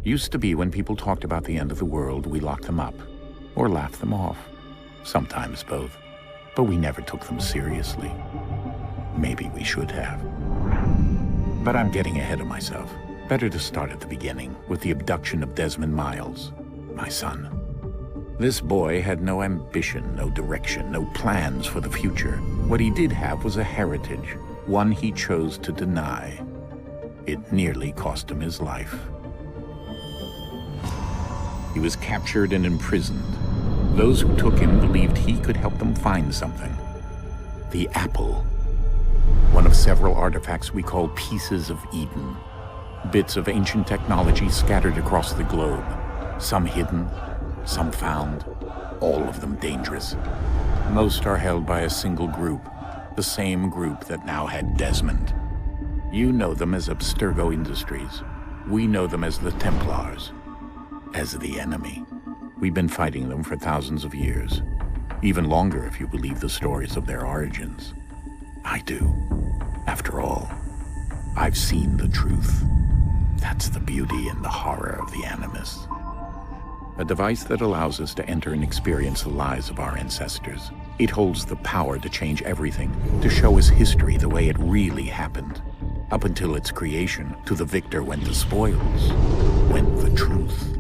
Used to be when people talked about the end of the world, we locked them up, or laughed them off. Sometimes both. But we never took them seriously. Maybe we should have. But I'm getting ahead of myself. Better to start at the beginning, with the abduction of Desmond Miles, my son. This boy had no ambition, no direction, no plans for the future. What he did have was a heritage, one he chose to deny. It nearly cost him his life. He was captured and imprisoned. Those who took him believed he could help them find something. The apple. One of several artifacts we call pieces of Eden. Bits of ancient technology scattered across the globe. Some hidden, some found, all of them dangerous. Most are held by a single group, the same group that now had Desmond. You know them as Abstergo Industries. We know them as the Templars, as the enemy. We've been fighting them for thousands of years, even longer if you believe the stories of their origins. I do. After all, I've seen the truth. That's the beauty and the horror of the Animus. A device that allows us to enter and experience the lives of our ancestors. It holds the power to change everything, to show us history the way it really happened. Up until its creation, to the victor went the spoils, went the truth.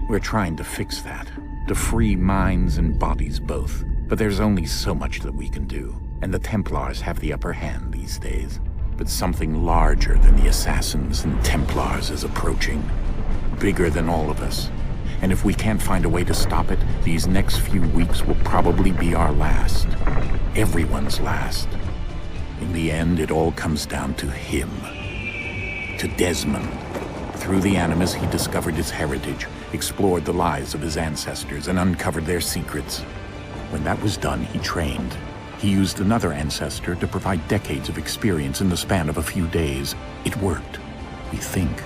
We're trying to fix that, to free minds and bodies both. But there's only so much that we can do, and the Templars have the upper hand these days. But something larger than the assassins and Templars is approaching, bigger than all of us. And if we can't find a way to stop it, these next few weeks will probably be our last. Everyone's last. In the end, it all comes down to him. To Desmond. Through the Animus, he discovered his heritage, explored the lives of his ancestors, and uncovered their secrets. When that was done, he trained. He used another ancestor to provide decades of experience in the span of a few days. It worked. We think.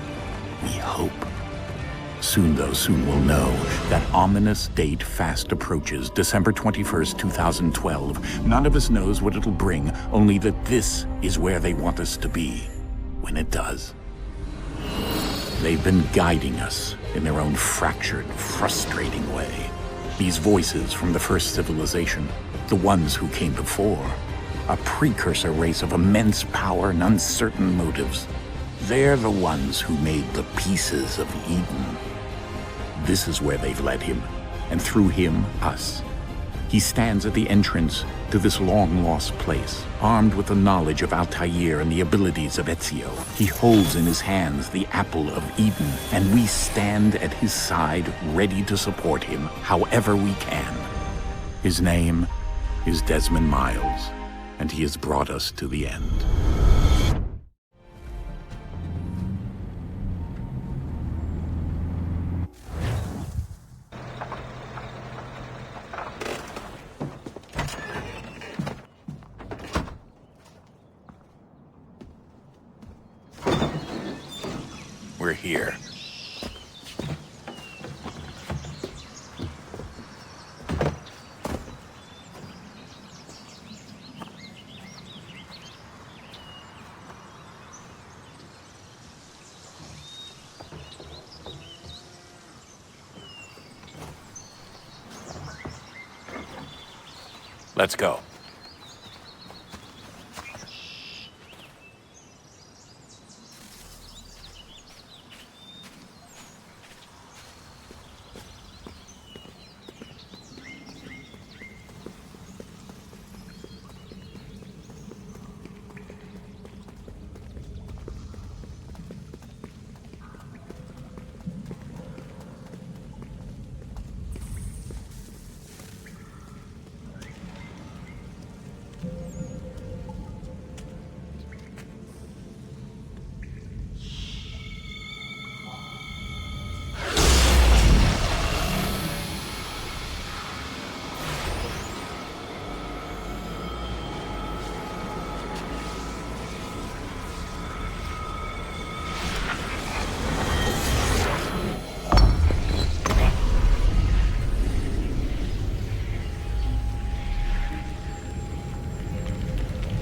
We hope. Soon, though, soon we'll know. That ominous date fast approaches, December 21st, 2012. None of us knows what it'll bring, only that this is where they want us to be, when it does. They've been guiding us in their own fractured, frustrating way. These voices from the first civilization, the ones who came before, a precursor race of immense power and uncertain motives. They're the ones who made the pieces of Eden. This is where they've led him, and through him, us. He stands at the entrance to this long-lost place, armed with the knowledge of Altair and the abilities of Ezio. He holds in his hands the apple of Eden, and we stand at his side, ready to support him however we can. His name is Desmond Miles, and he has brought us to the end. We're here. Let's go.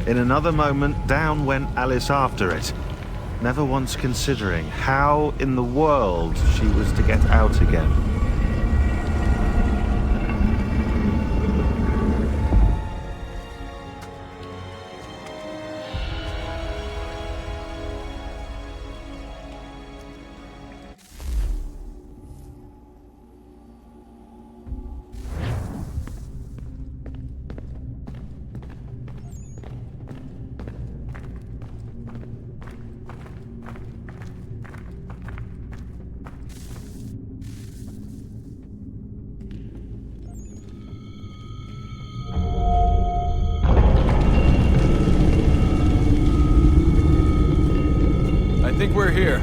In another moment, down went Alice after it. never once considering how in the world she was to get out again. I think we're here.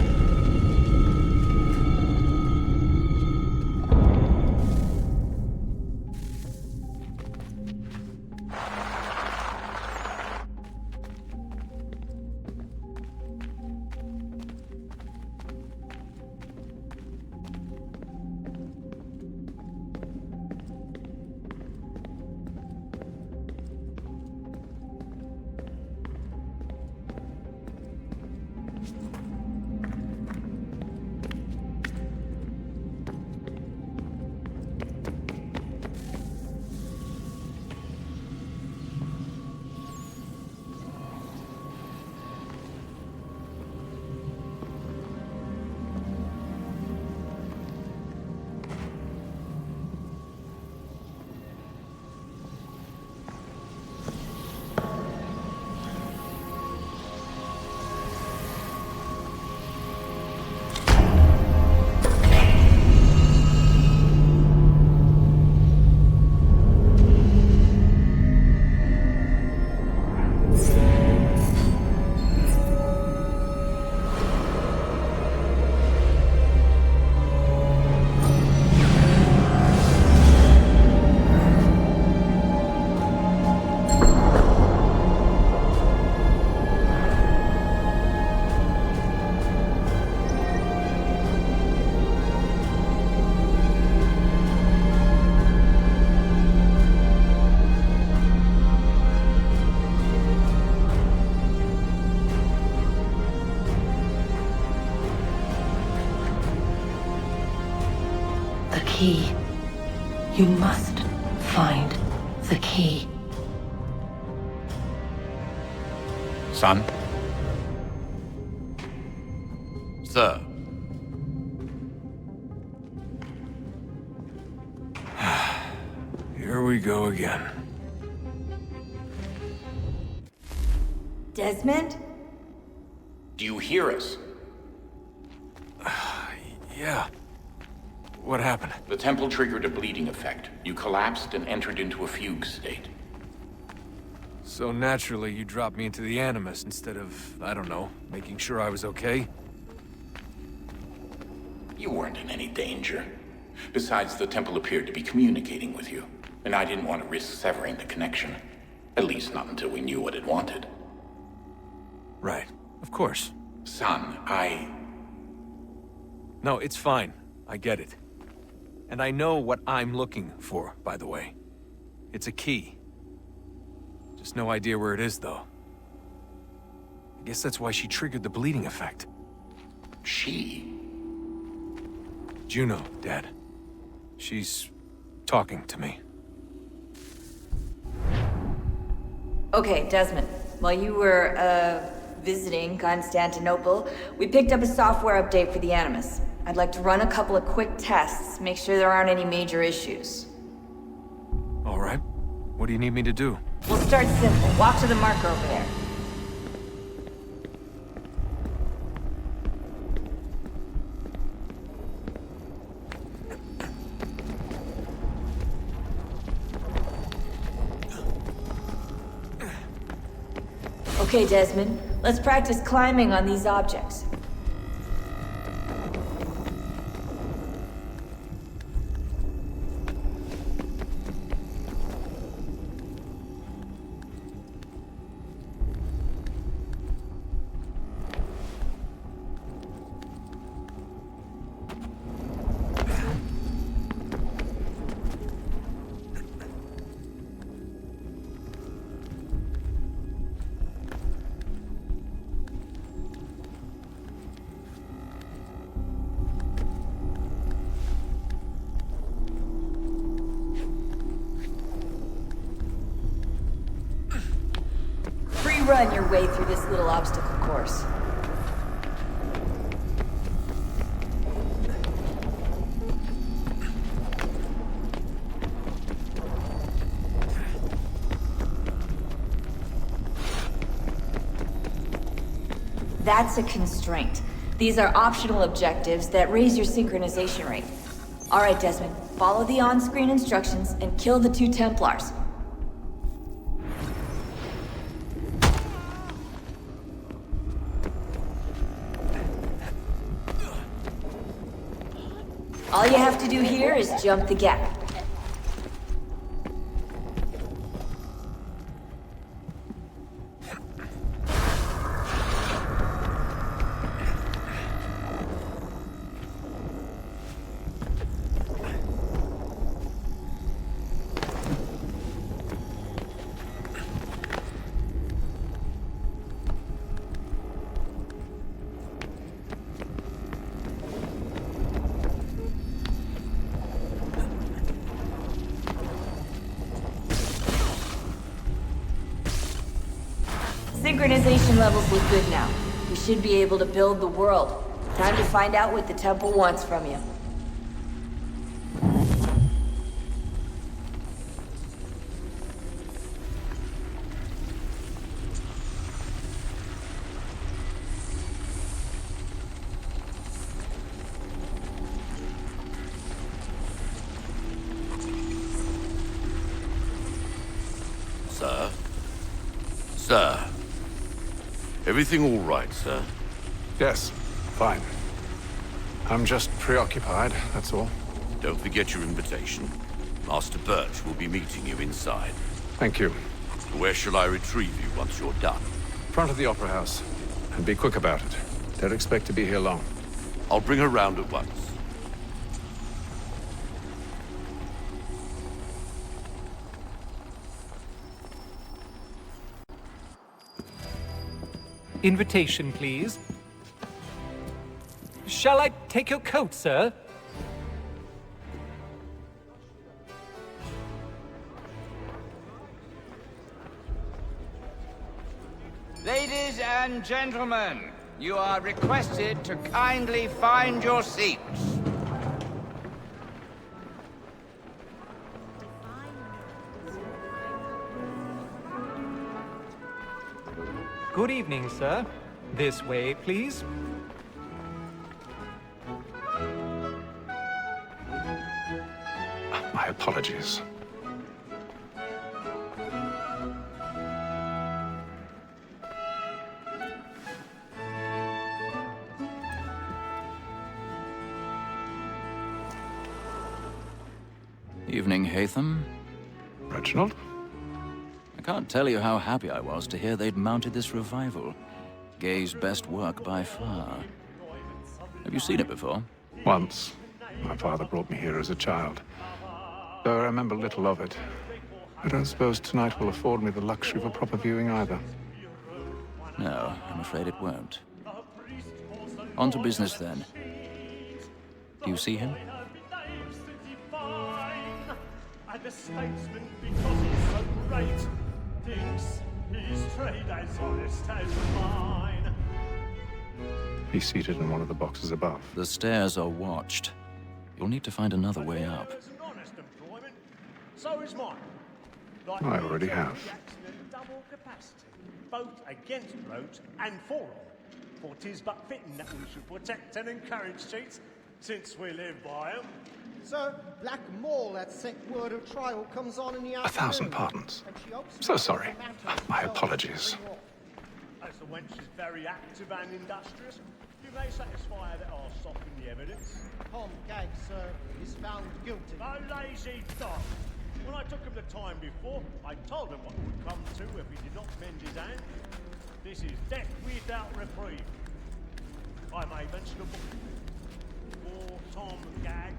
Key. You must find the key. Son? Sir. Here we go again. Desmond? Do you hear us? Yeah. What happened? The temple triggered a bleeding effect. You collapsed and entered into a fugue state. So naturally, you dropped me into the Animus instead of, I don't know, making sure I was okay? You weren't in any danger. Besides, the temple appeared to be communicating with you, and I didn't want to risk severing the connection. At least not until we knew what it wanted. Right. Of course. Son, No, it's fine. I get it. And I know what I'm looking for, by the way. It's a key. Just no idea where it is, though. I guess that's why she triggered the bleeding effect. She? Juno, Dad. She's talking to me. Okay, Desmond. While you were, visiting Constantinople, we picked up a software update for the Animus. I'd like to run a couple of quick tests, make sure there aren't any major issues. All right. What do you need me to do? We'll start simple. Walk to the marker over there. Okay, Desmond. Let's practice climbing on these objects. run your way through this little obstacle course. That's a constraint. These are optional objectives that raise your synchronization rate. Alright, Desmond, follow the on-screen instructions and kill the 2 Templars. All you have to do here is jump the gap. Synchronization levels look good now. We should be able to build the world. Time to find out what the temple wants from you. Sir? Sir? Everything all right, sir? Yes, fine. I'm just preoccupied, that's all. Don't forget your invitation. Master Birch will be meeting you inside. Thank you. Where shall I retrieve you once you're done? Front of the Opera House. And be quick about it. Don't expect to be here long. I'll bring her round at once. Invitation, please. Shall I take your coat, sir? Ladies and gentlemen, you are requested to kindly find your seats. Good evening, sir. This way, please. My apologies. Evening, Hatham. Reginald? I can't tell you how happy I was to hear they'd mounted this revival. Gay's best work by far. Have you seen it before? Once. My father brought me here as a child. Though I remember little of it. I don't suppose tonight will afford me the luxury of a proper viewing either. No, I'm afraid it won't. On to business, then. Do you see him? And the statesman, because he's so great, thinks his trade as honest as mine. He's seated in one of the boxes above. The stairs are watched. You'll need to find another way up. It's an honest employment. So is mine. Like I already have. Double capacity, both against roads and for them. For 'tis but fitting that we should protect and encourage cheats, since we live by them. Sir, Black Mall, that set word of trial comes on in the afternoon. 1,000 pardons. So sorry. My apologies. As the wench is very active and industrious, you may satisfy her that I'll soften the evidence. Tom Gag, sir, is found guilty. A lazy dog. When I took him the time before, I told him what would come to if he did not mend his hand. This is death without reprieve. I may mention a book. For Tom Gag.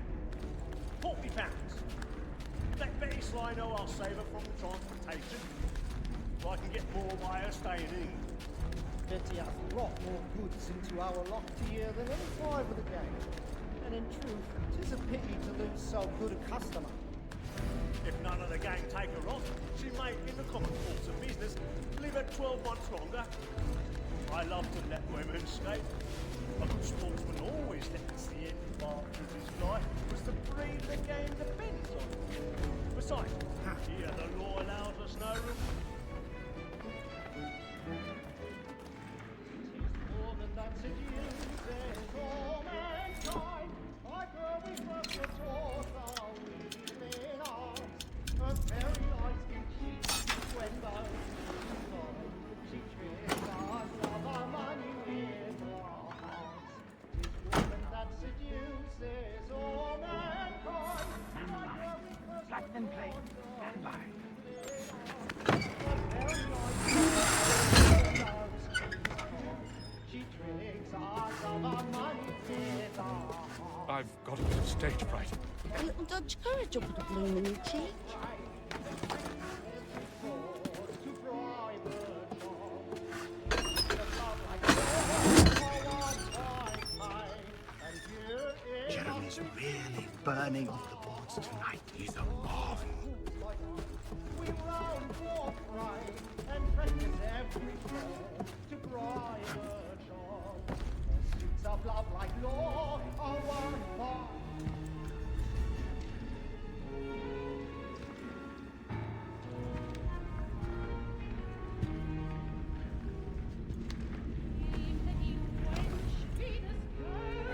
£40. Let Betty Sly know I'll save her from the transportation, so I can get more by her staying in. Betty has brought more goods into our locked year than any five of the gang. And in truth, 'tis a pity to lose so good a customer. If none of the gang take her on, she may, in the common course of business, live her 12 months longer. I love to let women skate. A good sportsman always lets the end part of his life, because the breed the game depends on. Besides, here the law allows us no room. More than that seduces all mankind. I grow with the thought of living on. Her very eyes can cheat when she tricks us of our money with her hearts. Woman that seduces all mankind. Let them play. Stand by. I've got a bit of stage fright. A little Dutch courage up with the bloom in your cheek. Jeremy's really burning off the boards tonight. He's a marvel. We round for pride and practice every day to private joy. The streets of love like law are one part.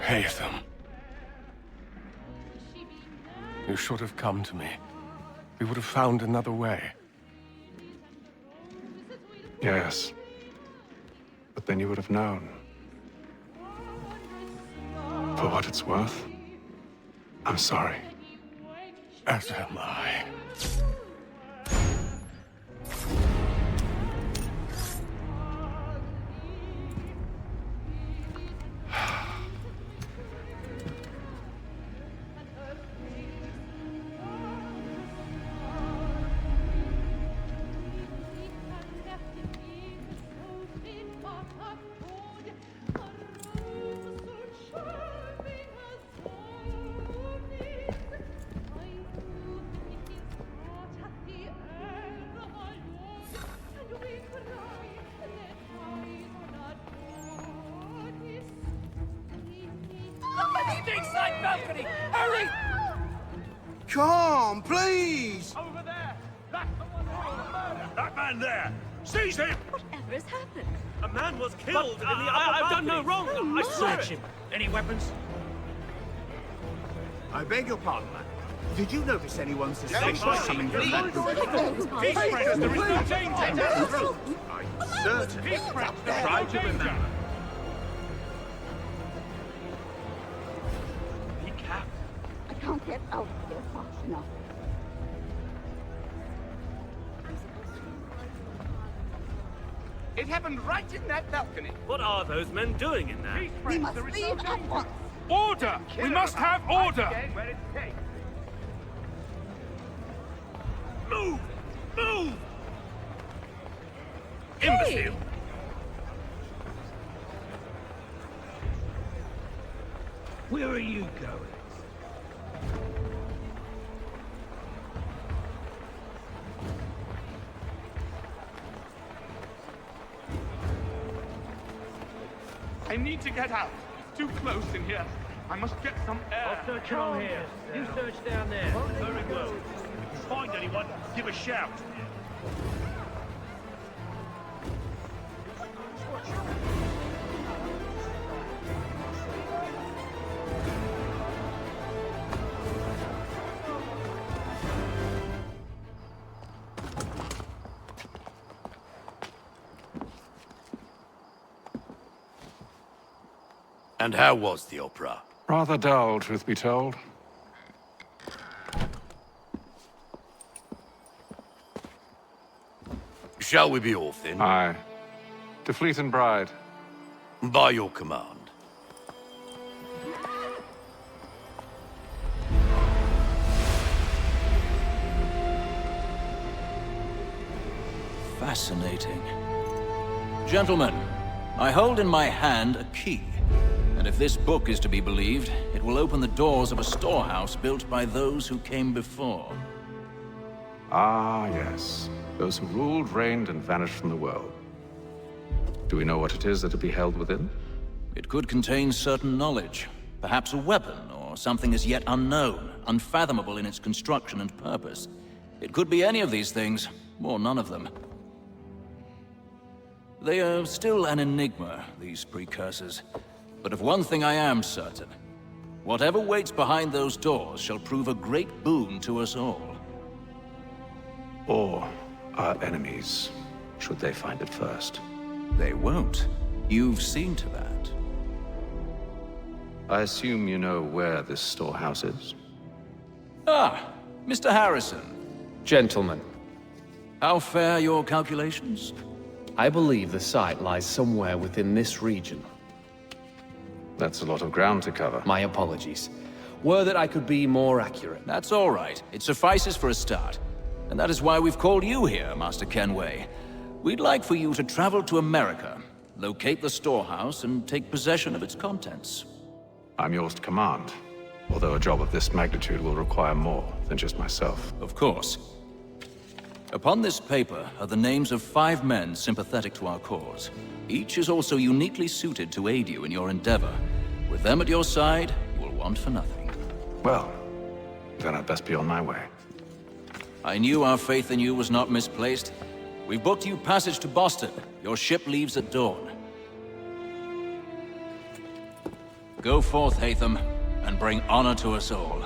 Haytham. You should have come to me. We would have found another way. Yes. But then you would have known. For what it's worth, I'm sorry. As am I. Balcony! Hurry! Come, please! Over there! That's the one who did the murder! That man there! Seize him! Whatever has happened? A man was killed in the upper I've done no balcony. wrong. I Search him. Any weapons? I beg your pardon, man. Did you notice anyone suspicious coming from that Peace, friends, there is no danger! I'm certain. Peace, friends, there is Try no to danger! remember. I can't get out of here fast enough. It happened right in that balcony. What are those men doing in there? We must leave at once. Order! We must have order! Move! Move! Imbecile! Where are you going? I need to get out. It's too close in here. I must get some air. I'll search around here. You search down there. Very well. If you find anyone, give a shout. And how was the opera? Rather dull, truth be told. Shall we be off then? Aye. To Fleet and Bride. By your command. Fascinating. Gentlemen, I hold in my hand a key. And if this book is to be believed, it will open the doors of a storehouse built by those who came before. Ah, yes. Those who ruled, reigned, and vanished from the world. Do we know what it is that will be held within? It could contain certain knowledge. Perhaps a weapon, or something as yet unknown, unfathomable in its construction and purpose. It could be any of these things, or none of them. They are still an enigma, these precursors. But of one thing I am certain. Whatever waits behind those doors shall prove a great boon to us all. Or our enemies, should they find it first. They won't. You've seen to that. I assume you know where this storehouse is? Ah, Mr. Harrison. Gentlemen, How fare your calculations? I believe the site lies somewhere within this region. That's a lot of ground to cover. My apologies. Were that I could be more accurate. That's all right. It suffices for a start. And that is why we've called you here, Master Kenway. We'd like for you to travel to America, locate the storehouse, and take possession of its contents. I'm yours to command, although a job of this magnitude will require more than just myself. Of course. Upon this paper are the names of 5 men sympathetic to our cause. Each is also uniquely suited to aid you in your endeavor. With them at your side, you will want for nothing. Well, then I'd best be on my way. I knew our faith in you was not misplaced. We've booked you passage to Boston. Your ship leaves at dawn. Go forth, Hatham, and bring honor to us all.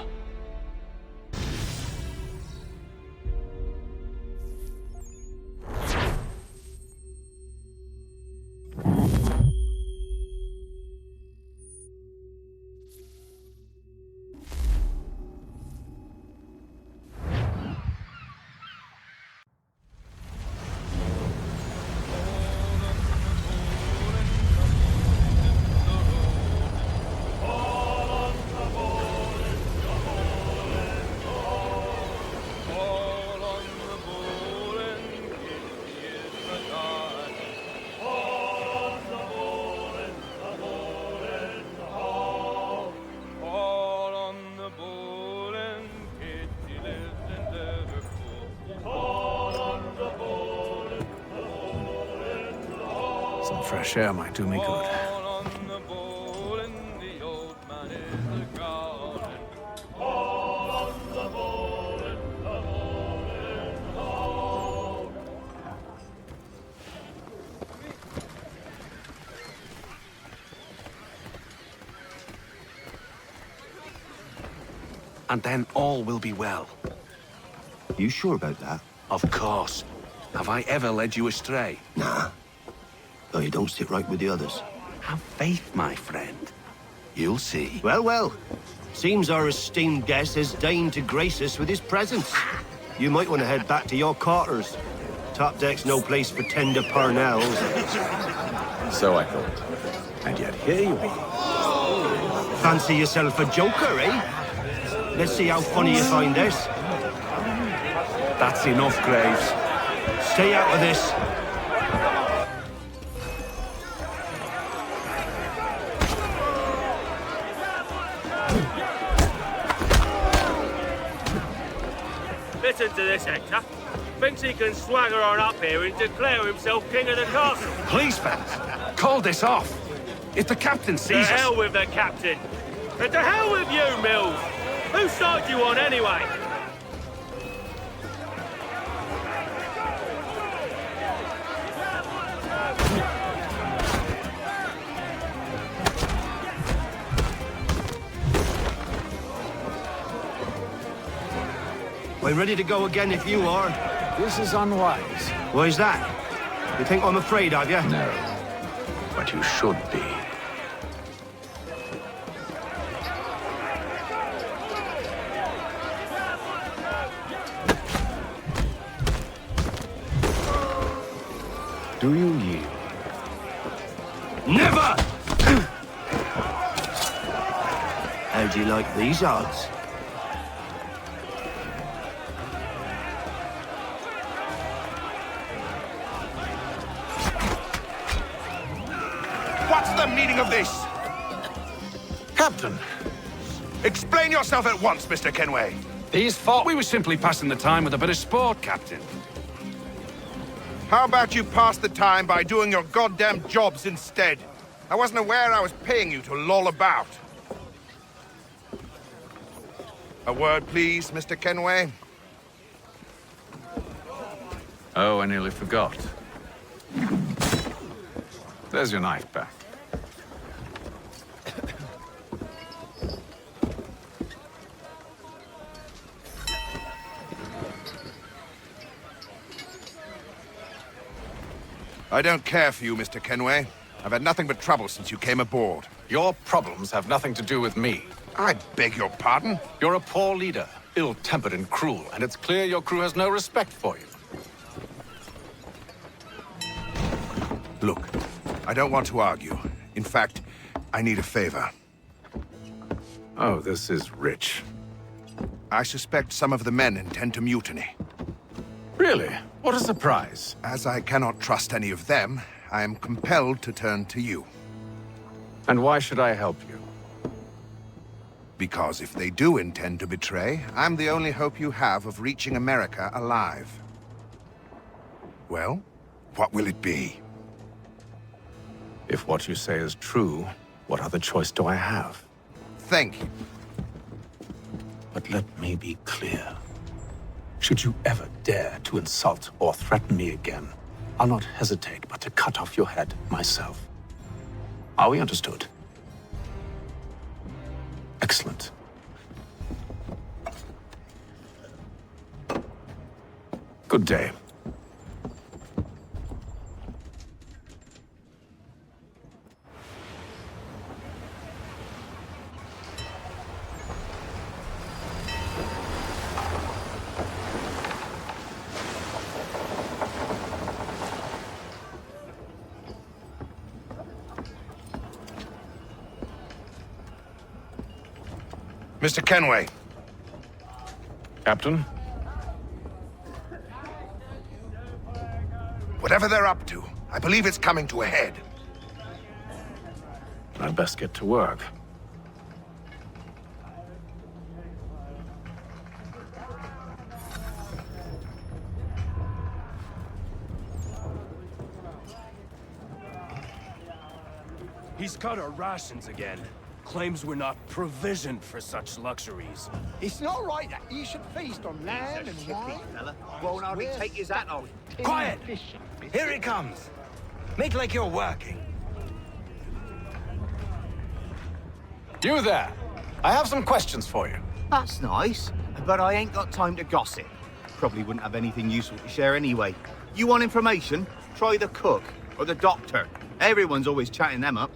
Some fresh air might do me good. And then all will be well. You sure about that? Of course. Have I ever led you astray? Nah. Though you don't sit right with the others. Have faith, my friend. You'll see. Well, well. Seems our esteemed guest has deigned to grace us with his presence. You might want to head back to your quarters. Top deck's no place for tender parnells. So I thought. And yet here you are. Fancy yourself a joker, eh? Let's see how funny you find this. That's enough, Graves. Stay out of this. Listen to this, Hector. Thinks he can swagger on up here and declare himself king of the castle. Please, fellas, call this off. If the captain sees us... To hell with the captain. And to hell with you, Mills. Whose side you on, anyway? We're ready to go again if you are. This is unwise. Why is that? You think I'm afraid of you? No. But you should be. Do you yield? Never! How do you like these odds? What's the meaning of this? Captain, explain yourself at once, Mr. Kenway. These thought we were simply passing the time with a bit of sport, Captain. How about you pass the time by doing your goddamn jobs instead? I wasn't aware I was paying you to loll about. A word, please, Mr. Kenway? Oh, I nearly forgot. There's your knife back. I don't care for you, Mr. Kenway. I've had nothing but trouble since you came aboard. Your problems have nothing to do with me. I beg your pardon? You're a poor leader, ill-tempered and cruel, and it's clear your crew has no respect for you. Look, I don't want to argue. In fact, I need a favor. Oh, this is rich. I suspect some of the men intend to mutiny. Really? What a surprise. As I cannot trust any of them, I am compelled to turn to you. And why should I help you? Because if they do intend to betray, I'm the only hope you have of reaching America alive. Well, what will it be? If what you say is true, what other choice do I have? Thank you. But let me be clear. Should you ever dare to insult or threaten me again, I'll not hesitate but to cut off your head myself. Are we understood? Excellent. Good day. Mr. Kenway. Captain? Whatever they're up to, I believe it's coming to a head. I'd best get to work. He's cut our rations again. Claims we're not provisioned for such luxuries. It's not right that you should feast on lamb and wine. Fella. Won't hardly take his hat off. Quiet! Here he comes. Make like you're working. You there! I have some questions for you. That's nice, but I ain't got time to gossip. Probably wouldn't have anything useful to share anyway. You want information? Try the cook or the doctor. Everyone's always chatting them up.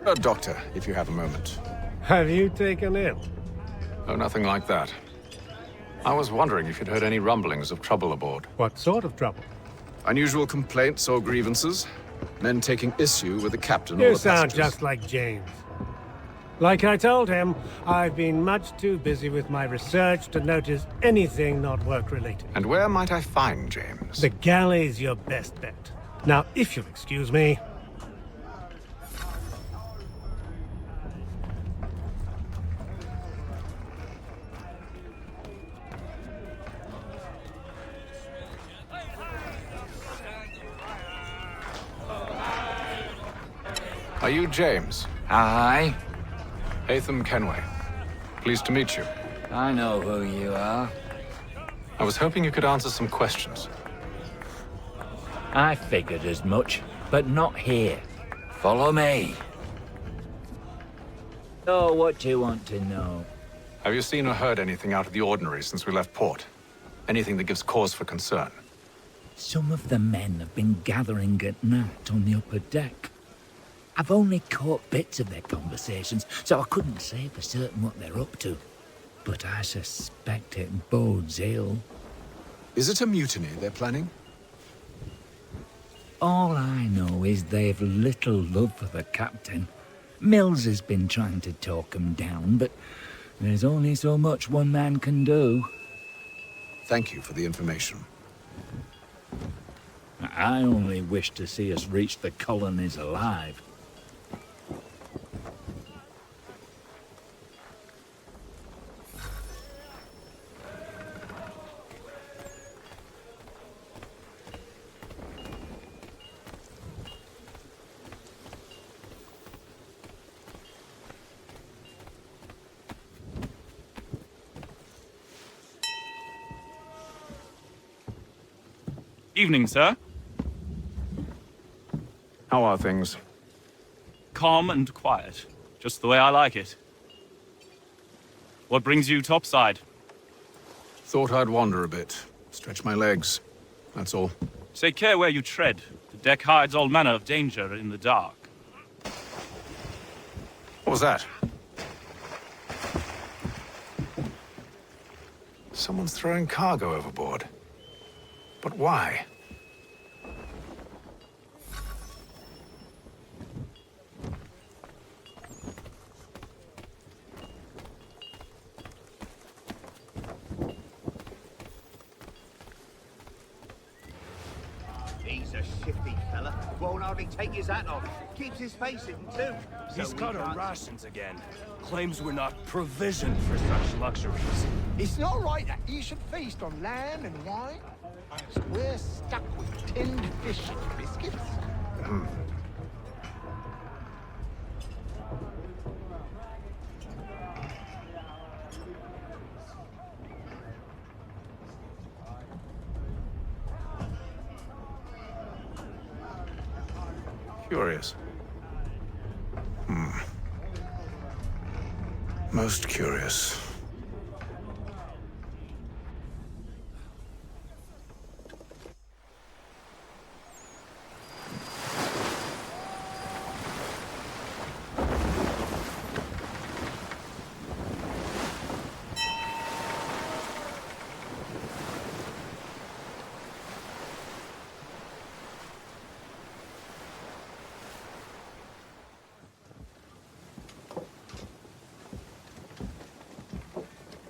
A doctor, if you have a moment. Have you taken ill? Oh, nothing like that. I was wondering if you'd heard any rumblings of trouble aboard. What sort of trouble? Unusual complaints or grievances? Men taking issue with the captain or You the sound passengers? just like James. Like I told him, I've been much too busy with my research to notice anything not work-related. And where might I find James? The galley's your best bet. Now, if you'll excuse me... Are you James? Aye. Hatham Kenway. Pleased to meet you. I know who you are. I was hoping you could answer some questions. I figured as much, but not here. Follow me. Oh, what do you want to know? Have you seen or heard anything out of the ordinary since we left port? Anything that gives cause for concern? Some of the men have been gathering at night on the upper deck. I've only caught bits of their conversations, so I couldn't say for certain what they're up to. But I suspect it bodes ill. Is it a mutiny they're planning? All I know is they've little love for the captain. Mills has been trying to talk him down, but there's only so much one man can do. Thank you for the information. I only wish to see us reach the colonies alive. Evening, sir. How are things? Calm and quiet. Just the way I like it. What brings you topside? Thought I'd wander a bit. Stretch my legs. That's all. Take care where you tread. The deck hides all manner of danger in the dark. What was that? Someone's throwing cargo overboard. But why? He's a shifty fella. Won't hardly take his hat off. Keeps his face hidden too. He's cut our rations again. Claims we're not provisioned for such luxuries. It's not right that you should feast on lamb and wine, as we're stuck with tinned fish and biscuits. Curious. Most curious.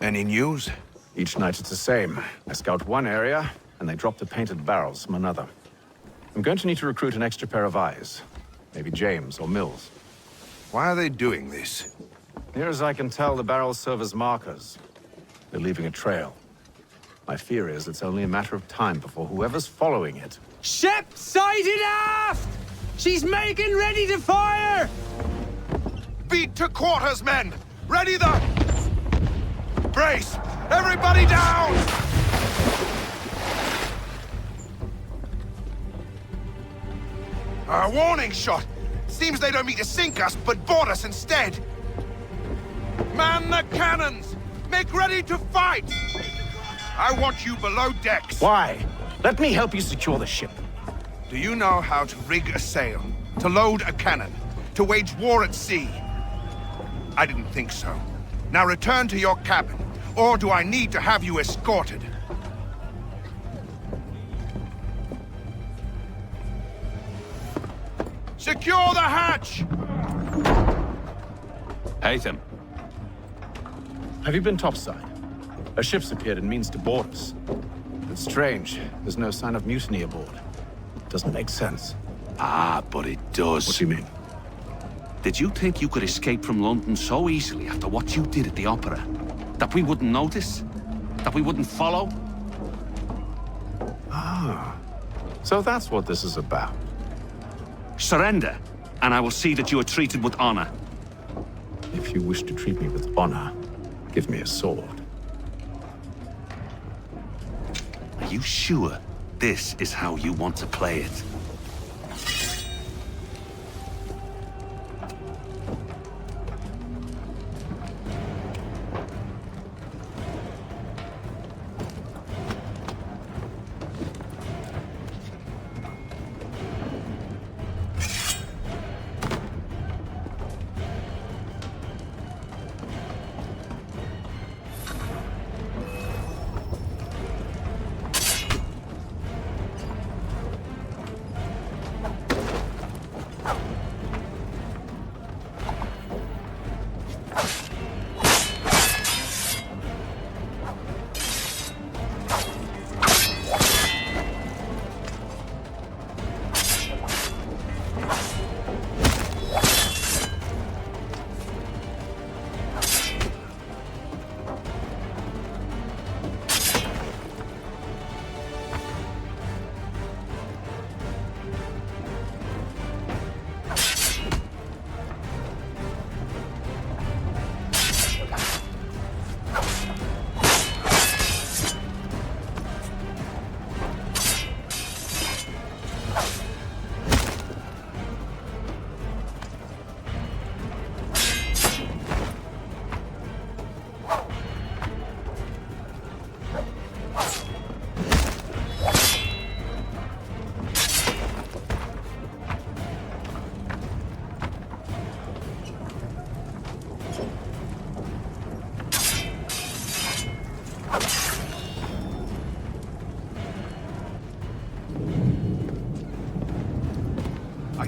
Any news? Each night it's the same. I scout one area, and they drop the painted barrels from another. I'm going to need to recruit an extra pair of eyes. Maybe James or Mills. Why are they doing this? Near as I can tell, the barrels serve as markers. They're leaving a trail. My fear is it's only a matter of time before whoever's following it... Ship sighted aft! She's making ready to fire! Beat to quarters, men! Ready the... Brace! Everybody down! A warning shot! Seems they don't mean to sink us, but board us instead! Man the cannons! Make ready to fight! I want you below decks! Why? Let me help you secure the ship. Do you know how to rig a sail? To load a cannon? To wage war at sea? I didn't think so. Now return to your cabin, or do I need to have you escorted? Secure the hatch! Haytham. Have you been topside? A ship's appeared and means to board us. It's strange. There's no sign of mutiny aboard. Doesn't make sense. Ah, but it does. What do you mean? Did you think you could escape from London so easily after what you did at the opera? That we wouldn't notice? That we wouldn't follow? Ah. So that's what this is about. Surrender, and I will see that you are treated with honor. If you wish to treat me with honor, give me a sword. Are you sure this is how you want to play it?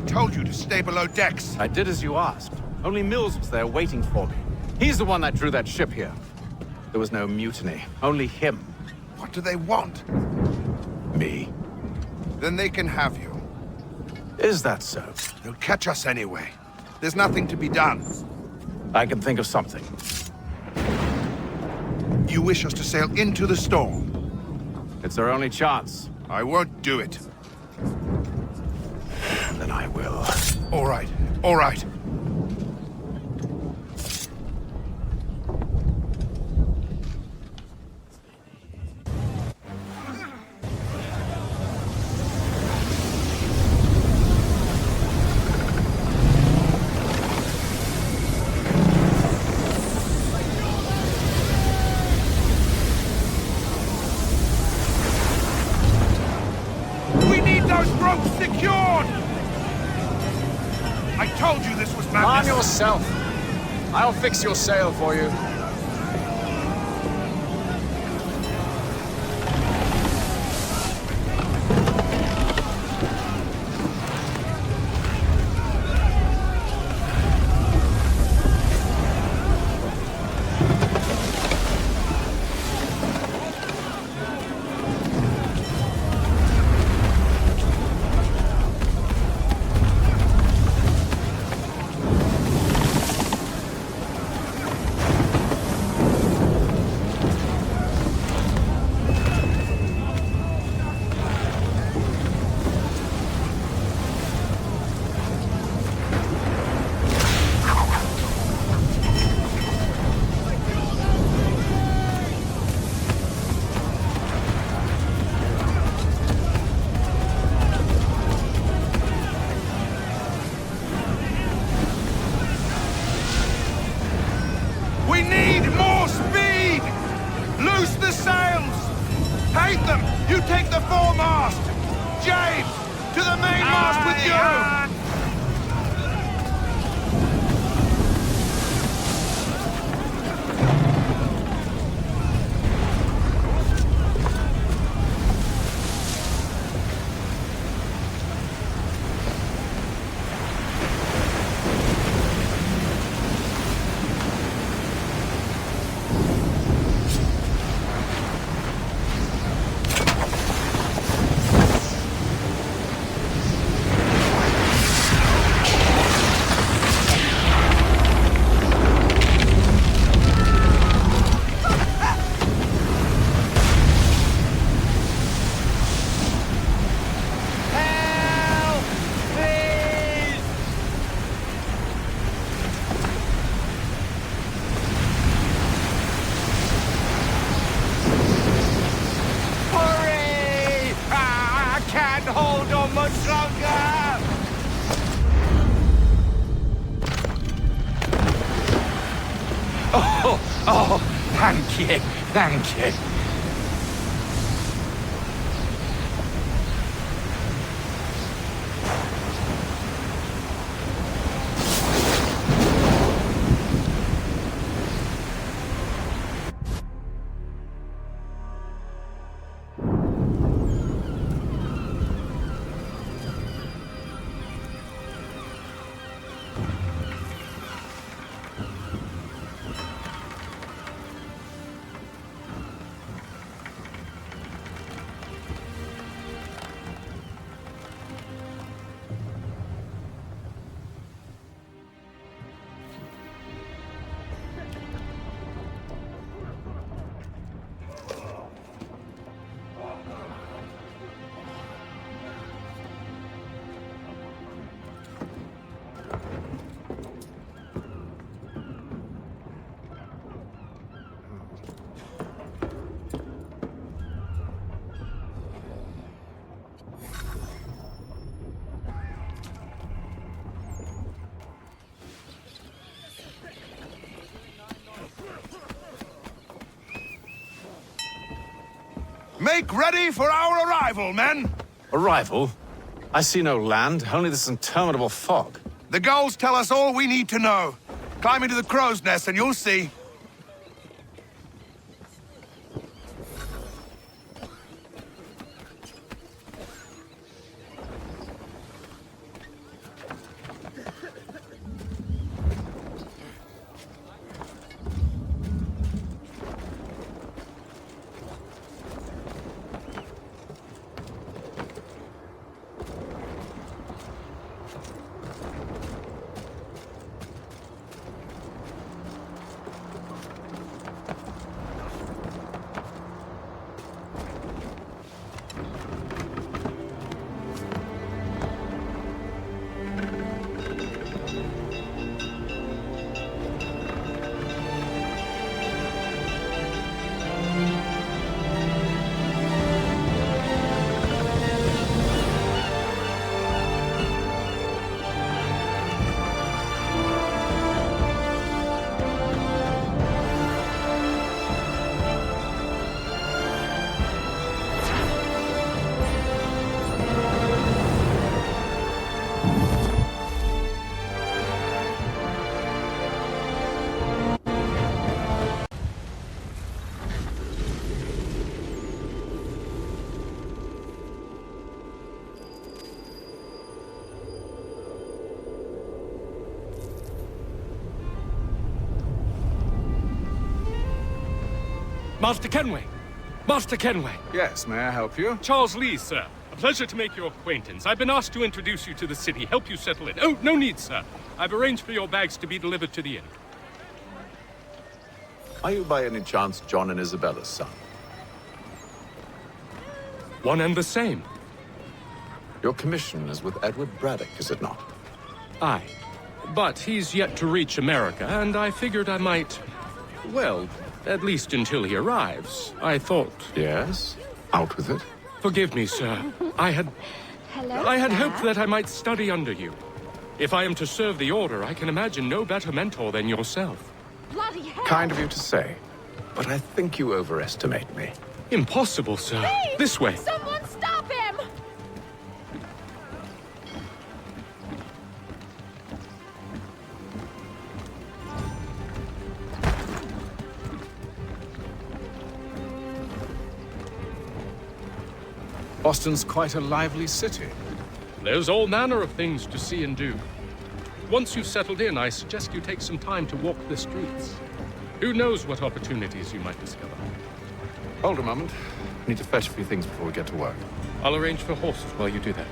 told you to stay below decks. I did as you asked. Only Mills was there waiting for me. He's the one that drew that ship here. There was no mutiny, only him. What do they want? Me. Then they can have you. Is that so? They'll catch us anyway. There's nothing to be done. I can think of something. You wish us to sail into the storm? It's our only chance. I won't do it. Then I will. All right, all right. Secured! I told you this was madness. Arm yourself. I'll fix your sail for you. You take the foremast! James, to the mainmast with you! Hold on much longer! Oh, thank you, thank you. Make ready for our arrival, men! Arrival? I see no land, only this interminable fog. The gulls tell us all we need to know. Climb into the crow's nest and you'll see. Master Kenway! Master Kenway! Yes, may I help you? Charles Lee, sir. A pleasure to make your acquaintance. I've been asked to introduce you to the city, help you settle in. Oh, no need, sir. I've arranged for your bags to be delivered to the inn. Are you by any chance John and Isabella's son? One and the same. Your commission is with Edward Braddock, is it not? Aye. But he's yet to reach America, and I figured I might... Well, at least until he arrives. I thought... Yes? Out with it. Forgive me, sir. I had hoped that I might study under you. If I am to serve the Order, I can imagine no better mentor than yourself. Bloody hell! Kind of you to say, but I think you overestimate me. Impossible, sir. Hey! This way. Someone stop him! Boston's quite a lively city. There's all manner of things to see and do. Once you've settled in, I suggest you take some time to walk the streets. Who knows what opportunities you might discover. Hold a moment. I need to fetch a few things before we get to work. I'll arrange for horses while you do that.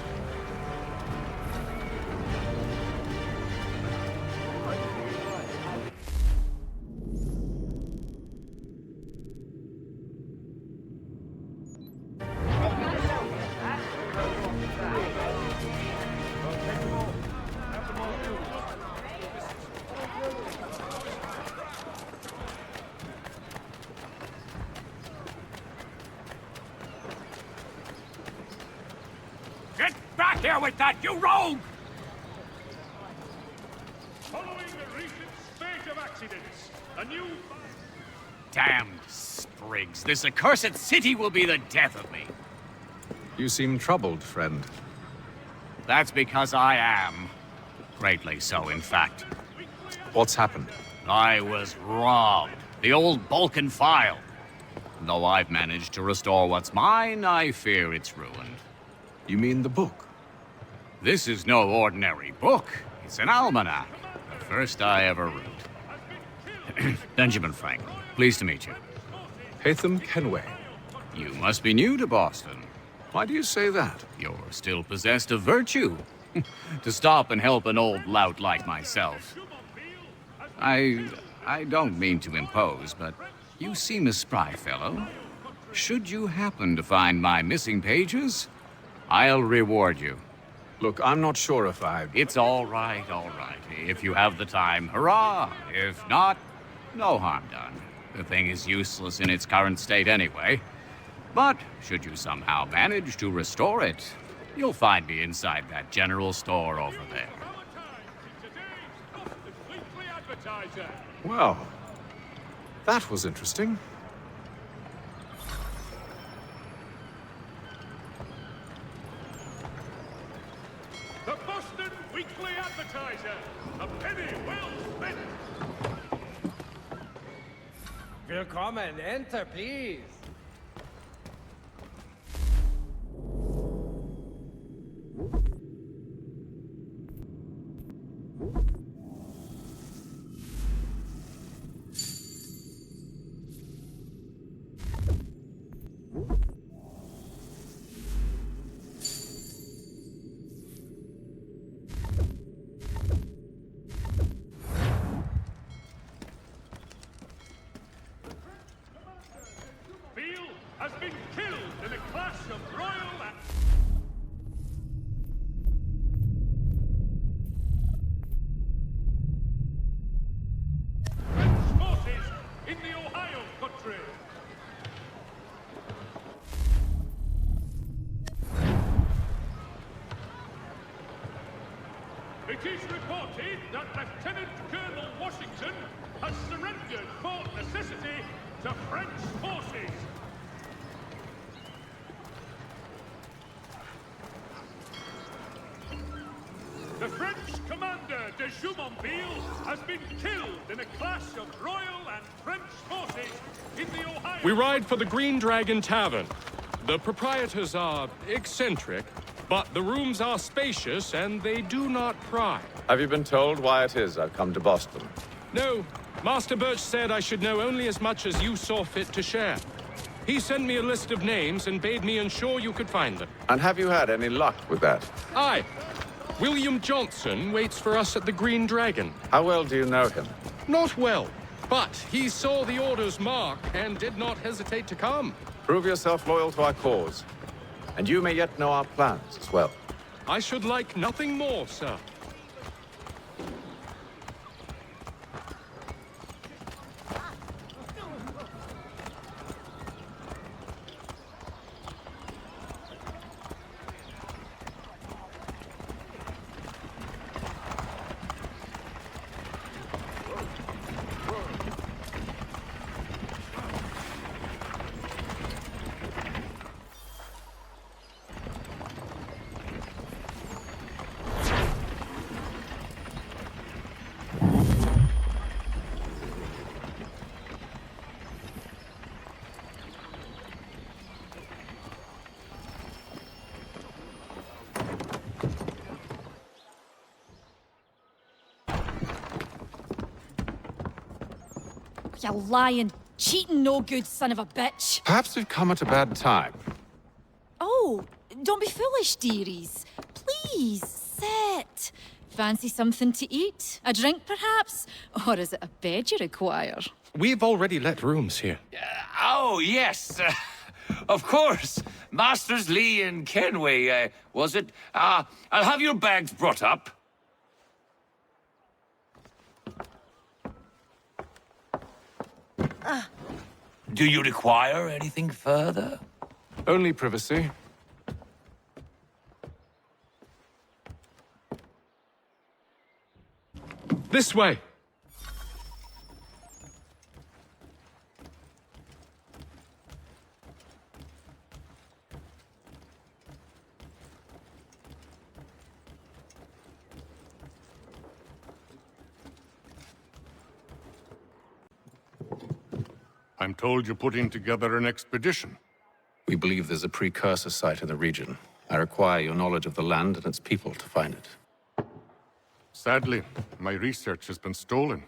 Back here with that, you rogue! Following the recent spate of accidents, a new... Damned sprigs. This accursed city will be the death of me. You seem troubled, friend. That's because I am. Greatly so, in fact. What's happened? I was robbed. The old Balkan file. Though I've managed to restore what's mine, I fear it's ruined. You mean the book? This is no ordinary book. It's an almanac. The first I ever wrote. Benjamin Franklin, pleased to meet you. Haytham Kenway. You must be new to Boston. Why do you say that? You're still possessed of virtue. To stop and help an old lout like myself. I don't mean to impose, but you seem a spry fellow. Should you happen to find my missing pages, I'll reward you. Look, I'm not sure if It's all right, all right. If you have the time, hurrah! If not, no harm done. The thing is useless in its current state anyway. But should you somehow manage to restore it, you'll find me inside that general store over there. Well, that was interesting. The Boston Weekly Advertiser. A penny well spent. Willkommen. Enter, please. Has been killed in a clash of royal and... French forces in the Ohio country. It is reported that Lieutenant Colonel Washington has surrendered Fort Necessity to French forces. The French commander de Jumonville has been killed in a clash of royal and French forces in the Ohio... We ride for the Green Dragon Tavern. The proprietors are eccentric, but the rooms are spacious and they do not pry. Have you been told why it is I've come to Boston? No, Master Birch said I should know only as much as you saw fit to share. He sent me a list of names and bade me ensure you could find them. And have you had any luck with that? Aye. William Johnson waits for us at the Green Dragon. How well do you know him? Not well, but he saw the Order's mark and did not hesitate to come. Prove yourself loyal to our cause. And you may yet know our plans as well. I should like nothing more, sir. You lying, cheating, no good son of a bitch. Perhaps we've come at a bad time. Oh, don't be foolish, dearies. Please, sit. Fancy something to eat? A drink, perhaps? Or is it a bed you require? We've already let rooms here. Oh, yes. Of course. Masters Lee and Kenway, was it? I'll have your bags brought up. Do you require anything further? Only privacy. This way. I'm told you're putting together an expedition. We believe there's a precursor site in the region. I require your knowledge of the land and its people to find it. Sadly, my research has been stolen.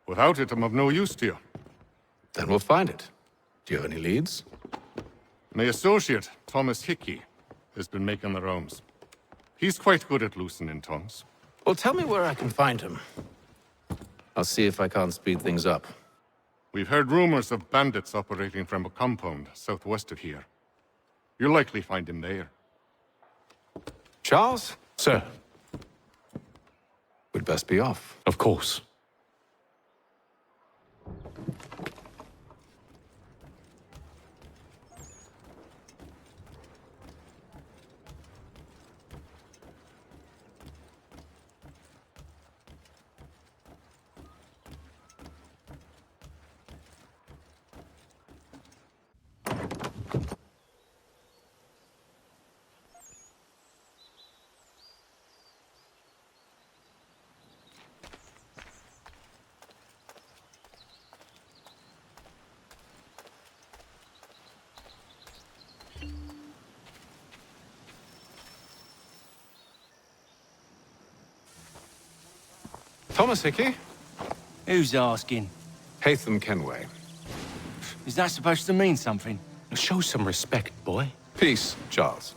Without it, I'm of no use to you. Then we'll find it. Do you have any leads? My associate, Thomas Hickey, has been making the rounds. He's quite good at loosening tongues. Well, tell me where I can find him. I'll see if I can't speed things up. We've heard rumors of bandits operating from a compound southwest of here. You'll likely find him there. Charles? Sir. We'd best be off. Of course. Thomas Hickey? Who's asking? Haytham Kenway. Is that supposed to mean something? Show some respect, boy. Peace, Charles.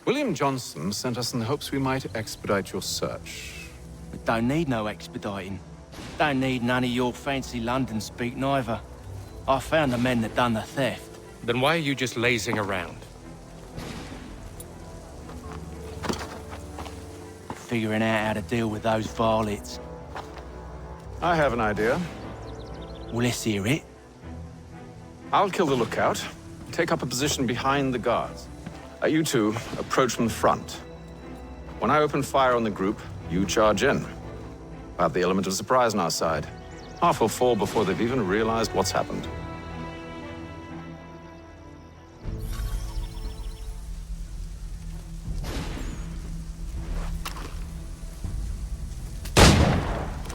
William Johnson sent us in the hopes we might expedite your search. We don't need no expediting. Don't need none of your fancy London speak neither. I found the men that done the theft. Then why are you just lazing around? Figuring out how to deal with those varlets. I have an idea. Well, let's hear it. I'll kill the lookout. Take up a position behind the guards. You two approach from the front. When I open fire on the group, you charge in. We'll have the element of surprise on our side. Half will fall before they've even realized what's happened.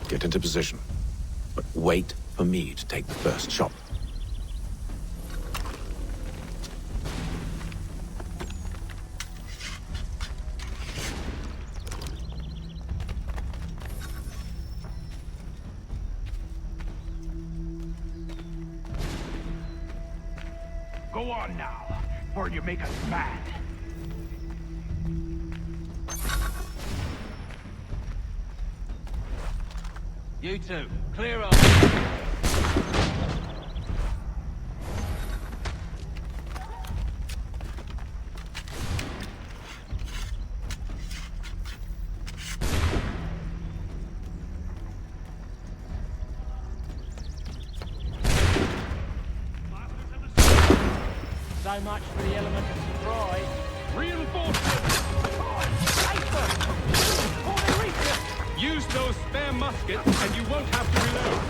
Get into position. But wait for me to take the first shot. Go on now, or you make us mad. You two, clear up. So much for the element of surprise. Reinforcements! Use those spare muskets, and you won't have to reload.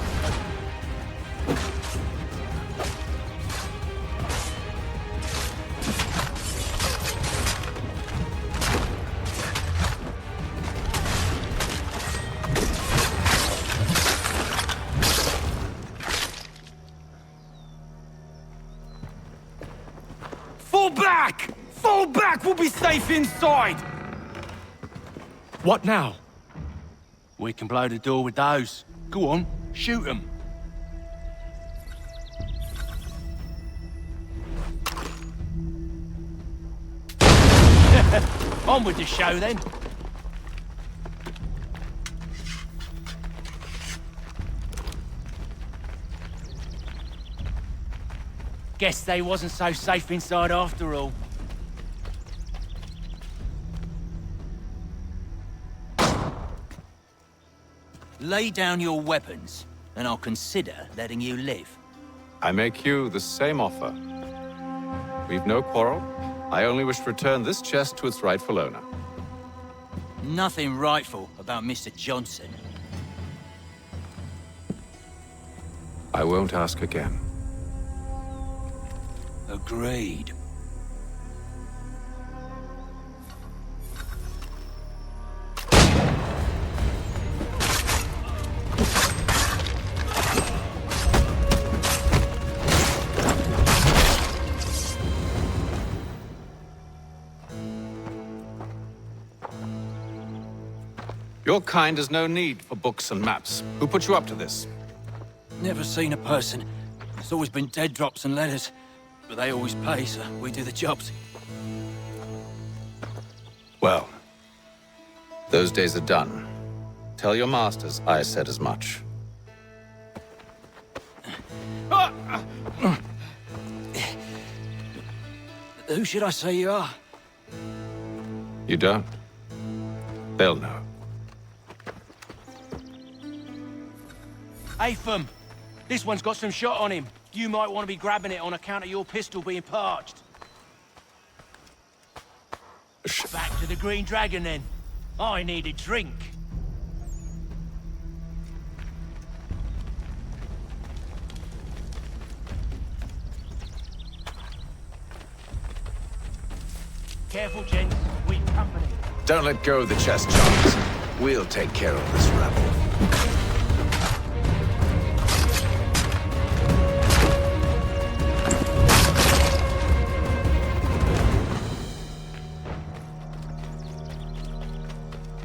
Fall back! Fall back! We'll be safe inside! What now? We can blow the door with those. Go on, shoot them. On with the show, then. Guess they wasn't so safe inside after all. Lay down your weapons, and I'll consider letting you live. I make you the same offer. We've no quarrel. I only wish to return this chest to its rightful owner. Nothing rightful about Mr. Johnson. I won't ask again. Agreed. Your kind has no need for books and maps. Who put you up to this? Never seen a person. It's always been dead drops and letters. But they always pay, so we do the jobs. Well, those days are done. Tell your masters I said as much. Who should I say you are? You don't? They'll know. Atham, this one's got some shot on him. You might want to be grabbing it on account of your pistol being parched. Back to the Green Dragon, then. I need a drink. Careful, gents. We've company. Don't let go of the chest, Johns. We'll take care of this rebel.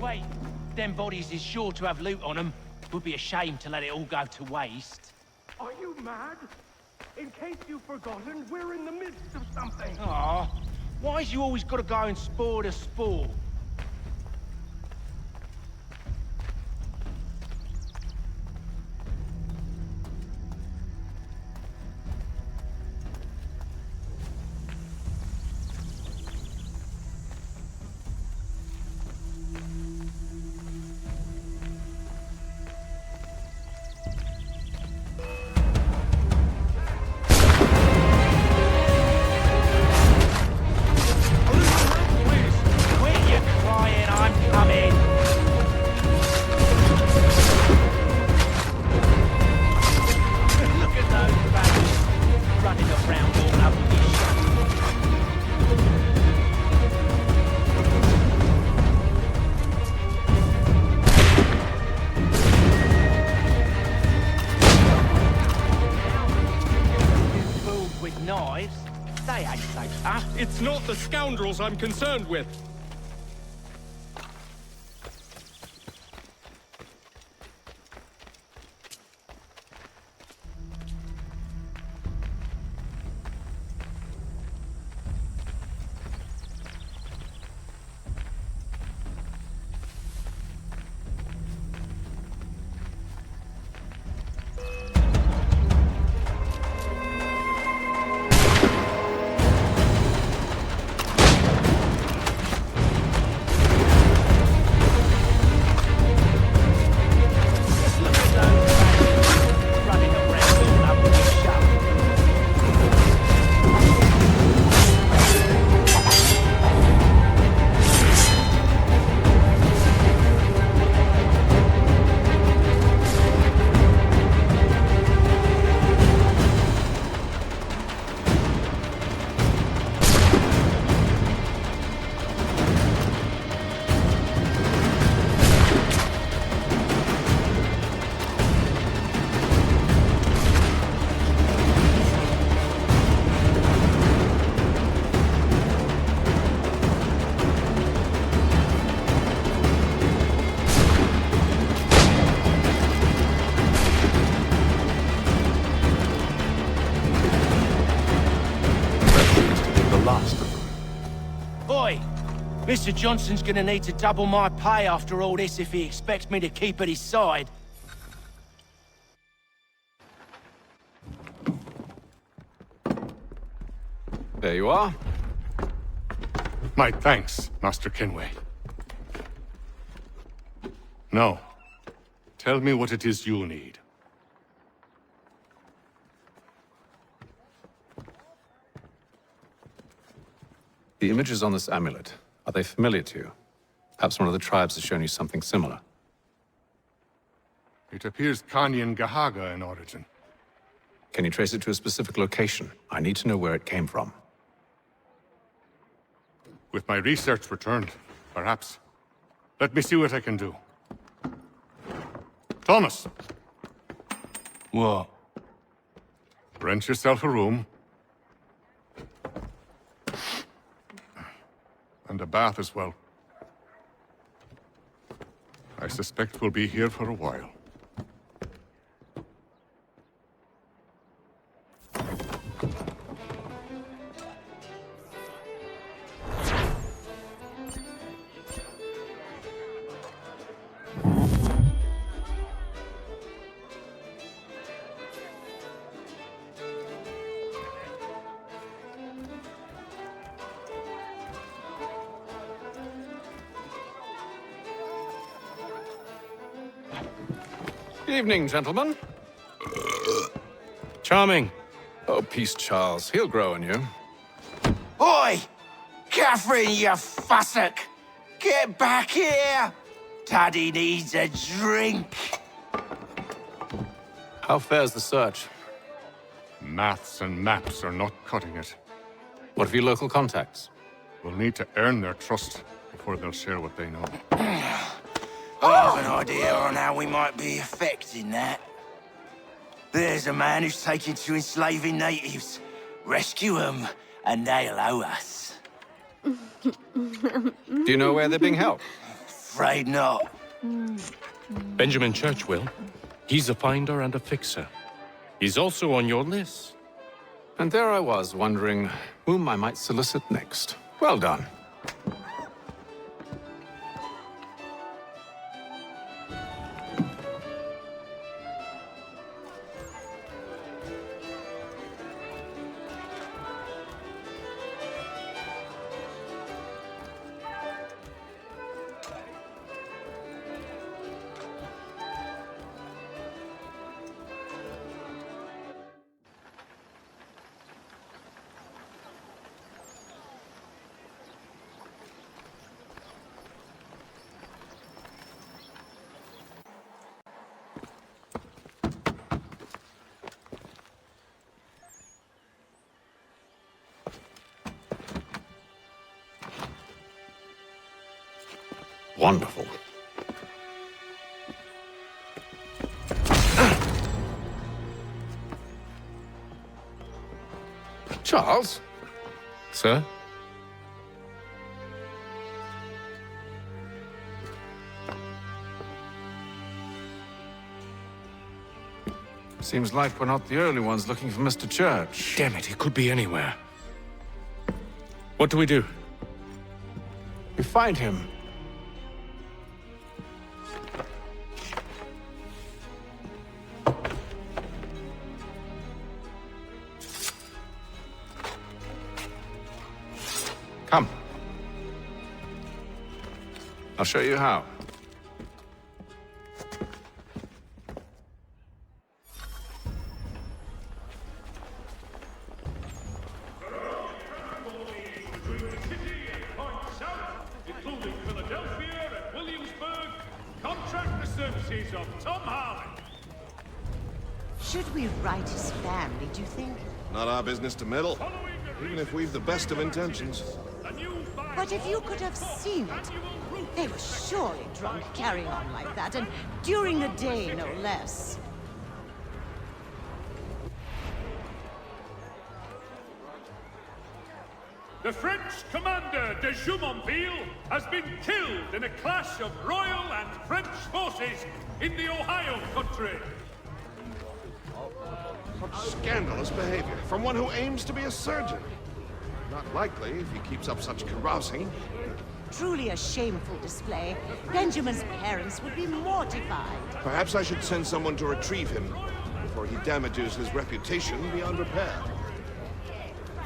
Wait, them bodies is sure to have loot on them. Would be a shame to let it all go to waste. Are you mad? In case you've forgotten, we're in the midst of something. Aw, why's you always gotta go and spore the spore? It's not the scoundrels I'm concerned with. last of them. Oi! Mr. Johnson's gonna need to double my pay after all this if he expects me to keep at his side. There you are. My thanks, Master Kenway. Now, tell me what it is you need. The images on this amulet, are they familiar to you? Perhaps one of the tribes has shown you something similar. It appears Kanyan Gahaga in origin. Can you trace it to a specific location? I need to know where it came from. With my research returned, perhaps. Let me see what I can do. Thomas! What? Rent yourself a room. And a bath as well. I suspect we'll be here for a while. Evening, gentlemen. Charming. Oh, peace, Charles. He'll grow on you. Oi! Catherine, you fussock! Get back here! Daddy needs a drink. How fares the search? Maths and maps are not cutting it. What of your local contacts? We'll need to earn their trust before they'll share what they know. I have an idea on how we might be affecting that. There's a man who's taken to enslaving natives. Rescue them, and they'll owe us. Do you know where they're being held? Afraid not. Benjamin Church will. He's a finder and a fixer. He's also on your list. And there I was, wondering whom I might solicit next. Well done. Wonderful. Charles? Sir? Seems like we're not the early ones looking for Mr. Church. Damn it, he could be anywhere. What do we do? We find him. Come. I'll show you how. Including Philadelphia and Williamsburg, contract the services of Tom Harley. Should we write his family, do you think? Not our business to meddle, even if we've the best of intentions. But if you could have seen it, they were surely drunk carrying on like that, and during the day, no less. The French commander de Jumonville has been killed in a clash of Royal and French forces in the Ohio country. Such scandalous behavior from one who aims to be a surgeon. Not likely, if he keeps up such carousing. Truly a shameful display. Benjamin's parents would be mortified. Perhaps I should send someone to retrieve him, before he damages his reputation beyond repair.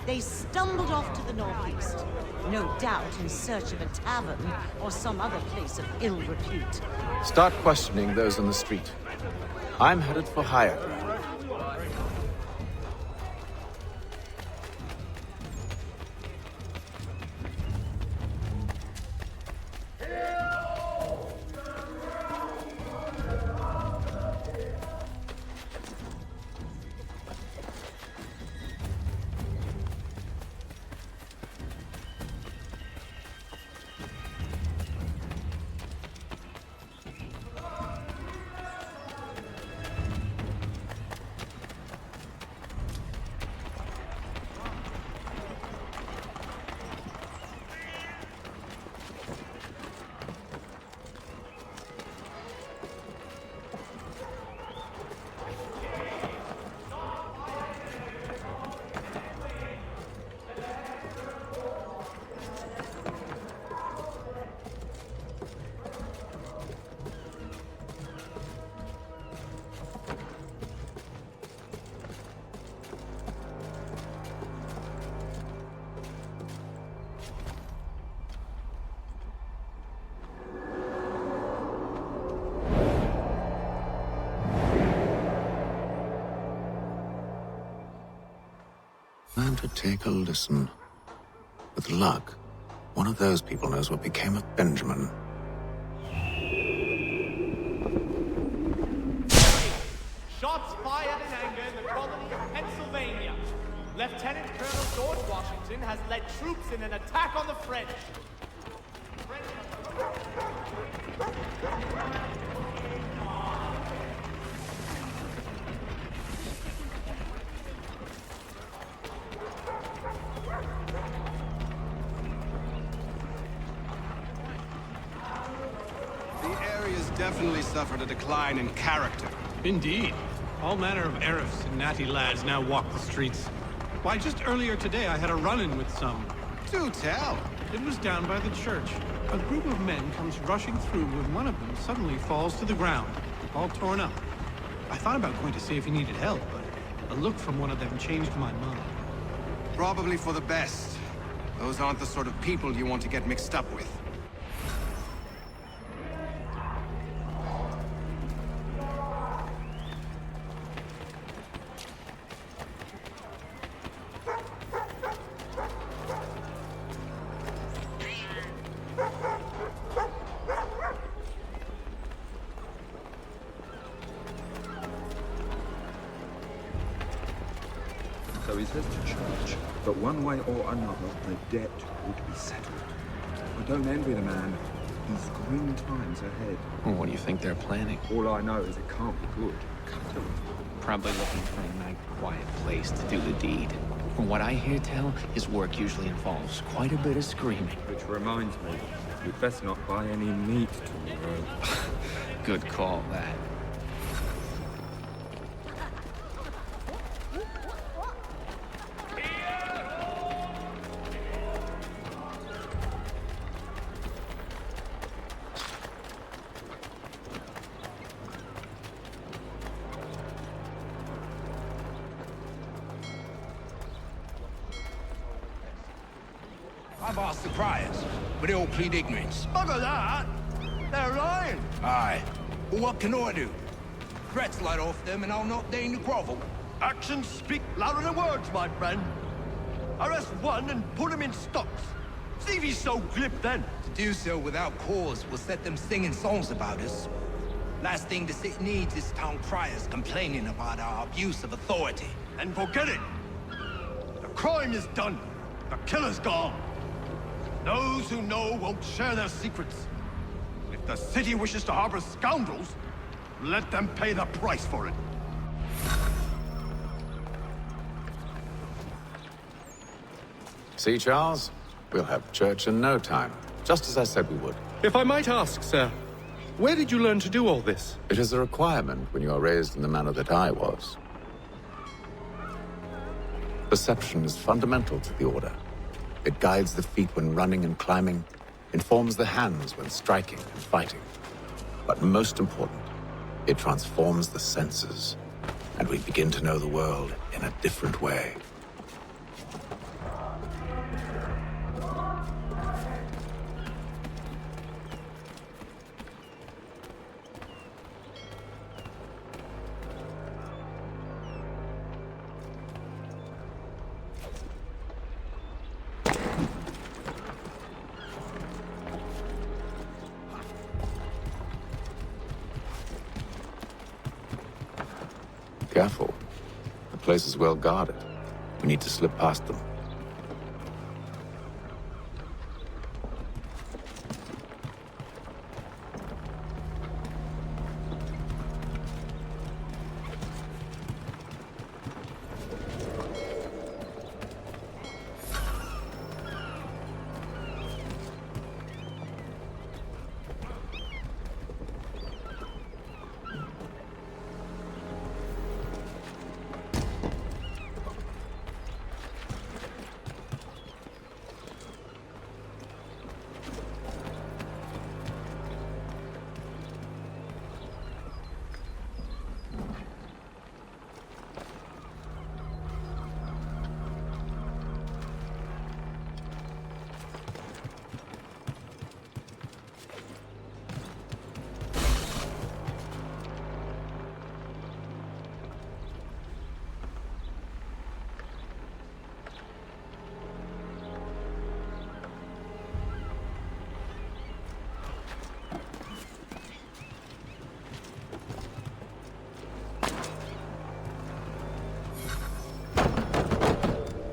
They stumbled off to the northeast, no doubt in search of a tavern or some other place of ill repute. Start questioning those on the street. I'm headed for higher ground. Time to take a listen. With luck, one of those people knows what became of Benjamin. Shots fired in anger in the colony of Pennsylvania. Lieutenant Colonel George Washington has led troops in an attack on the French. Definitely suffered a decline in character. Indeed. All manner of Arifs and natty lads now walk the streets. Why, just earlier today I had a run-in with some. Do tell. It was down by the church. A group of men comes rushing through when one of them suddenly falls to the ground, all torn up. I thought about going to see if he needed help, but a look from one of them changed my mind. Probably for the best. Those aren't the sort of people you want to get mixed up with. So he says to church, but one way or another, the debt would be settled. I don't envy the man. He's grim times ahead. Well, what do you think they're planning? All I know is it can't be good. Probably looking for a nice, quiet place to do the deed. From what I hear tell, his work usually involves quite a bit of screaming. Which reminds me, you'd best not buy any meat tomorrow. Good call, that. I've asked the criers, but they all plead ignorance. Bugger that! They're lying! Aye. Well, what can I do? Threats light off them and I'll not deign to grovel. Actions speak louder than words, my friend. Arrest one and put him in stocks. See if he's so glib then. To do so without cause will set them singing songs about us. Last thing the city needs is town criers complaining about our abuse of authority. And forget it! The crime is done. The killer's gone. Those who know won't share their secrets. If the city wishes to harbor scoundrels, let them pay the price for it. See, Charles? We'll have church in no time, just as I said we would. If I might ask, sir, where did you learn to do all this? It is a requirement when you are raised in the manner that I was. Perception is fundamental to the Order. It guides the feet when running and climbing, informs the hands when striking and fighting. But most important, it transforms the senses, and we begin to know the world in a different way. Careful. The place is well guarded. We need to slip past them.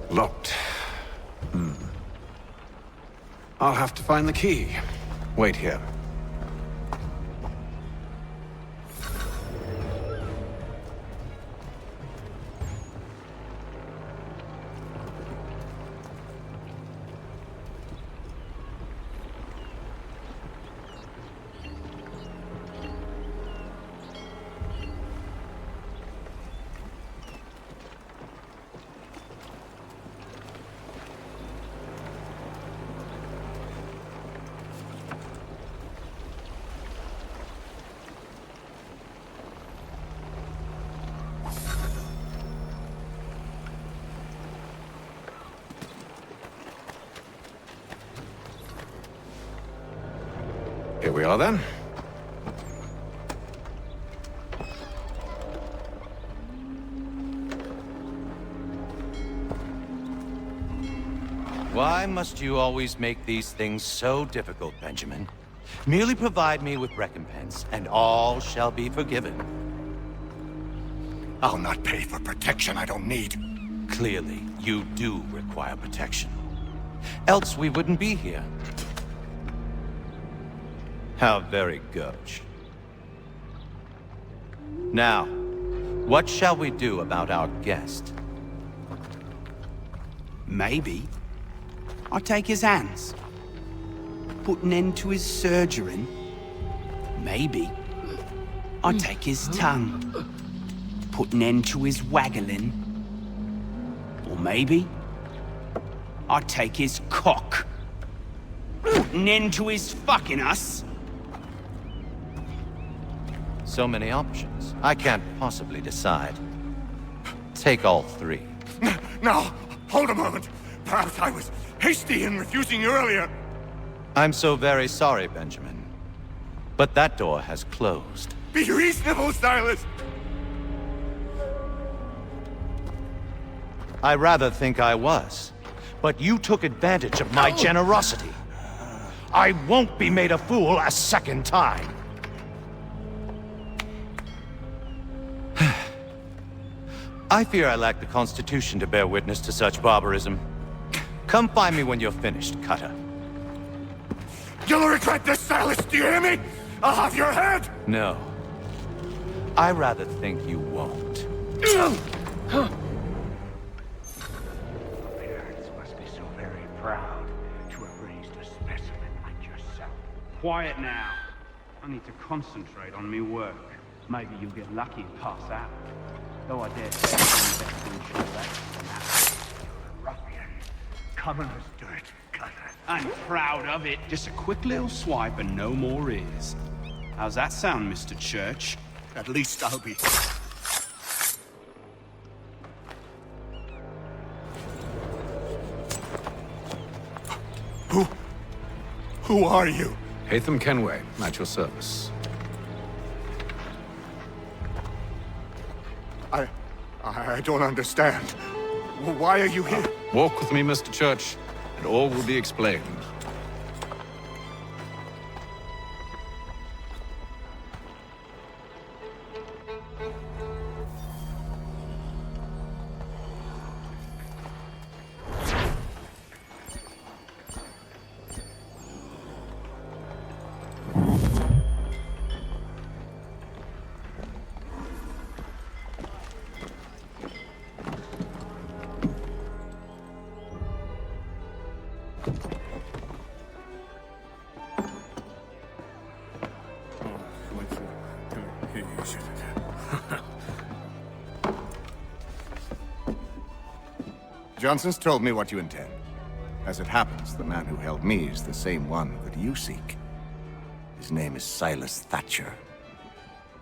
Locked. I'll have to find the key. Wait here. Here we are, then. Why must you always make these things so difficult, Benjamin? Merely provide me with recompense, and all shall be forgiven. I'll not pay for protection I don't need. Clearly, you do require protection. Else we wouldn't be here. How very gauche. Now, what shall we do about our guest? Maybe I'll take his hands, put an end to his surgering. Maybe I'll take his tongue, put an end to his waggling. Or maybe I'll take his cock, put an end to his fucking us. So many options. I can't possibly decide. Take all three. Now, hold a moment. Perhaps I was hasty in refusing you earlier. I'm so very sorry, Benjamin. But that door has closed. Be reasonable, Silas! I rather think I was. But you took advantage of my generosity. I won't be made a fool a second time. I fear I lack the constitution to bear witness to such barbarism. Come find me when you're finished, Cutter. You'll regret this, Silas, do you hear me? I'll have your head! No. I rather think you won't. Parents must be so very proud to have raised a specimen like yourself. Quiet now. I need to concentrate on me work. Maybe you'll get lucky and pass out. Though I dare say you're best to ensure that. You're a ruffian. commoners do it, Connor. I'm proud of it. Just a quick little swipe and no more is. How's that sound, Mr. Church? At least I'll be... Who are you? Connor Kenway, at your service. I don't understand. Why are you here? Walk with me, Mr. Church, and all will be explained. Johnson's told me what you intend. As it happens, the man who held me is the same one that you seek. His name is Silas Thatcher.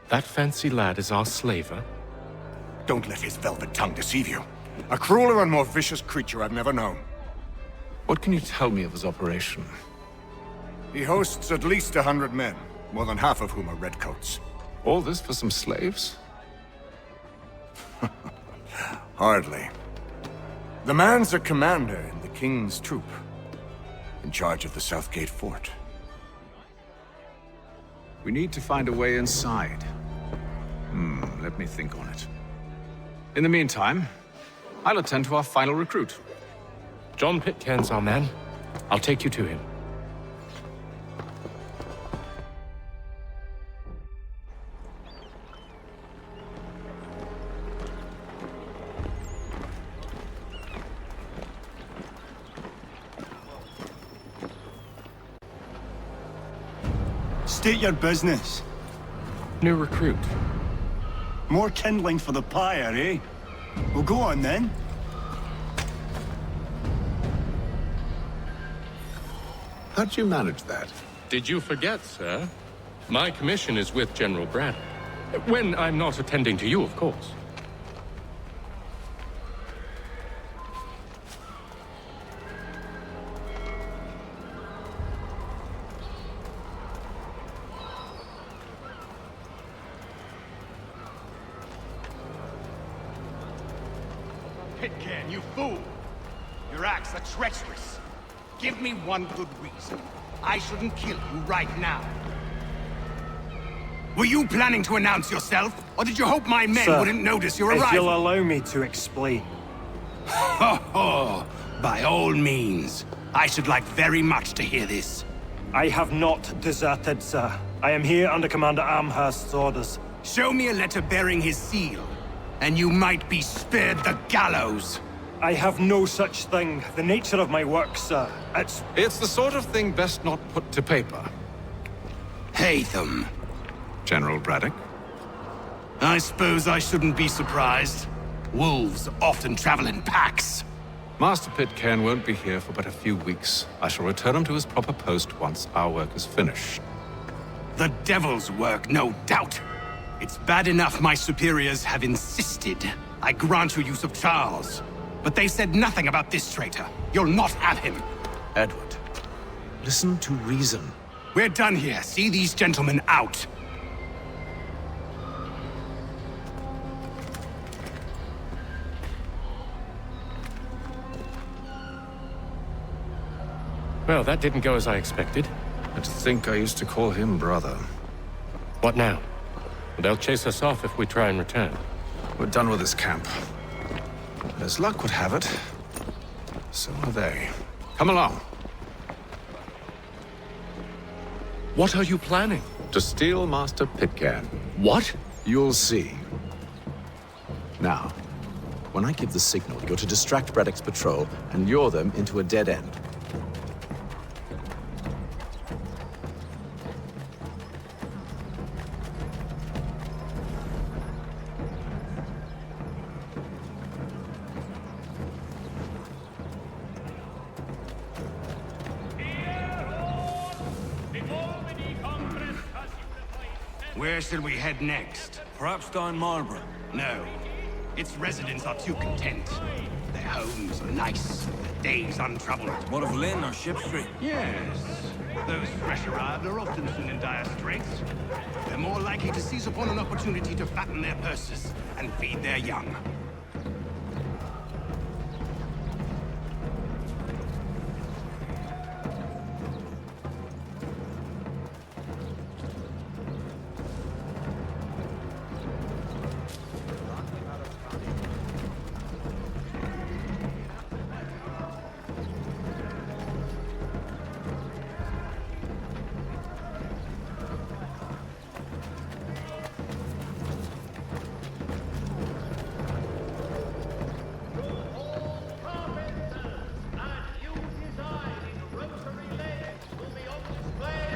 That fancy lad is our slaver? Don't let his velvet tongue deceive you. A crueler and more vicious creature I've never known. What can you tell me of his operation? He hosts at least 100 men, more than half of whom are redcoats. All this for some slaves? Hardly. The man's a commander in the King's troop, in charge of the Southgate Fort. We need to find a way inside. Let me think on it. In the meantime, I'll attend to our final recruit. John Pitcairn's our man. I'll take you to him. State your business. New recruit. More kindling for the pyre, eh? Well, go on then. How'd you manage that? Did you forget, sir? My commission is with General Braddock. When I'm not attending to you, of course. Pitcairn, you fool! Your acts are treacherous. Give me one good reason. I shouldn't kill you right now. Were you planning to announce yourself, or did you hope my men Sir, wouldn't notice your arrival? if you'll allow me to explain. Ho ho! By all means. I should like very much to hear this. I have not deserted, sir. I am here under Commander Amherst's orders. Show me a letter bearing his seal, and you might be spared the gallows. I have no such thing. The nature of my work, sir. It's the sort of thing best not put to paper. Haytham. General Braddock? I suppose I shouldn't be surprised. Wolves often travel in packs. Master Pitcairn won't be here for but a few weeks. I shall return him to his proper post once our work is finished. The devil's work, no doubt. It's bad enough my superiors have insisted I grant you use of Charles. But they said nothing about this traitor. You'll not have him. Edward, listen to reason. We're done here. See these gentlemen out. Well, that didn't go as I expected. I think I used to call him brother. What now? They'll chase us off if we try and return. We're done with this camp. As luck would have it, so are they. Come along. What are you planning? To steal Master Pitcairn. What? You'll see. Now, when I give the signal, you're to distract Braddock's patrol and lure them into a dead end. Where shall we head next? Perhaps down Marlborough. No. Its residents are too content. Their homes are nice, their days untroubled. What of Lynn or Ship Street? Yes. Those fresh arrived are often soon in dire straits. They're more likely to seize upon an opportunity to fatten their purses and feed their young.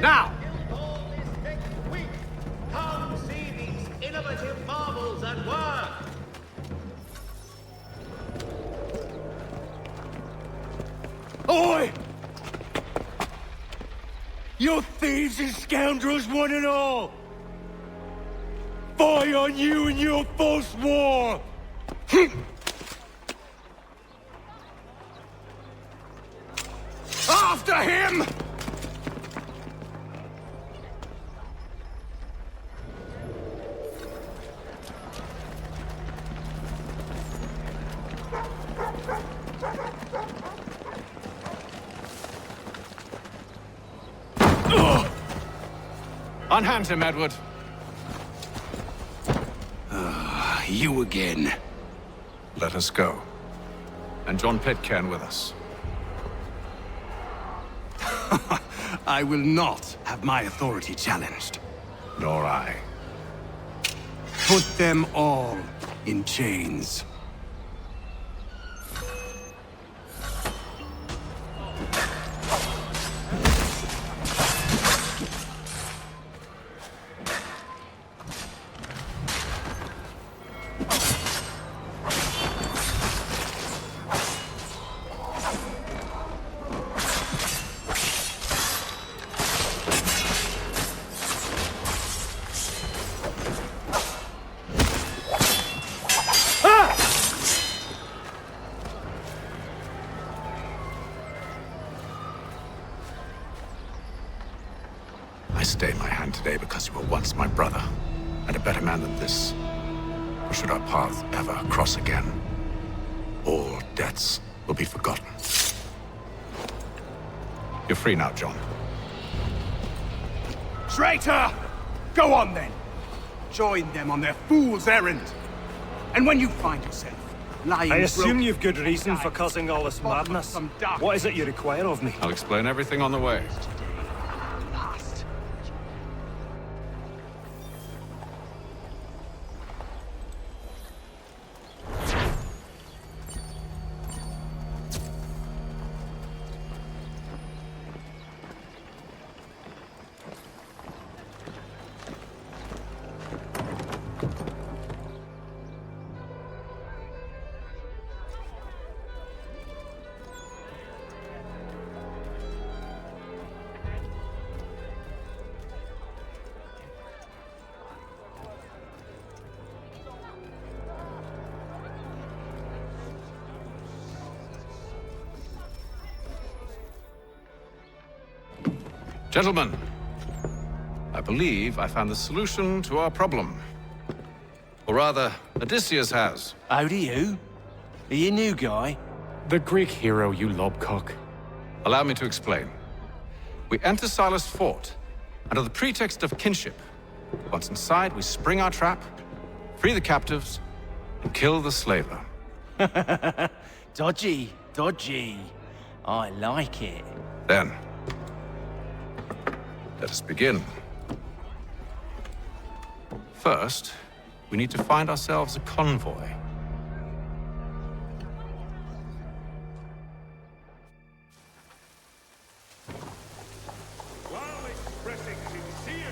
Now! Come see these innovative marvels at work! Oi! You thieves and scoundrels, one and all! Fie on you and your false war! After him! Unhand him, Edward. You again. Let us go. And John Pitcairn with us. I will not have my authority challenged. Nor I. Put them all in chains. I stay my hand today because you were once my brother, and a better man than this. Or should our paths ever cross again, all debts will be forgotten. You're free now, John. Traitor! Go on then! Join them on their fool's errand! And when you find yourself lying I assume broken, you've good reason for causing all this madness. What is it you require of me? I'll explain everything on the way. Gentlemen, I believe I found the solution to our problem. Or rather, Odysseus has. How do you? Are you a new guy? The Greek hero, you lobcock. Allow me to explain. We enter Silas' fort, under the pretext of kinship. Once inside, we spring our trap, free the captives, and kill the slaver. Dodgy, dodgy. I like it. Then, let us begin. First, we need to find ourselves a convoy. While expressing sincere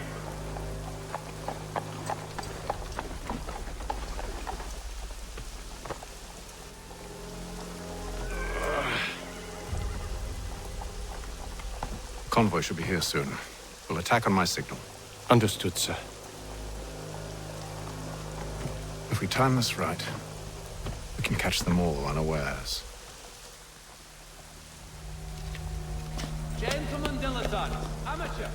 Convoy should be here soon. We'll attack on my signal. Understood, sir. If we time this right, we can catch them all unawares. Gentlemen dilettantes, amateur.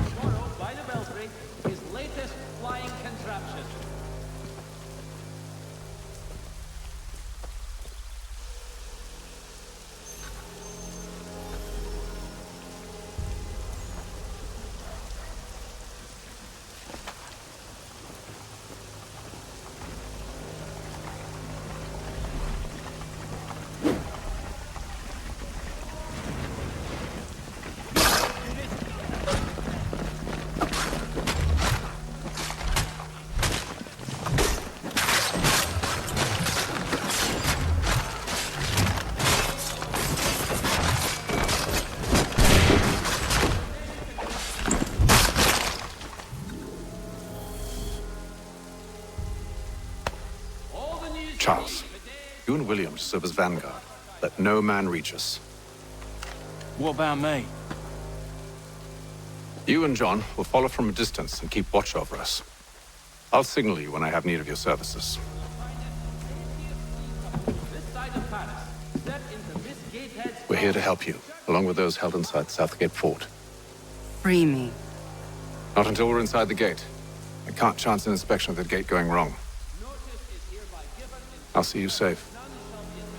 Tomorrow, by the belfry, his latest flying contraption. Charles, you and William serve as vanguard. Let no man reach us. What about me? You and John will follow from a distance and keep watch over us. I'll signal you when I have need of your services. We're here to help you, along with those held inside Southgate Fort. Free me. Not until we're inside the gate. I can't chance an inspection of the gate going wrong. I'll see you safe.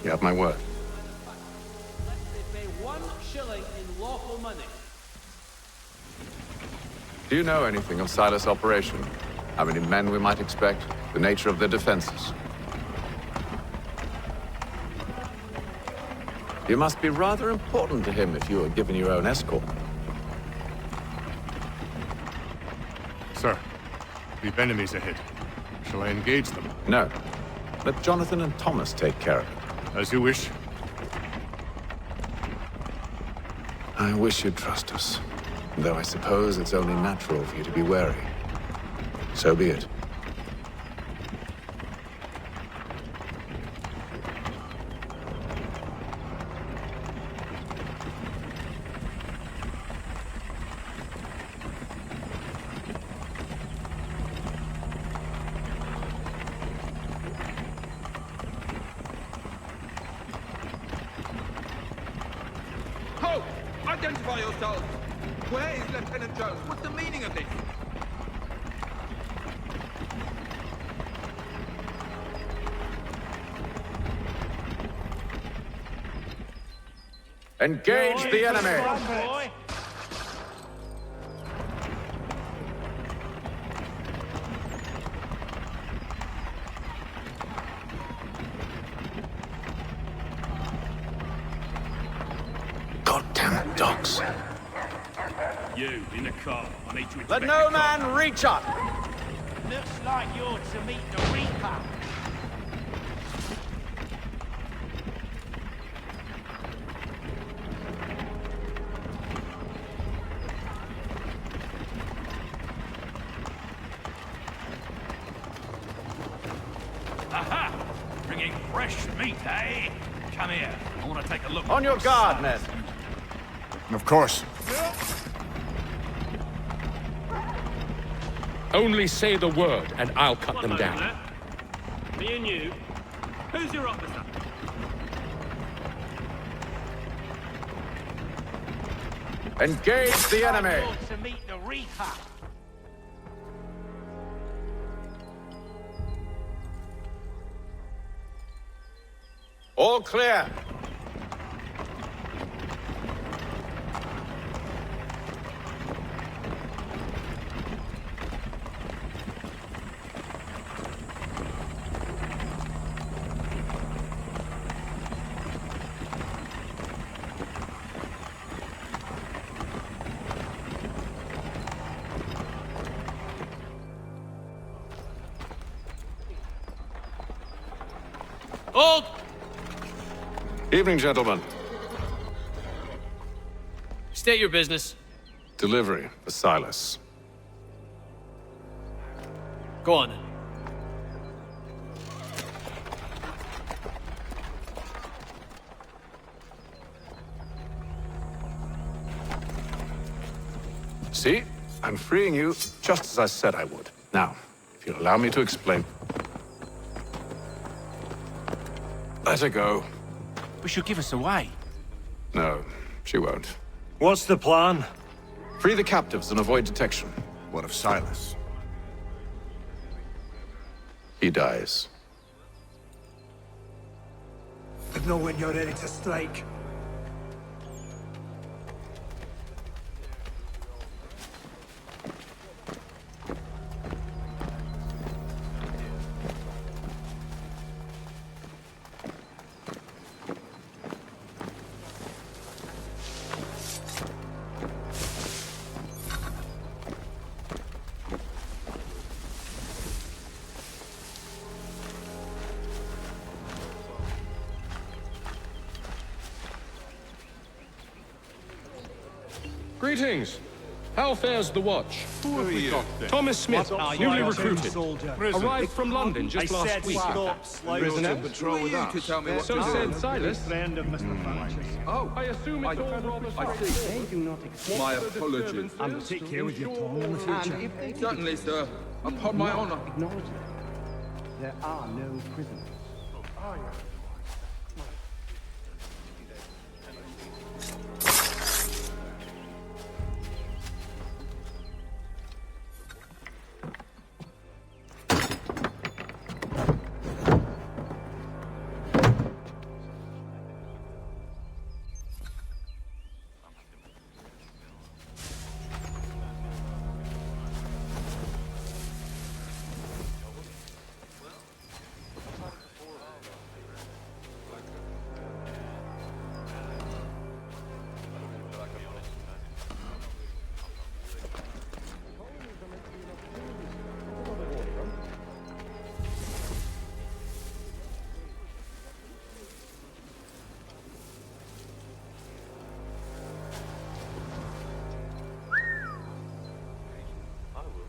You have my word. They pay 1 shilling in lawful money. Do you know anything of Silas' operation? How many men we might expect? The nature of their defenses? You must be rather important to him if you are given your own escort. Sir, we've enemies ahead. Shall I engage them? No. Let Jonathan and Thomas take care of it. As you wish. I wish you'd trust us. Though I suppose it's only natural for you to be wary. So be it. Halt! Identify yourselves! Where is Lieutenant Jones? What's the meaning of this? Engage the enemy! Goddamn dogs. You, in the car. I need to Let no man reach up! Looks like you're to meet the Reaper. Aha! Bringing fresh meat, eh? Come here. I want to take a look. On your guard, men. Of course. Only say the word, and I'll cut them down. Me and you. Who's your officer? Engage the enemy! To meet the Reaper. All clear. Hold! Evening, gentlemen. State your business. Delivery for Silas. Go on then. See? I'm freeing you, just as I said I would. Now, if you'll allow me to explain... Let her go. But she'll give us away. No, she won't. What's the plan? Free the captives and avoid detection. What of Silas? He dies. But know when you're ready to strike. Greetings. How fares the watch? Who have we got then? Thomas Smith, newly recruited. Prison. Arrived from London just last week. Prisoner? Patrol with us. To tell me what So to do. said Silas. Friend of Mr. Thatcher's. Oh, I assume it's all rather I see. My apologies. I'm take care with your tongue in the future. Certainly, sir. Upon my honor. Acknowledge that. There are no prisoners.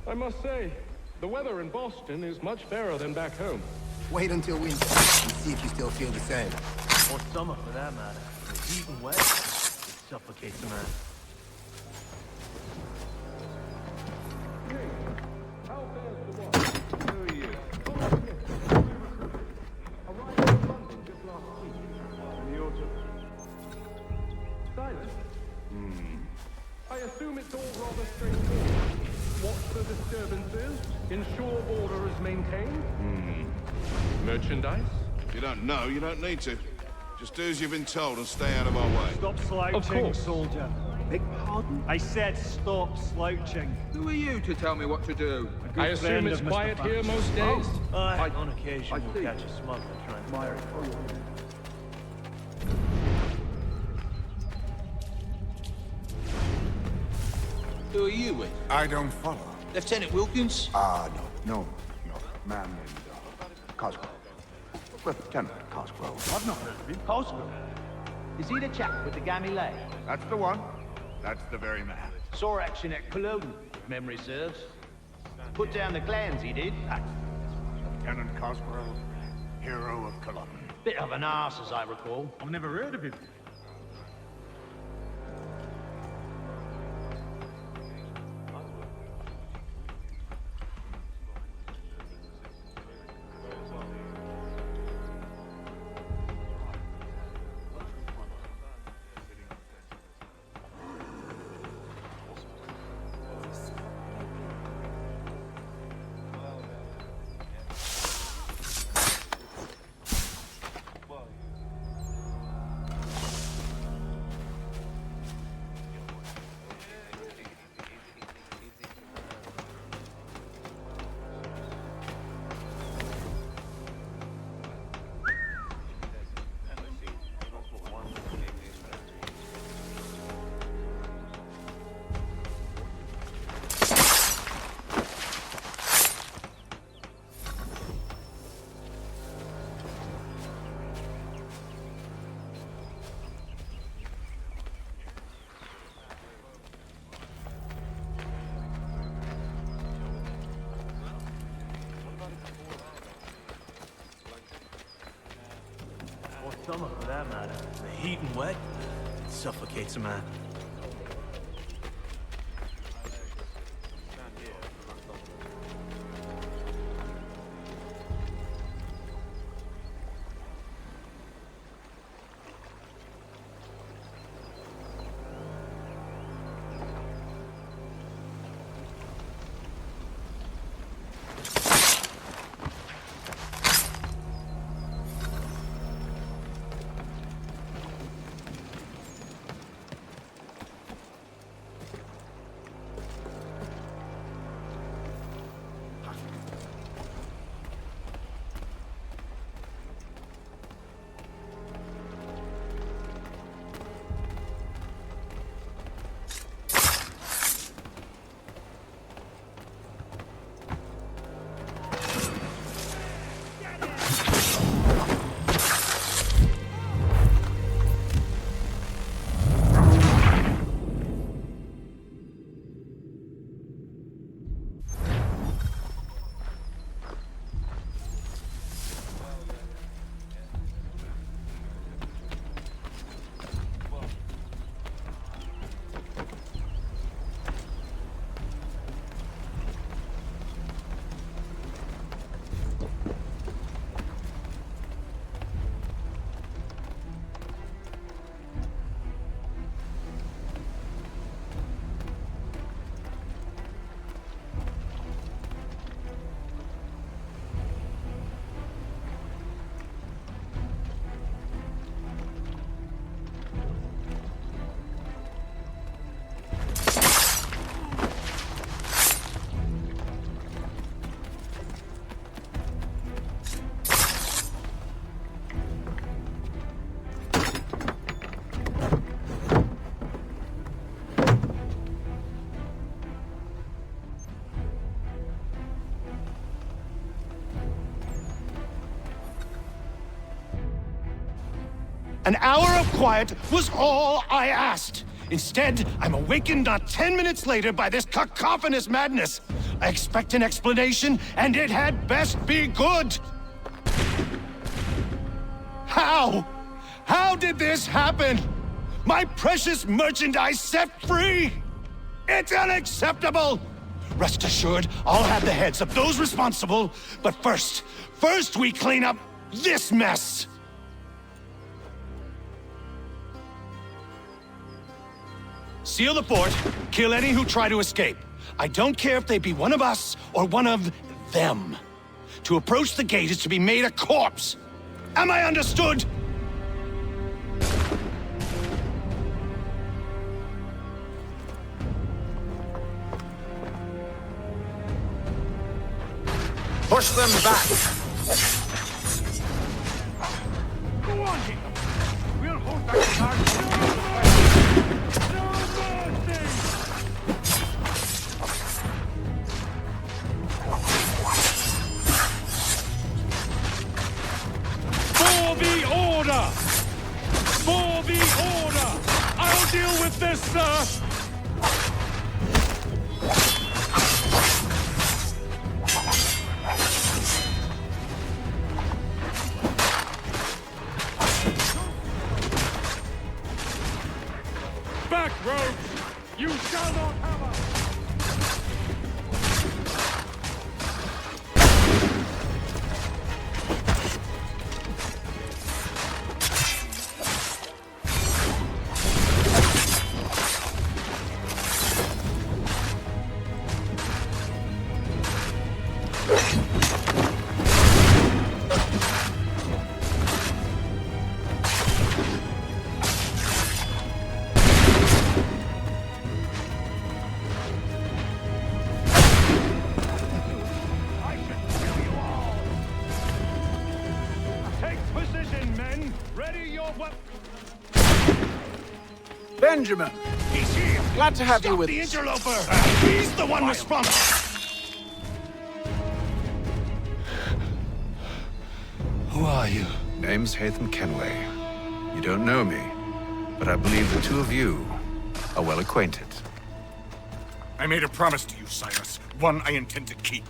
I must say, the weather in Boston is much fairer than back home. Wait until winter and see if you still feel the same. Or summer, for that matter. The heat and wet, it suffocates a man. How fares the watch? Who are you? Arrived from London just last week. In the autumn. Silas? I assume it's all rather straightforward. Watch the disturbances, ensure order is maintained. Merchandise? You don't know, you don't need to. Just do as you've been told and stay out of our way. Stop slouching, soldier. Beg pardon? I said stop slouching. Who are you to tell me what to do? I assume it's quiet here most days? On occasion, we'll catch a smuggler trying to carry forward. Who are you with? I don't follow. Lieutenant Wilkins? No. Man named Cosgrove. Lieutenant Cosgrove. I've not heard of him. Cosgrove? Is he the chap with the gammy leg? That's the one. That's the very man. Saw action at Cologne, if memory serves. Put down the clans, he did. Lieutenant Cosgrove, hero of Cologne. Bit of an arse, as I recall. I've never heard of him. Summer, for that matter. The heat and wet, it suffocates a man. An hour of quiet was all I asked. Instead, I'm awakened not 10 minutes later by this cacophonous madness. I expect an explanation, and it had best be good. How? How did this happen? My precious merchandise set free? It's unacceptable! Rest assured, I'll have the heads of those responsible, but first we clean up this mess! Seal the fort, kill any who try to escape. I don't care if they be one of us or one of them. To approach the gate is to be made a corpse. Am I understood? Push them back! Go on, hit them! We'll hold back the guard. For the order! For the order! I'll deal with this, sir! Back, rogues! You shall not have us! Benjamin! He's here! Glad to have Stop you with the us. interloper! He's the one responsible! Who are you? Name's Connor Kenway. You don't know me, but I believe the two of you are well acquainted. I made a promise to you, Silas. One I intend to keep.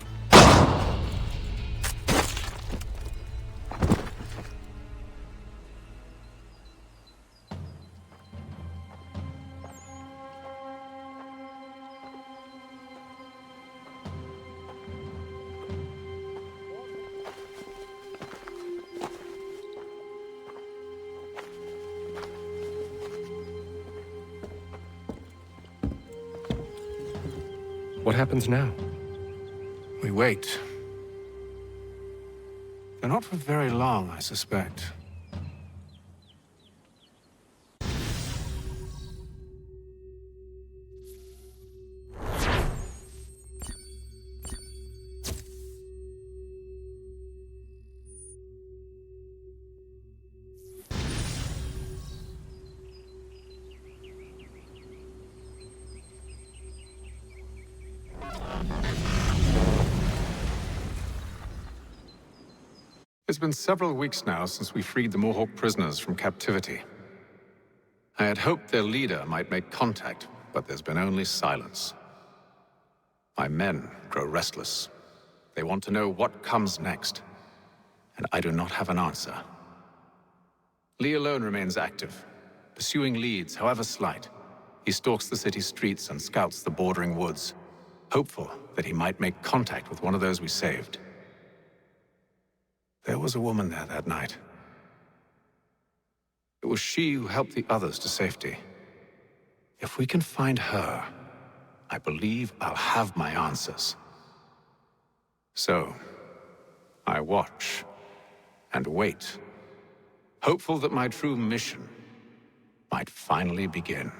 What happens now? We wait. But not for very long, I suspect. It's been several weeks now since we freed the Mohawk prisoners from captivity. I had hoped their leader might make contact, but there's been only silence. My men grow restless. They want to know what comes next, and I do not have an answer. Lee alone remains active, pursuing leads, however slight. He stalks the city streets and scouts the bordering woods, hopeful that he might make contact with one of those we saved. There was a woman there that night. It was she who helped the others to safety. If we can find her, I believe I'll have my answers. So, I watch and wait, hopeful that my true mission might finally begin.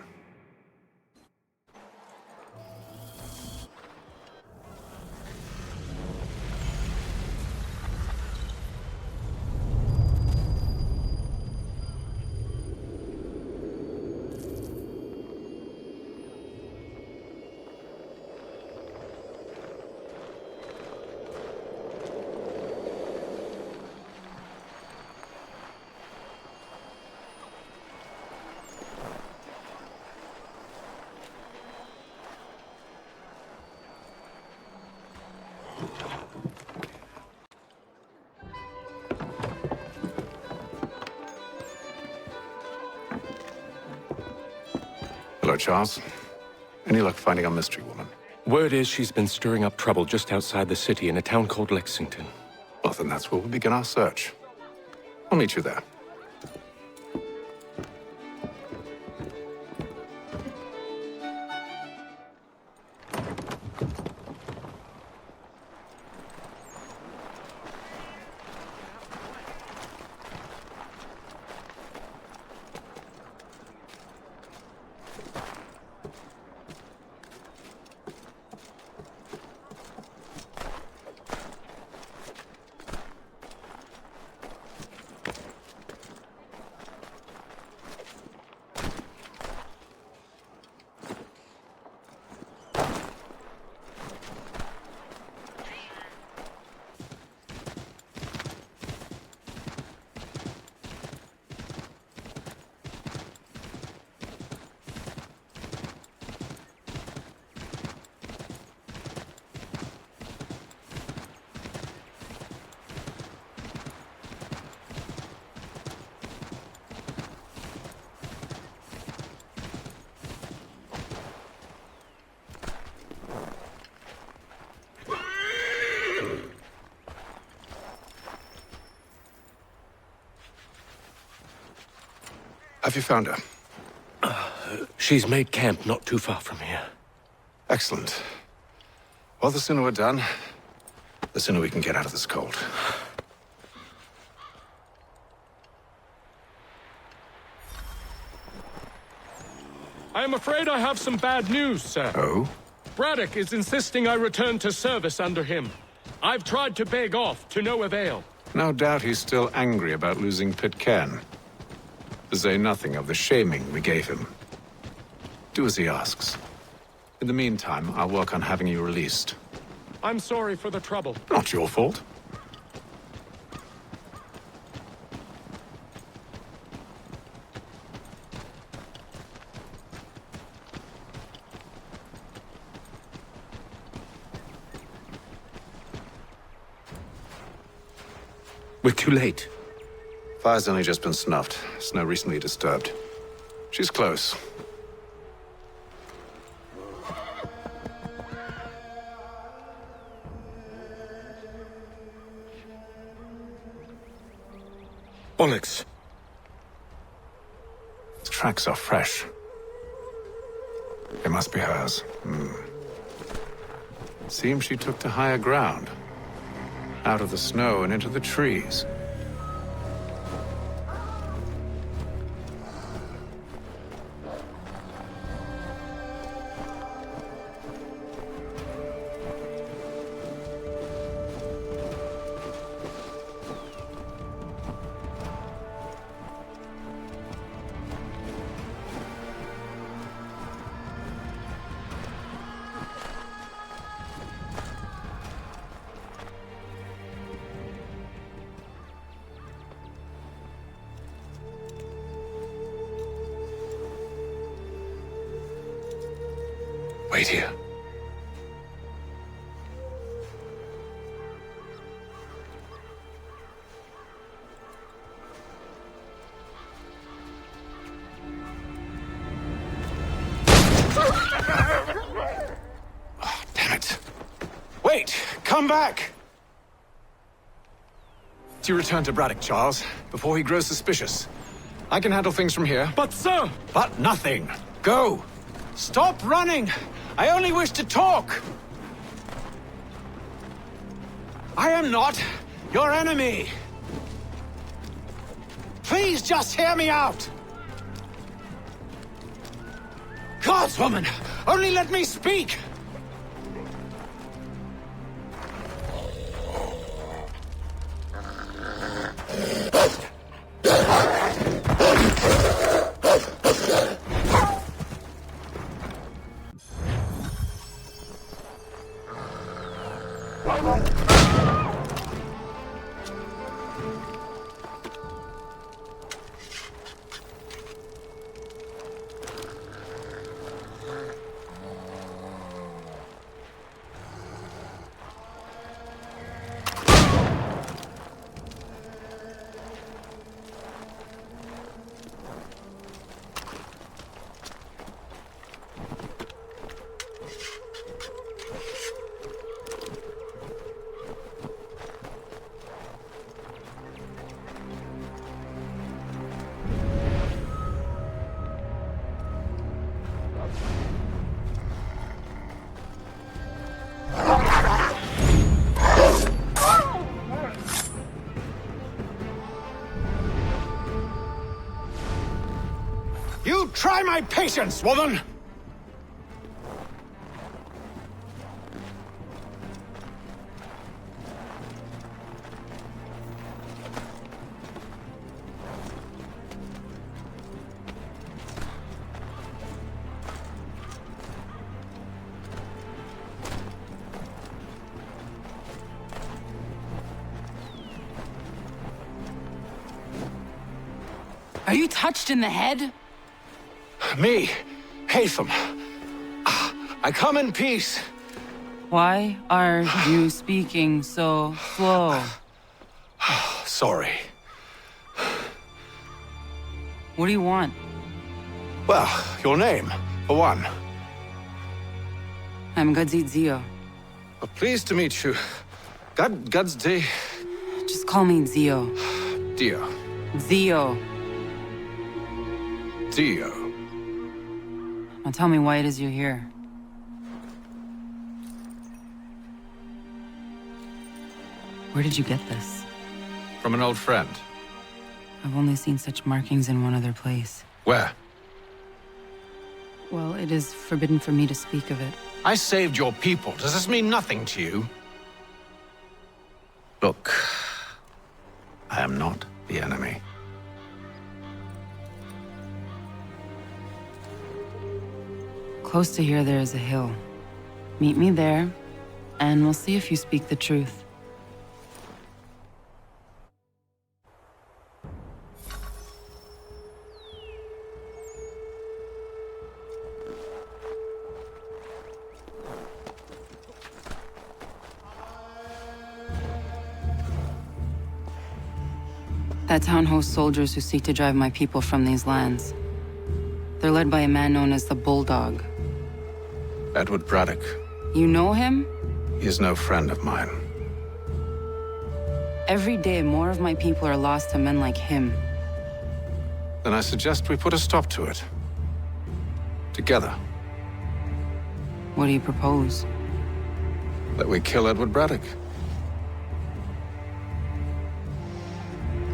So, Charles, any luck finding our mystery woman? Word is she's been stirring up trouble just outside the city in a town called Lexington. Well, then that's where we'll begin our search. I'll meet you there. Have you found her? She's made camp not too far from here. Excellent. Well, the sooner we're done, the sooner we can get out of this cold. I am afraid I have some bad news, sir. Oh? Braddock is insisting I return to service under him. I've tried to beg off, to no avail. No doubt he's still angry about losing Pitcairn. To say nothing of the shaming we gave him. Do as he asks. In the meantime, I'll work on having you released. I'm sorry for the trouble. Not your fault. We're too late. Fire's only just been snuffed. Snow recently disturbed. She's close. Onyx. The tracks are fresh. They must be hers. Seems she took to higher ground. Out of the snow and into the trees. Wait here. Oh, damn it. Wait! Come back! Do you return to Braddock, Charles, before he grows suspicious? I can handle things from here. But, sir! But nothing. Go! Stop running! I only wish to talk! I am not your enemy! Please just hear me out! Gods, woman! Only let me speak! You try my patience, woman! Are you touched in the head? Me, Hatham. I come in peace. Why are you speaking so slow? Sorry. What do you want? Well, your name, for one. I'm Gadzit Zio. Pleased to meet you. Gadsday. Just call me Zio. Dio. Zio. Dio. Now tell me why it is you're here. Where did you get this? From an old friend. I've only seen such markings in one other place. Where? Well, it is forbidden for me to speak of it. I saved your people. Does this mean nothing to you? Look, I am not the enemy. Close to here, there is a hill. Meet me there, and we'll see if you speak the truth. That town hosts soldiers who seek to drive my people from these lands. They're led by a man known as the Bulldog. Edward Braddock. You know him? He is no friend of mine. Every day, more of my people are lost to men like him. Then I suggest we put a stop to it. Together. What do you propose? That we kill Edward Braddock.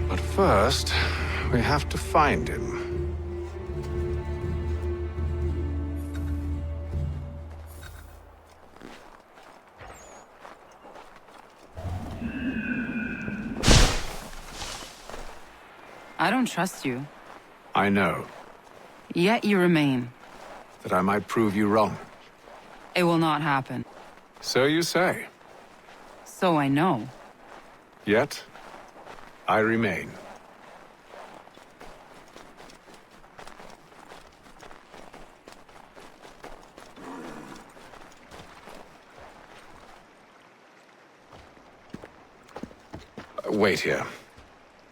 But first, we have to find him. I don't trust you. I know. Yet you remain. That I might prove you wrong. It will not happen. So you say. So I know. Yet, I remain. Wait here.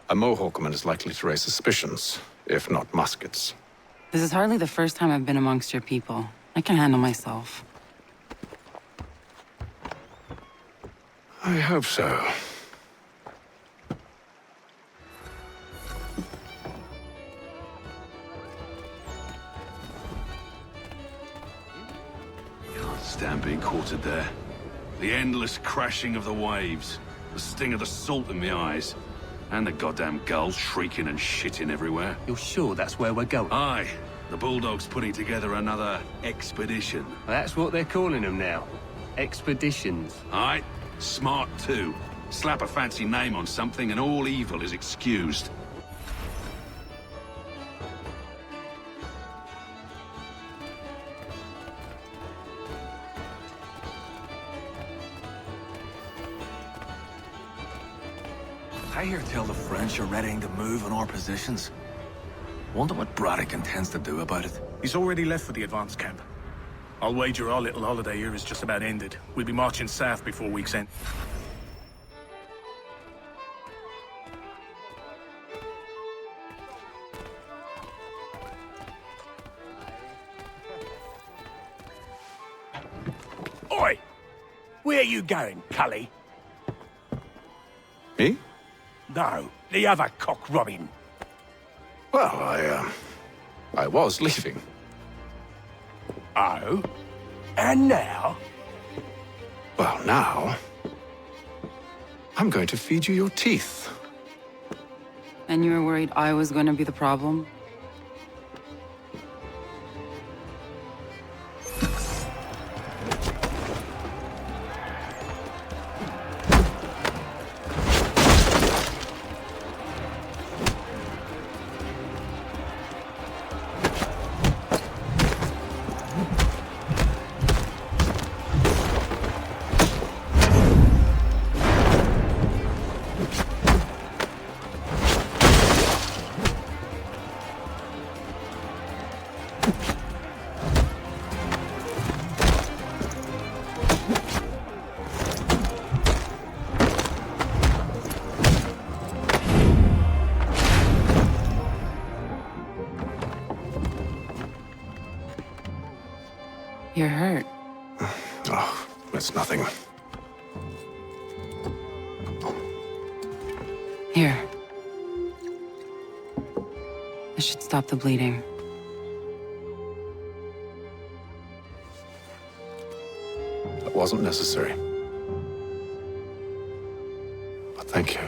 A Mohawkman is likely to raise suspicions, if not muskets. This is hardly the first time I've been amongst your people. I can handle myself. I hope so. Can't stand being quartered there. The endless crashing of the waves, the sting of the salt in my eyes, and the goddamn gulls shrieking and shitting everywhere. You're sure that's where we're going? Aye. The Bulldog's putting together another expedition. That's what they're calling them now. Expeditions. Aye. Smart too. Slap a fancy name on something and all evil is excused. I hear tell the French are readying to move on our positions. Wonder what Braddock intends to do about it. He's already left for the advance camp. I'll wager our little holiday here is just about ended. We'll be marching south before week's end. Oi! Where you going, Cully? Me? No, the other cock Robin. Well, I was leaving. Oh? And now? Well, now... I'm going to feed you your teeth. And you were worried I was going to be the problem? You're hurt. Oh, it's nothing. Here. This should stop the bleeding. That wasn't necessary. But thank you.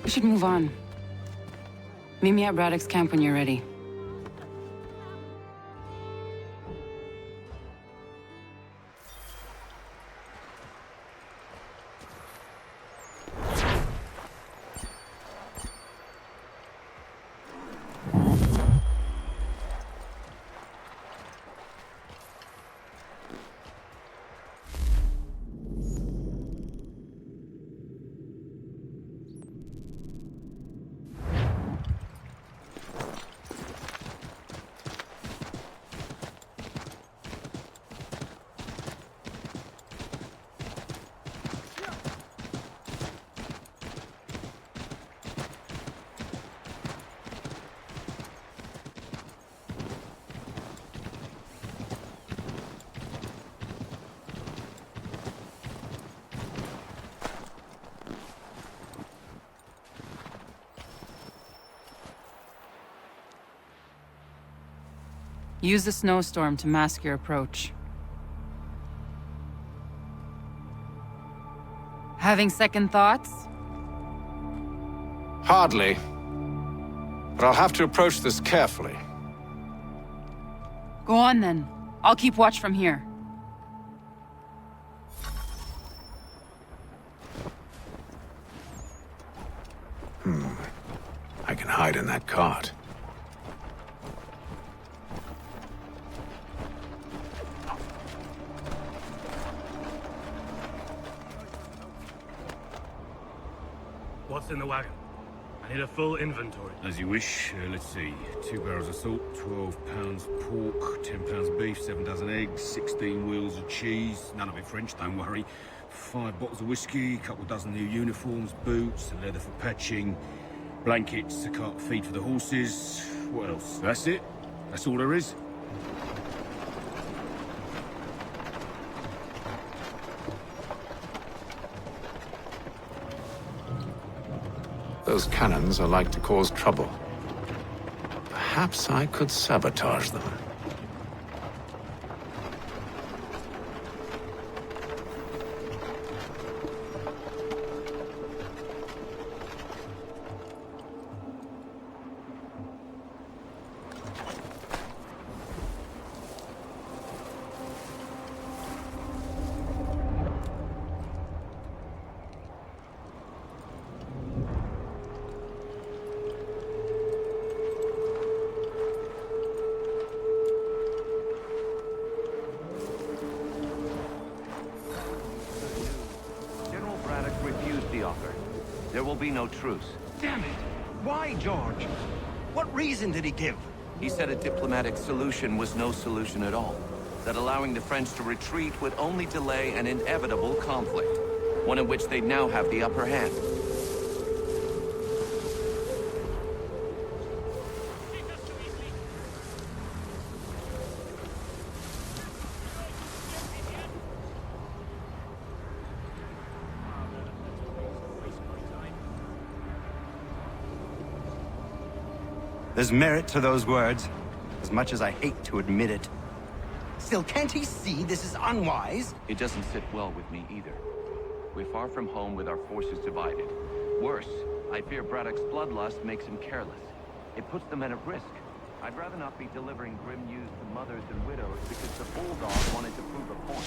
We should move on. Meet me at Braddock's camp when you're ready. Use the snowstorm to mask your approach. Having second thoughts? Hardly. But I'll have to approach this carefully. Go on then. I'll keep watch from here. I can hide in that cart. What's in the wagon? I need a full inventory. As you wish. Let's see. 2 barrels of salt, 12 pounds pork, 10 pounds beef, 7 dozen eggs, 16 wheels of cheese. None of it French, don't worry. 5 bottles of whiskey, a couple dozen new uniforms, boots, and leather for patching, blankets, a cart feed for the horses. What else? That's it. That's all there is. Those cannons are like to cause trouble. Perhaps I could sabotage them. There will be no truce. Damn it! Why, George? What reason did he give? He said a diplomatic solution was no solution at all. That allowing the French to retreat would only delay an inevitable conflict. One in which they'd now have the upper hand. There's merit to those words, as much as I hate to admit it. Still, can't he see this is unwise? It doesn't sit well with me either. We're far from home with our forces divided. Worse, I fear Braddock's bloodlust makes him careless. It puts the men at risk. I'd rather not be delivering grim news to mothers and widows because the bulldog wanted to prove a point.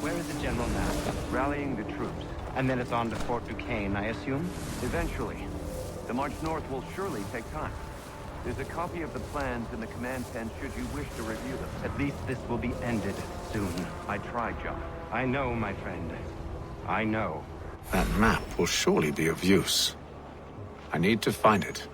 Where is the general now? Rallying the troops. And then it's on to Fort Duquesne, I assume? Eventually. The march north will surely take time. There's a copy of the plans in the command tent should you wish to review them. At least this will be ended soon. I tried, John. I know, my friend. I know. That map will surely be of use. I need to find it.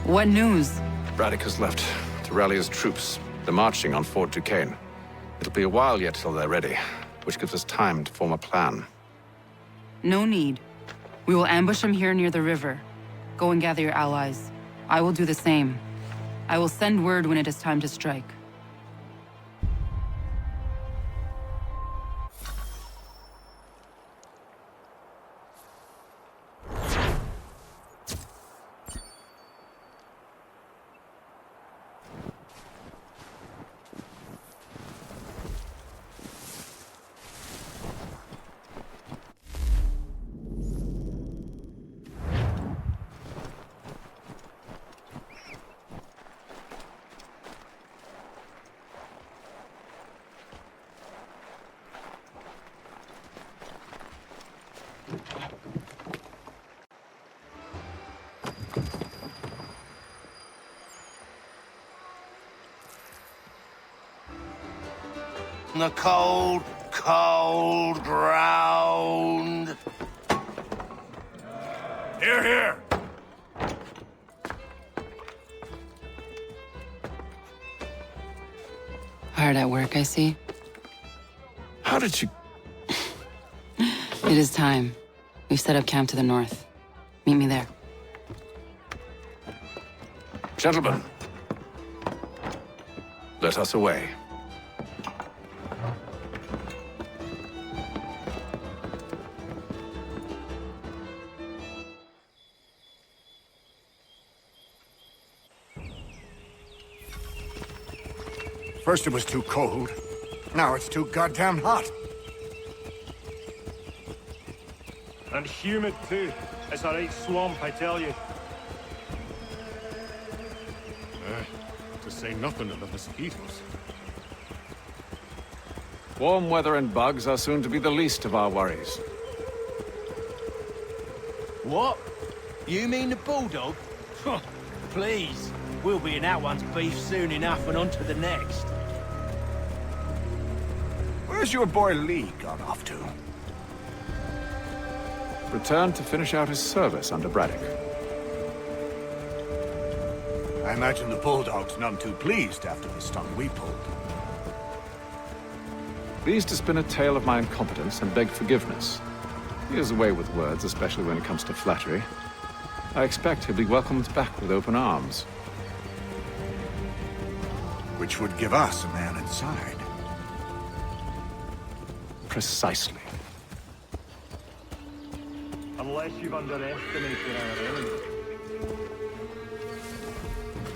What news? Braddock has left to rally his troops. They're marching on Fort Duquesne. It'll be a while yet till they're ready, which gives us time to form a plan. No need. We will ambush him here near the river. Go and gather your allies. I will do the same. I will send word when it is time to strike. The cold, cold ground. Here, here! Hard at work, I see. How did you... It is time. We've set up camp to the north. Meet me there. Gentlemen, let us away. First it was too cold. Now it's too goddamn hot. And humid too. It's a right swamp, I tell you. To say nothing of the mosquitoes. Warm weather and bugs are soon to be the least of our worries. What? You mean the bulldog? Please. We'll be in that one's beef soon enough and on to the next. Where's your boy Lee gone off to? Returned to finish out his service under Braddock. I imagine the Bulldog's none too pleased after the stunt we pulled. Pleased to spin a tale of my incompetence and beg forgiveness. He has a way with words, especially when it comes to flattery. I expect he'll be welcomed back with open arms. Which would give us a man inside. Precisely. Unless you've underestimated our enemy.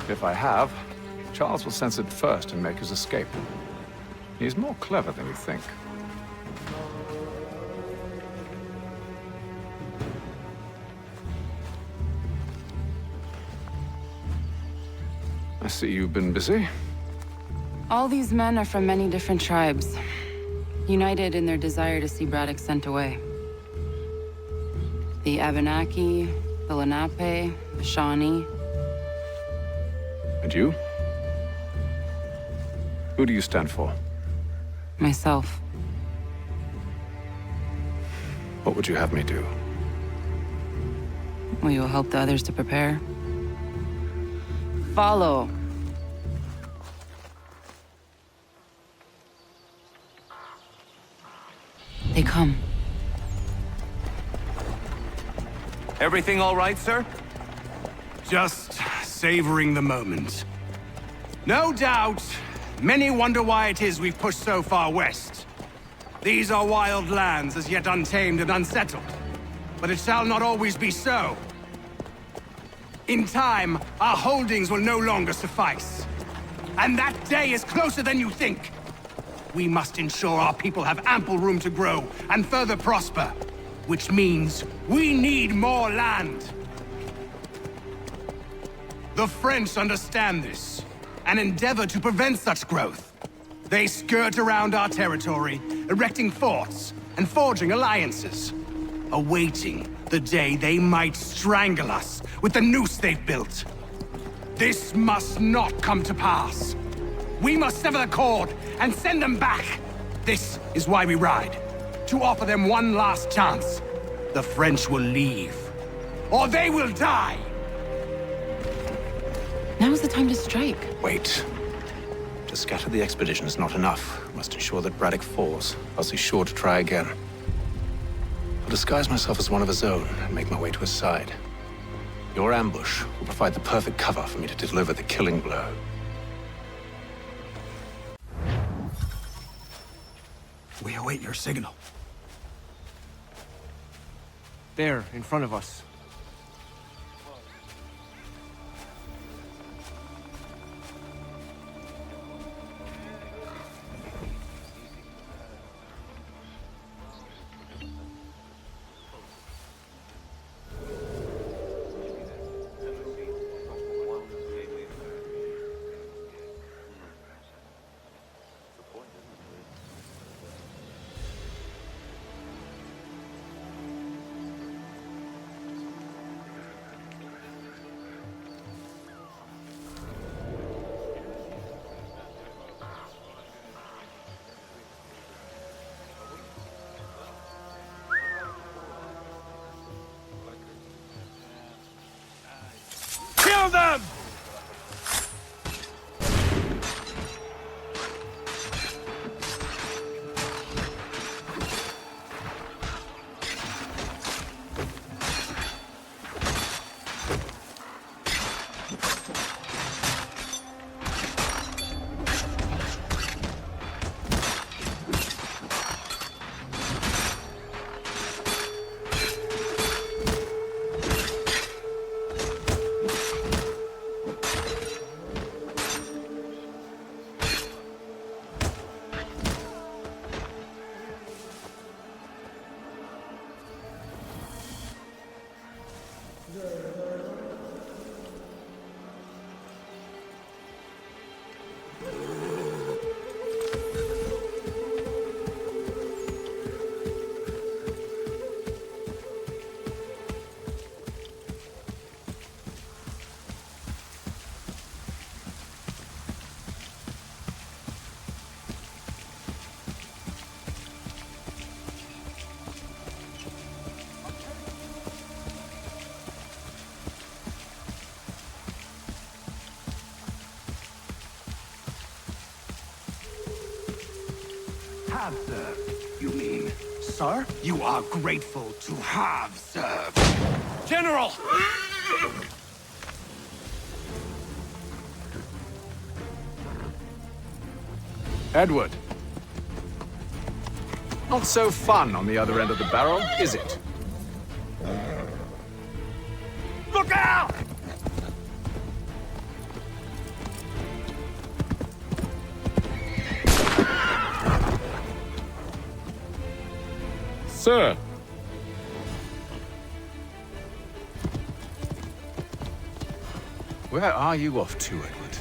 If I have, Charles will sense it first and make his escape. He's more clever than you think. I see you've been busy. All these men are from many different tribes, united in their desire to see Braddock sent away. The Abenaki, the Lenape, the Shawnee. And you? Who do you stand for? Myself. What would you have me do? Will you help the others to prepare? Follow. They come. Everything all right, sir? Just savoring the moment. No doubt, many wonder why it is we've pushed so far west. These are wild lands, as yet untamed and unsettled. But it shall not always be so. In time, our holdings will no longer suffice. And that day is closer than you think. We must ensure our people have ample room to grow and further prosper. Which means we need more land. The French understand this, and endeavor to prevent such growth. They skirt around our territory, erecting forts and forging alliances, awaiting the day they might strangle us with the noose they've built. This must not come to pass. We must sever the cord and send them back. This is why we ride. To offer them one last chance. The French will leave, or they will die. Now's the time to strike. Wait. To scatter the expedition is not enough. We must ensure that Braddock falls, else he's sure to try again. I'll disguise myself as one of his own and make my way to his side. Your ambush will provide the perfect cover for me to deliver the killing blow. We await your signal. There, in front of us. Kill them! Have served, you mean? Sir? You are grateful to have served. General! Edward. Not so fun on the other end of the barrel, is it? Look out! Sir! Where are you off to, Edward?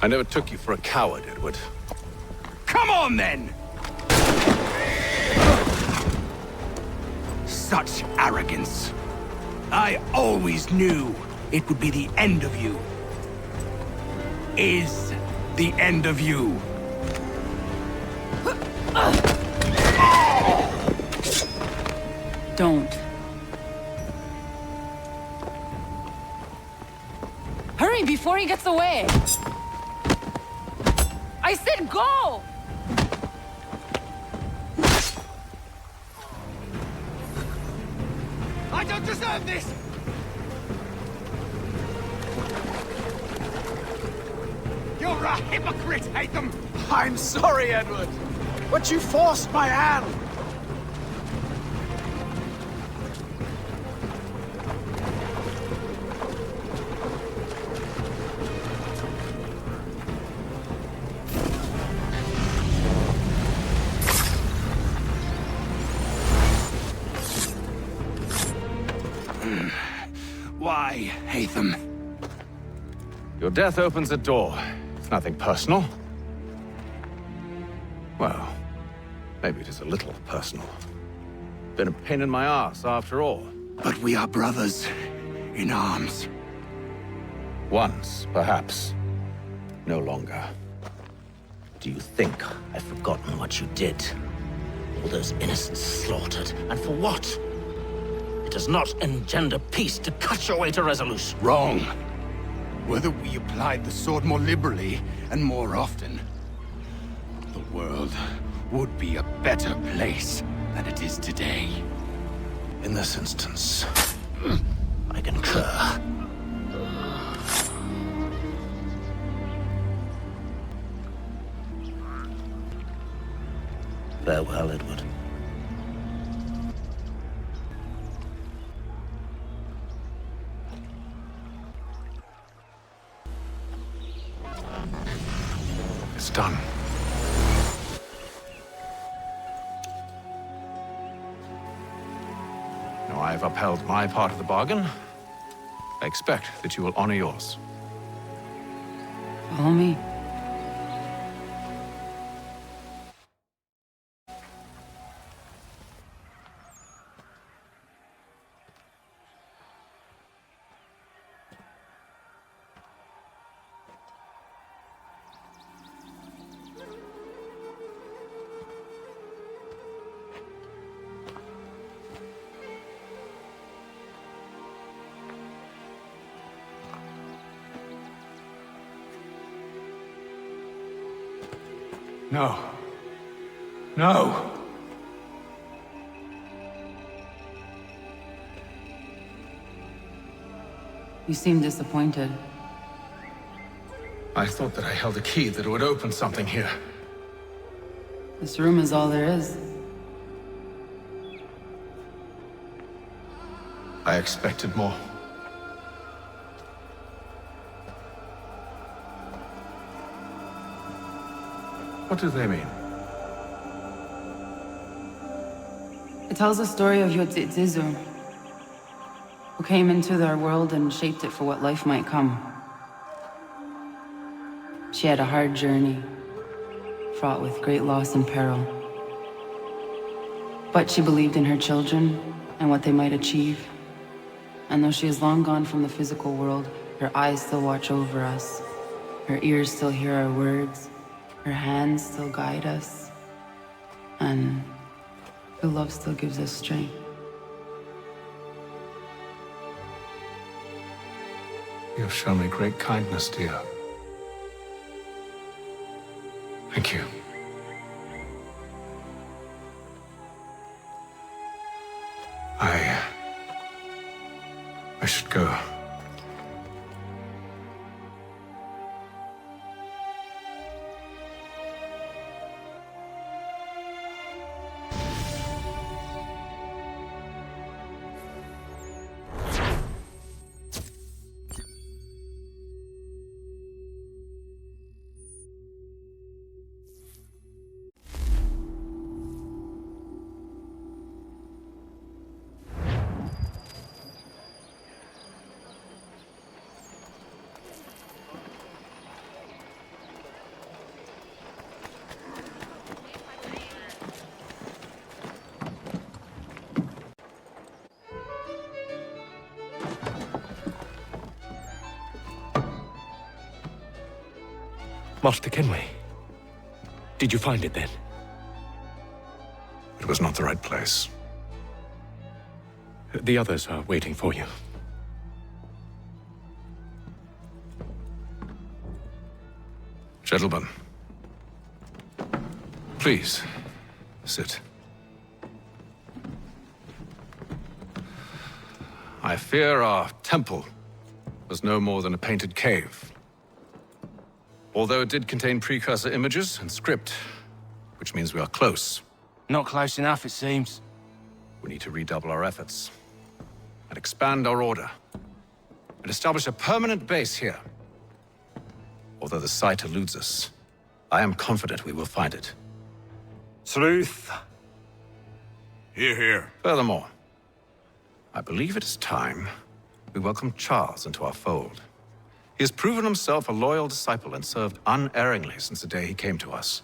I never took you for a coward, Edward. Come on, then! Such arrogance. I always knew it would be the end of you. Is the end of you. Don't. Hurry before he gets away! I said go! I don't deserve this! You're a hypocrite, Hatham! I'm sorry, Edward, but you forced my hand. Why, Hatham? Your death opens a door. It's nothing personal. Well, maybe it is a little personal. Been a pain in my ass, after all. But we are brothers in arms. Once, perhaps. No longer. Do you think I've forgotten what you did? All those innocents slaughtered, and for what? It does not engender peace to cut your way to resolution. Wrong. Whether we applied the sword more liberally and more often, the world would be a better place than it is today. In this instance, I concur. Farewell, Edward. It's done. Now I have upheld my part of the bargain. I expect that you will honor yours. Follow me. No. No! You seem disappointed. I thought that I held a key that would open something here. This room is all there is. I expected more. What do they mean? It tells the story of Yodzizu, who came into their world and shaped it for what life might come. She had a hard journey, fraught with great loss and peril. But she believed in her children and what they might achieve. And though she is long gone from the physical world, her eyes still watch over us. Her ears still hear our words. Her hands still guide us. And her love still gives us strength. You have shown me great kindness, dear. Thank you. I should go. Master Kenway, did you find it then? It was not the right place. The others are waiting for you. Gentlemen, please, sit. I fear our temple was no more than a painted cave. Although it did contain precursor images and script, which means we are close. Not close enough, it seems. We need to redouble our efforts and expand our order and establish a permanent base here. Although the site eludes us, I am confident we will find it. Truth. Hear, hear. Furthermore, I believe it is time we welcome Charles into our fold. He has proven himself a loyal disciple and served unerringly since the day he came to us.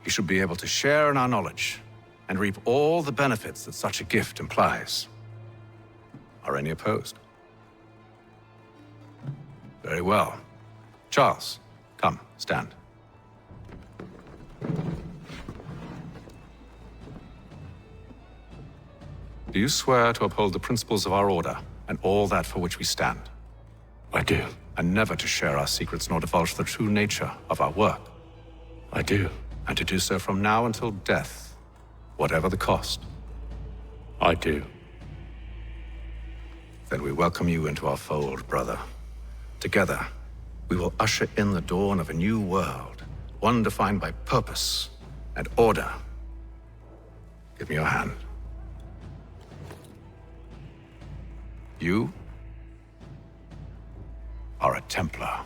He should be able to share in our knowledge and reap all the benefits that such a gift implies. Are any opposed? Very well. Charles, come, stand. Do you swear to uphold the principles of our order and all that for which we stand? I do. And never to share our secrets nor divulge the true nature of our work? I do. And to do so from now until death, whatever the cost? I do. Then we welcome you into our fold, brother. Together, we will usher in the dawn of a new world, one defined by purpose and order. Give me your hand. You are a Templar.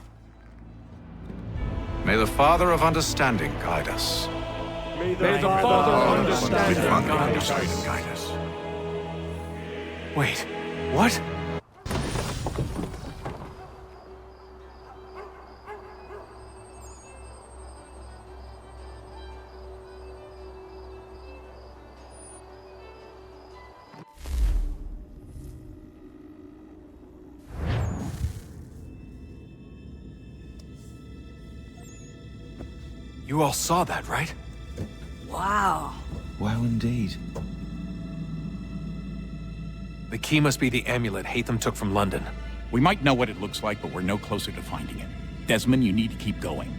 May the Father of Understanding guide us. May the Father of Understanding guide us. Wait, what? You all saw that, right? Wow. Wow, indeed. The key must be the amulet Hatham took from London. We might know what it looks like, but we're no closer to finding it. Desmond, you need to keep going.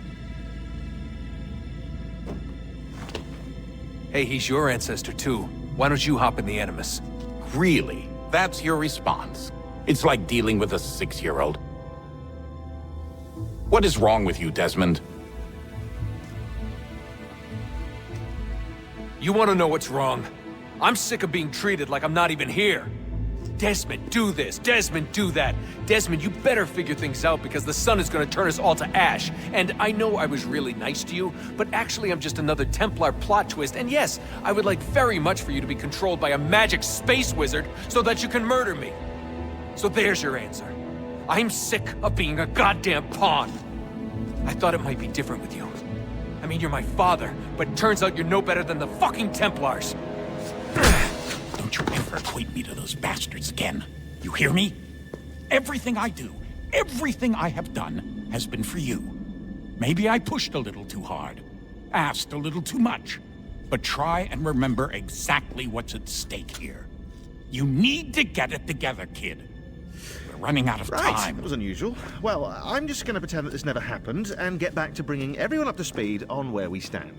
Hey, he's your ancestor too. Why don't you hop in the Animus? Really? That's your response? It's like dealing with a 6-year-old. What is wrong with you, Desmond? You want to know what's wrong? I'm sick of being treated like I'm not even here. Desmond, do this. Desmond, do that. Desmond, you better figure things out because the sun is going to turn us all to ash. And I know I was really nice to you, but actually I'm just another Templar plot twist. And yes, I would like very much for you to be controlled by a magic space wizard so that you can murder me. So there's your answer. I'm sick of being a goddamn pawn. I thought it might be different with you. I mean, you're my father, but turns out you're no better than the fucking Templars. Don't you ever equate me to those bastards again. You hear me? Everything I do, everything I have done, has been for you. Maybe I pushed a little too hard, asked a little too much, but try and remember exactly what's at stake here. You need to get it together, kid. We're running out of time. That was unusual. Well, I'm just going to pretend that this never happened and get back to bringing everyone up to speed on where we stand.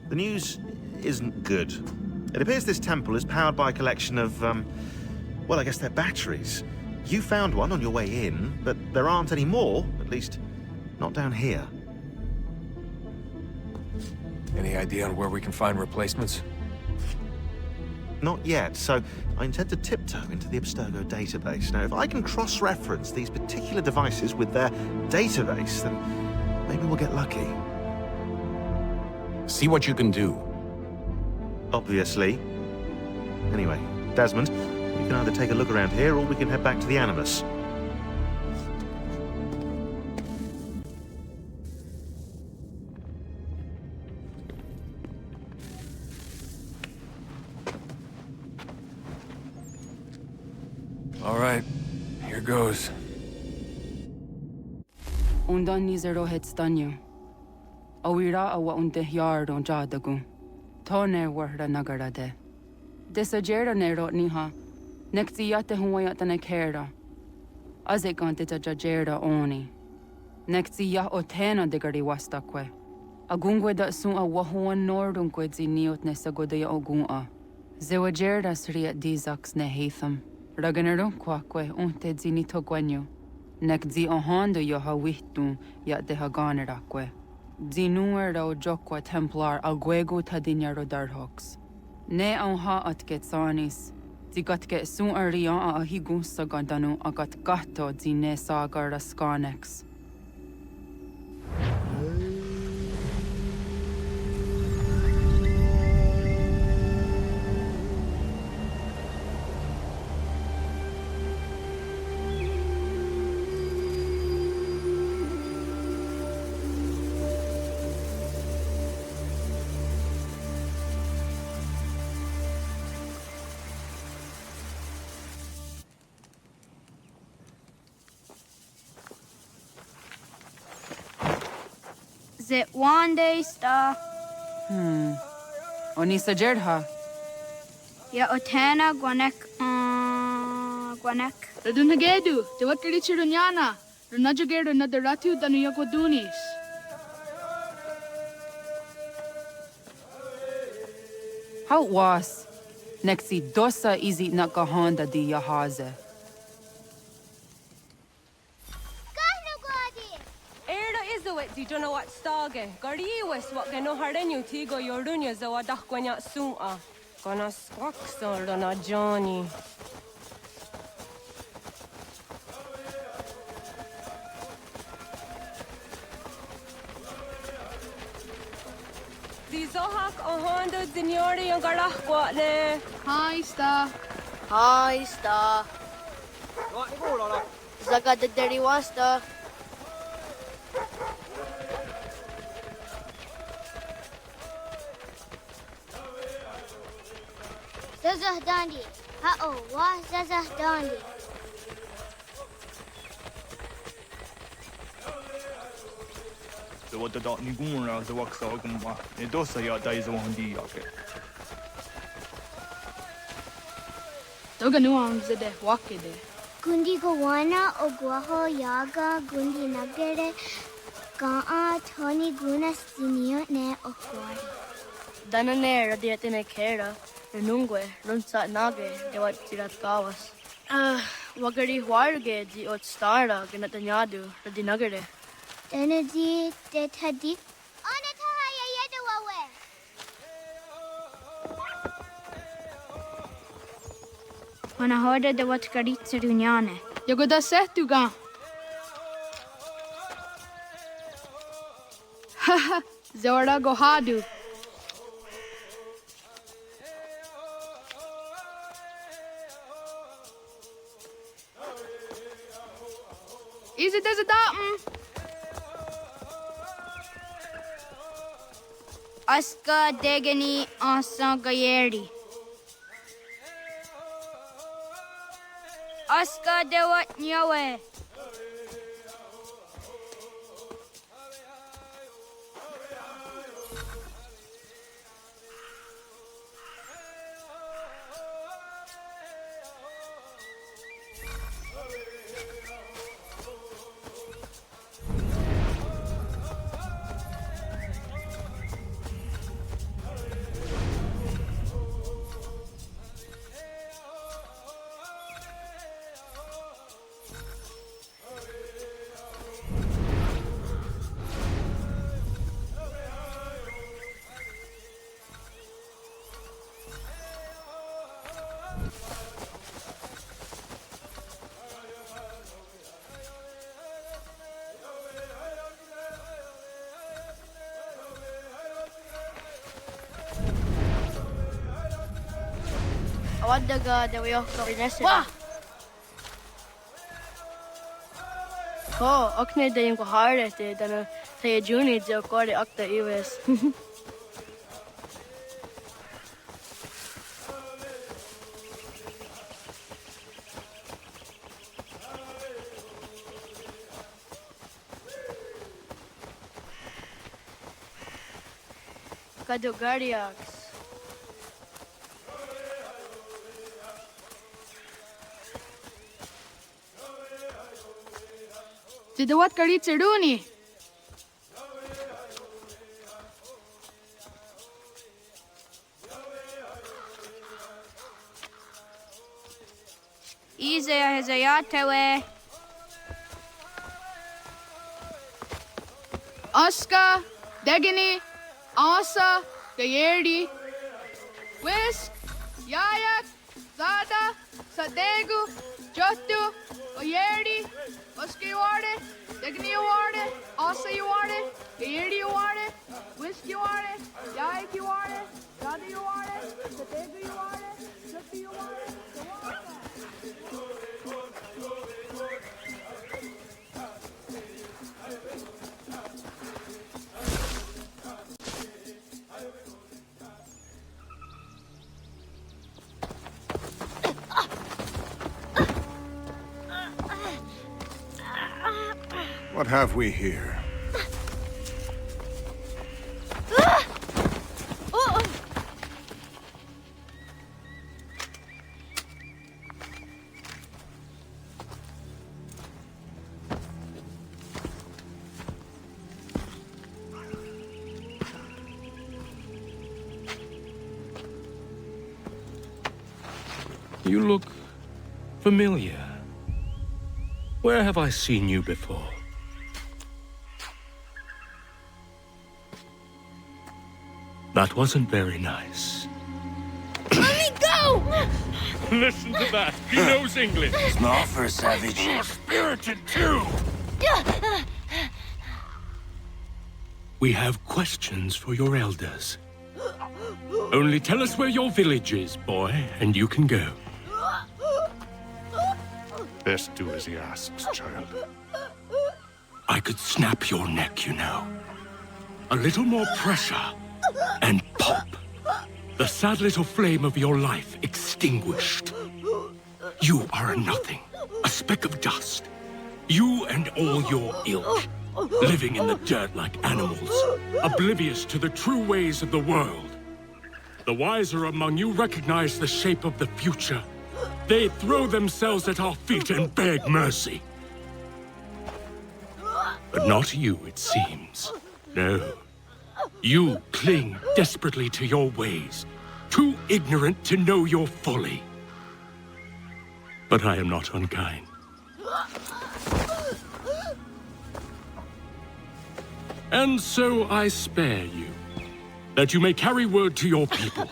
The news isn't good. It appears this temple is powered by a collection of, well, I guess they're batteries. You found one on your way in, but there aren't any more, at least not down here. Any idea on where we can find replacements? Not yet, so I intend to tiptoe into the Abstergo database. Now, if I can cross-reference these particular devices with their database, then maybe we'll get lucky. See what you can do. Obviously. Anyway, Desmond, you can either take a look around here or we can head back to the Animus. All right, here goes. Undan nizero het stanyu. Awira awa unte yardo jadagu. Tone warda nagarade. Desajera nero niha. Nektiate huayata nekera. Azekante tajajera oni. Nektia otena degari wastakwe. Agungwe da sun a wahuan nordunque ziniot nesagodea ogun. Zewajerda sriat dizax ne Hatham. Raganero quaque unte zinito guanyo. Nek zi ohando yo ha wihtu ya de ha ganerakwe. Zi nuer o jokwa Templar alguego tadinya darhox. Ne on ha at getsanis. Zi gat get sun arian a higun sagandanu agat gatto zi ne sagar skanex. Zit one day sta. Onisa Jerdha. Ya otena gwanek gwanek. Radunagedu, de wat kalichirunyana. Runajagedu na daratu danu yagodunis. How was? Nexi dosa izi nakahanda di yahaze. Di don't know what stage. Gari was what gano hardenyu tigo yordunya zawa dakwanya suma. Gonna squaxor na Johnny. Di zohak ohando dinyori yung garahwa ne. Hi, Sta. Hi, Sta. Zaga de deriwasta. Zazah Dandi. Ha-oh, wah Zazah Dandi. The what the dot Nigura, the wax organ, and dosa ya days on the yake. Toganuam zede wakede. Gundi Gawana Oguaho Yaga Gundi Nagere Gaa Tony Guna Sinio Ne Okwari. Danane radiatine kera. Renungwe, runsa nage, dewat tirat kawas. Wagari huarge di ot stara ganatanyadu, radinagare. Denadi de tadik. Onatahaya yedawawe. Wanahoda de wat karit serunyane. Yagoda sehtuga. Haha, Zora Gohadu. Is it as a datum? Aska Degani Asa Gayeri. Aska Dewat Nyawe. Awadaga de wayo korinese. Wah! Ko, okne de yung kuhare te dana tayo juni de okore akta iwes. Kadogariax. Didawat karit serduni. Izaya Hazayatewe. Aska, Degini, Asa, Gayerdi, Whisk, Yayak, Zada, Sadegu, Jotu, Oyerdi, Oska you want it, Degini you want it, Asa you want it, Gayerdi you want it, Whisk you want it, Yayak you want it, Zada you want it, Sadegu you want it, Jotu you want it, What have we here? You look familiar. Where have I seen you before? That wasn't very nice. Let me go! Listen to that. He knows English. Small for a savage. More spirited, too. We have questions for your elders. Only tell us where your village is, boy, and you can go. Best do as he asks, child. I could snap your neck, you know. A little more pressure, and pop. The sad little flame of your life extinguished. You are a nothing, a speck of dust. You and all your ilk, living in the dirt like animals, oblivious to the true ways of the world. The wiser among you recognize the shape of the future. They throw themselves at our feet and beg mercy. But not you, it seems. No. You cling desperately to your ways, too ignorant to know your folly. But I am not unkind. And so I spare you, that you may carry word to your people.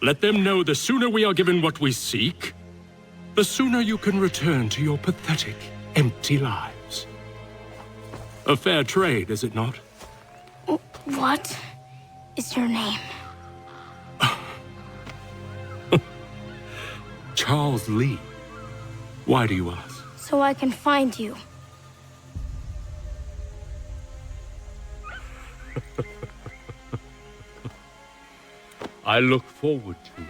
Let them know the sooner we are given what we seek, the sooner you can return to your pathetic, empty lives. A fair trade, is it not? What is your name? Charles Lee. Why do you ask? So I can find you. I look forward to it.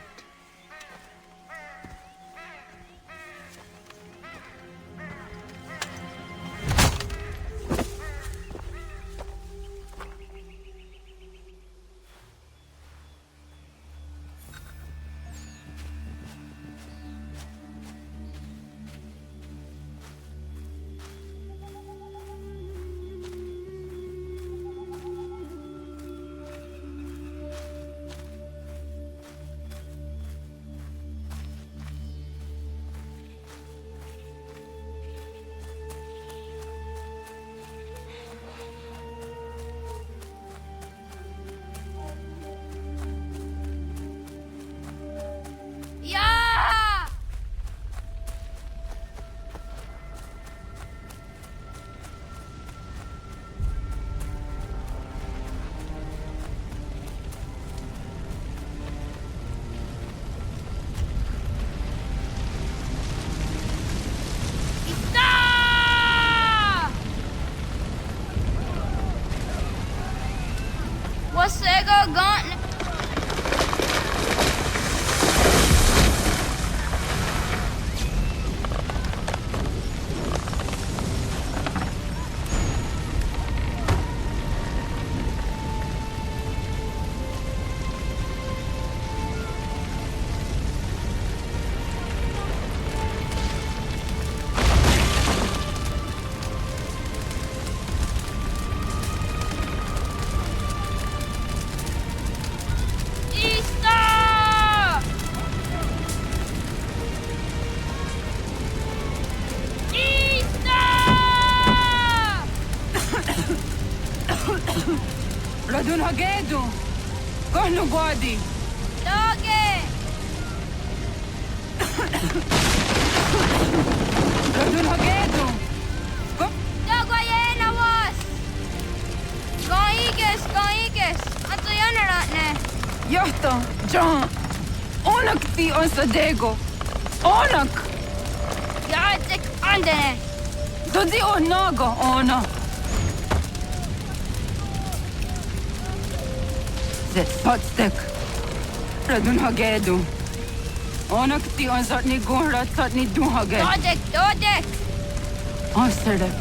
Wasego gauntlet. Radun hagedu. Kohnu guadi. Doge! Radun hagedu. Dogoyena was! Koiges! Anto janaratne! Johto, John. Onak ti on sadego. Onak! Jaatsek andene! Dodi on nago, ona. Zet spotstek. Radun hagedu. Onak ti on zatni gunra tatni duhage. Dodek! Ansterdek.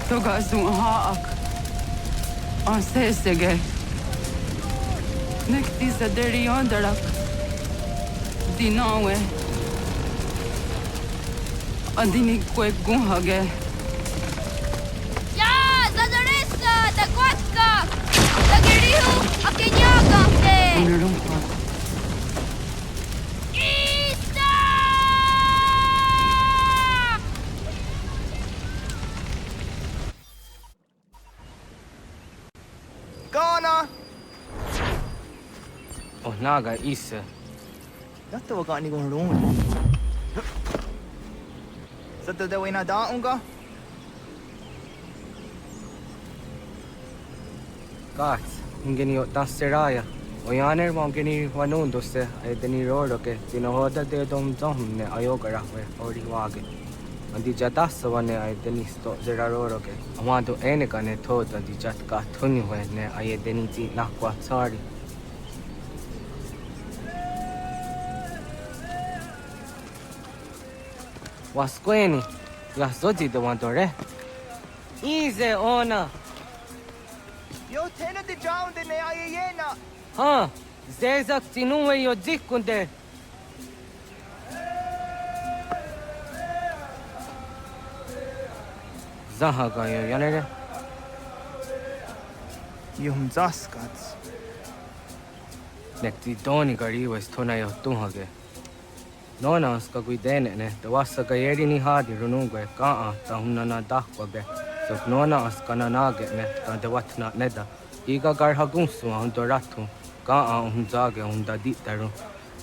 Toga zun haak. Ansesege. Nekti zaderi ondarak. Dinawe. Adini kwek gunhage. Ja, zadarissa! Da kwatka! Da girihu! Akinyakamte! Unarumpa. Isa! Connor! Oh, naga isa. Dato waka ni kong roon. Sa dadawin na daong ka? Kats, ingeni tasseraya. Oyaner mangeni wanundo se ay deni roro ke tinohoda de dom ne ayoga rahwe ori wage. Andi jatassa wane ay deni sto zeraroro ke. Amado eneka ne thod andi jatka thuni hwe ne ay deni ti nakwa tsari. Wasqueni, ya zoji de wandore. Easy ona. Yo tena de drown de ne ayena. Ha, zezak tinuwe yo dikunde. Zahaga yo yanere. Yum zaskats. Nekti doni gari wes tona yo tuhage. Nona ska guidene ne, the wasa gayeri ni hadi runungue kaa ta hunana dahwage. So nona askana nage ne, ta de watna neda. Iga gar hagunsu hundo ratu, kaa hunzage hunda ditaru.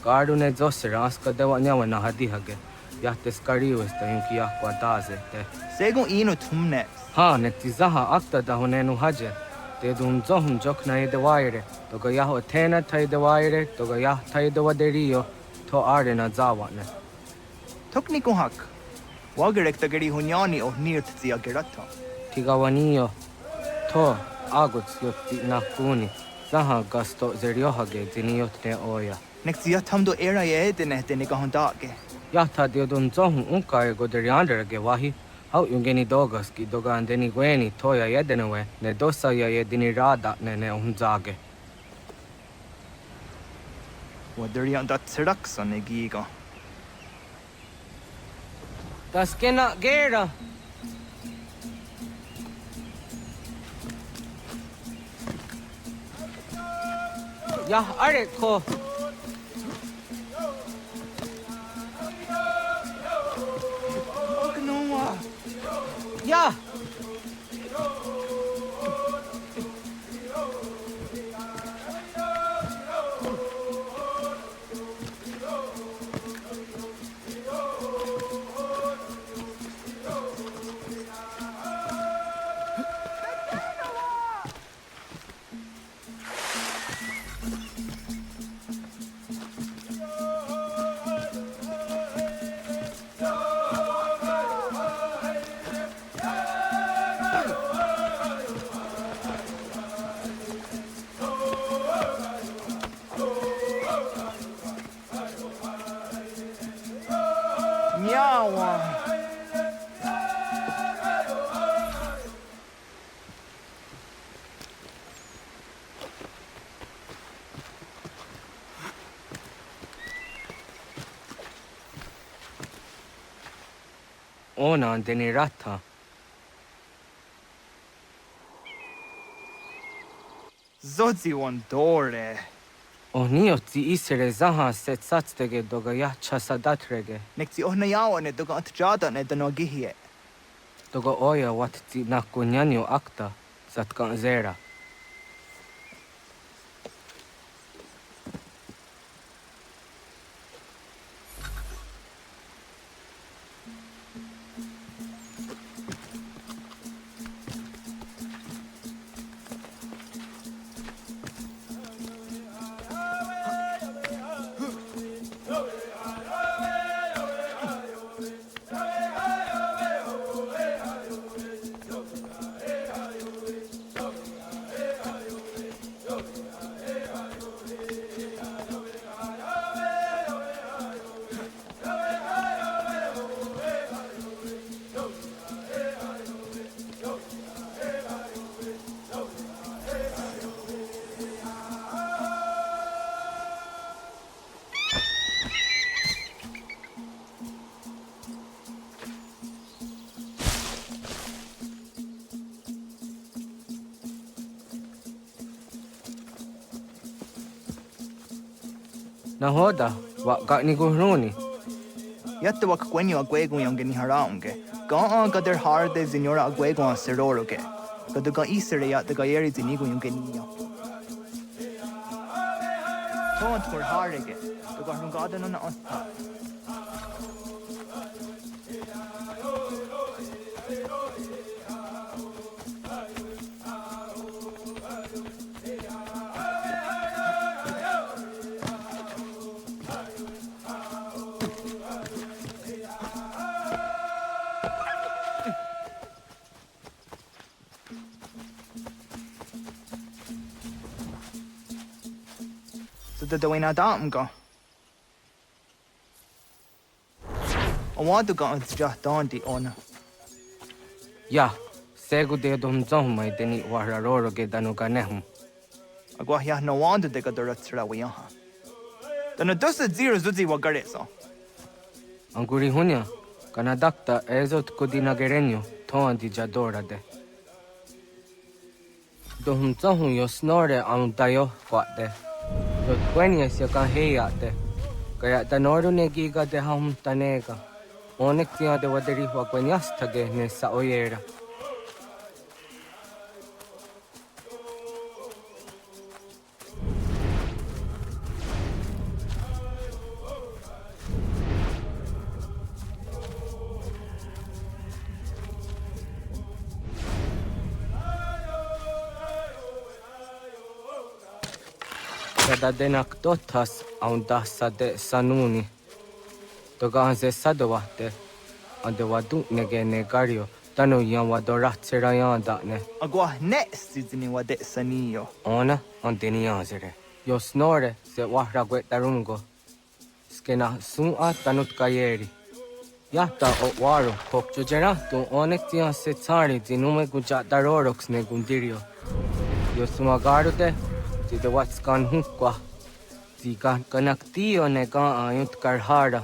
Garu ne zosera aska dewa nyawa na hadihage. Yahtes kariwes ta yunki yakwa daze te. Segun ino tumne. Ha, nekti zaha akta da hunenu haje. Te dun zohun jok na ide waire. Toga yaho tena ta ide waire, toga yah ta ide waderio. To arena zawane. Tokni kong hak. Wagerek ta gari hunyani o nirt zia gerato. Tigawanio. To aguts yotti nakuni. Zaha gasto zeriohage ziniyotne oya. Nek zia tamdo era ye edene dene kahondake. Yahta diodun zohun unka ego derianderage wahi. Hau yungeni dogas ki dogan deni gweni toya yedenewe. Ne dosa ya yedini rada ne unzage. Waderian dat serakson e giga. Das kena gera. Ya areko. Ognoa. Ya. Miawa. Ona deni rata. Zodzi wan dore. Onioti isere zaha set satstege doga yacha sadatrege. Nekti ohna yawa ne doga antjada ne dano gihie. Doga oya watti nakunyanyo akta satkan zera. Nahoda, wa got ni guruni. Yatta wak kwenyo agwego yang geni haraunge. Ga gader harde zinora agwego an seroroge. Gadu ga isere ya the gayeri zinigo yung geni. Tont for harege. The garun garden on osta. So the way na dam go. I want to go and just down the owner. Ya, segu de dum zom mai deni wararoro ge danu ganehum. Agwa ya no wonder they got the ratsra we aha. Then a dozen zero zuzi wagareso. Anguri hunya, kana dakta ezot kudina gerenyo, toan di jadora de. Dohum zohum yo snore am dayo kwate. Yo kwenya siya kan heya de. Kaya tanoru ne giga de ham tanega. Onek tiya de waderi wa kwenyas tage ne sa oyera. Kada denak totas aun dasa de sanuni. Toga anze sadowate. Ande wadu nege negario. Tanu yan wadorat serayan da ne. Agwa next zini wade saniyo. Ona andeni anzere. Yo snore se wahra darungo. Skena sun a tanut kayeri. Yata o waro pokcho jera tu onek tiyan se tsari zinume guja darorox ne gundirio. Yo sumagaro de ti de what's gone hukwa. Ti kan kanaktio ne gan ayut karhara.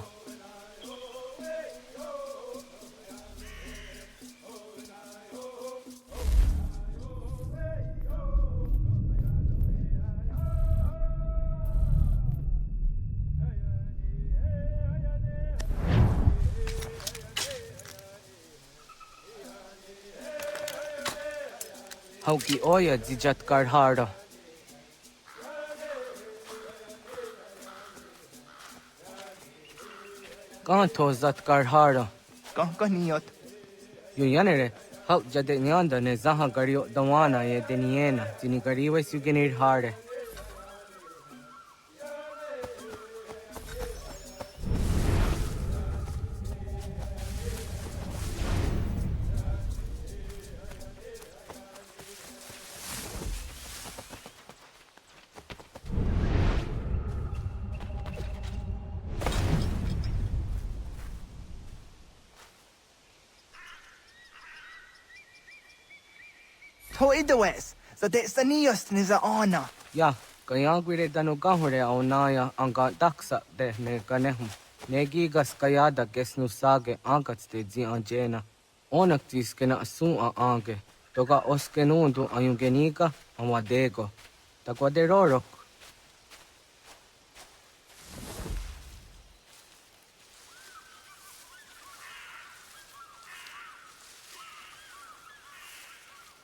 Hauki oya dijat karhara. Kan tozat karhara. Kan niyot. Yo yanere, hau jade nyanda ne zaha gario dawana ye deniena, jini gariwe sugenir hare. Hoidowes, so de saniyos ni za ona. Ya, kaya gwire danu gahure au naya anga daksa de ne ganehum. Negigas kayada gesnu sage angats de zi anjena. Onak tiskena sun a ange. Toga oskenundu ayungeniga amadego. Takwaderorok.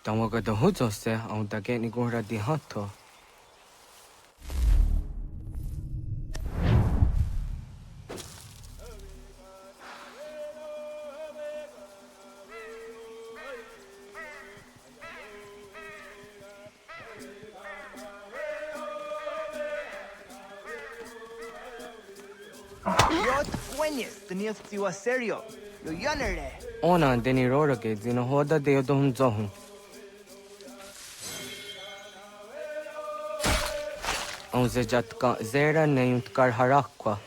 Tamaga da huzo se au da geni gura di hatto. Yot kwenyes, teniyos tiwa serio. Yo yanere. Ona deni roroge zino hoda de yodom zohum. Au zejat ka zera ne yunt karharakwa.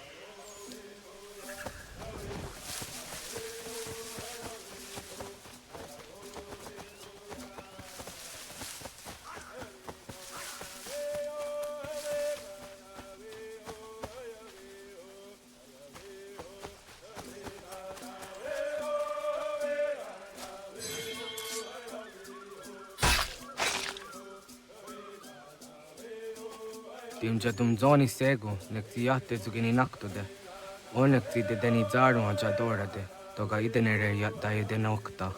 Timja tum zoni sego, nekti jahte zugini naktode. Onneksi te deni zarua jadorade, toga idenere da edenokta.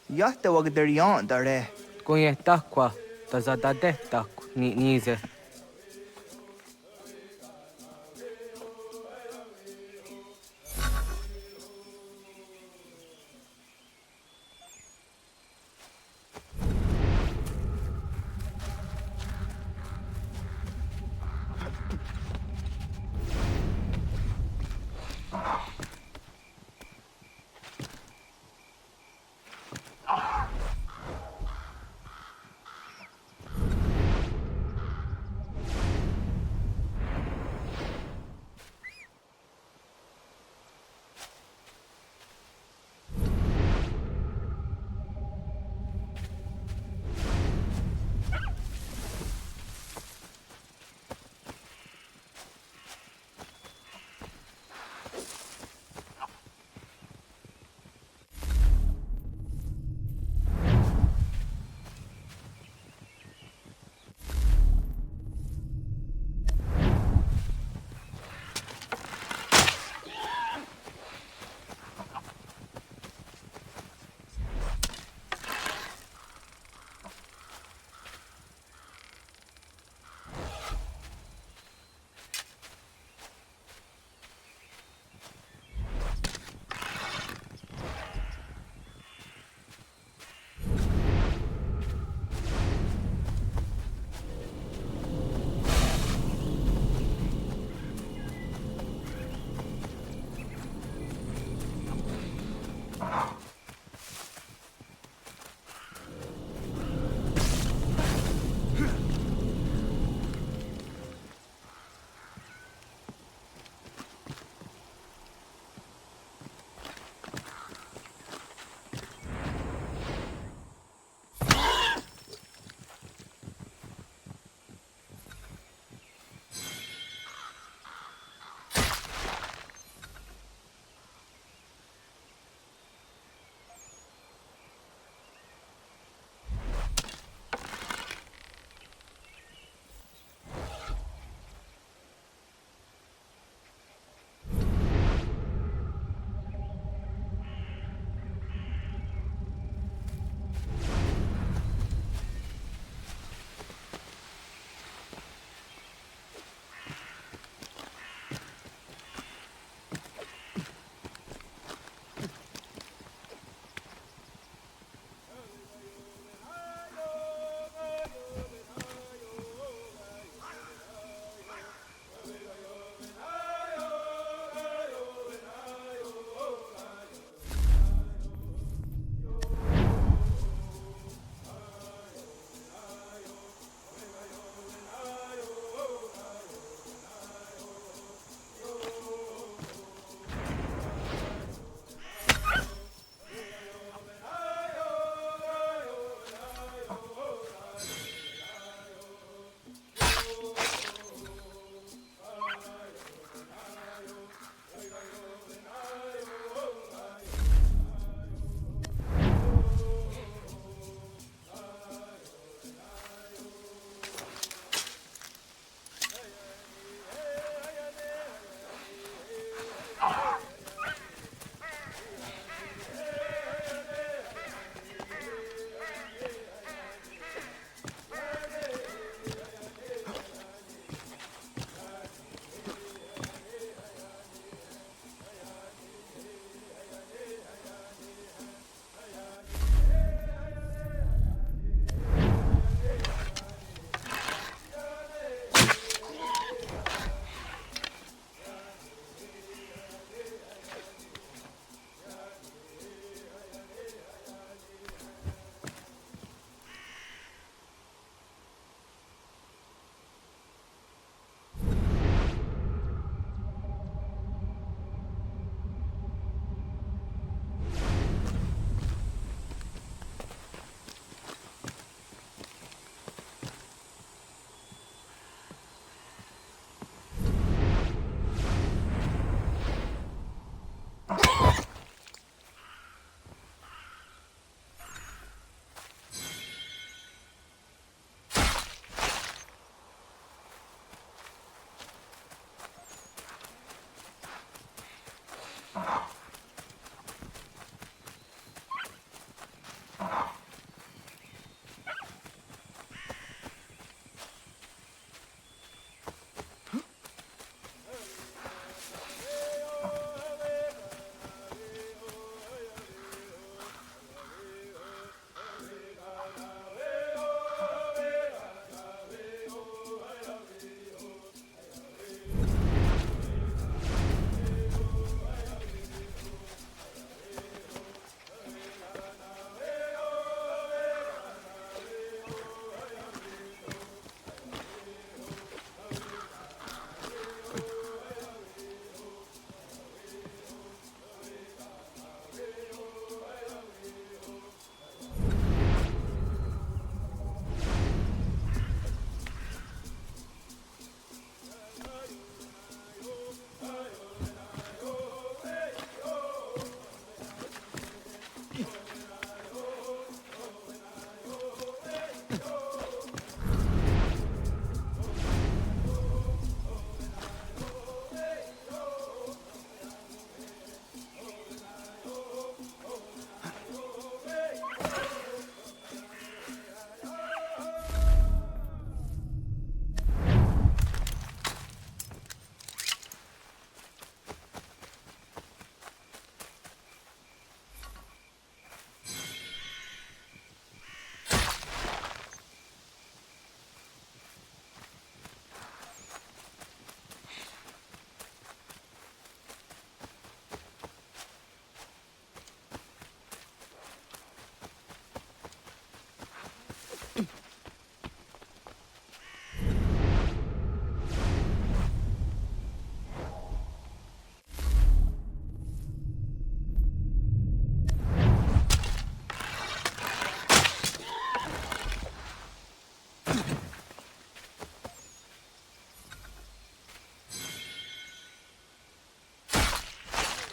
Jahte wag der yan dare. Kun je takva, ta zadade tak nize.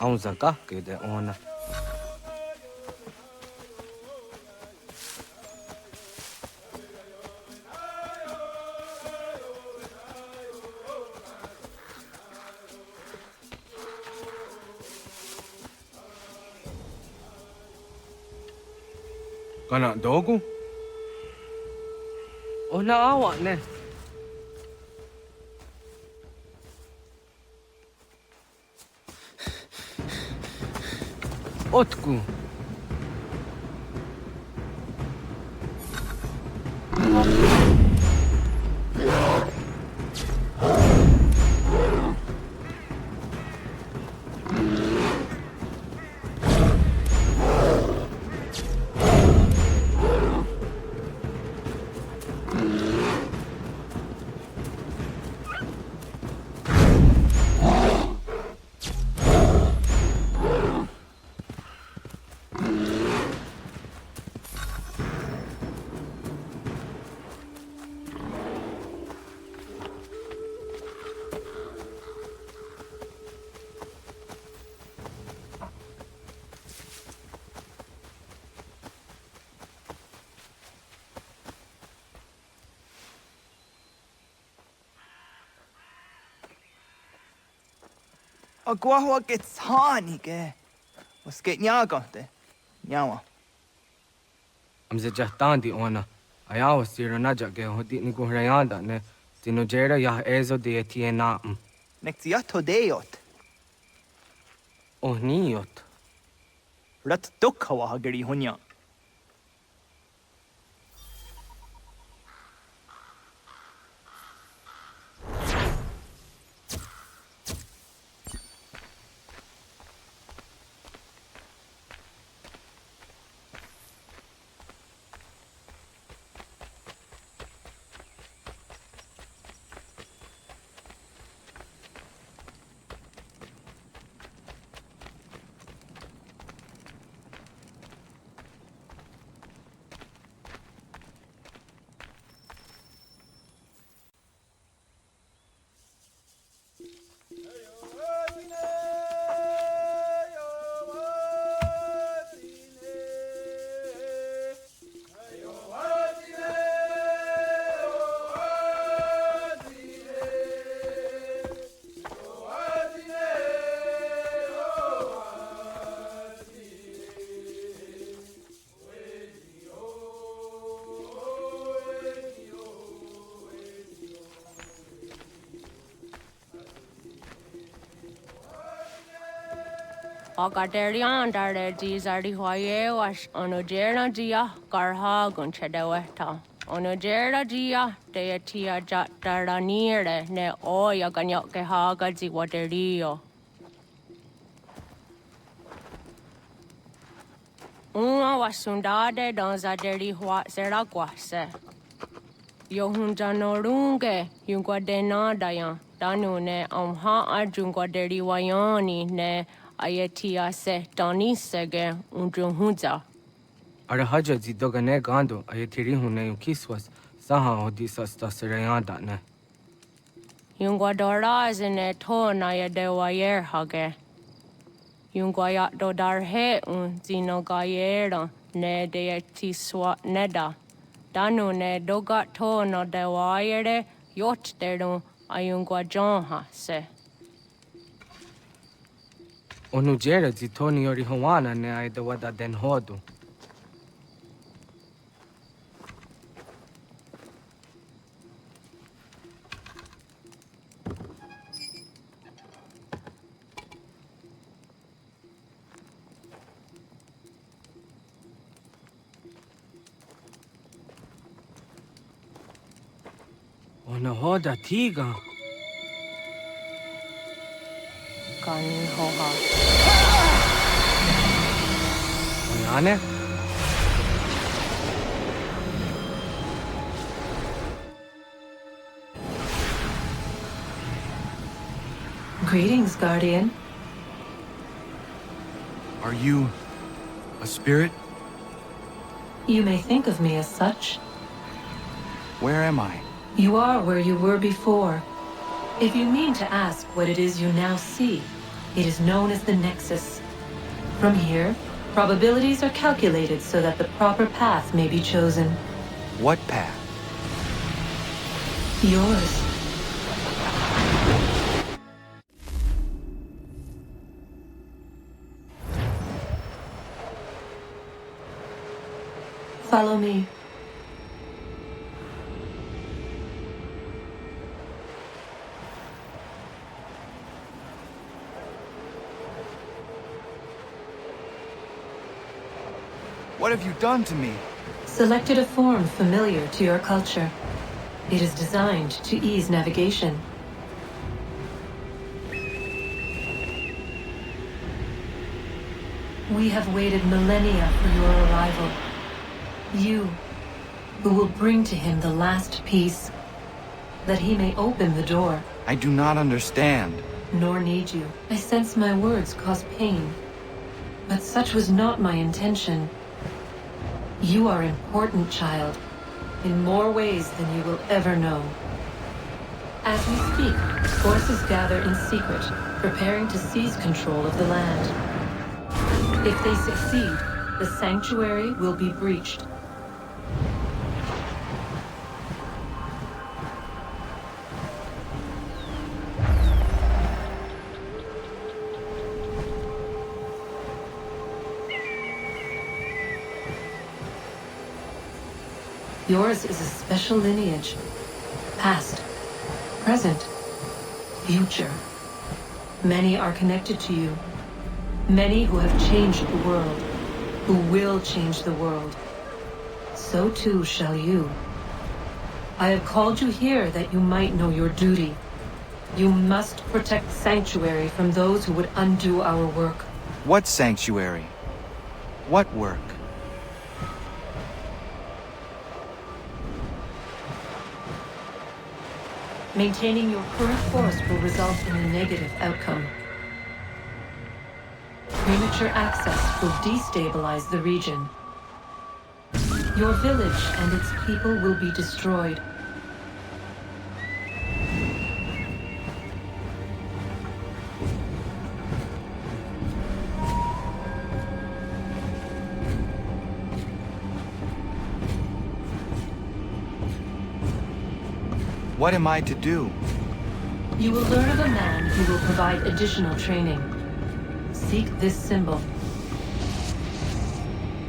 Haunzaka de ona. Kana dogu? Ona awa ne. Otku. Agua gets honey, ge. Was get nyagante? Nyawa. Amze jahtandi ona. Ayawa siro naja ge hodi ni guhrayanda ne. Tinojera ya ezo de etiena. Nektiato deot. Oh niot. Rat dukhawa hageri hunya. Agaderian dare Gizardi Hoye was Onojera Gia Garha Gunchedeweta. Onojera Gia Deatia Jatara Nire ne Oya Ganyoke Haga Ziwaterio. Uma was Sundade Donzaderi Huat Zeraguase. Yohunjanorunge Yunguadenadayan Danune Amha Ajunguaderi Wayani ne Ayatia se Donisege Unjunhuza. Arahaja zidogane gando ayetiri hune yukiswas saha odisas tasirayanda ne. Yunguadora zine to Nayadewayer Hage. Yunguayat dodarhe zinogayera ne deetiswa neda. Danu ne dogat to no dewayere yot deru ayunguajonha se. Onujera zitoni yori hawana ne aidawada den hodu. Ona hoda tiga. Kan hoha. Onane? Greetings, Guardian. Are you a spirit? You may think of me as such. Where am I? You are where you were before. If you mean to ask what it is you now see, It is known as the Nexus. From here, probabilities are calculated so that the proper path may be chosen. What path? Yours. Follow me. What have you done to me? Selected a form familiar to your culture. It is designed to ease navigation. We have waited millennia for your arrival. You, who will bring to him the last piece, that he may open the door. I do not understand. Nor need you. I sense my words cause pain. But such was not my intention. You are important, child, in more ways than you will ever know. As we speak, forces gather in secret, preparing to seize control of the land. If they succeed, the sanctuary will be breached. Yours is a special lineage. Past, present, future. Many are connected to you. Many who have changed the world, who will change the world. So too shall you. I have called you here that you might know your duty. You must protect Sanctuary from those who would undo our work. What sanctuary? What work? Maintaining your current force will result in a negative outcome. Premature access will destabilize the region. Your village and its people will be destroyed. What am I to do? You will learn of a man who will provide additional training. Seek this symbol.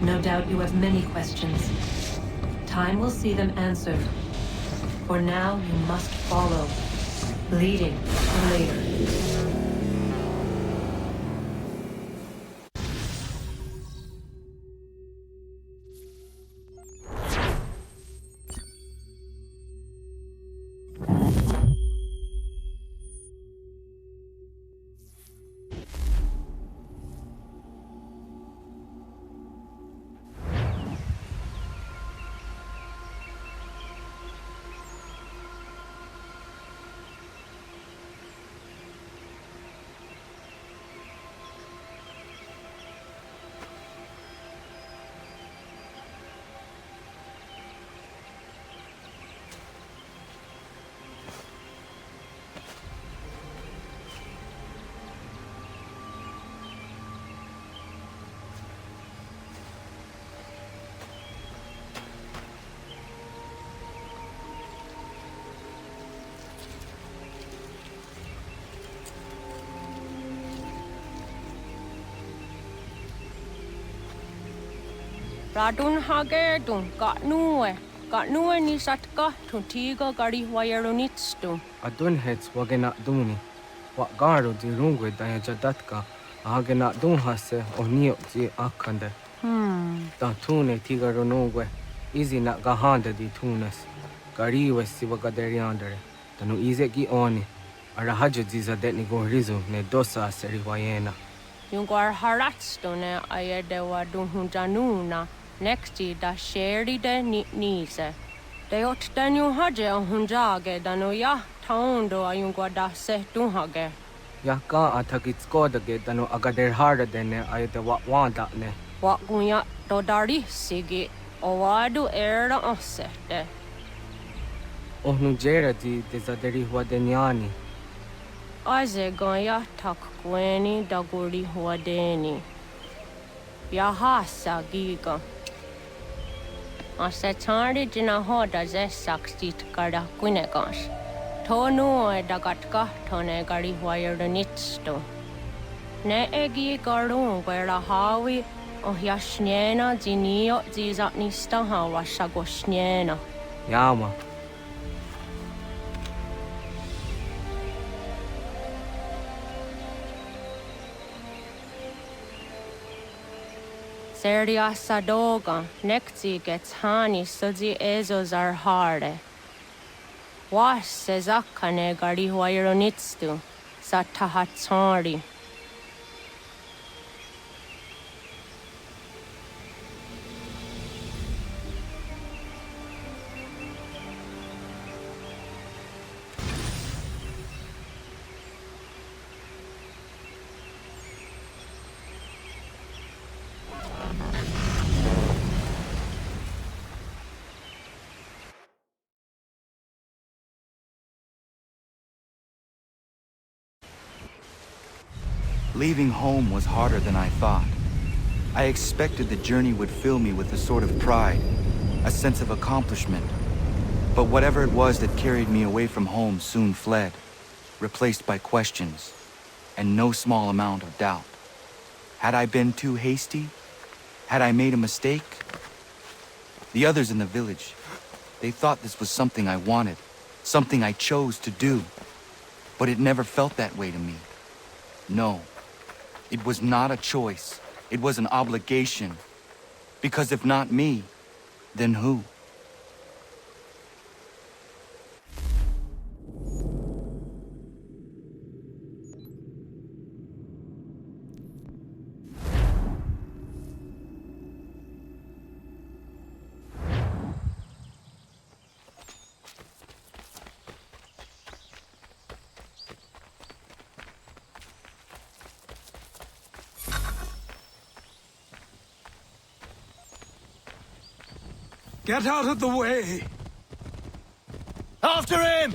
No doubt you have many questions. Time will see them answered. For now, you must follow, leading for later. Radun hagerdun got ni satka tuntigo gari wayarunitstu. Adun hets wagena duni. Wa garu di rungwe daya jadatka. Agena dun hase onio di akande. Ta tune tiga runungwe. Izi na gahanda di tunes. Gari wesi wagaderiandere. Tanu ize gi oni. Arahajo ziza detni go rizu ne dosa seri wayena. Yungar haratstu ne ayede wadun hunjanuna. Nexti da sheri de nise. De ot danu haje hunjage danu ya taundo ayungwa da se dunhage. Ya ka atakit skodage danu agader harda dene ayete wa wanda ne. Wa gunya do dari sigi owadu era osete. Ohnu jera di desaderi huadenyani. Azegoya takweni daguri huadeni. Yahasa giga. Asetari jina hoda zesaksit kada kunegas. Tonu edagatka tone gari huayerdonitsto. Ne egi garun wera hawi ohjasniena zinio zizatnista hawasagosniena. Yama. Seria sadoga, nekti gets hani sudzi ezos are harde. Was sezakane gari huayronitstu, satahatsari. Leaving home was harder than I thought. I expected the journey would fill me with a sort of pride, a sense of accomplishment. But whatever it was that carried me away from home soon fled, replaced by questions, and no small amount of doubt. Had I been too hasty? Had I made a mistake? The others in the village, they thought this was something I wanted, something I chose to do. But it never felt that way to me. No. It was not a choice. It was an obligation. Because if not me, then who? Get out of the way! After him!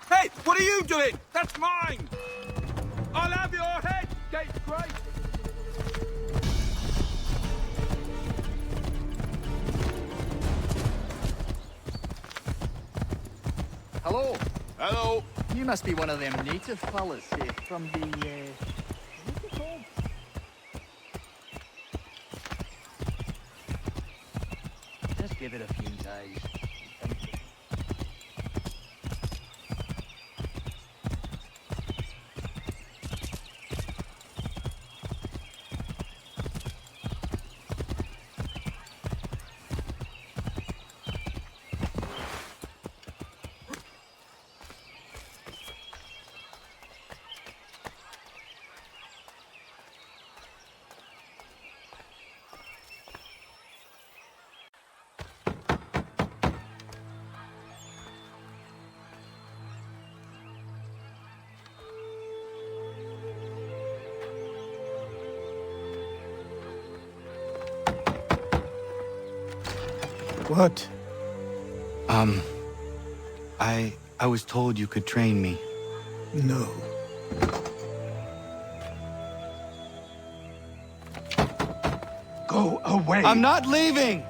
Hey, what are you doing? That's mine! I'll have your head, Gatecraig! Hello. Hello. You must be one of them native fellas from the, what's it called? Just give it a few days. What? I was told you could train me. No. Go away! I'm not leaving!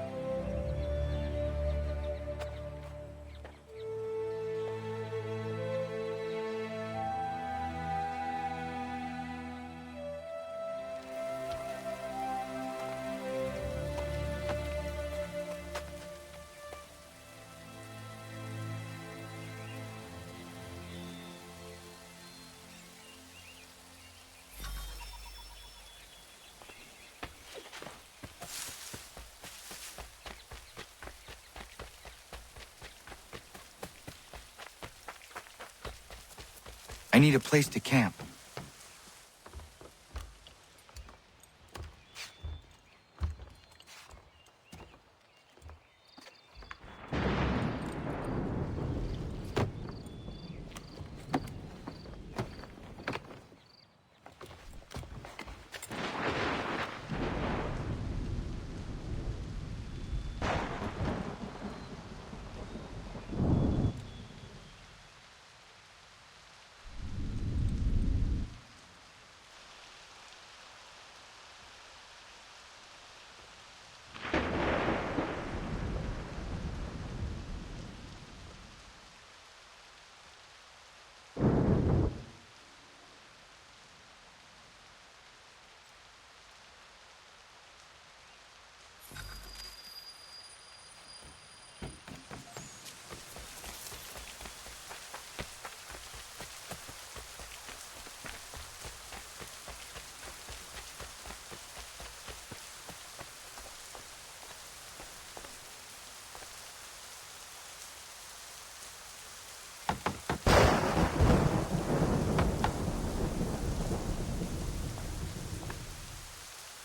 I need a place to camp.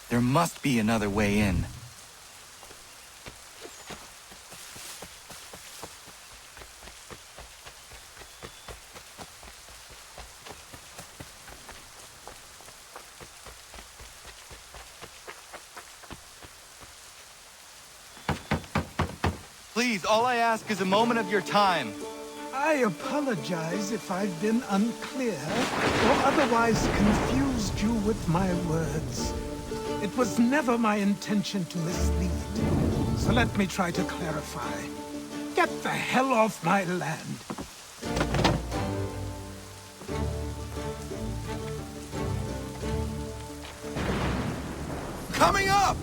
There must be another way in. Please, all I ask is a moment of your time. I apologize if I've been unclear or otherwise confused you with my words. It was never my intention to mislead. So let me try to clarify. Get the hell off my land. Coming up!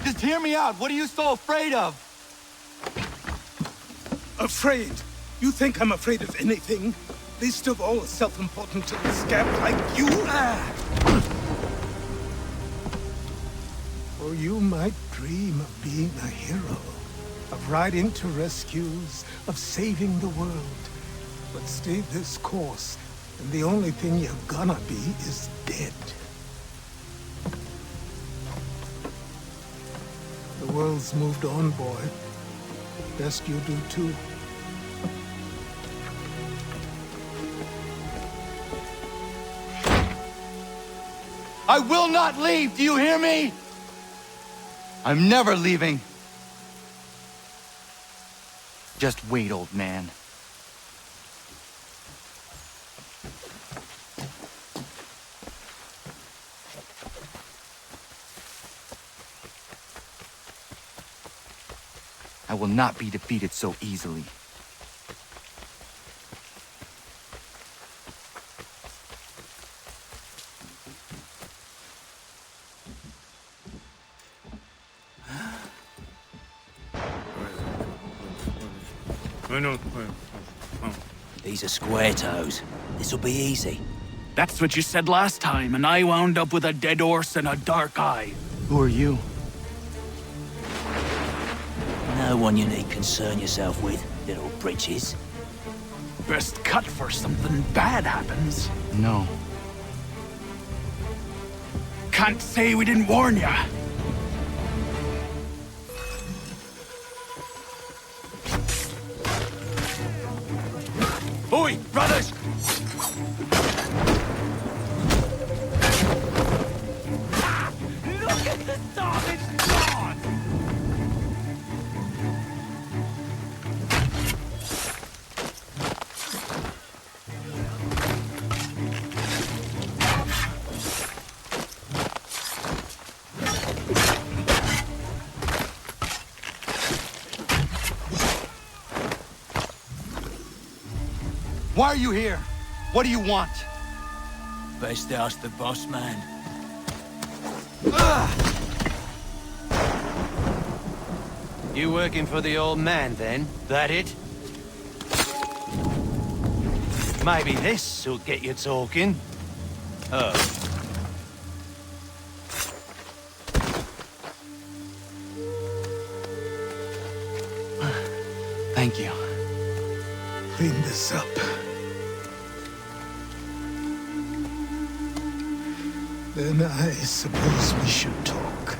Just hear me out. What are you so afraid of? Afraid? You think I'm afraid of anything? Least of all self-important to a scab like you? Or you might dream of being a hero, of riding to rescues, of saving the world. But stay this course, and the only thing you're gonna be is dead. The world's moved on, boy. Best you do too. I will not leave, do you hear me? I'm never leaving. Just wait, old man. I will not be defeated so easily. These are square toes. This'll be easy. That's what you said last time, and I wound up with a dead horse and a dark eye. Who are you? No one you need concern yourself with, little britches. Best cut for something bad happens. No. Can't say we didn't warn ya. Oi, brothers! Look at the dog, it's gone! Why are you here? What do you want? Best ask the boss man. You working for the old man, then? That it? Maybe this will get you talking. Oh. Thank you. Clean this up. Then I suppose we should talk.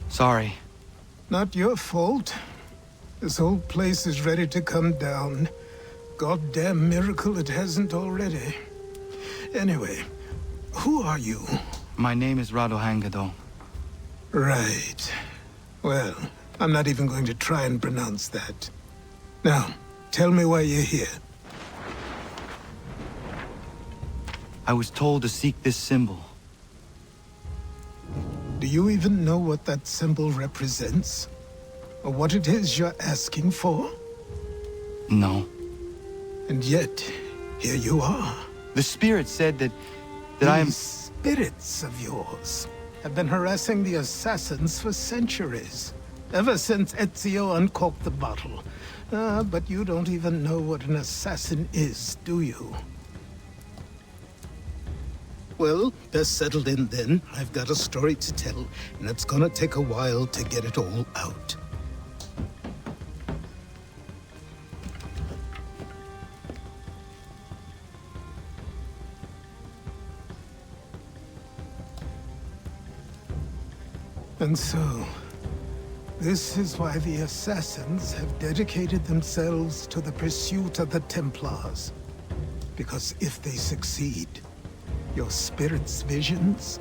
Sorry. Not your fault. This whole place is ready to come down. Goddamn miracle it hasn't already. Anyway, who are you? My name is Radohangado. Right. Well, I'm not even going to try and pronounce that. Now, tell me why you're here. I was told to seek this symbol. Do you even know what that symbol represents? Or what it is you're asking for? No. And yet, here you are. The spirit said that I am... These spirits of yours have been harassing the assassins for centuries. Ever since Ezio uncorked the bottle. But you don't even know what an assassin is, do you? Well, best settled in then. I've got a story to tell, and it's gonna take a while to get it all out. And so, this is why the assassins have dedicated themselves to the pursuit of the Templars. Because if they succeed, your spirit's visions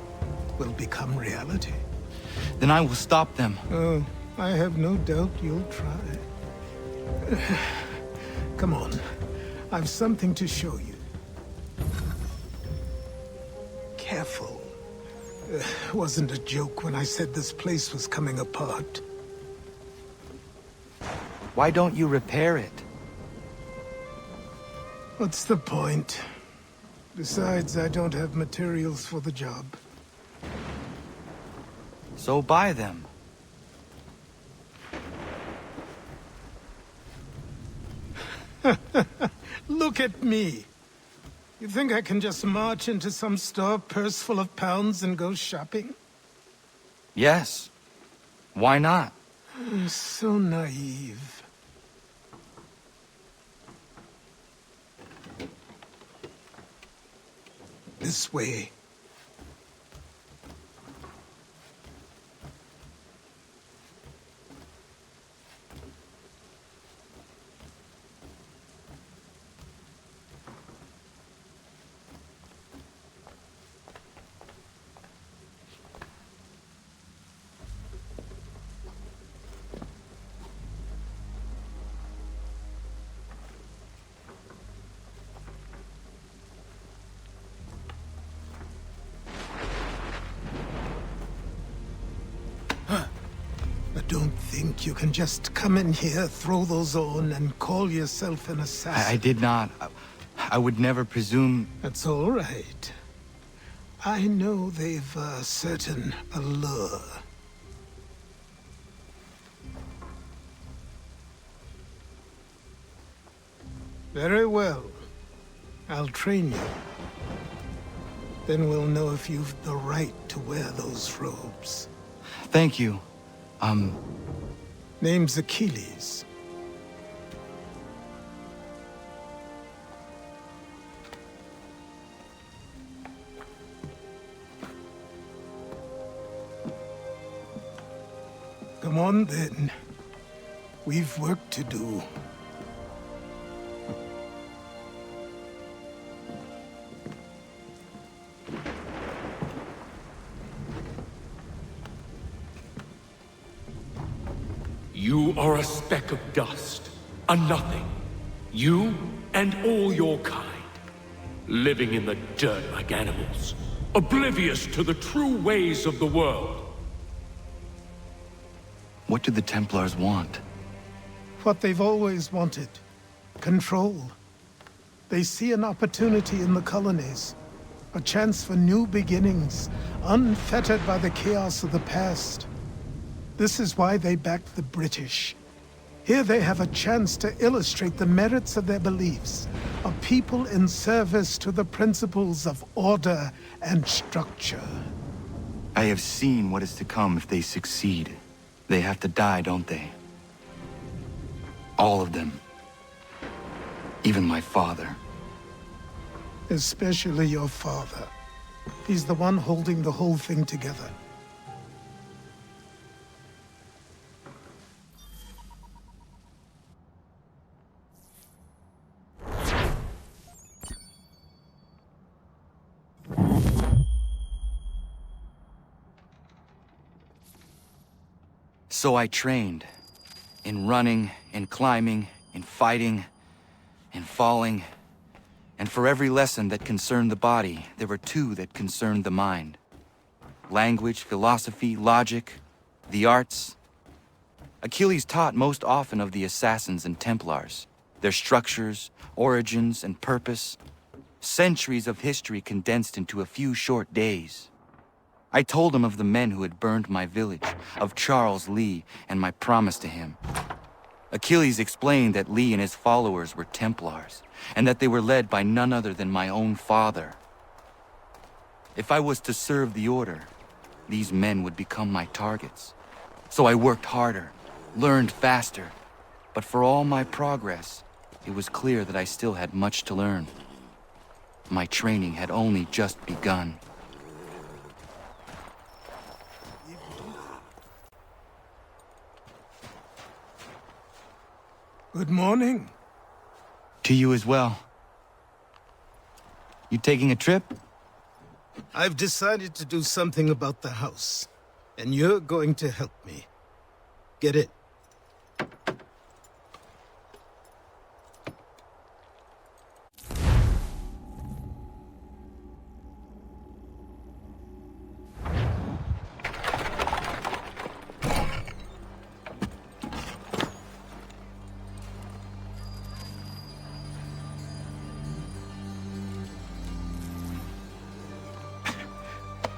will become reality. Then I will stop them. Oh, I have no doubt you'll try. Come on. I've something to show you. Careful. Wasn't a joke when I said this place was coming apart. Why don't you repair it? What's the point? Besides, I don't have materials for the job. So buy them. Look at me. You think I can just march into some store, purse full of pounds, and go shopping? Yes. Why not? So naive. This way. Don't think you can just come in here, throw those on, and call yourself an assassin. I did not. I would never presume... That's all right. I know they've a certain allure. Very well. I'll train you. Then we'll know if you've the right to wear those robes. Thank you. Name's Achilles. Come on, then. We've work to do. You are a speck of dust, a nothing. You and all your kind, living in the dirt like animals, oblivious to the true ways of the world. What do the Templars want? What they've always wanted. Control. They see an opportunity in the colonies. A chance for new beginnings, unfettered by the chaos of the past. This is why they backed the British. Here they have a chance to illustrate the merits of their beliefs. A people in service to the principles of order and structure. I have seen what is to come if they succeed. They have to die, don't they? All of them. Even my father. Especially your father. He's the one holding the whole thing together. So I trained. In running, in climbing, in fighting, in falling. And for every lesson that concerned the body, there were two that concerned the mind. Language, philosophy, logic, the arts. Achilles taught most often of the assassins and Templars, their structures, origins, and purpose. Centuries of history condensed into a few short days. I told him of the men who had burned my village, of Charles Lee, and my promise to him. Achilles explained that Lee and his followers were Templars, and that they were led by none other than my own father. If I was to serve the Order, these men would become my targets. So I worked harder, learned faster, but for all my progress, it was clear that I still had much to learn. My training had only just begun. Good morning. To you as well. You taking a trip? I've decided to do something about the house, and you're going to help me. Get it?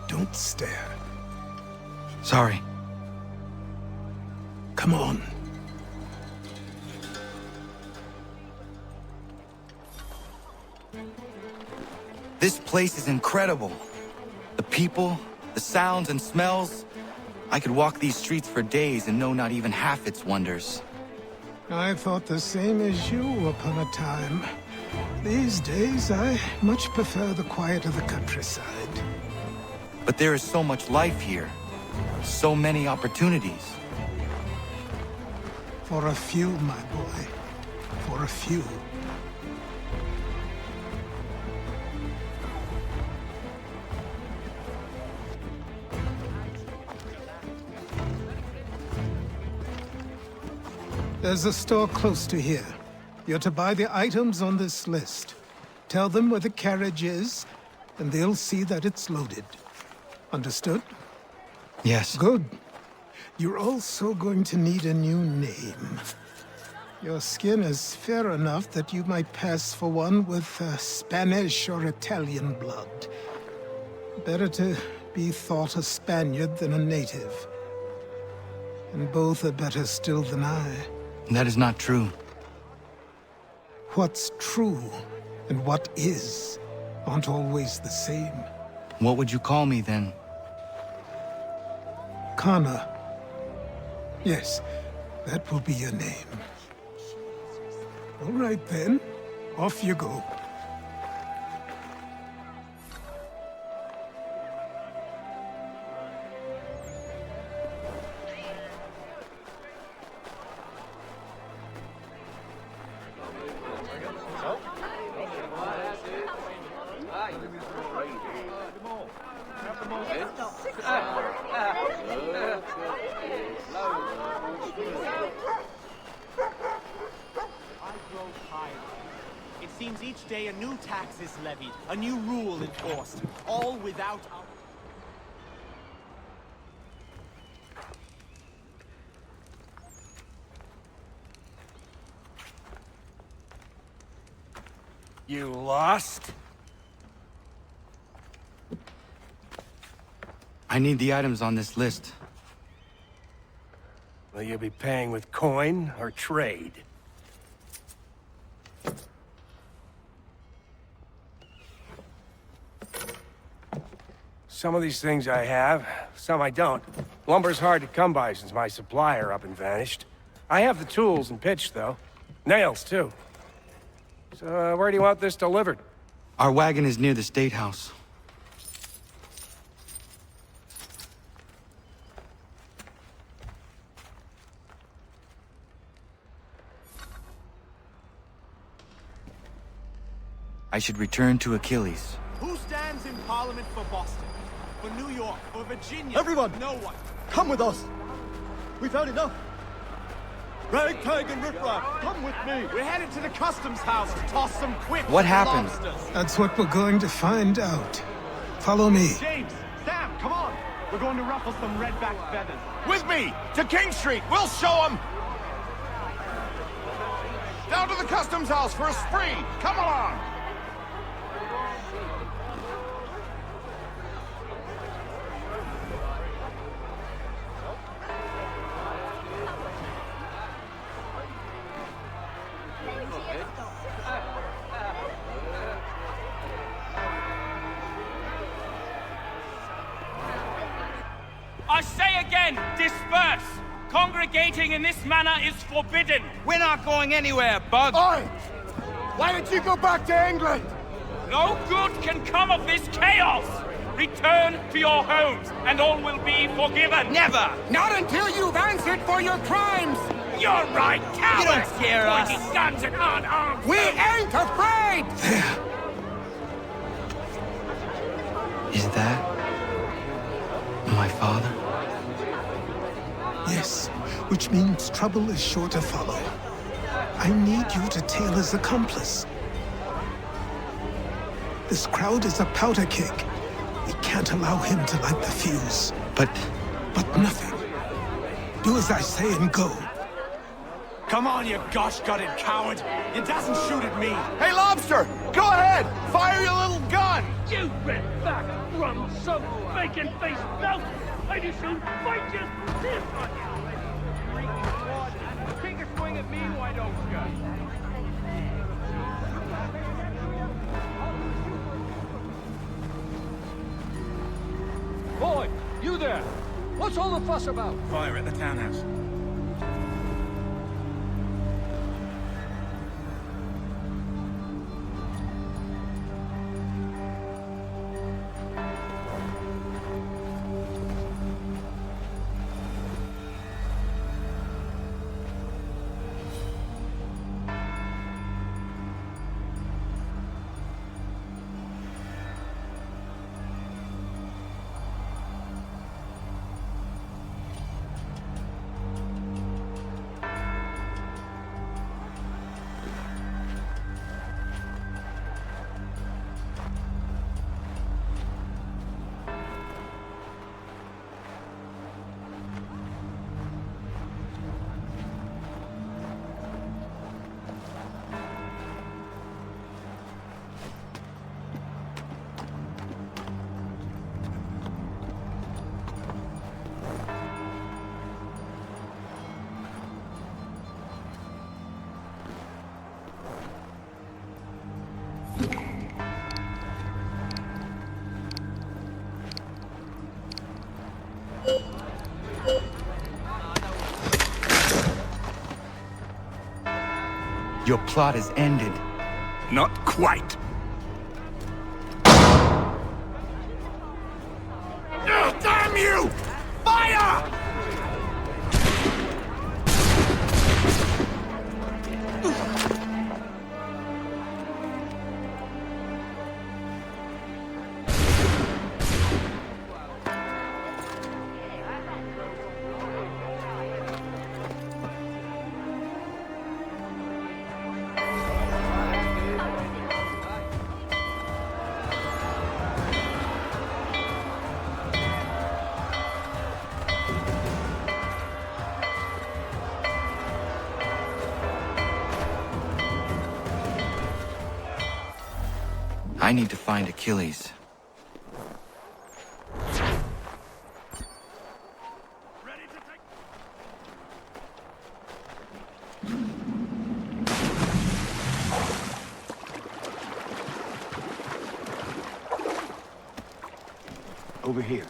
Don't stare. Sorry. Come on. This place is incredible. The people, the sounds and smells. I could walk these streets for days and know not even half its wonders. I thought the same as you upon a time. These days, I much prefer the quiet of the countryside. But there is so much life here. So many opportunities. For a few, my boy. For a few. There's a store close to here. You're to buy the items on this list. Tell them where the carriage is, and they'll see that it's loaded. Understood? Yes. Good. You're also going to need a new name. Your skin is fair enough that you might pass for one with Spanish or Italian blood. Better to be thought a Spaniard than a native. And both are better still than I. That is not true. What's true and what is aren't always the same. What would you call me then? Connor. Yes, that will be your name. All right then, off you go. seems each day a new tax is levied, a new rule enforced, all without our... You lost? I need the items on this list. Will you be paying with coin or trade? Some of these things I have, some I don't. Lumber's hard to come by since my supplier up and vanished. I have the tools and pitch, though. Nails, too. So, where do you want this delivered? Our wagon is near the State House. I should return to Achilles. Who stands in Parliament for Boston? For New York? For Virginia? Everyone! No one. Come with us! We've had enough! Ragtag and riffraff, come with me! We're headed to the customs house to toss some quips. What happened? That's what we're going to find out. Follow me. James, Sam, come on! We're going to ruffle some redback feathers. With me! To King Street! We'll show them! Down to the customs house for a spree! Come along! I say again, disperse! Congregating in this manner is forbidden! We're not going anywhere, Bug! Oi! Why don't you go back to England? No good can come of this chaos! Return to your homes, and all will be forgiven! Never! Not until you've answered for your crimes! You're right, cowards! You don't scare us! Pointing guns and unarmed! We ain't afraid! Is that my father? Yes, which means trouble is sure to follow. I need you to tail his accomplice. This crowd is a powder keg. We can't allow him to light the fuse. But nothing. Do as I say and go. Come on, you gosh-gutted coward! It doesn't shoot at me! Hey, Lobster! Go ahead! Fire your little gun! You red-back, rum-soaked, bacon-faced mouth! I just soon fight you! This on you! Take a swing at me, why don't you? Boy, you there! What's all the fuss about? Fire at the townhouse. Your plot is ended. Not quite. Damn you! Fire! I need to find Achilles. Over here.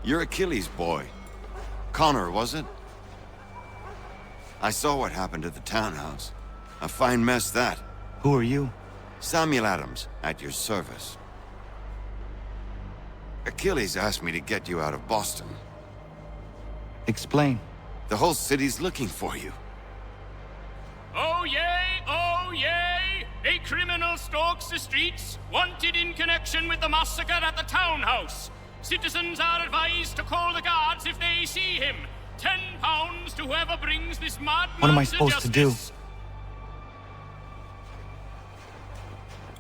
You're Achilles' boy. Connor, was it? I saw what happened at the townhouse. A fine mess, that. Who are you? Samuel Adams, at your service. Achilles asked me to get you out of Boston. Explain. The whole city's looking for you. Oh yay, oh yay! A criminal stalks the streets, wanted in connection with the massacre at the townhouse. Citizens are advised to call the guards if they see him. £10 to whoever brings this madman. What am I supposed to do?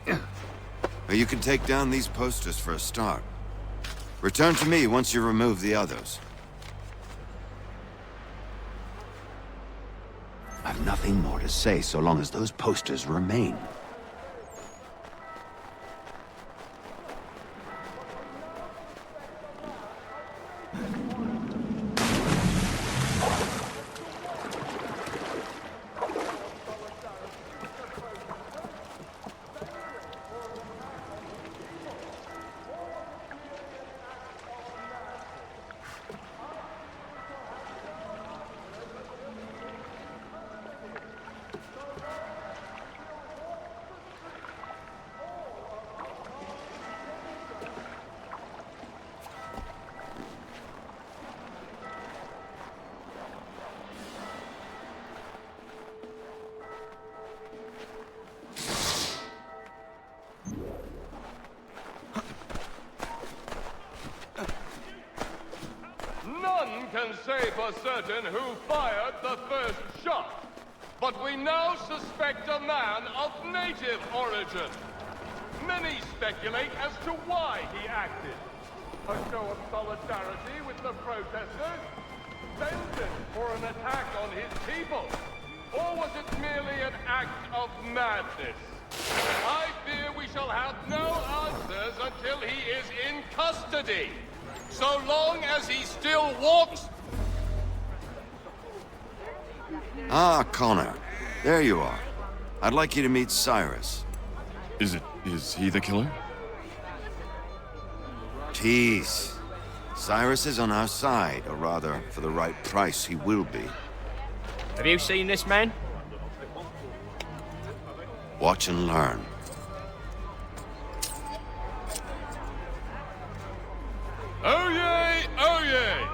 Well, you can take down these posters for a start. Return to me once you remove the others. I've nothing more to say so long as those posters remain. None can say for certain who fired the first shot, but we now suspect a man of native origin. Many speculate as to why he acted. A show of solidarity with the protesters? Vengeance for an attack on his people? Or was it merely an act of madness? I fear we shall have no answers until he is in custody. So long as he still walks... Ah, Connor. There you are. I'd like you to meet Cyrus. Is he the killer? Tease. Cyrus is on our side, or rather, for the right price, he will be. Have you seen this man? Watch and learn. Oh yay, oh yay!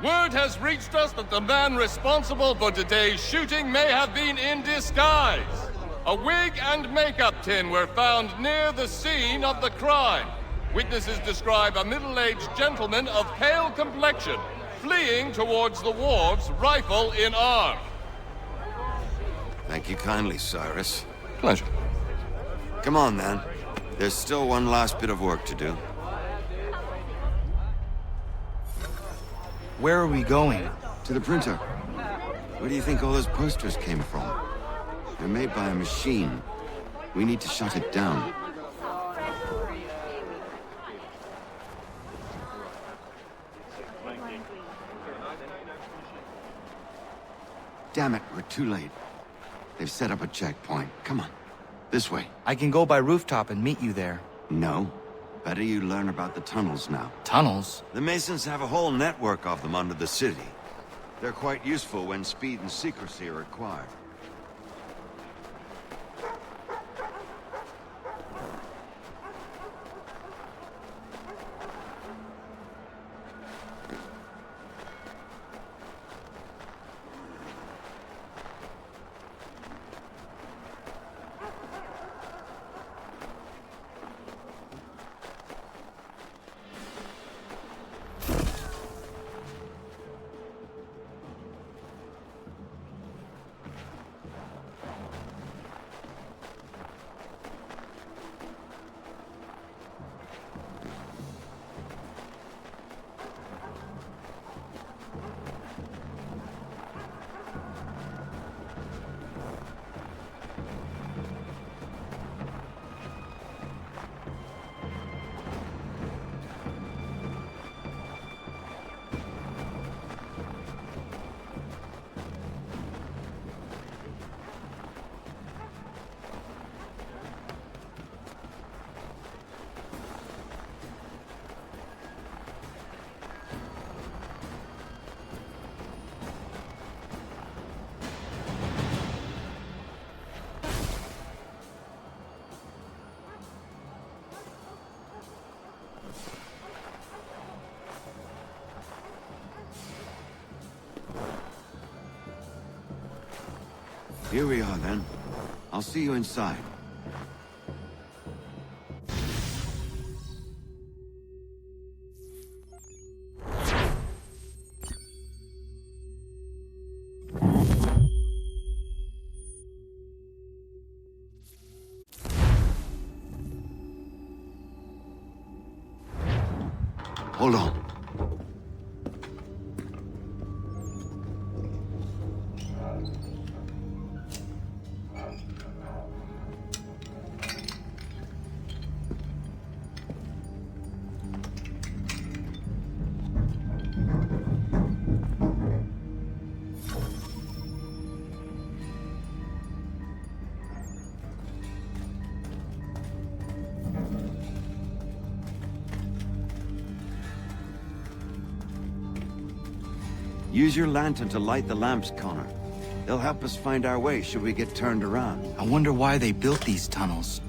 Word has reached us that the man responsible for today's shooting may have been in disguise. A wig and makeup tin were found near the scene of the crime. Witnesses describe a middle-aged gentleman of pale complexion, fleeing towards the wharves, rifle in arm. Thank you kindly, Cyrus. Pleasure. Come on, then. There's still one last bit of work to do. Where are we going? To the printer. Where do you think all those posters came from? They're made by a machine. We need to shut it down. Damn it, we're too late. They've set up a checkpoint. Come on. This way. I can go by rooftop and meet you there. No. Better you learn about the tunnels now. Tunnels? The Masons have a whole network of them under the city. They're quite useful when speed and secrecy are required. Here we are, then. I'll see you inside. Hold on. Use your lantern to light the lamps, Connor. They'll help us find our way should we get turned around. I wonder why they built these tunnels.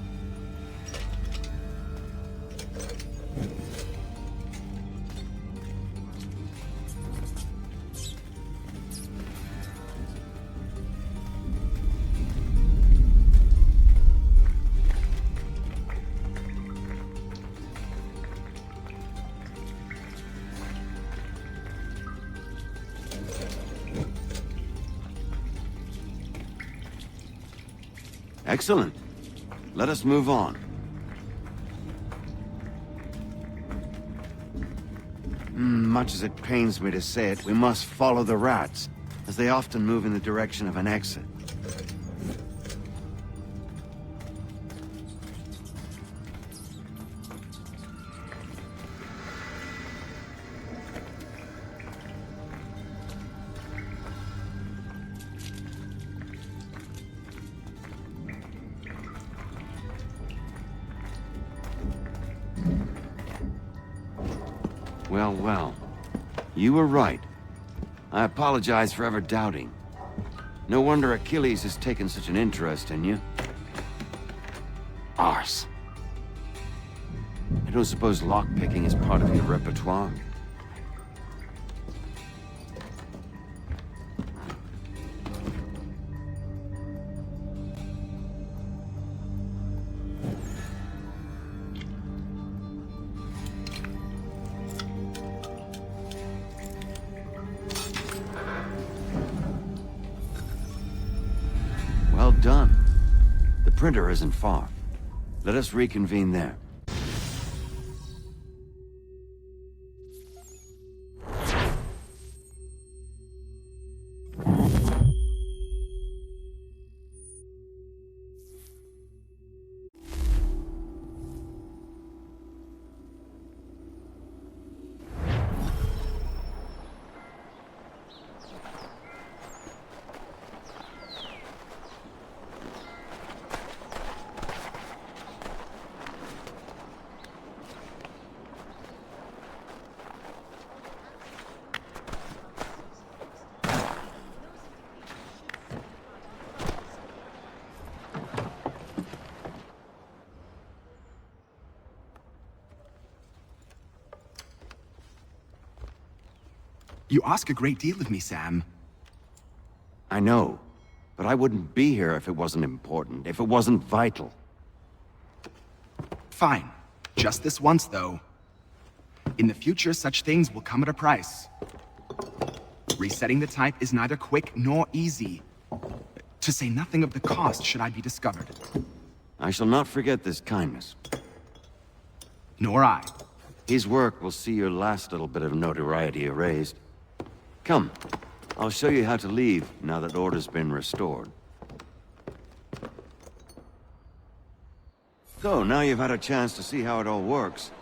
Excellent. Let us move on. Much as it pains me to say it, we must follow the rats, as they often move in the direction of an exit. Well, well. You were right. I apologize for ever doubting. No wonder Achilles has taken such an interest in you. Arse. I don't suppose lockpicking is part of your repertoire? Well done. The printer isn't far. Let us reconvene there. You ask a great deal of me, Sam. I know, but I wouldn't be here if it wasn't important, if it wasn't vital. Fine. Just this once, though. In the future, such things will come at a price. Resetting the type is neither quick nor easy. To say nothing of the cost should I be discovered. I shall not forget this kindness. Nor I. His work will see your last little bit of notoriety erased. Come, I'll show you how to leave now that order's been restored. So, now you've had a chance to see how it all works.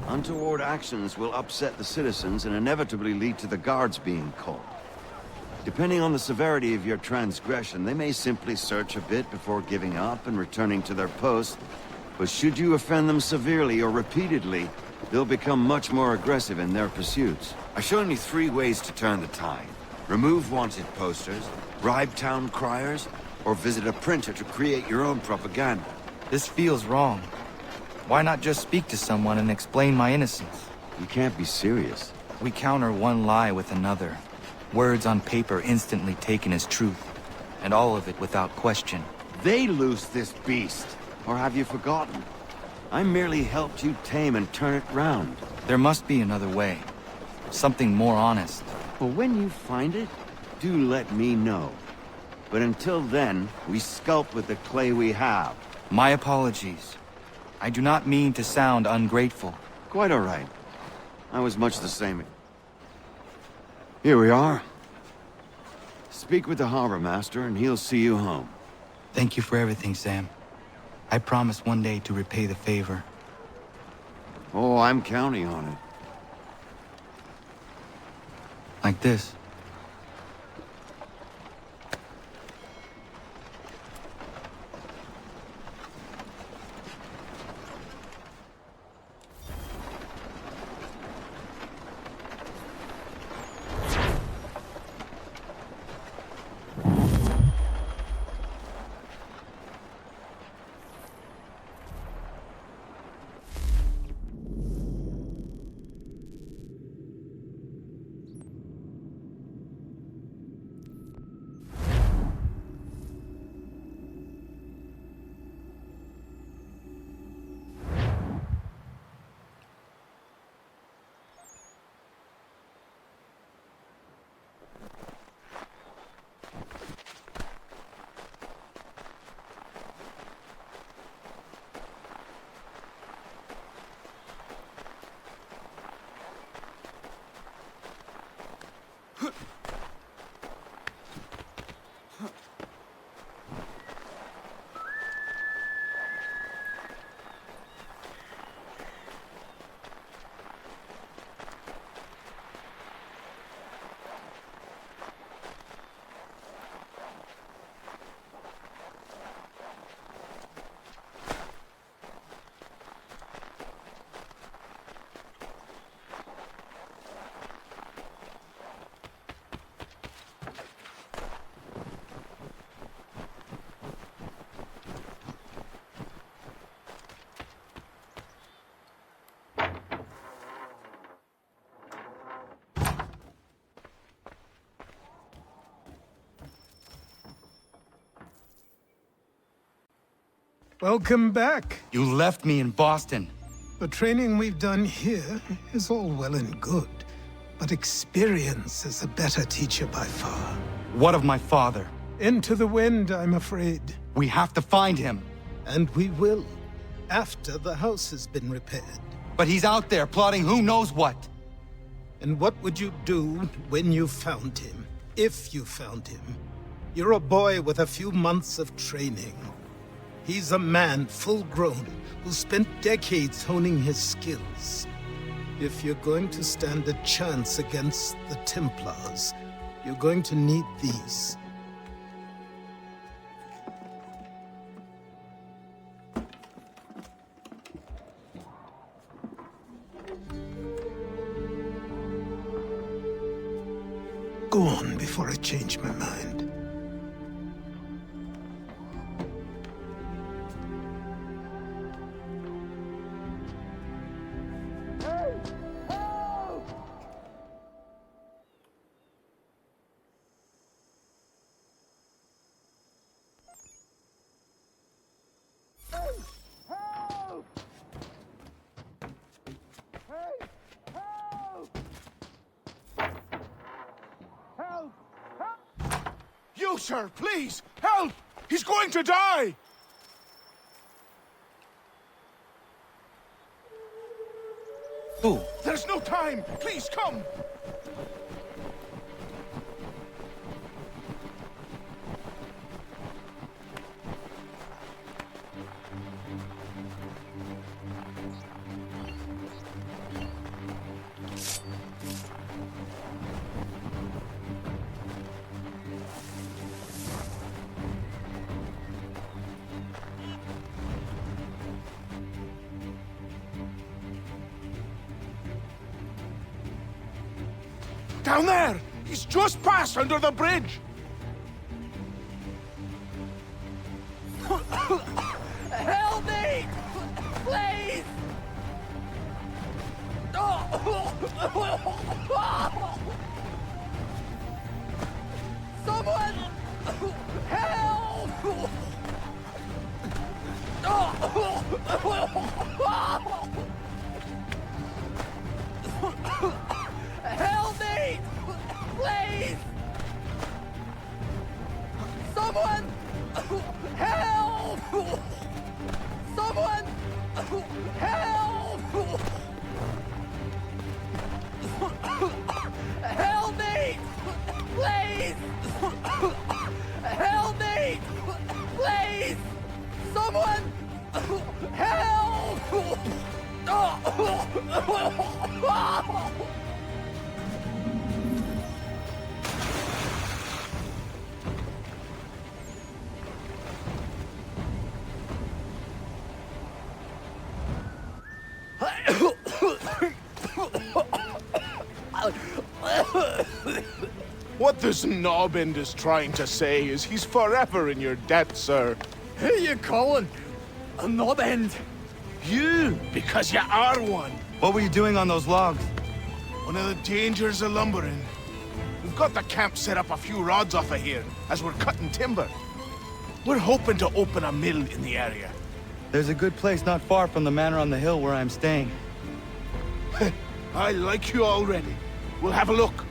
Untoward actions will upset the citizens and inevitably lead to the guards being called. Depending on the severity of your transgression, they may simply search a bit before giving up and returning to their posts. But should you offend them severely or repeatedly, they'll become much more aggressive in their pursuits. I've shown you 3 ways to turn the tide. Remove wanted posters, bribe town criers, or visit a printer to create your own propaganda. This feels wrong. Why not just speak to someone and explain my innocence? You can't be serious. We counter one lie with another. Words on paper instantly taken as truth. and all of it without question. They loosed this beast. Or have you forgotten? I merely helped you tame and turn it round. There must be another way. Something more honest. Well, when you find it, do let me know. But until then, we sculpt with the clay we have. My apologies. I do not mean to sound ungrateful. Quite all right. I was much the same. Here we are. Speak with the harbor master and he'll see you home. Thank you for everything, Sam. I promise one day to repay the favor. Oh, I'm counting on it. Like this. Welcome back. You left me in Boston. The training we've done here is all well and good, but experience is a better teacher by far. What of my father? Into the wind, I'm afraid. We have to find him. And we will, after the house has been repaired. But he's out there plotting who knows what. And what would you do when you found him? If you found him? You're a boy with a few months of training. He's a man, full-grown, who spent decades honing his skills. If you're going to stand a chance against the Templars, you're going to need these. Go on before I change my mind. You, sir, please, help! He's going to die! Who? There's no time! Please, come! Down there! He's just passed under the bridge! Help me! Please! Someone! Help! Help me! Please! Someone! Help! Someone! Help! Help me! Please! Help me! Please! Someone! Help! What this knobbend is trying to say is he's forever in your debt, sir. Who you calling a knobbend? You, because you are one. What were you doing on those logs? One of the dangers of lumbering. We've got the camp set up a few rods off of here, as we're cutting timber. We're hoping to open a mill in the area. There's a good place not far from the manor on the hill where I'm staying. I like you already. We'll have a look.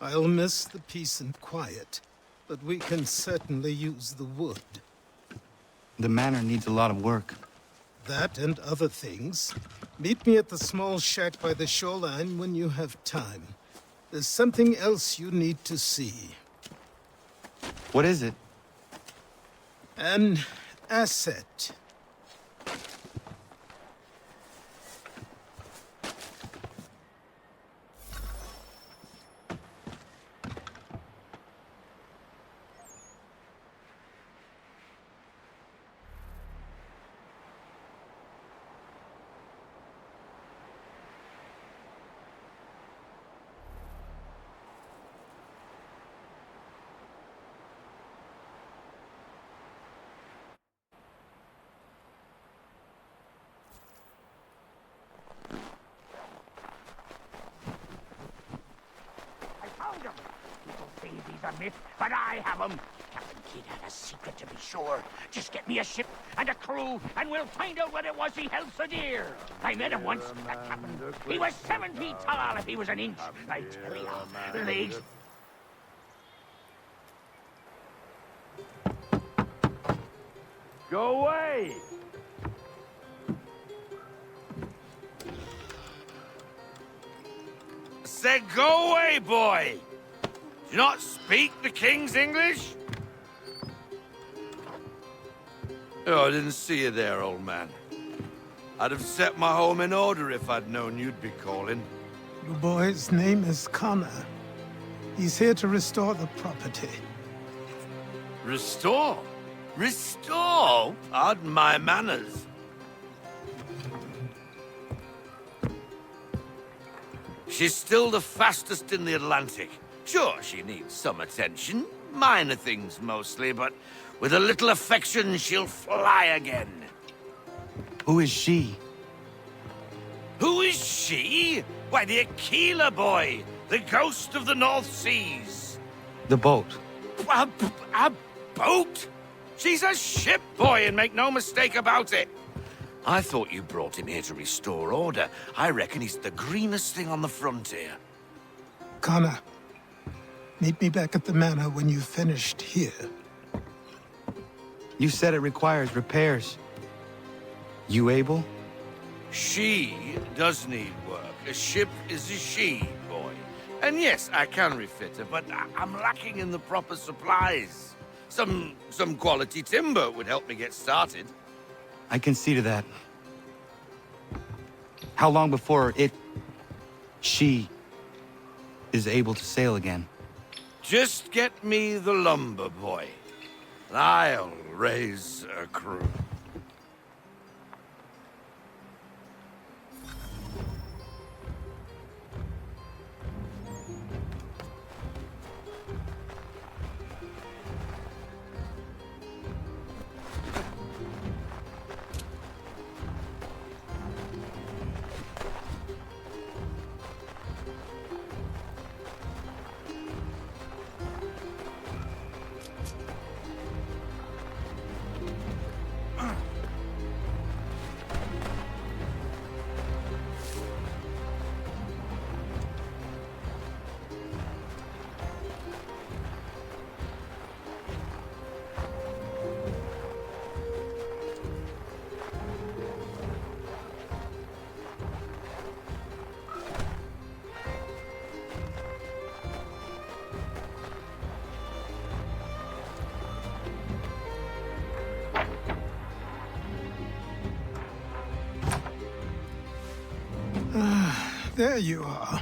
I'll miss the peace and quiet, but we can certainly use the wood. The manor needs a lot of work. That and other things. Meet me at the small shack by the shoreline when you have time. There's something else you need to see. What is it? An asset. A myth, but I have them. Captain Kidd had a secret, to be sure. Just get me a ship and a crew, and we'll find out what it was he held so dear. I met him once, that captain. He was 7 feet tall if he was an inch. I tell you, legs. Go away! Said go away, boy! Do you not speak the King's English? Oh, I didn't see you there, old man. I'd have set my home in order if I'd known you'd be calling. The boy's name is Connor. He's here to restore the property. Restore? Restore? Pardon my manners. She's still the fastest in the Atlantic. Sure, she needs some attention. Minor things mostly, but with a little affection, she'll fly again. Who is she? Who is she? Why, the Aquila boy, the ghost of the North Seas. The boat. A boat? She's a ship, boy, and make no mistake about it. I thought you brought him here to restore order. I reckon he's the greenest thing on the frontier. Connor, meet me back at the manor when you've finished here. You said it requires repairs. You able? She does need work. A ship is a she, boy. And yes, I can refit her, but I'm lacking in the proper supplies. Some quality timber would help me get started. I can see to that. How long before she is able to sail again? Just get me the lumber, boy. I'll raise a crew. There you are.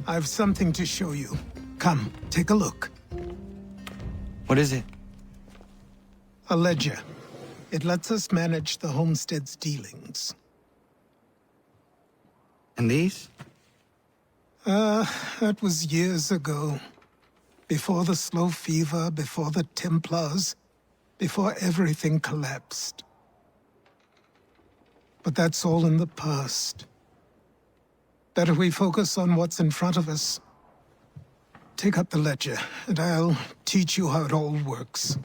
I've something to show you. Come, take a look. What is it? A ledger. It lets us manage the homestead's dealings. And these? That was years ago. Before the slow fever, before the Templars, before everything collapsed. But that's all in the past. Better we focus on what's in front of us. Take up the ledger, and I'll teach you how it all works.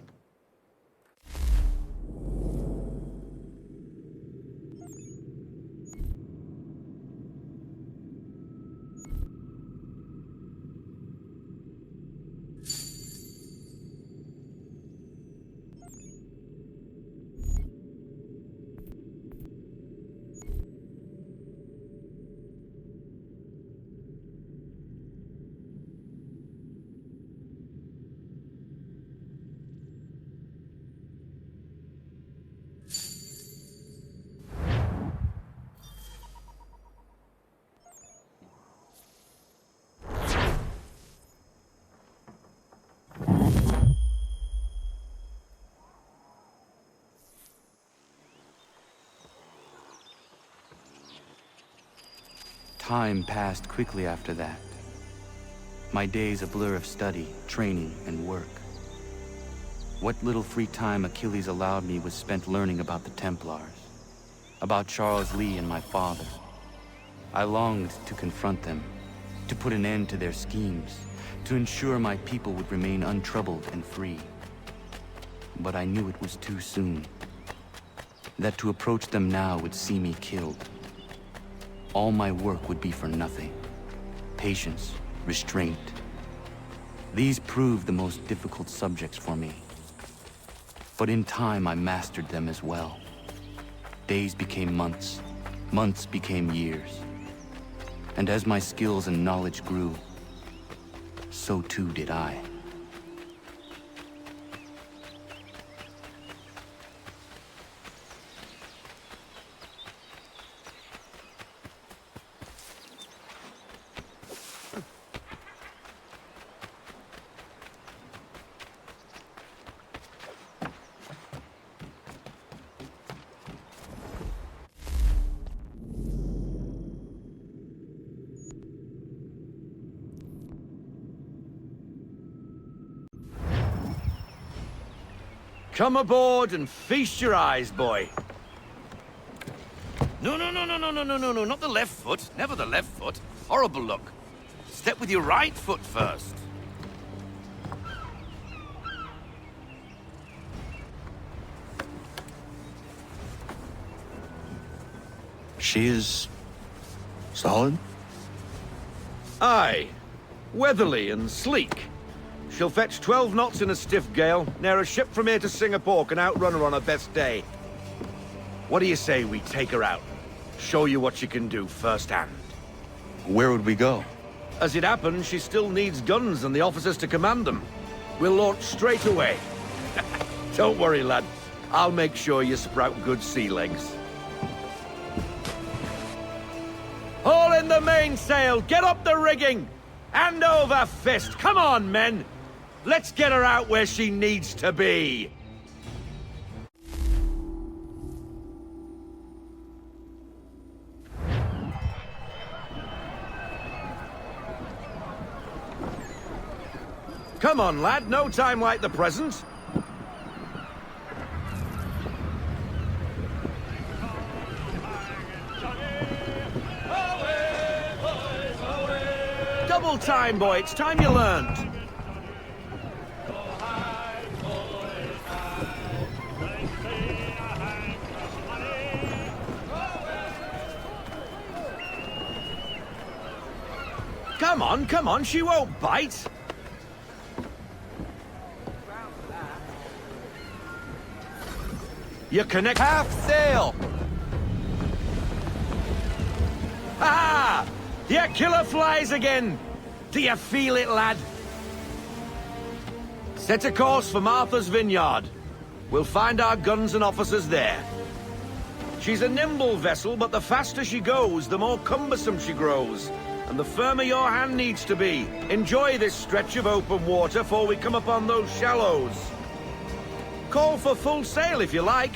Time passed quickly after that. My days a blur of study, training, and work. What little free time Achilles allowed me was spent learning about the Templars, about Charles Lee and my father. I longed to confront them, to put an end to their schemes, to ensure my people would remain untroubled and free. But I knew it was too soon, that to approach them now would see me killed. All my work would be for nothing. Patience, restraint. These proved the most difficult subjects for me. But in time, I mastered them as well. Days became months, months became years. And as my skills and knowledge grew, so too did I. Come aboard and feast your eyes, boy. No, not the left foot. Never the left foot. Horrible look. Step with your right foot first. She is... solid? Aye. Weatherly and sleek. She'll fetch 12 knots in a stiff gale, near a ship from here to Singapore can outrun her on her best day. What do you say we take her out? Show you what she can do firsthand. Where would we go? As it happens, she still needs guns and the officers to command them. We'll launch straight away. Don't worry, lad. I'll make sure you sprout good sea legs. Haul in the mainsail! Get up the rigging! Hand over fist! Come on, men! Let's get her out where she needs to be! Come on, lad. No time like the present. Double time, boy. It's time you learned. Come on, she won't bite. You connect... Half sail! Ah! Your killer flies again! Do you feel it, lad? Set a course for Martha's Vineyard. We'll find our guns and officers there. She's a nimble vessel, but the faster she goes, the more cumbersome she grows. And the firmer your hand needs to be. Enjoy this stretch of open water before we come upon those shallows. Call for full sail if you like.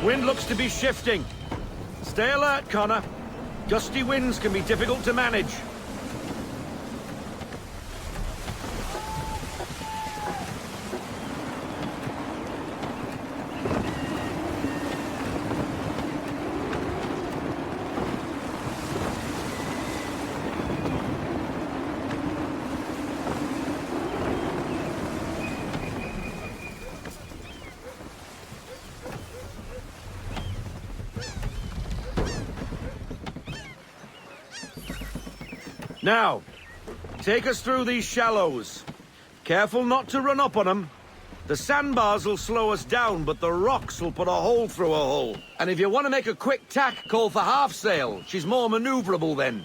Wind looks to be shifting. Stay alert, Connor. Gusty winds can be difficult to manage. Now, take us through these shallows. Careful not to run up on them. The sandbars will slow us down, but the rocks will put a hole through a hole. And if you want to make a quick tack, call for half sail. She's more maneuverable then.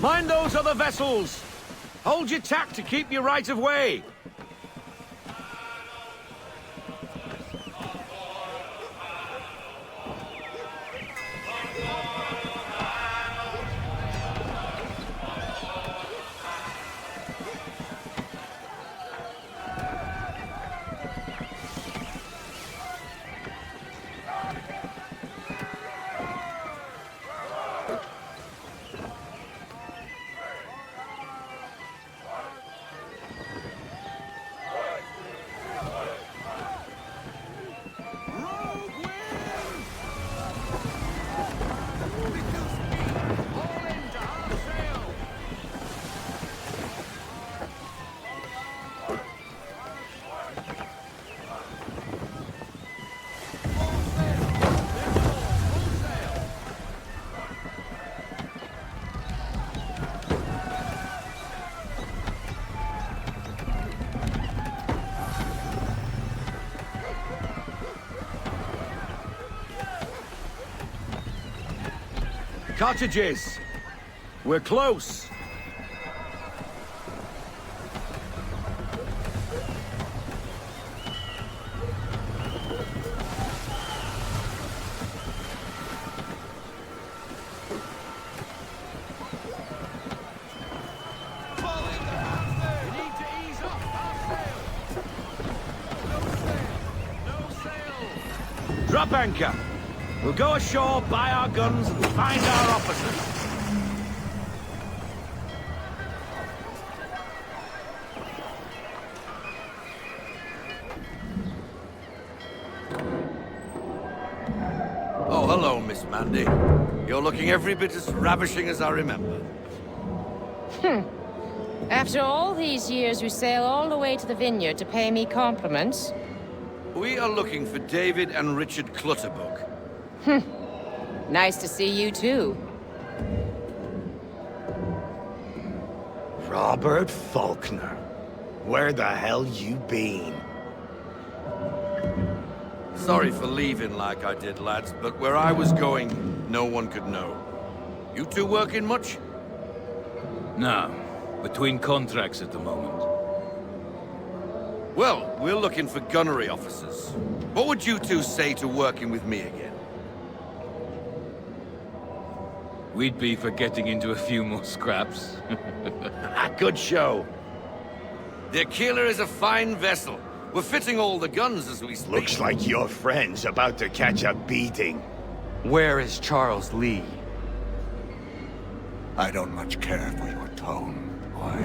Mind those other vessels! Hold your tack to keep your right of way! Cottages! We're close! Drop anchor! We'll go ashore, buy our guns, and find our officers. Oh, hello, Miss Mandy. You're looking every bit as ravishing as I remember. After all these years, you sail all the way to the vineyard to pay me compliments? We are looking for David and Richard Clutterbuck. Nice to see you, too. Robert Faulkner. Where the hell you been? Sorry for leaving like I did, lads, but where I was going, no one could know. You two working much? No. Between contracts at the moment. Well, we're looking for gunnery officers. What would you two say to working with me again? We'd be for getting into a few more scraps. Good show. The Aquila is a fine vessel. We're fitting all the guns as we speak. Looks like your friend's about to catch a beating. Where is Charles Lee? I don't much care for your tone, boy.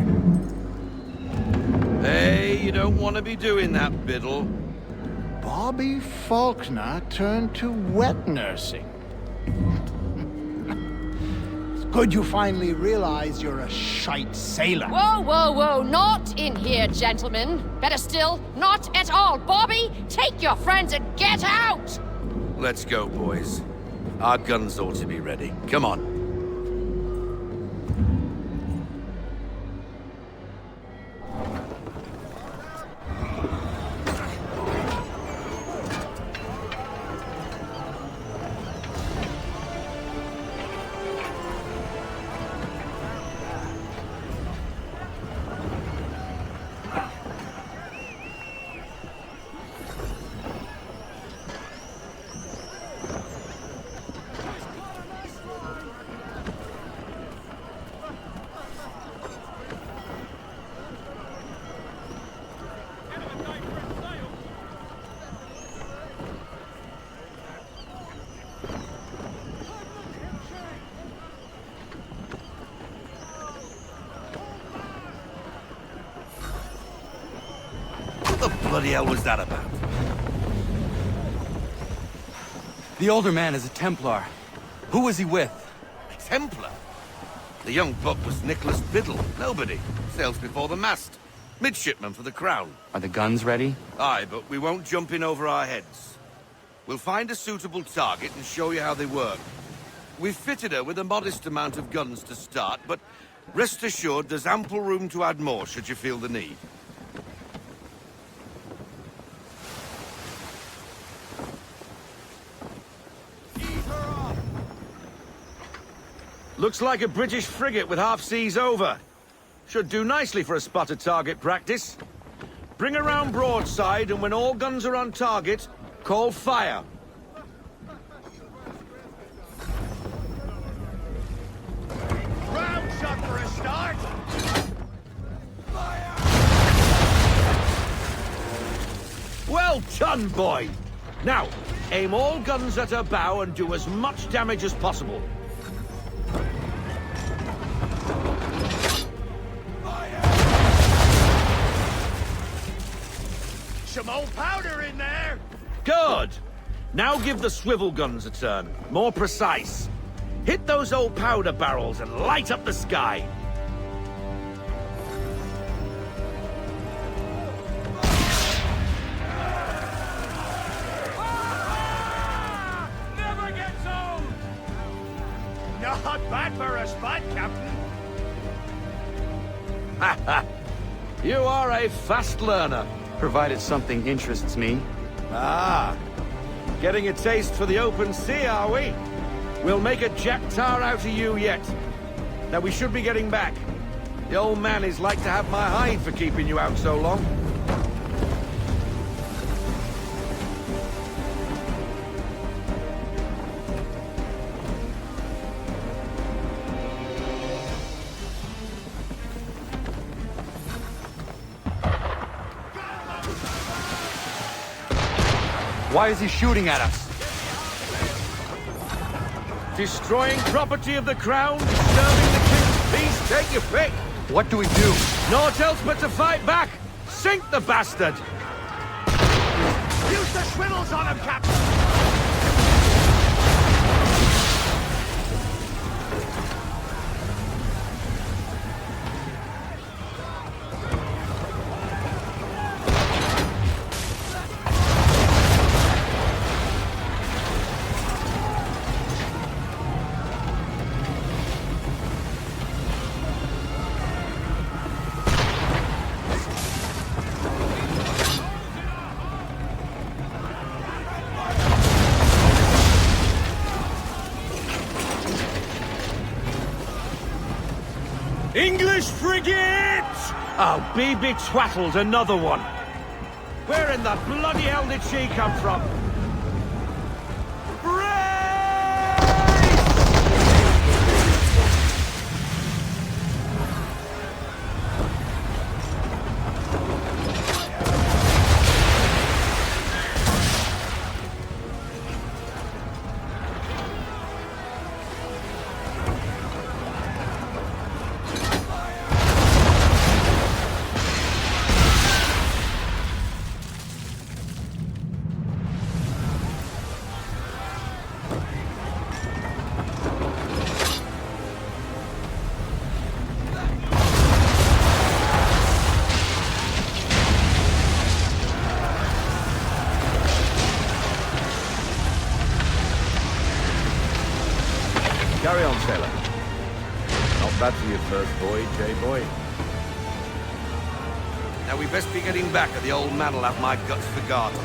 Hey, you don't want to be doing that, Biddle. Bobby Faulkner turned to wet nursing. It's Good you finally realize you're a shite sailor. Whoa, whoa, whoa, not in here, gentlemen. Better still, not at all. Bobby, take your friends and get out! Let's go, boys. Our guns ought to be ready. Come on. What the bloody hell was that about? The older man is a Templar. Who was he with? A Templar? The young buck was Nicholas Biddle. Nobody. Sails before the mast. Midshipman for the Crown. Are the guns ready? Aye, but we won't jump in over our heads. We'll find a suitable target and show you how they work. We've fitted her with a modest amount of guns to start, but rest assured there's ample room to add more should you feel the need. Looks like a British frigate with half seas over. Should do nicely for a spotted target practice. Bring around broadside, and when all guns are on target, call fire. Round shot for a start. Well done, boy! Now, aim all guns at her bow and do as much damage as possible. Some old powder in there. Good! Now give the swivel guns a turn. More precise. Hit those old powder barrels and light up the sky. Never gets old. Not bad for a spot, Captain. Ha ha! You are a fast learner. Provided something interests me. Ah, getting a taste for the open sea, are we? We'll make a jack tar out of you yet. Now we should be getting back. The old man is like to have my hide for keeping you out so long. Why is he shooting at us? Destroying property of the Crown, disturbing the King's peace, take your pick. What do we do? Naught else but to fight back. Sink the bastard. Use the swivels on him, Captain. English frigate! Oh, BB Twattle's another one. Where in the bloody hell did she come from? bad for your first voyage, eh, boy? Now we best be getting back, or the old man'll have my guts for garters.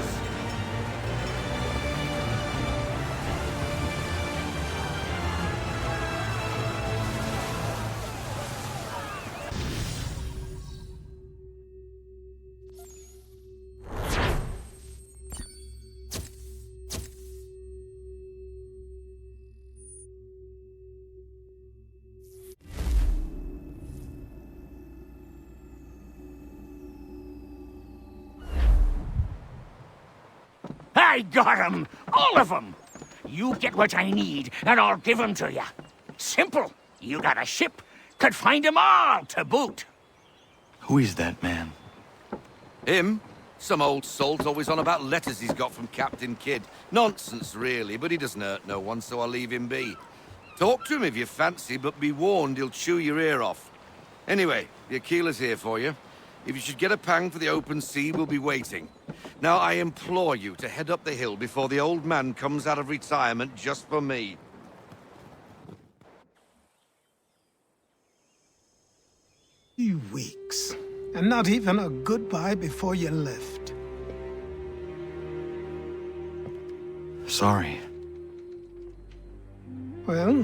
I got 'em! All of 'em! You get what I need, and I'll give 'em to you. Simple. You got a ship, could find 'em all to boot. Who is that man? Him? Some old salt always on about letters he's got from Captain Kidd. Nonsense, really, but he doesn't hurt no one, so I'll leave him be. Talk to him if you fancy, but be warned he'll chew your ear off. Anyway, the Aquila's here for you. If you should get a pang for the open sea, we'll be waiting. Now, I implore you to head up the hill before the old man comes out of retirement just for me. 2 weeks, and not even a goodbye before you left. Sorry. Well,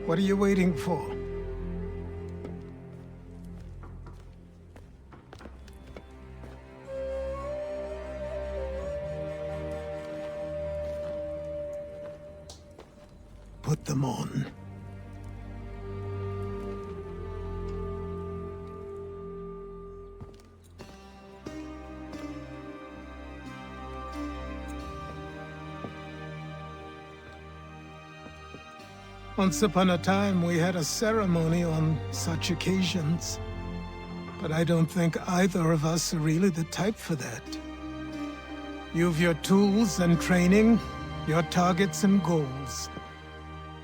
what are you waiting for? Put them on. Once upon a time, we had a ceremony on such occasions. But I don't think either of us are really the type for that. You've your tools and training, your targets and goals.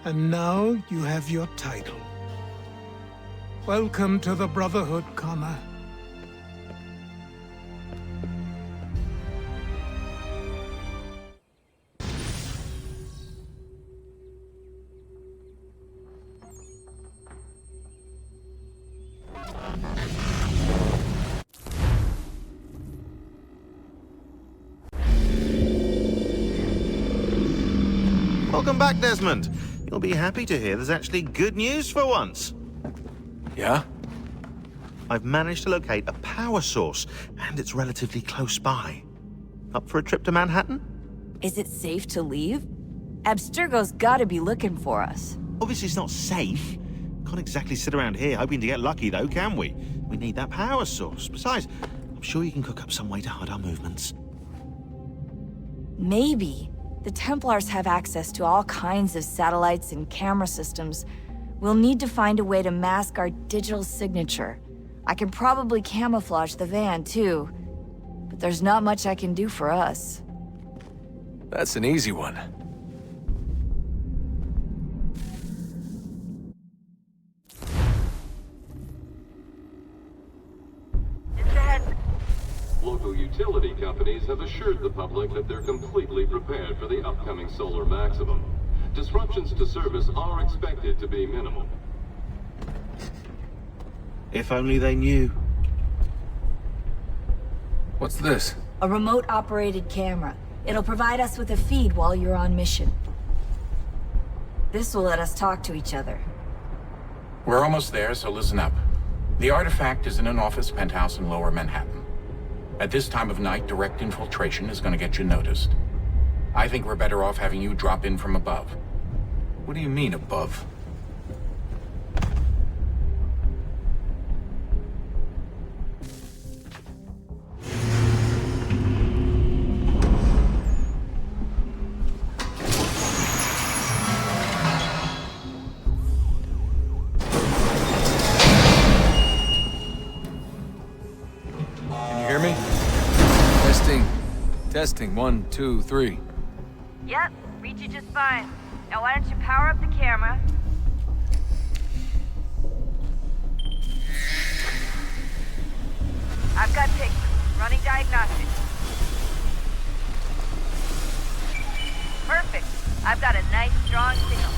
And now you have your title. Welcome to the Brotherhood, Connor. Welcome back, Desmond. You'll be happy to hear there's actually good news for once. Yeah? I've managed to locate a power source, and it's relatively close by. Up for a trip to Manhattan? Is it safe to leave? Abstergo's gotta be looking for us. Obviously it's not safe. Can't exactly sit around here hoping to get lucky, though, can we? We need that power source. Besides, I'm sure you can cook up some way to hide our movements. Maybe. The Templars have access to all kinds of satellites and camera systems. We'll need to find a way to mask our digital signature. I can probably camouflage the van, too. But there's not much I can do for us. That's an easy one. Local utility companies have assured the public that they're completely prepared for the upcoming solar maximum. Disruptions to service are expected to be minimal. If only they knew. What's this? A remote-operated camera. It'll provide us with a feed while you're on mission. This will let us talk to each other. We're almost there, so listen up. The artifact is in an office penthouse in Lower Manhattan. At this time of night, direct infiltration is going to get you noticed. I think we're better off having you drop in from above. What do you mean, above? Testing, 1, 2, 3. Yep, reach you just fine. Now why don't you power up the camera? I've got pictures. Running diagnostics. Perfect. I've got a nice, strong signal.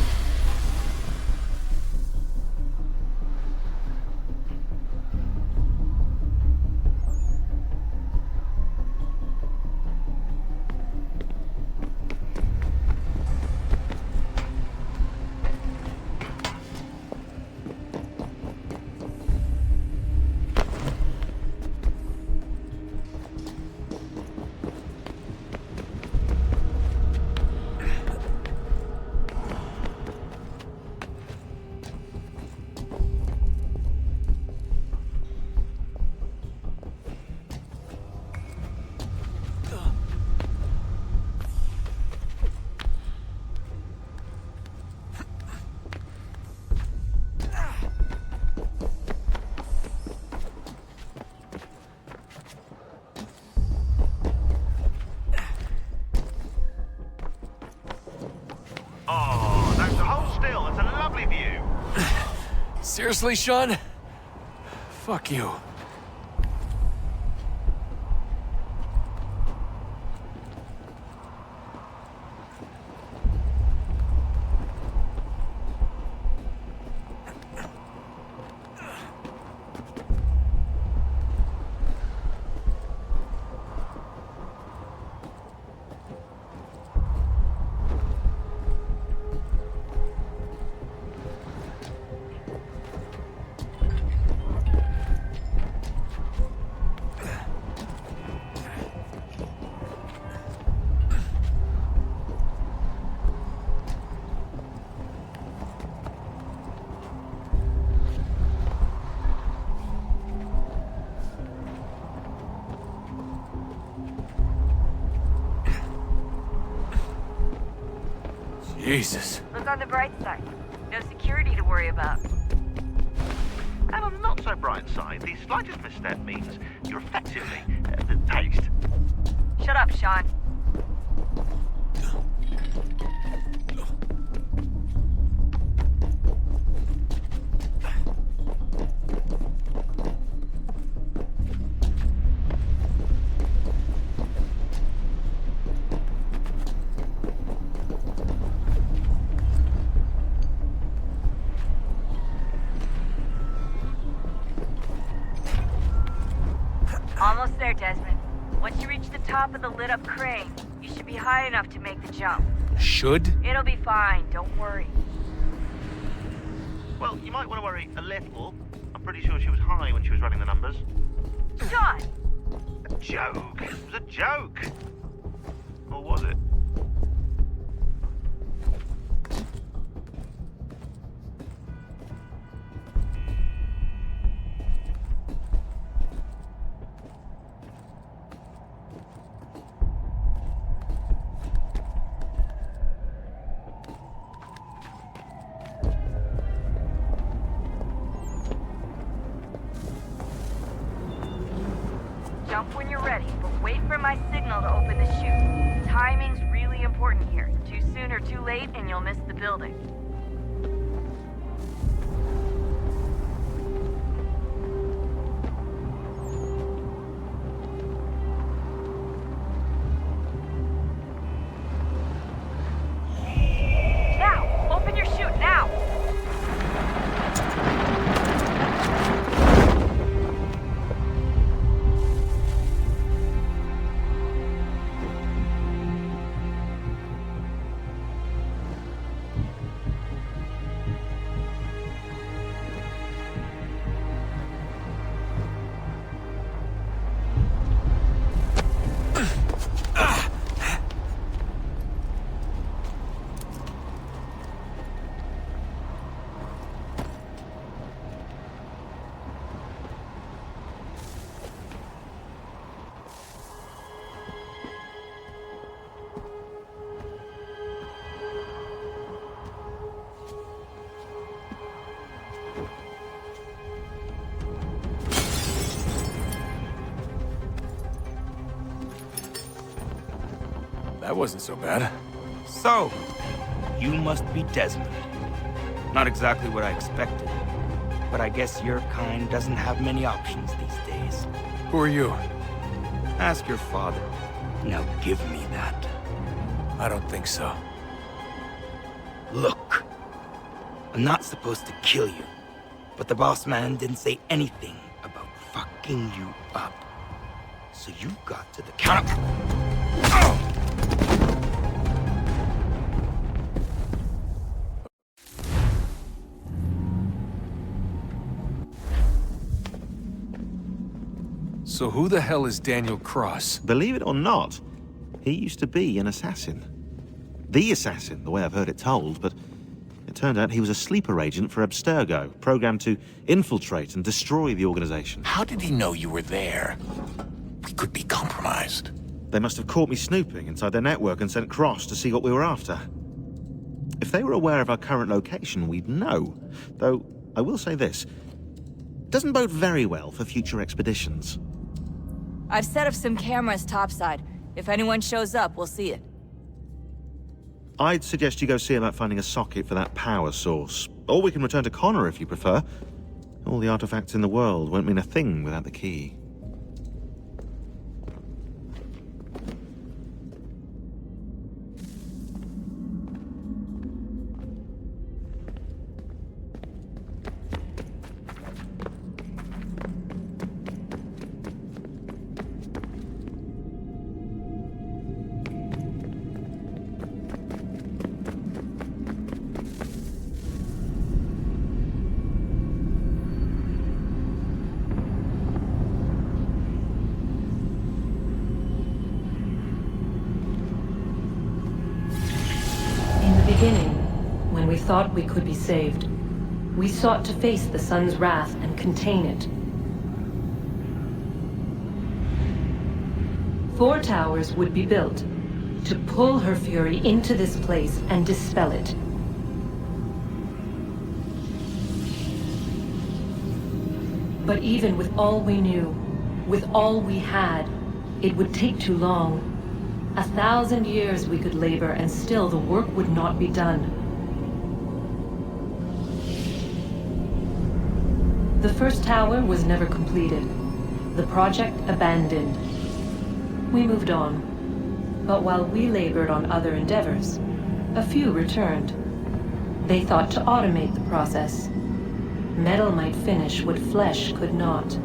Seriously, Sean? Fuck you. Jesus. Look on the bright side. No security to worry about. And on the not so bright side, the slightest misstep means you're effectively paced. Shut up, Sean. Almost there, Desmond. Once you reach the top of the lit-up crane, you should be high enough to make the jump. Should? It'll be fine, don't worry. Well, you might want to worry a little. I'm pretty sure she was high when she was running the numbers. Sean! A joke. It was a joke. Or was it? Jump when you're ready, but wait for my signal to open the chute. Timing's really important here. Too soon or too late, and you'll miss the building. Now! Open your chute, now! That wasn't so bad. So, you must be Desmond. Not exactly what I expected, but I guess your kind doesn't have many options these days. Who are you? Ask your father. Now give me that. I don't think so. Look, I'm not supposed to kill you, but the boss man didn't say anything about fucking you up. So you got to the counter. So who the hell is Daniel Cross? Believe it or not, he used to be an assassin. The assassin, the way I've heard it told, but it turned out he was a sleeper agent for Abstergo, programmed to infiltrate and destroy the organization. How did he know you were there? We could be compromised. They must have caught me snooping inside their network and sent Cross to see what we were after. If they were aware of our current location, we'd know. Though, I will say this, it doesn't bode very well for future expeditions. I've set up some cameras topside. If anyone shows up, we'll see it. I'd suggest you go see about finding a socket for that power source. Or we can return to Connor if you prefer. All the artifacts in the world won't mean a thing without the key. When we thought we could be saved, we sought to face the sun's wrath and contain it. 4 towers would be built to pull her fury into this place and dispel it. But even with all we knew, with all we had, it would take too long. 1,000 years we could labor and still the work would not be done. The first tower was never completed. The project abandoned. We moved on. But while we labored on other endeavors, a few returned. They thought to automate the process. Metal might finish what flesh could not.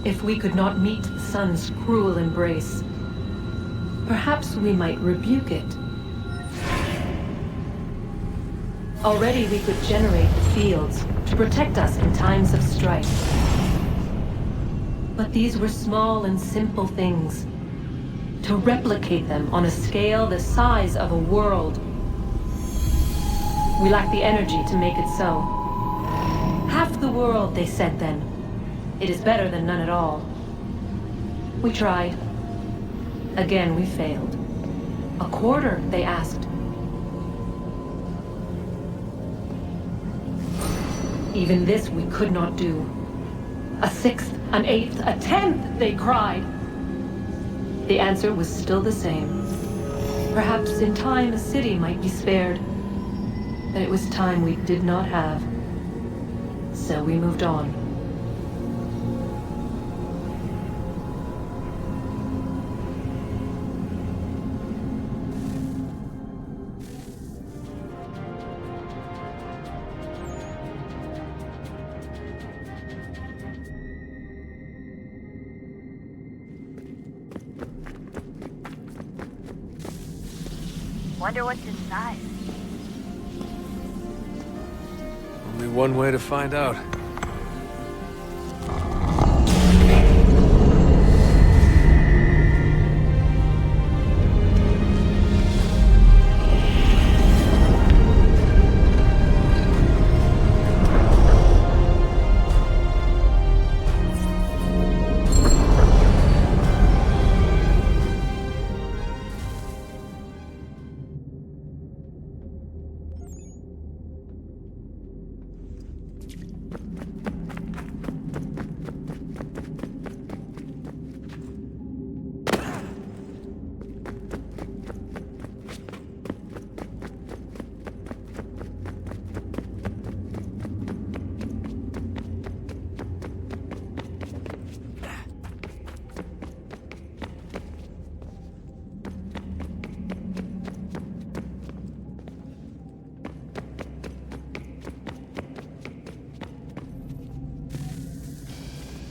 If we could not meet the sun's cruel embrace, perhaps we might rebuke it. Already we could generate the fields to protect us in times of strife. But these were small and simple things. To replicate them on a scale the size of a world, we lack the energy to make it so. Half the world, they said then. It is better than none at all. We tried. Again, we failed. A quarter, they asked. Even this we could not do. A sixth, an eighth, a tenth, they cried. The answer was still the same. Perhaps in time a city might be spared. But it was time we did not have. So we moved on. Wonder what's inside. Only one way to find out.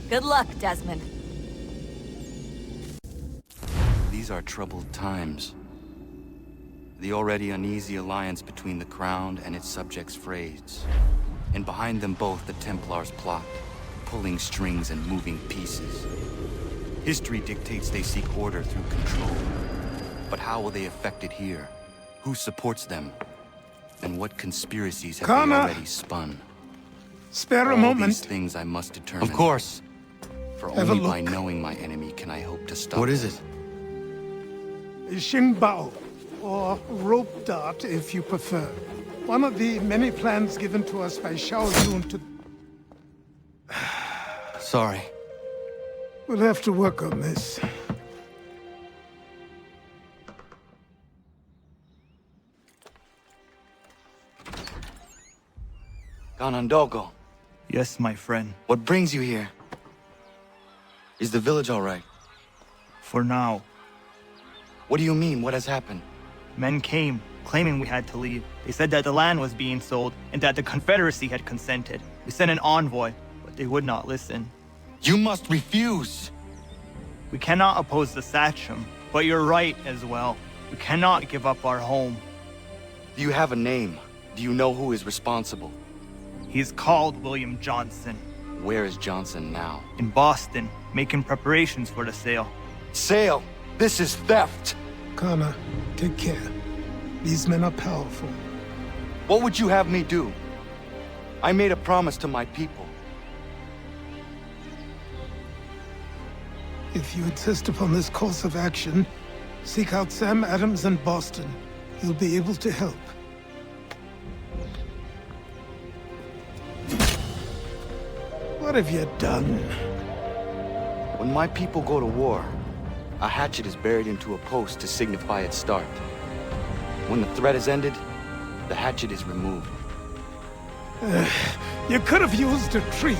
Good luck, Desmond. These are troubled times. The already uneasy alliance between the Crown and its subjects frays. And behind them both the Templars plot, pulling strings and moving pieces. History dictates they seek order through control. But how will they affect it here? Who supports them? And what conspiracies have Connor! they already spun? Spare a All moment. these things I must determine. Of course. For Have a only by look. knowing my enemy can I hope to stop What is them. it? A Xingbao, or rope dart if you prefer. One of the many plans given to us by Xiao Yun to... Sorry. We'll have to work on this. Ganondogo, Yes, my friend. what brings you here? Is the village all right? For now. What do you mean? What has happened? Men came, claiming we had to leave. They said that the land was being sold, and that the Confederacy had consented. We sent an envoy, but they would not listen. You must refuse! We cannot oppose the Sachem, but you're right as well. We cannot give up our home. Do you have a name? Do you know who is responsible? He's called William Johnson. Where is Johnson now? In Boston, making preparations for the sale. Sale! This is theft! Connor, take care. These men are powerful. What would you have me do? I made a promise to my people. If you insist upon this course of action, seek out Sam Adams in Boston. He'll be able to help. What have you done? When my people go to war, a hatchet is buried into a post to signify its start. When the threat is ended, the hatchet is removed. You could have used a tree.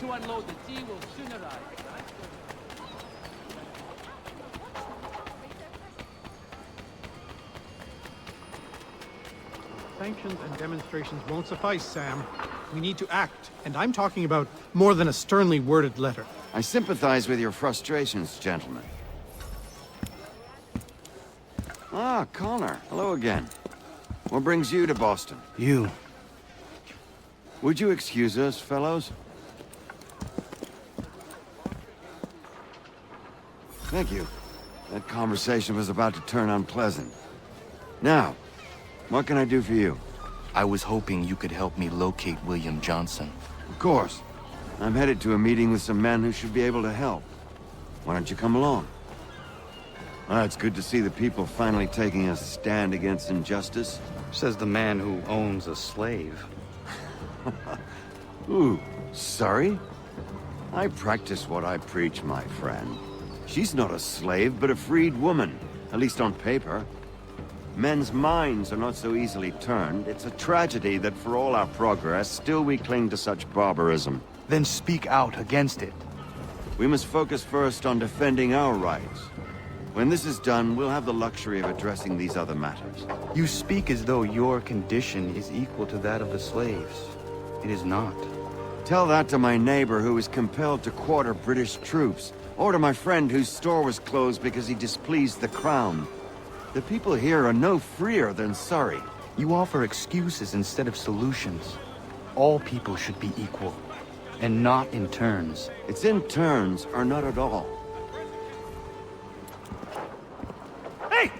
to unload the tea will soon arrive. Sanctions and demonstrations won't suffice, Sam. We need to act, and I'm talking about more than a sternly worded letter. I sympathize with your frustrations, gentlemen. Ah, Connor. Hello again. What brings you to Boston? You. Would you excuse us, fellows? Thank you. That conversation was about to turn unpleasant. Now, what can I do for you? I was hoping you could help me locate William Johnson. Of course. I'm headed to a meeting with some men who should be able to help. Why don't you come along? It's good to see the people finally taking a stand against injustice. Says the man who owns a slave. Ooh, sorry? I practice what I preach, my friend. She's not a slave, but a freed woman, at least on paper. Men's minds are not so easily turned. It's a tragedy that for all our progress, still we cling to such barbarism. Then speak out against it. We must focus first on defending our rights. When this is done, we'll have the luxury of addressing these other matters. You speak as though your condition is equal to that of the slaves. It is not. Tell that to my neighbor who was compelled to quarter British troops, or to my friend whose store was closed because he displeased the crown. The people here are no freer than Surrey. You offer excuses instead of solutions. All people should be equal, and not in turns. It's in turns, or not at all. Hey!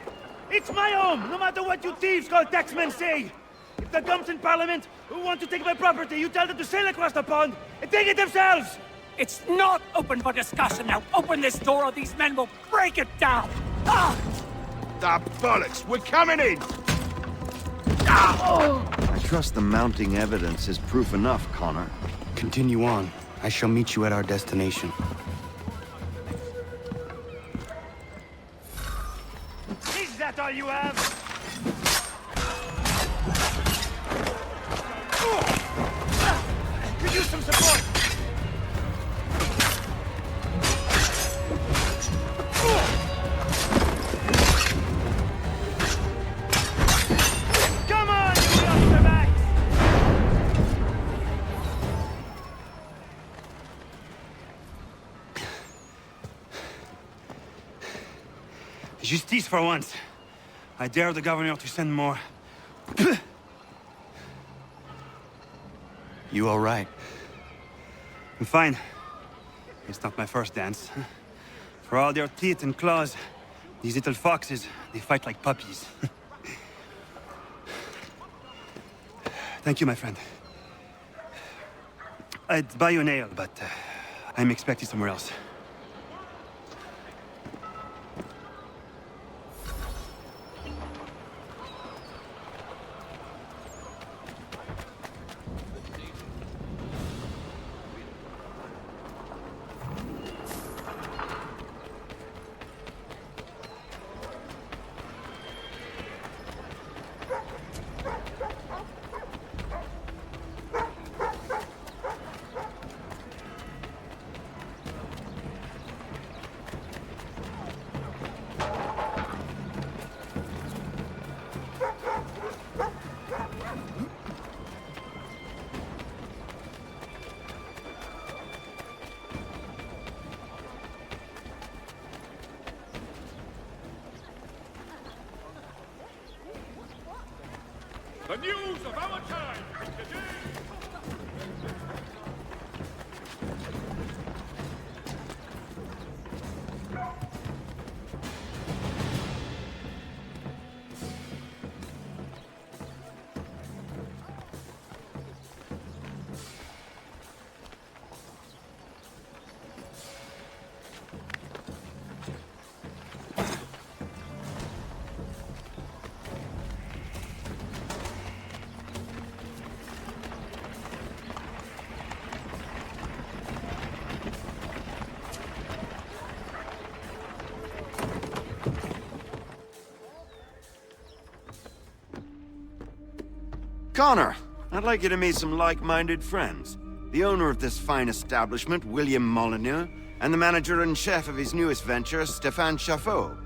It's my home, no matter what you thieves called taxmen say! If the gumps in Parliament who want to take my property, you tell them to sail across the pond and take it themselves! It's not open for discussion now. Open this door or these men will break it down! Ah! The bollocks! We're coming in! I trust the mounting evidence is proof enough, Connor. Continue on. I shall meet you at our destination. Is that all you have? Could use some support! Come on, you youngster backs! Justice for once. I dare the governor to send more. You all right? I'm fine. It's not my first dance. For all their teeth and claws, these little foxes, they fight like puppies. Thank you, my friend. I'd buy you an ale, but I'm expected somewhere else. The news of our time today. Connor, I'd like you to meet some like-minded friends. the owner of this fine establishment, William Molyneux, and the manager and chef of his newest venture, Stéphane Chaffeau.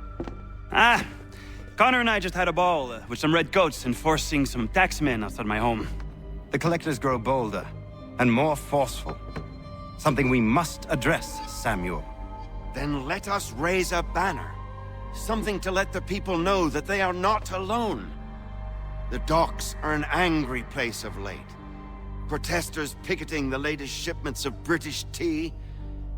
Ah, Connor and I just had a ball with some red coats enforcing some taxmen outside my home. The collectors grow bolder and more forceful. Something we must address, Samuel. Then let us raise a banner. Something to let the people know that they are not alone. The docks are an angry place of late. Protesters picketing the latest shipments of British tea.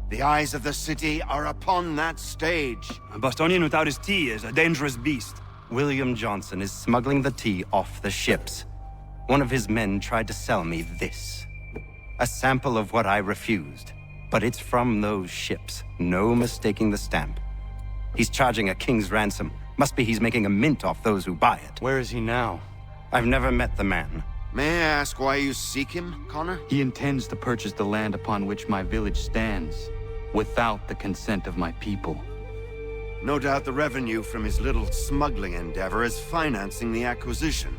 The eyes of the city are upon that stage. A Bostonian without his tea is a dangerous beast. William Johnson is smuggling the tea off the ships. One of his men tried to sell me this. A sample of what I refused. But it's from those ships. No mistaking the stamp. He's charging a king's ransom. Must be he's making a mint off those who buy it. Where is he now? I've never met the man. May I ask why you seek him, Connor? He intends to purchase the land upon which my village stands, without the consent of my people. No doubt the revenue from his little smuggling endeavor is financing the acquisition.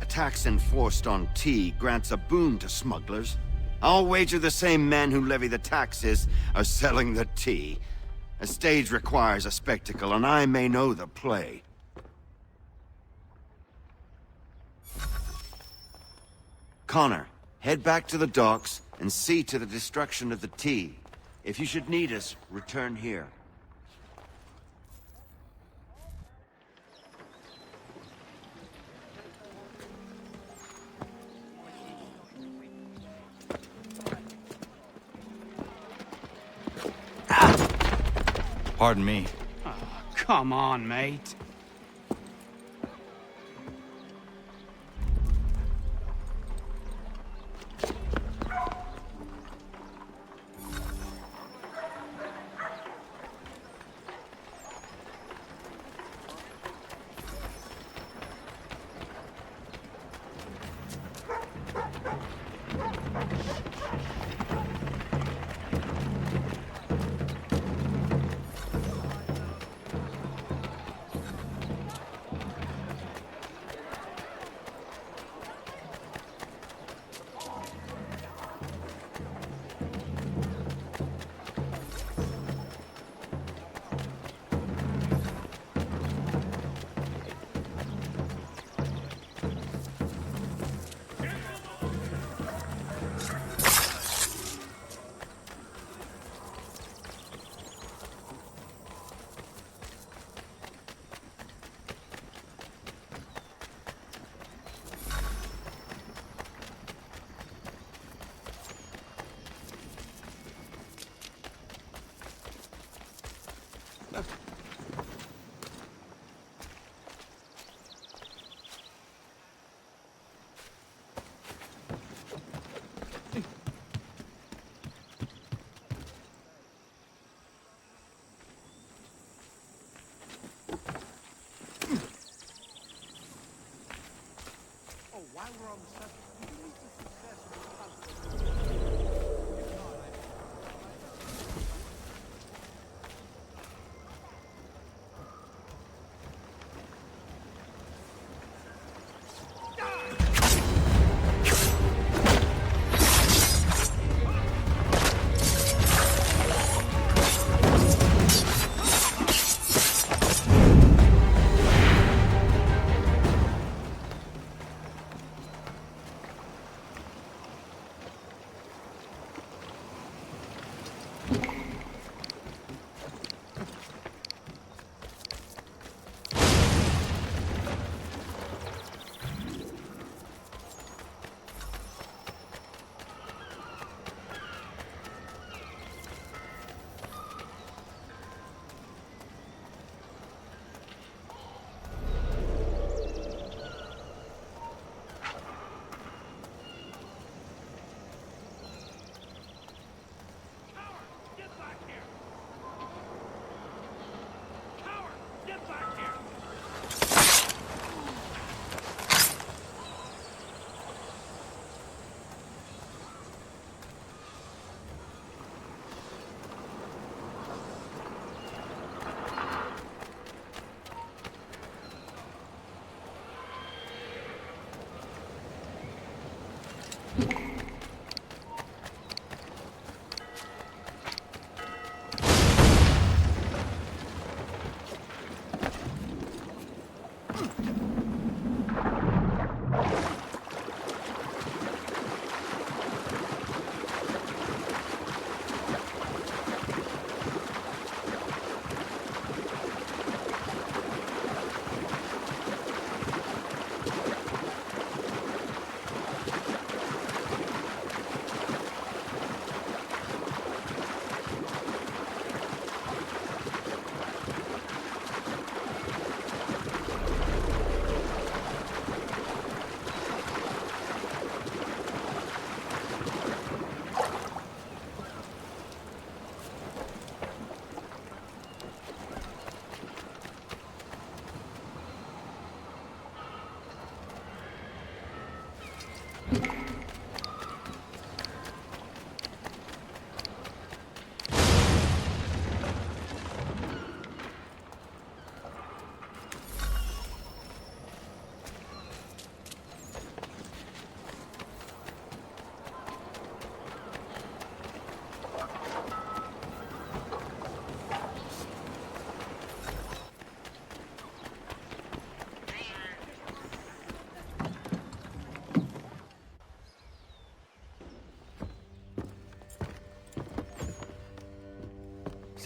A tax enforced on tea grants a boon to smugglers. I'll wager the same men who levy the taxes are selling the tea. A stage requires a spectacle, and I may know the play. Connor, head back to the docks and see to the destruction of the tea. If you should need us, return here. Pardon me. Oh, come on, mate.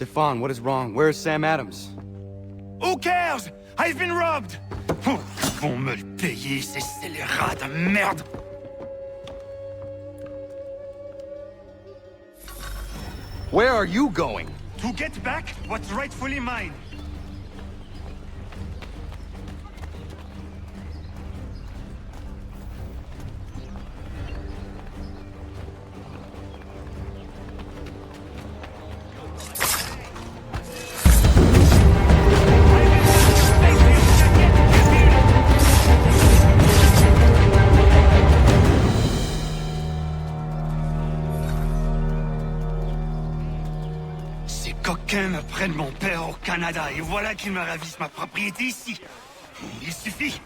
Stefan, what is wrong? Where is Sam Adams? Who cares? I've been robbed! Vont me le payer, ces scélérats de merde! Where are you going? To get back what's rightfully mine. Me prennent mon père au Canada et voilà qu'ils me ravissent ma propriété ici. Il suffit.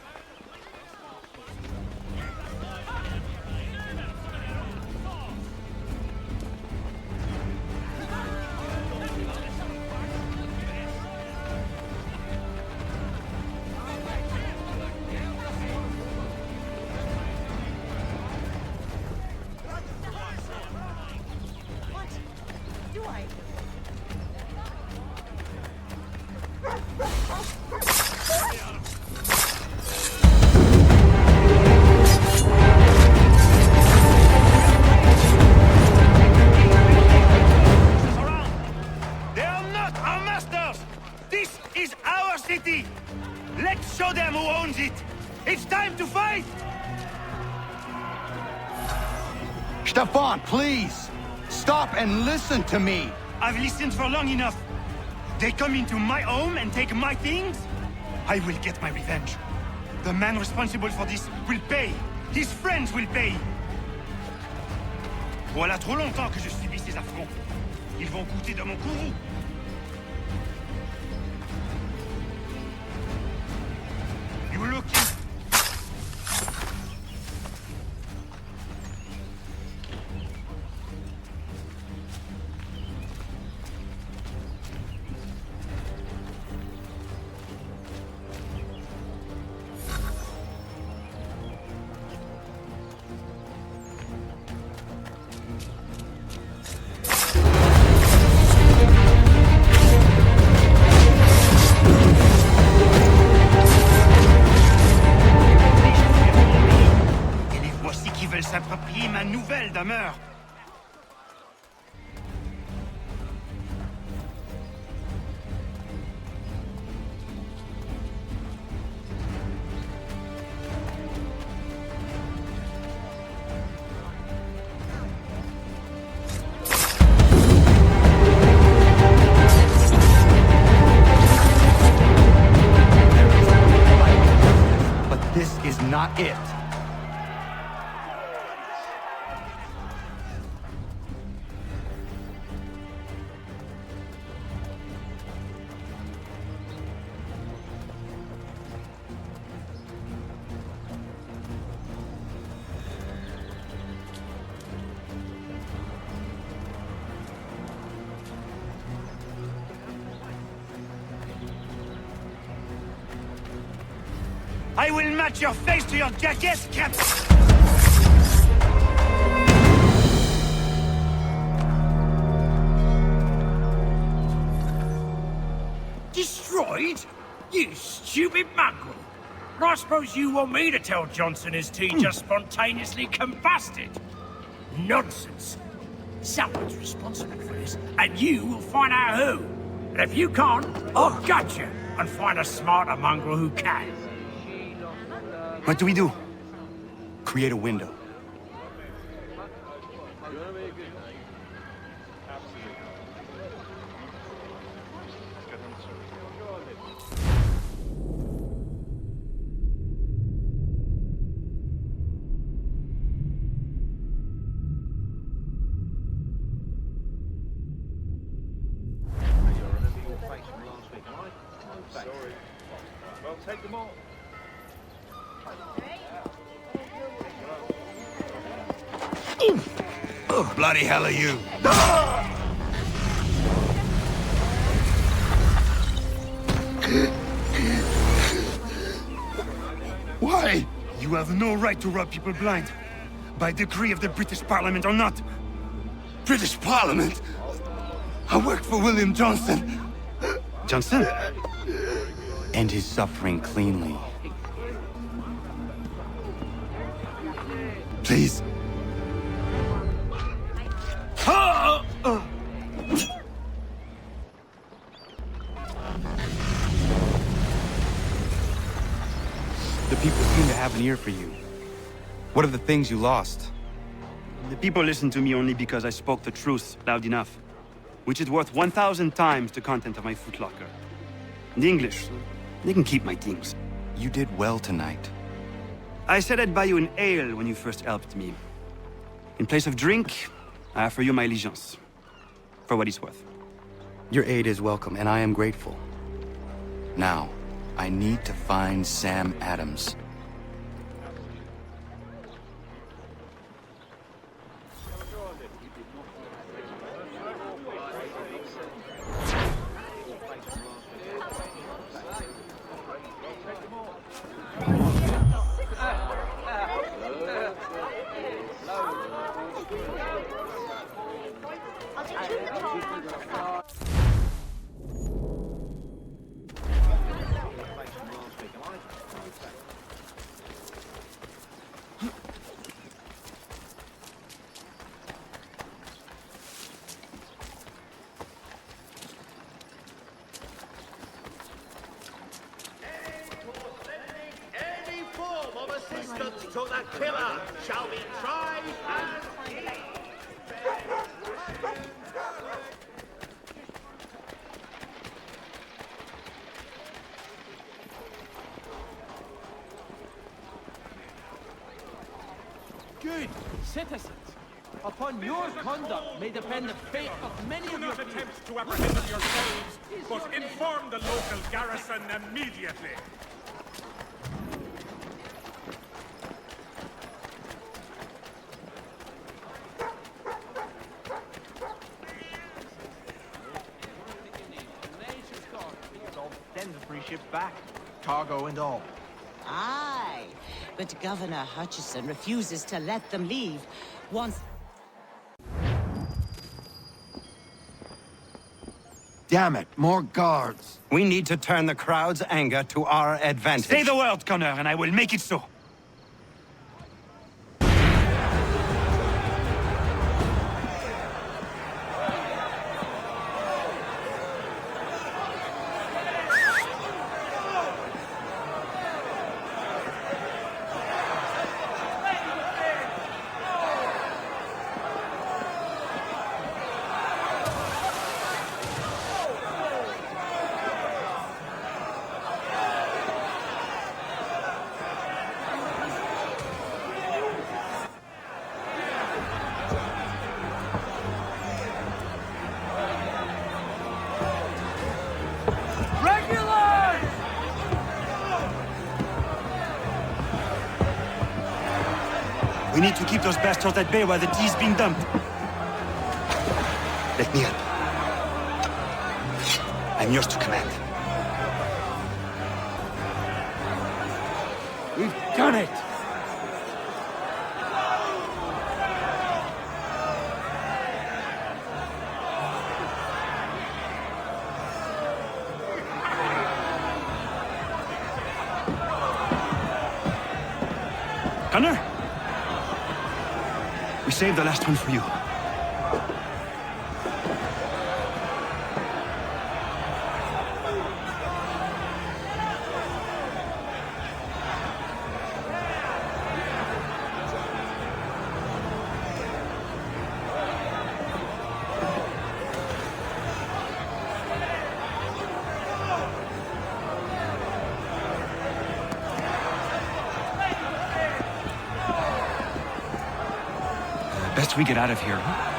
Let's show them who owns it! It's time to fight! Stefan, please! Stop and listen to me! I've listened for long enough. They come into my home and take my things? I will get my revenge. The man responsible for this will pay. His friends will pay. Voilà trop longtemps que je subis ces affronts. Ils vont goûter de mon courroux. You looking? S'approprier ma nouvelle demeure. But this is not it. I will match your face to your jacket, Captain! Destroyed? You stupid mongrel! I suppose you want me to tell Johnson his tea just spontaneously combusted? Nonsense! Someone's responsible for this, and you will find out who. And if you can't, I'll gut you and find a smarter mongrel who can. What do we do? Create a window. Well, take them all. Oh, bloody hell are you? Why? You have no right to rob people blind. By decree of the British Parliament or not. British Parliament? I worked for William Johnson. Johnson? End his suffering cleanly. Please. The people seem to have an ear for you. What are the things you lost? The people listen to me only because I spoke the truth loud enough, which is worth 1,000 times the content of my footlocker. The English, they can keep my things. You did well tonight. I said I'd buy you an ale when you first helped me. In place of drink, I offer you my allegiance. For what it's worth. Your aid is welcome, and I am grateful. Now, I need to find Sam Adams. To the killer shall be tried and Good citizens, upon your conduct may depend the fate of many Do of not your attempt to apprehend them yourselves, but inform the local garrison immediately. Send the free ships back, cargo and all. Aye, but Governor Hutchison refuses to let them leave. Once... Damn it, more guards. We need to turn the crowd's anger to our advantage. Say the word, Connor, and I will make it so. We need to keep those bastards at bay while the tea's being dumped. Let me help. I'm yours to command. We've done it! Connor? We saved the last one for you. Best we get out of here, huh?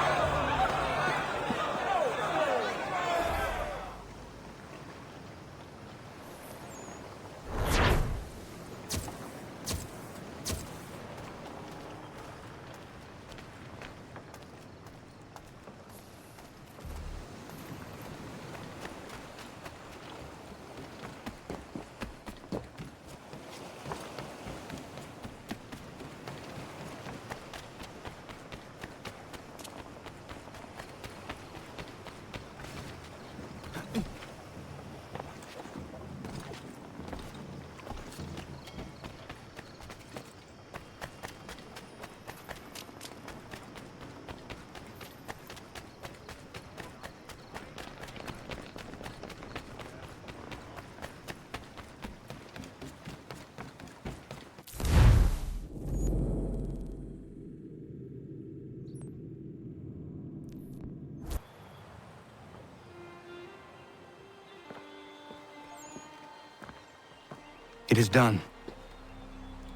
It is done.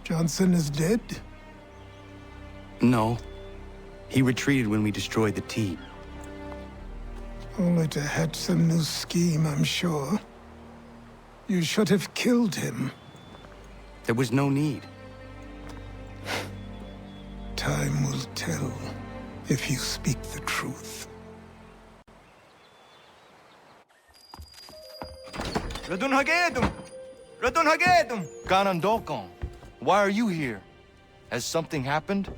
Johnson is dead? No. He retreated when we destroyed the T. Only to hatch some new scheme, I'm sure. You should have killed him. There was no need. Time will tell if you speak the truth. Radun Hagedum! Radun Hagedum! Ganandokon, why are you here? Has something happened?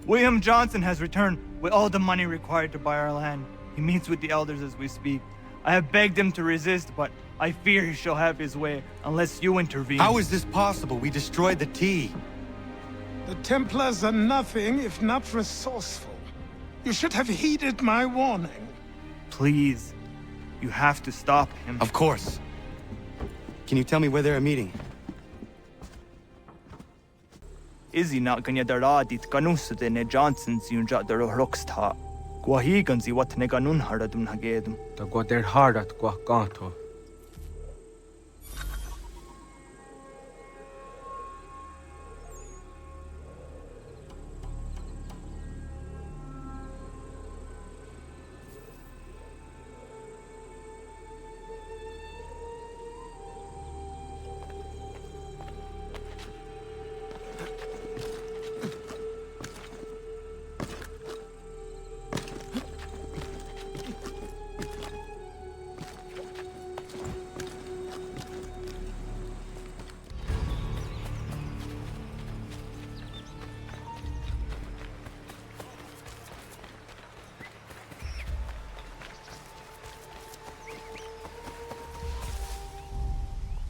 William Johnson has returned with all the money required to buy our land. He meets with the elders as we speak. I have begged him to resist, but I fear he shall have his way unless you intervene. How is this possible? We destroyed the T. The Templars are nothing if not resourceful. You should have heeded my warning. Please, you have to stop him. Of course. Can you tell me where they're meeting? Izzy not ganya daradit ganusade ne Johnson's yunja daro rocksta. Guahiganzi what ne ganun haradun hagedum. The guader hardat guakanto.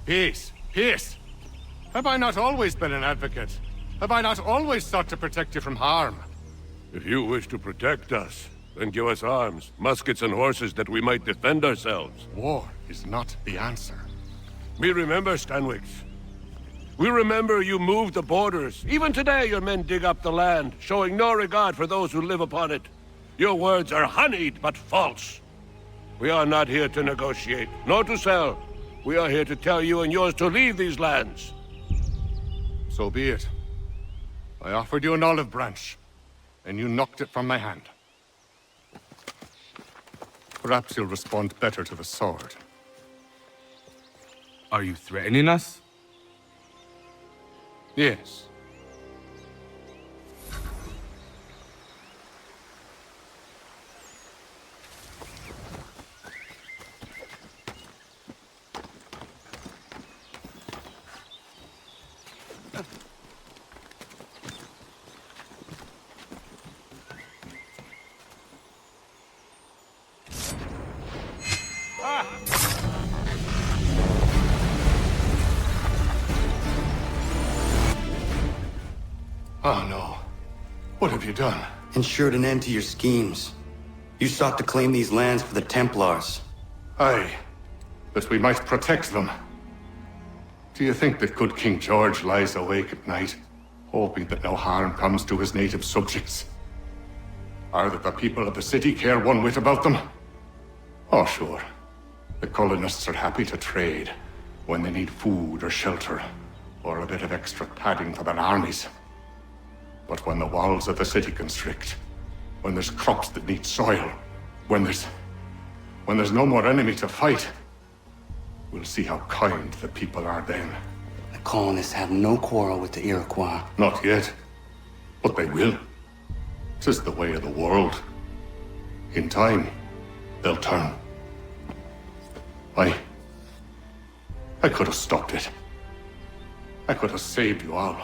Peace! Peace! Have I not always been an advocate? Have I not always sought to protect you from harm? If you wish to protect us, then give us arms, muskets and horses that we might defend ourselves. War is not the answer. We remember, Stanwix. We remember you moved the borders. Even today your men dig up the land, showing no regard for those who live upon it. Your words are honeyed, but false. We are not here to negotiate, nor to sell. We are here to tell you and yours to leave these lands. So be it. I offered you an olive branch, and you knocked it from my hand. Perhaps you'll respond better to the sword. Are you threatening us? Yes. Oh no. What have you done? Ensured an end to your schemes. You sought to claim these lands for the Templars. Aye, that we might protect them. Do you think that good King George lies awake at night, hoping that no harm comes to his native subjects? Or that the people of the city care one whit about them? Oh, sure. The colonists are happy to trade when they need food or shelter, or a bit of extra padding for their armies. But when the walls of the city constrict, when there's crops that need soil, when there's no more enemy to fight, we'll see how kind the people are then. The colonists have no quarrel with the Iroquois. Not yet, but they will. 'Tis the way of the world. In time, they'll turn. I could have stopped it. I could have saved you all.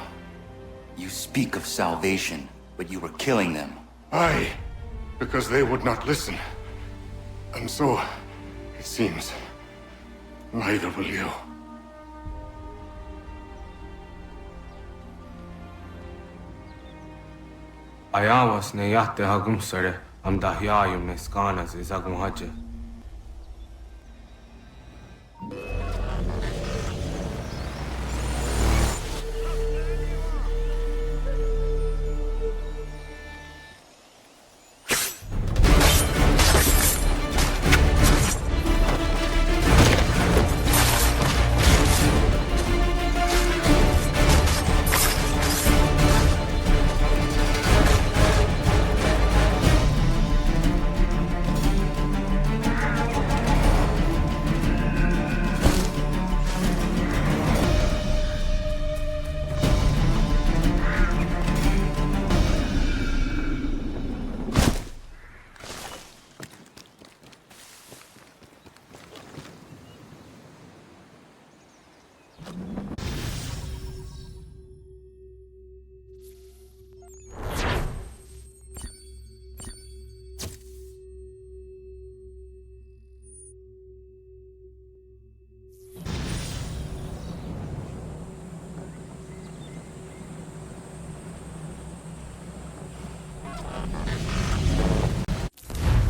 You speak of salvation, but you were killing them. Aye, because they would not listen. And so, it seems, neither will you. Ayawas ne yate hagumsare am dahyayum ne skanas izagum haje.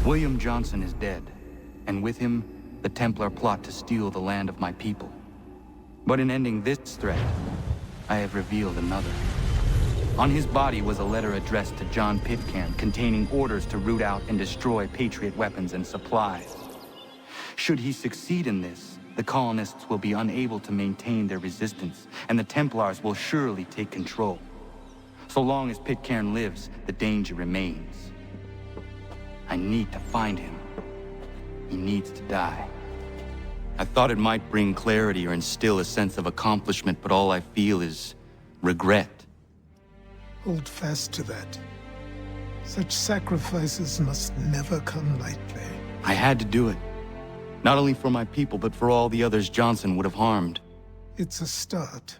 William Johnson is dead, and with him, the Templar plot to steal the land of my people. But in ending this threat, I have revealed another. On his body was a letter addressed to John Pitcairn containing orders to root out and destroy Patriot weapons and supplies. Should he succeed in this, the colonists will be unable to maintain their resistance, and the Templars will surely take control. So long as Pitcairn lives, the danger remains. I need to find him. He needs to die. I thought it might bring clarity or instill a sense of accomplishment, but all I feel is regret. Hold fast to that. Such sacrifices must never come lightly. I had to do it. Not only for my people, but for all the others Johnson would have harmed. It's a start.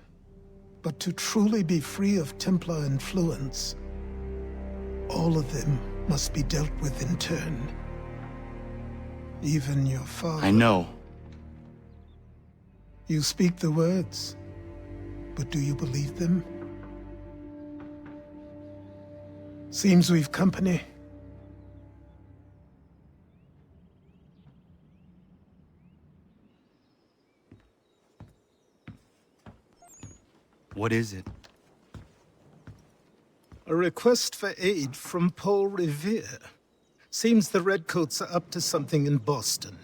But to truly be free of Templar influence, all of them must be dealt with in turn. Even your father. I know. You speak the words, but do you believe them? Seems we've company. What is it? A request for aid from Paul Revere. Seems the Redcoats are up to something in Boston.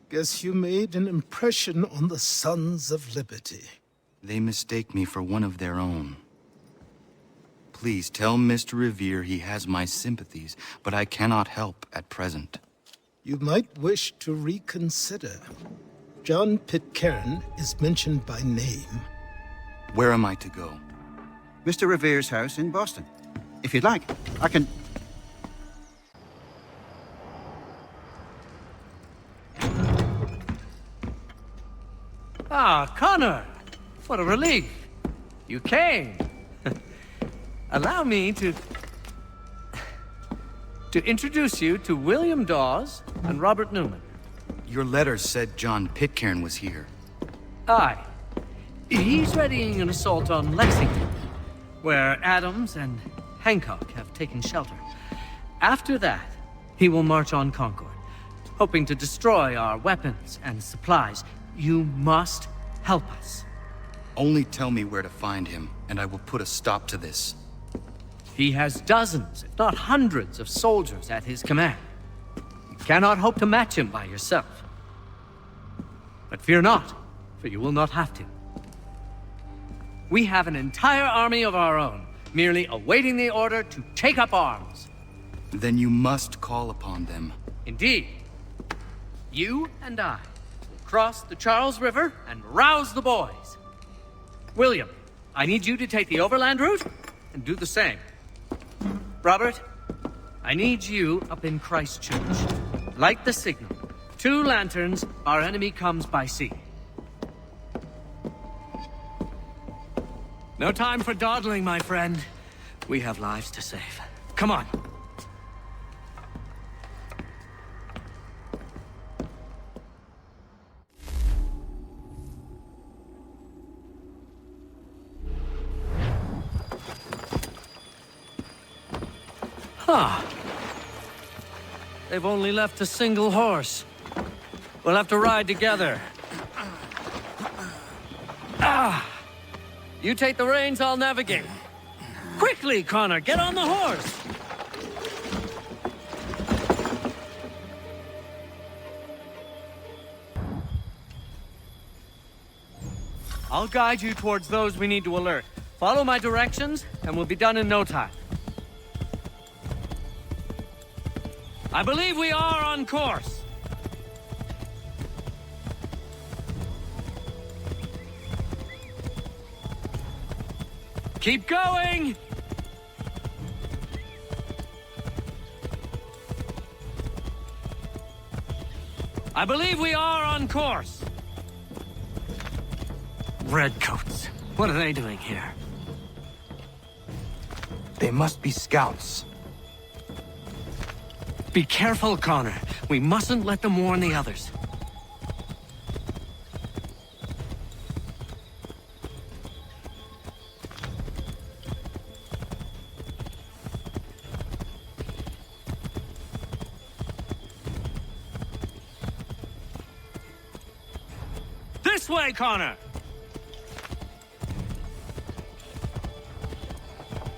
Guess you made an impression on the Sons of Liberty. They mistake me for one of their own. Please tell Mr. Revere he has my sympathies, but I cannot help at present. You might wish to reconsider. John Pitcairn is mentioned by name. Where am I to go? Mr. Revere's house in Boston. If you'd like, I can... Ah, Connor! What a relief! You came! Allow me to introduce you to William Dawes and Robert Newman. Your letter said John Pitcairn was here. Aye. He's readying an assault on Lexington, where Adams and Hancock have taken shelter. After that, he will march on Concord, hoping to destroy our weapons and supplies. You must help us. Only tell me where to find him, and I will put a stop to this. He has dozens, if not hundreds, of soldiers at his command. You cannot hope to match him by yourself. But fear not, for you will not have to. We have an entire army of our own, merely awaiting the order to take up arms. Then you must call upon them. Indeed. You and I will cross the Charles River and rouse the boys. William, I need you to take the overland route and do the same. Robert, I need you up in Christchurch. Light the signal. 2 lanterns, our enemy comes by sea. No time for dawdling, my friend. We have lives to save. Come on. Huh. They've only left a single horse. We'll have to ride together. Ah! You take the reins, I'll navigate. Quickly, Connor, get on the horse! I'll guide you towards those we need to alert. Follow my directions, and we'll be done in no time. I believe we are on course. Keep going! I believe we are on course. Redcoats. What are they doing here? They must be scouts. Be careful, Connor. We mustn't let them warn the others. This way, Connor!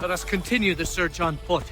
Let us continue the search on foot.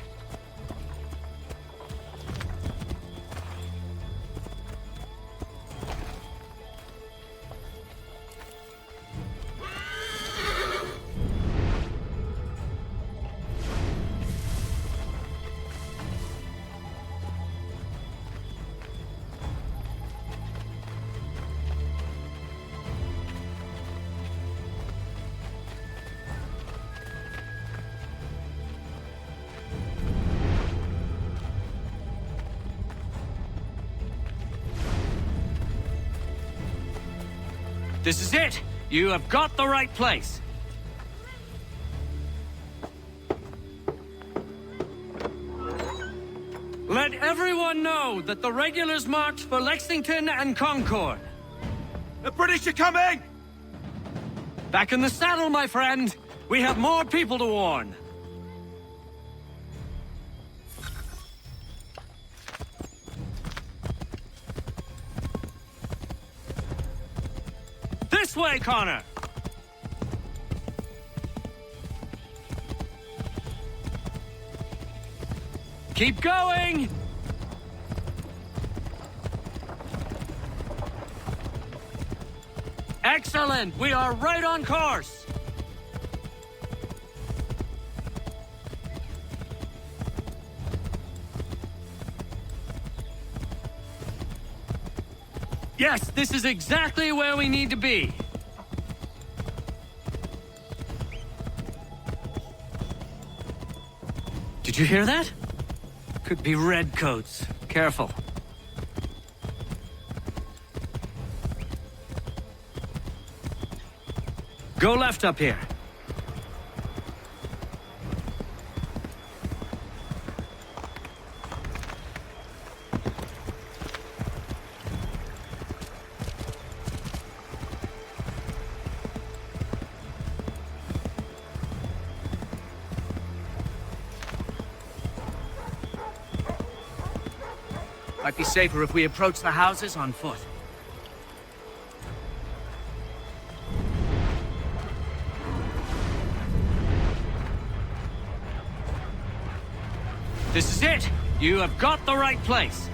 This is it! You have got the right place! Let everyone know that the regulars marched for Lexington and Concord. The British are coming! Back in the saddle, my friend! We have more people to warn! This way, Connor! Keep going! Excellent! We are right on course! Yes, this is exactly where we need to be. Did you hear that? Could be redcoats. Careful. Go left up here. Might be safer if we approach the houses on foot. This is it! You have got the right place!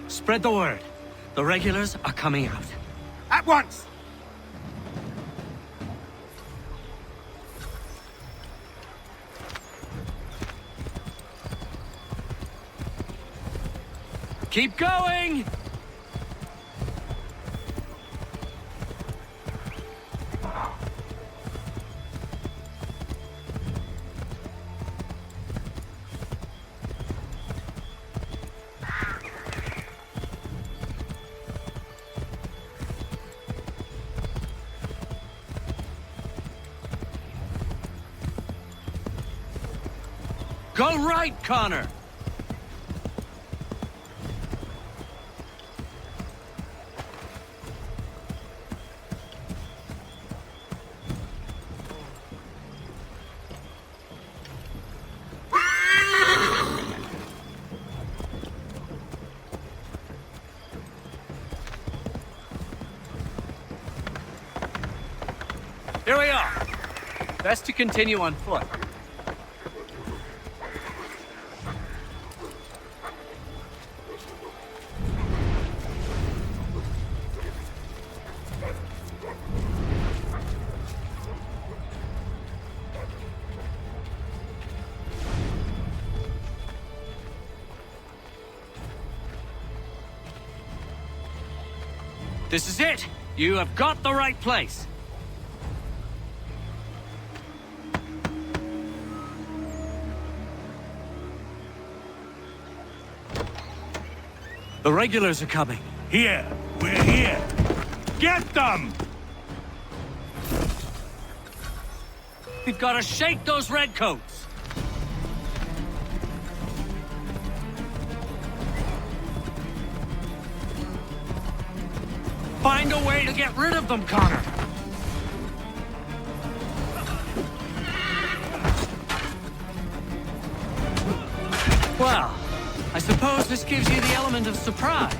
Spread the word. The regulars are coming out. At once! Keep going! Go right, Connor! Here we are. Best to continue on foot. This is it! You have got the right place! The regulars are coming. Here! We're here! Get them! We've got to shake those redcoats! Find a way to get rid of them, Connor! Well, I suppose this gives you the element of surprise.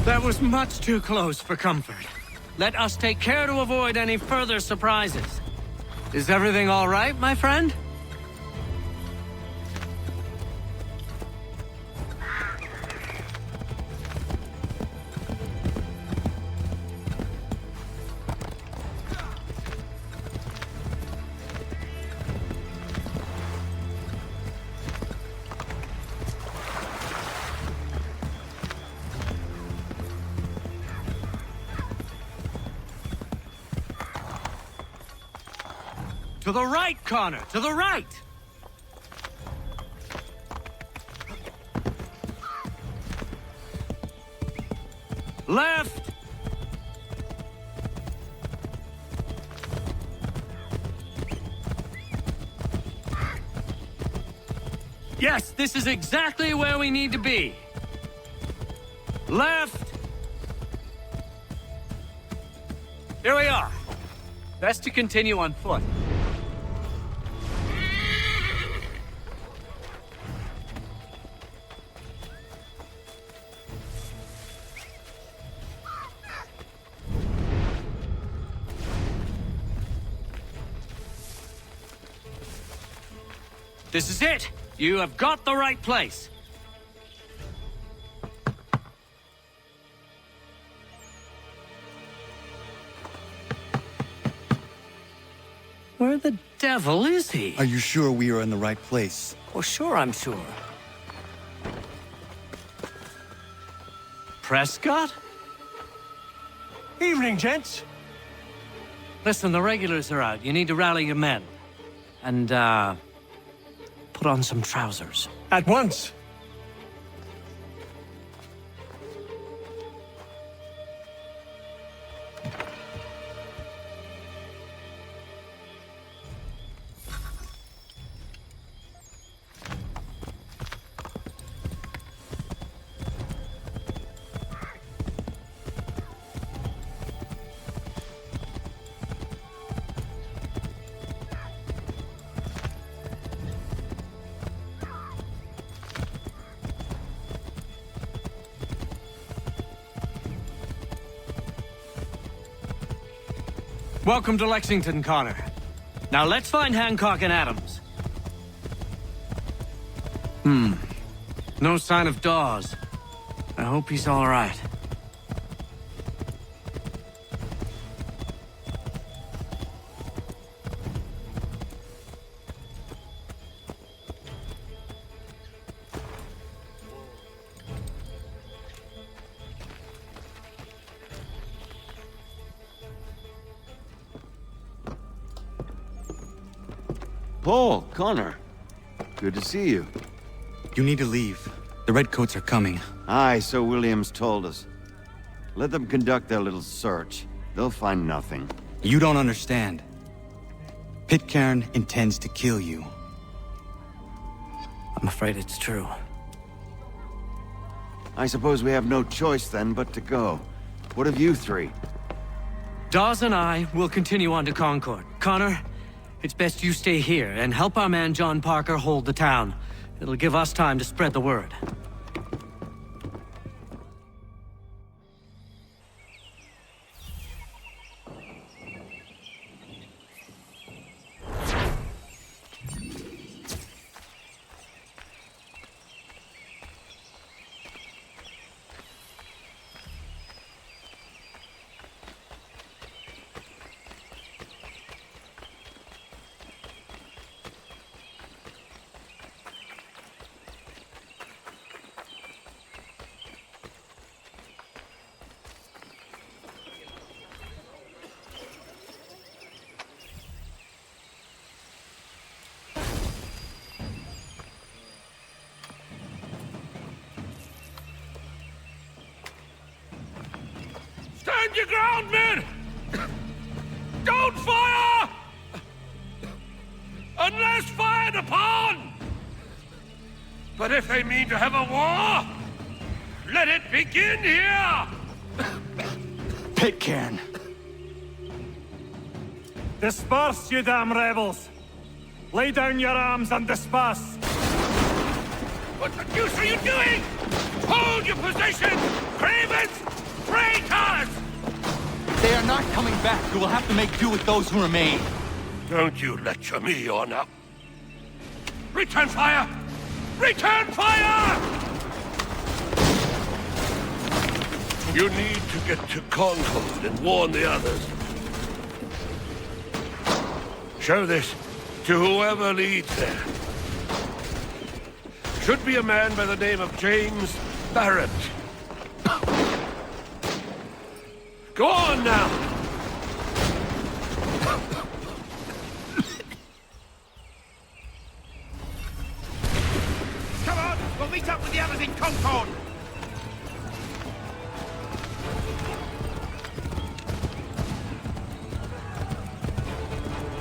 That was much too close for comfort. Let us take care to avoid any further surprises. Is everything all right, my friend? To the right, Connor! To the right! Left! Yes, this is exactly where we need to be. Left! Here we are. Best to continue on foot. This is it! You have got the right place! Where the devil is he? Are you sure we are in the right place? Oh, sure, I'm sure. Prescott? Evening, gents. Listen, the regulars are out. You need to rally your men. And, put on some trousers. At once. Welcome to Lexington, Connor. Now let's find Hancock and Adams. No sign of Dawes. I hope he's all right. Paul, Connor. Good to see you. You need to leave. The Redcoats are coming. Aye, so Williams told us. Let them conduct their little search. They'll find nothing. You don't understand. Pitcairn intends to kill you. I'm afraid it's true. I suppose we have no choice then but to go. What of you three? Dawes and I will continue on to Concord. Connor, it's best you stay here and help our man John Parker hold the town. It'll give us time to spread the word. Stand your ground, men! Don't fire! Unless fired upon! But if they mean to have a war, let it begin here! Pitcairn. Disperse, you damn rebels! Lay down your arms and disperse! What the deuce are you doing? Hold your position! Cravens! Traitors! They are not coming back. You will have to make do with those who remain. Don't you lecture me on up. Return fire! Return fire! You need to get to Concord and warn the others. Show this to whoever leads there. Should be a man by the name of James Barrett. Go on now! Come on! We'll meet up with the others in Concord!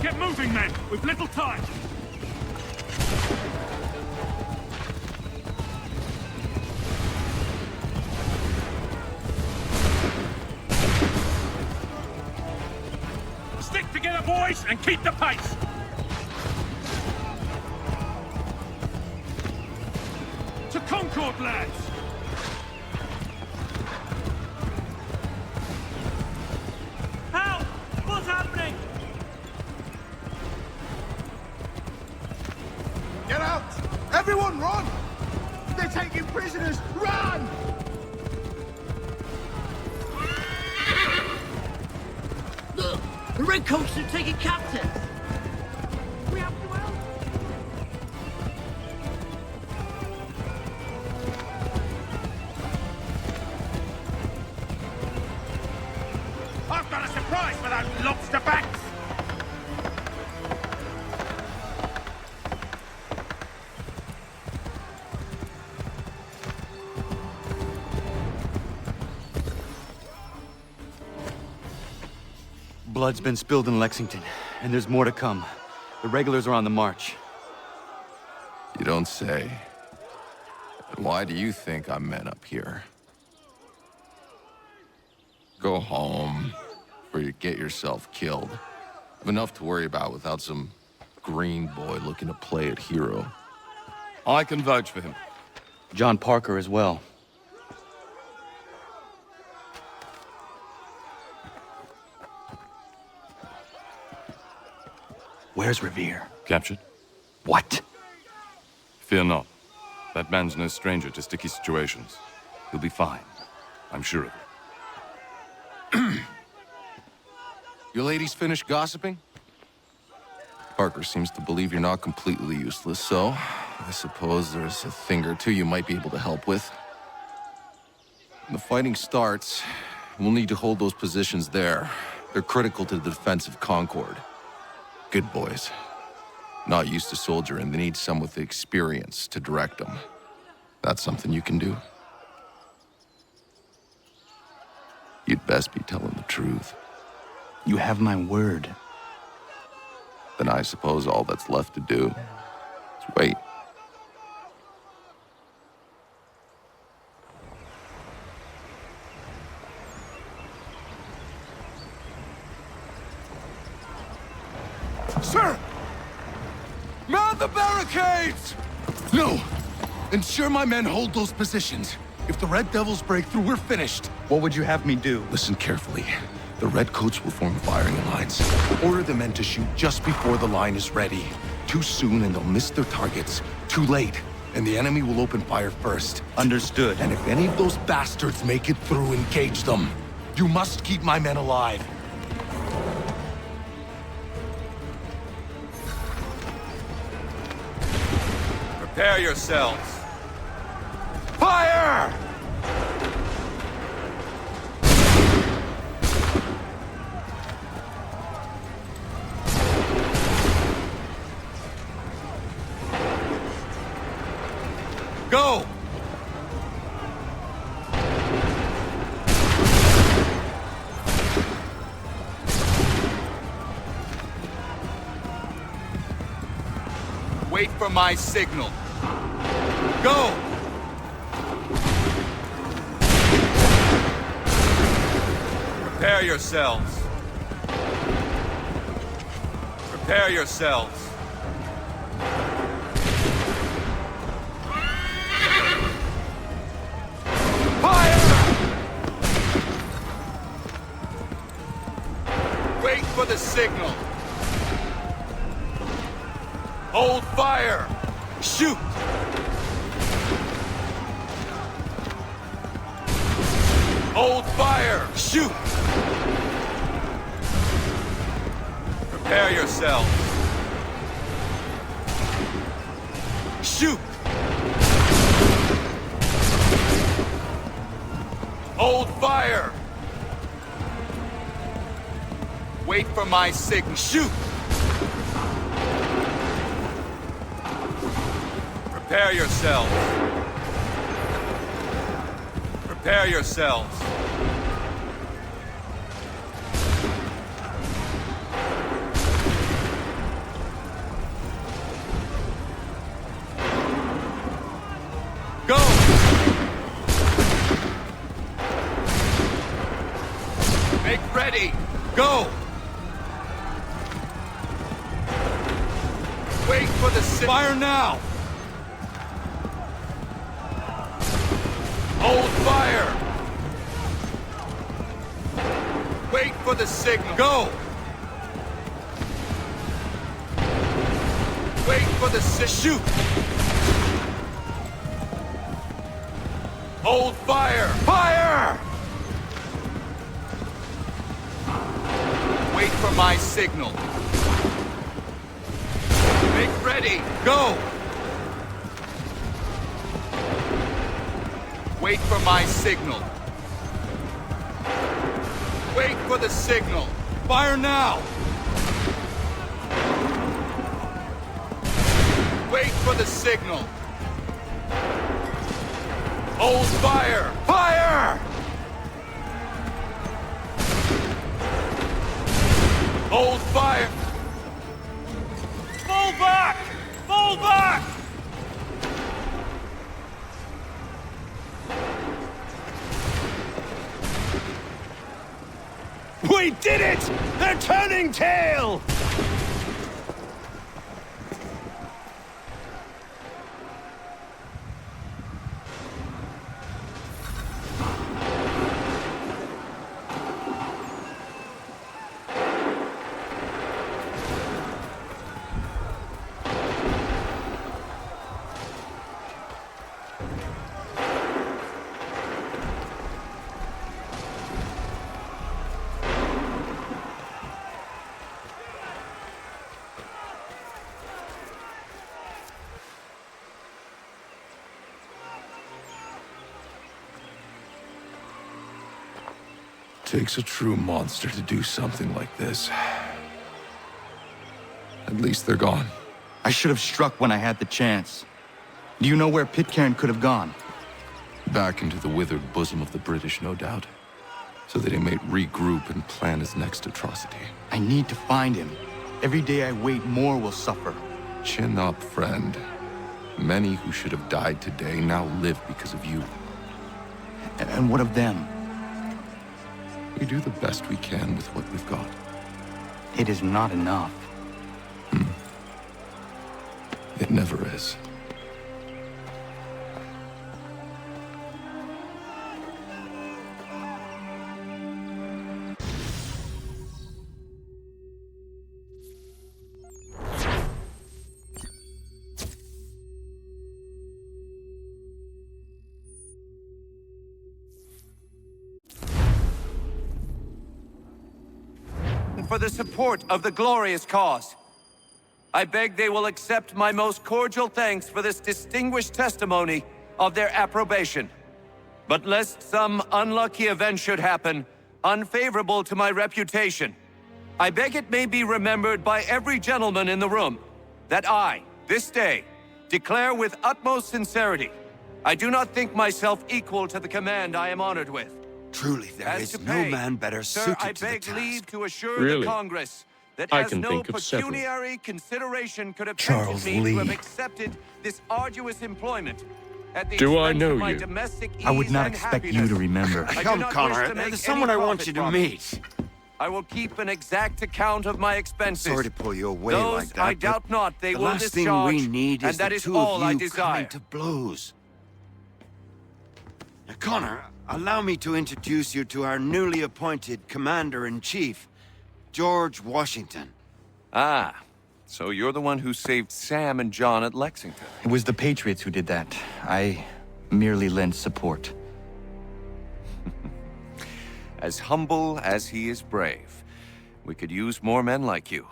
Get moving, men! We've little time! Stick together, boys, and keep the pace! To Concord, lads! Help! What's happening? Get out! Everyone run! They're taking prisoners! Run! Look! The Redcoats are taking captives! We have to help! I've got a surprise for those lobster backs! Blood's been spilled in Lexington, and there's more to come. The regulars are on the march. You don't say. And why do you think I'm men up here? Go home, or you get yourself killed. Have enough to worry about without some green boy looking to play at hero. I can vouch for him. John Parker as well. Where's Revere? Captured? What? Fear not. That man's no stranger to sticky situations. He'll be fine. I'm sure of it. You ladies finished gossiping? Parker seems to believe you're not completely useless, so I suppose there's a thing or two you might be able to help with. When the fighting starts, we'll need to hold those positions there. They're critical to the defense of Concord. Good boys. Not used to soldiering, they need some with the experience to direct them. That's something you can do? You'd best be telling the truth. You have my word. Then I suppose all that's left to do is wait. Sir! Man the barricades! No! Ensure my men hold those positions. If the Red Devils break through, we're finished. What would you have me do? Listen carefully. The Redcoats will form firing lines. Order the men to shoot just before the line is ready. Too soon and they'll miss their targets. Too late, and the enemy will open fire first. Understood. And if any of those bastards make it through, engage them. You must keep my men alive. Prepare yourselves. Fire! Go! Wait for my signal. Go! Prepare yourselves. Prepare yourselves. Wait for the signal. Hold fire. Shoot. Hold fire. Shoot. Prepare yourselves. Shoot. Hold fire. Wait for my signal. Shoot. Prepare yourselves. Prepare yourselves. Go! Make ready. Go! Wait for the fire now! Hold fire! Wait for the signal. Go! Wait for the shoot! Hold fire! Fire! Wait for my signal. Make ready! Go! Wait for my signal. Wait for the signal. Fire now! Wait for the signal. Hold fire! Fire! Hold fire! Fall back! Fall back! We did it! They're turning tail! Takes a true monster to do something like this. At least they're gone. I should have struck when I had the chance. Do you know where Pitcairn could have gone? Back into the withered bosom of the British, no doubt. So that he may regroup and plan his next atrocity. I need to find him. Every day I wait, more will suffer. Chin up, friend. Many who should have died today now live because of you. And what of them? We do the best we can with what we've got. It is not enough. It never is. For the support of the glorious cause. I beg they will accept my most cordial thanks for this distinguished testimony of their approbation. But lest some unlucky event should happen, unfavorable to my reputation, I beg it may be remembered by every gentleman in the room that I, this day, declare with utmost sincerity, I do not think myself equal to the command I am honored with. Truly, there is no man better Sir, suited I to the beg task. leave to assure Really? the Congress that I as can no think of several. pecuniary consideration could have Charles tempted me Lee. to have accepted this arduous employment at the Do I expense know of my you? domestic I would ease not and expect you happiness. to remember. I do Come, not Connor, wish to make there's someone any I want profit you to from meet. it. I will keep an exact account of my expenses. Sorry to pull you away Those like that, I but doubt not they the will last thing discharge, we need and is that the is two all of I you desire. coming to blows. Now, Connor, allow me to introduce you to our newly appointed Commander-in-Chief, George Washington. Ah, so you're the one who saved Sam and John at Lexington. It was the Patriots who did that. I merely lent support. As humble as he is brave. We could use more men like you.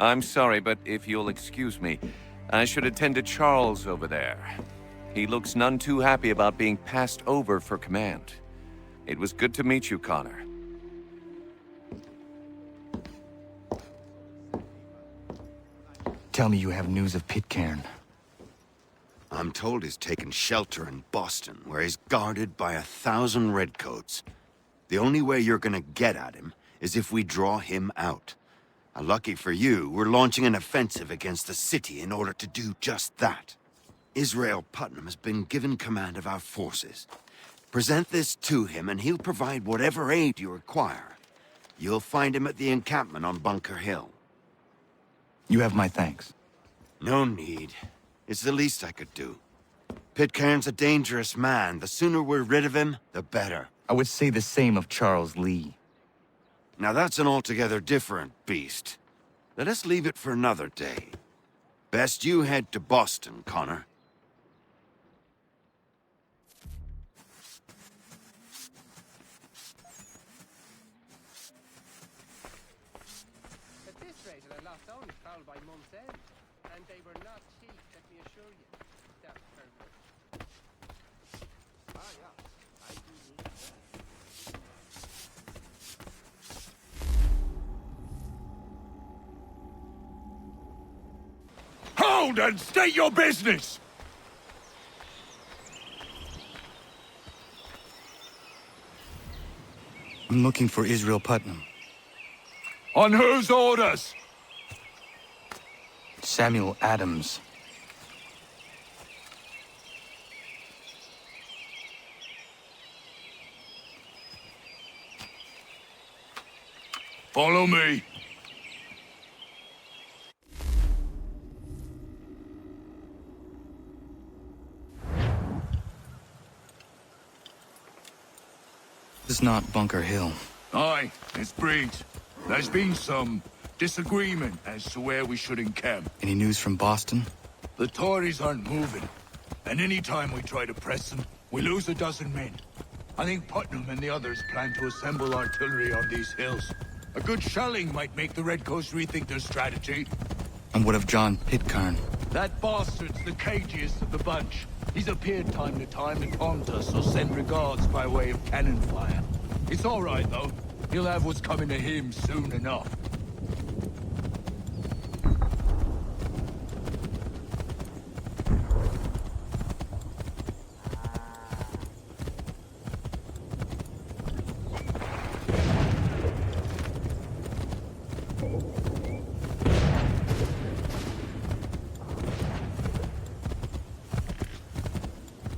I'm sorry, but if you'll excuse me, I should attend to Charles over there. He looks none too happy about being passed over for command. It was good to meet you, Connor. Tell me you have news of Pitcairn. I'm told he's taken shelter in Boston, where he's guarded by 1,000 redcoats. The only way you're gonna get at him is if we draw him out. Lucky for you, we're launching an offensive against the city in order to do just that. Israel Putnam has been given command of our forces. Present this to him and he'll provide whatever aid you require. You'll find him at the encampment on Bunker Hill. You have my thanks. No need. It's the least I could do. Pitcairn's a dangerous man. The sooner we're rid of him, the better. I would say the same of Charles Lee. Now that's an altogether different beast. Let us leave it for another day. Best you head to Boston, Connor. At this rate, the last own is fouled by month's end. And they were not cheap, let me assure you. That's perfect. Ah, yeah. I do need that. Hold and state your business! I'm looking for Israel Putnam. On whose orders? Samuel Adams. Follow me. This is not Bunker Hill. Aye, it's Briggs. There's been some disagreement as to where we should encamp. Any news from Boston? The Tories aren't moving, and any time we try to press them, we lose a dozen men. I think Putnam and the others plan to assemble artillery on these hills. A good shelling might make the Redcoats rethink their strategy. And what of John Pitcairn? That bastard's the cagiest of the bunch. He's appeared time to time and taunt us or send regards by way of cannon fire. It's all right, though. He'll have what's coming to him soon enough.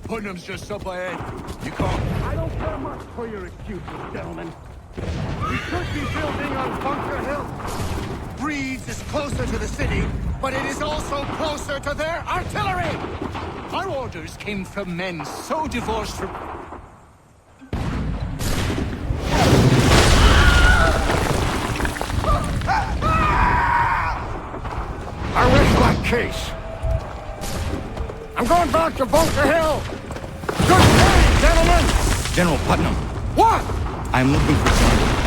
Putnam's just up ahead. You can't... I don't care much for your excuses, gentlemen. We could be building on Bunker Hill. Breeze is closer to the city, but it is also closer to their artillery! Our orders came from men so divorced from... I wish that case. I'm going back to Bunker Hill! Good day, gentlemen! General Putnam. What? I'm looking for John.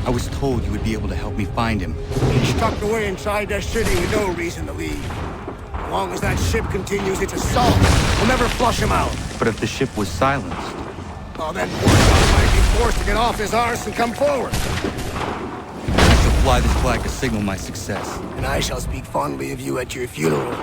I was told you would be able to help me find him. He's tucked away inside the city with no reason to leave. As long as that ship continues its assault, we'll never flush him out. But if the ship was silenced... Oh, then Warsaw might be forced to get off his arse and come forward. I shall fly this flag to signal my success. And I shall speak fondly of you at your funeral.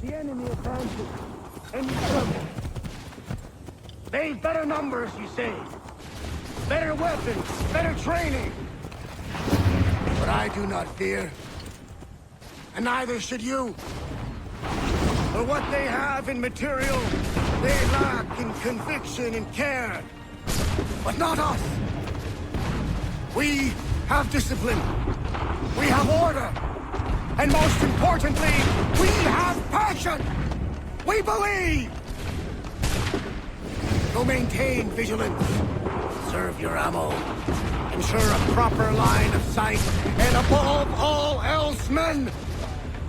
the enemy advances. Any trouble? They've better numbers, you say. Better weapons, better training. But I do not fear. And neither should you. For what they have in material, they lack in conviction and care. But not us. We have discipline. We have order. And most importantly, we have passion. We believe. So maintain vigilance. Serve your ammo. Ensure a proper line of sight. And above all else, men,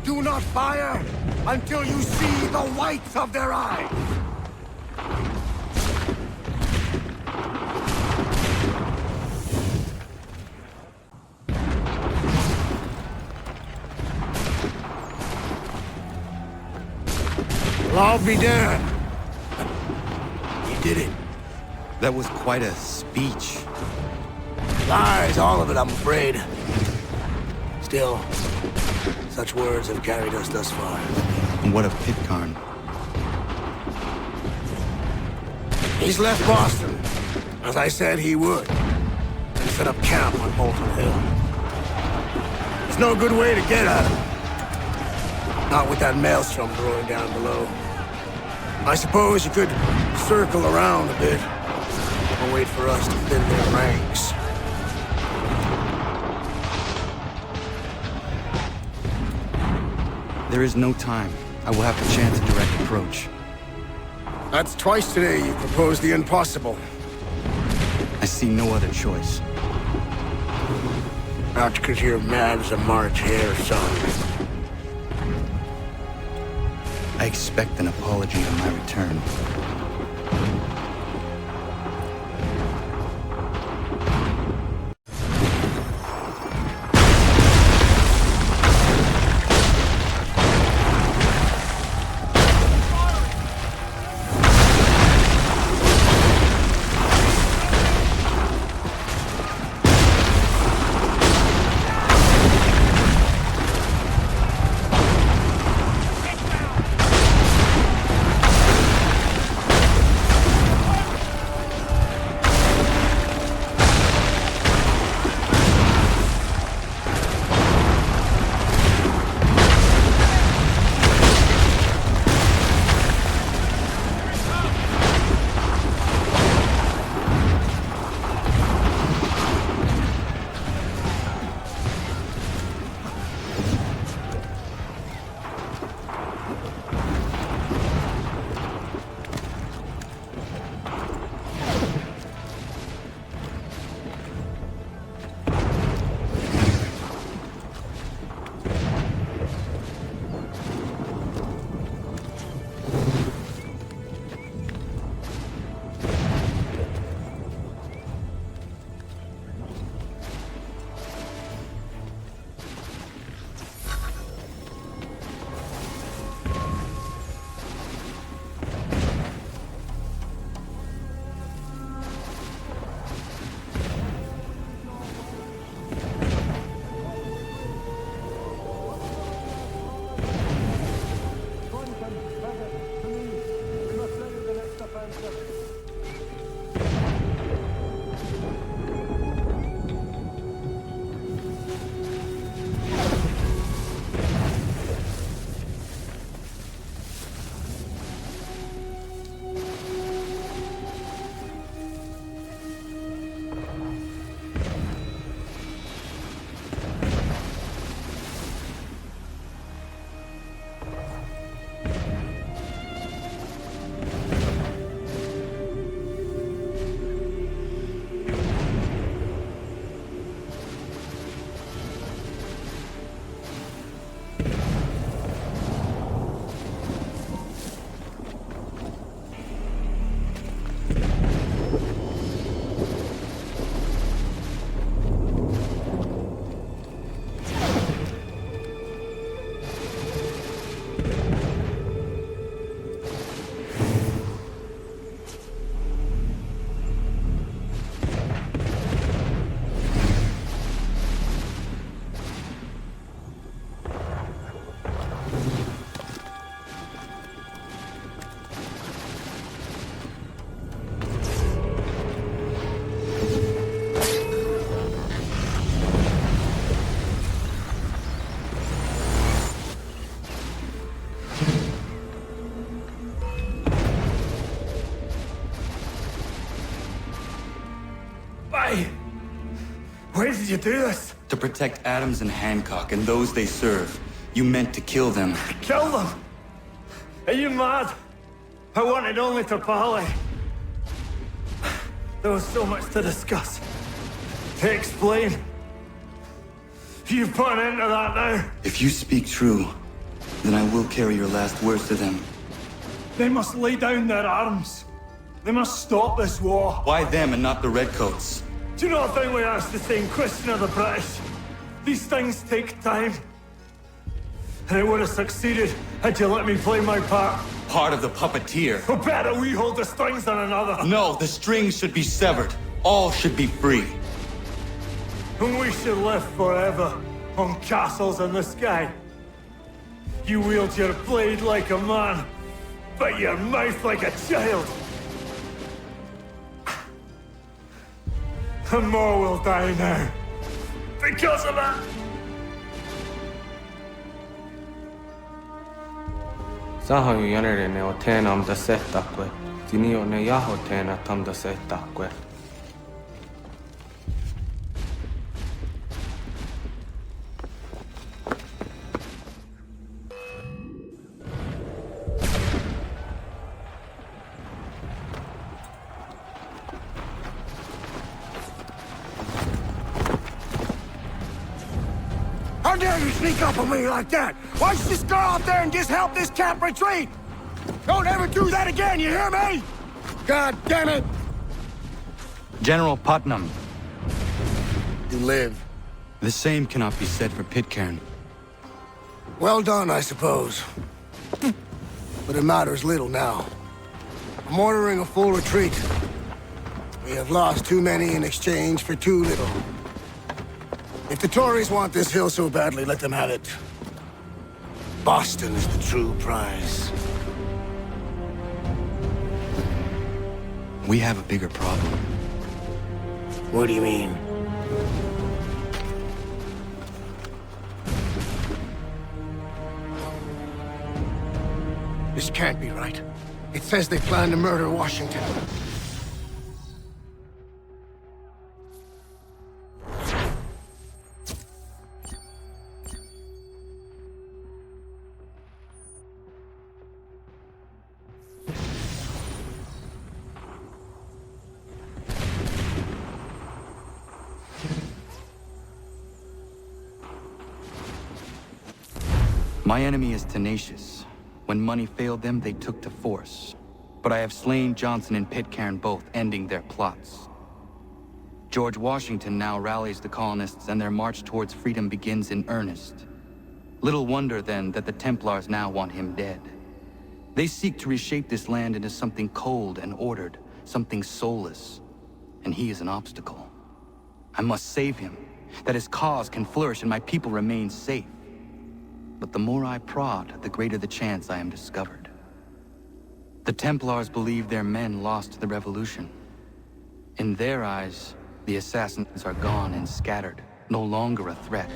do not fire until you see the whites of their eyes. Well, I'll be damned. You did it. That was quite a speech. Lies, all of it, I'm afraid. Still, such words have carried us thus far. And what of Pitcairn? He's left Boston, as I said he would, and set up camp on Bolton Hill. There's no good way to get at him. Not with that maelstrom brewing down below. I suppose you could circle around a bit, or wait for us to thin their ranks. There is no time. I will have to chance a direct approach. That's twice today you proposed the impossible. I see no other choice. Not because you're mad as a March hare, son. I expect an apology on my return. did you do this? To protect Adams and Hancock and those they serve, you meant to kill them. Kill them? Are you mad? I wanted only to parley. There was so much to discuss, to explain. You put an end to that now. If you speak true, then I will carry your last words to them. They must lay down their arms. They must stop this war. Why them and not the Redcoats? Do you not think we asked the same question of the British? These things take time. And it would have succeeded had you let me play my part. Part of the puppeteer. Well, better we hold the strings than another. No, the strings should be severed. All should be free. And we should live forever on castles in the sky. You wield your blade like a man, but your mouth like a child. And more will die now. Because of that. Sahoju jänerene o teena am da settakwe. Tini o ne yaho teena tam da settakwe. How dare you sneak up on me like that? Why don't you just go out there and just help this camp retreat? Don't ever do that again, you hear me? God damn it! General Putnam. You live. The same cannot be said for Pitcairn. Well done, I suppose. But it matters little now. I'm ordering a full retreat. We have lost too many in exchange for too little. If the Tories want this hill so badly, let them have it. Boston is the true prize. We have a bigger problem. What do you mean? This can't be right. It says they plan to murder Washington. My enemy is tenacious. When money failed them, they took to force. But I have slain Johnson and Pitcairn both, ending their plots. George Washington now rallies the colonists and their march towards freedom begins in earnest. Little wonder, then, that the Templars now want him dead. They seek to reshape this land into something cold and ordered, something soulless. And he is an obstacle. I must save him, that his cause can flourish and my people remain safe. But the more I prod, the greater the chance I am discovered. The Templars believe their men lost the revolution. In their eyes, the assassins are gone and scattered, no longer a threat.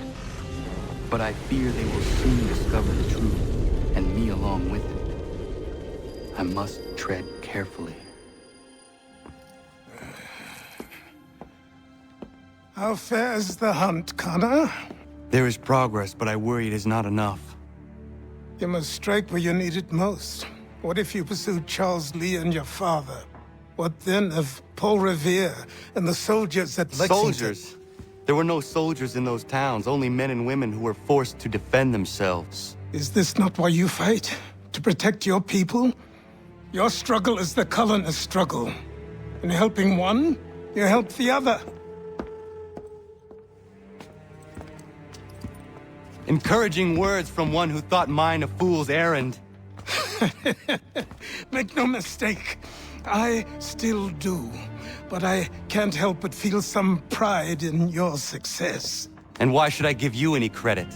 But I fear they will soon discover the truth, and me along with it. I must tread carefully. How fares the hunt, Connor? There is progress, but I worry it is not enough. You must strike where you need it most. What if you pursued Charles Lee and your father? What then of Paul Revere and the soldiers at Lexington? Soldiers? There were no soldiers in those towns, only men and women who were forced to defend themselves. Is this not why you fight? To protect your people? Your struggle is the colonist struggle. In helping one, you help the other. Encouraging words from one who thought mine a fool's errand. Make no mistake, I still do. But I can't help but feel some pride in your success. And why should I give you any credit?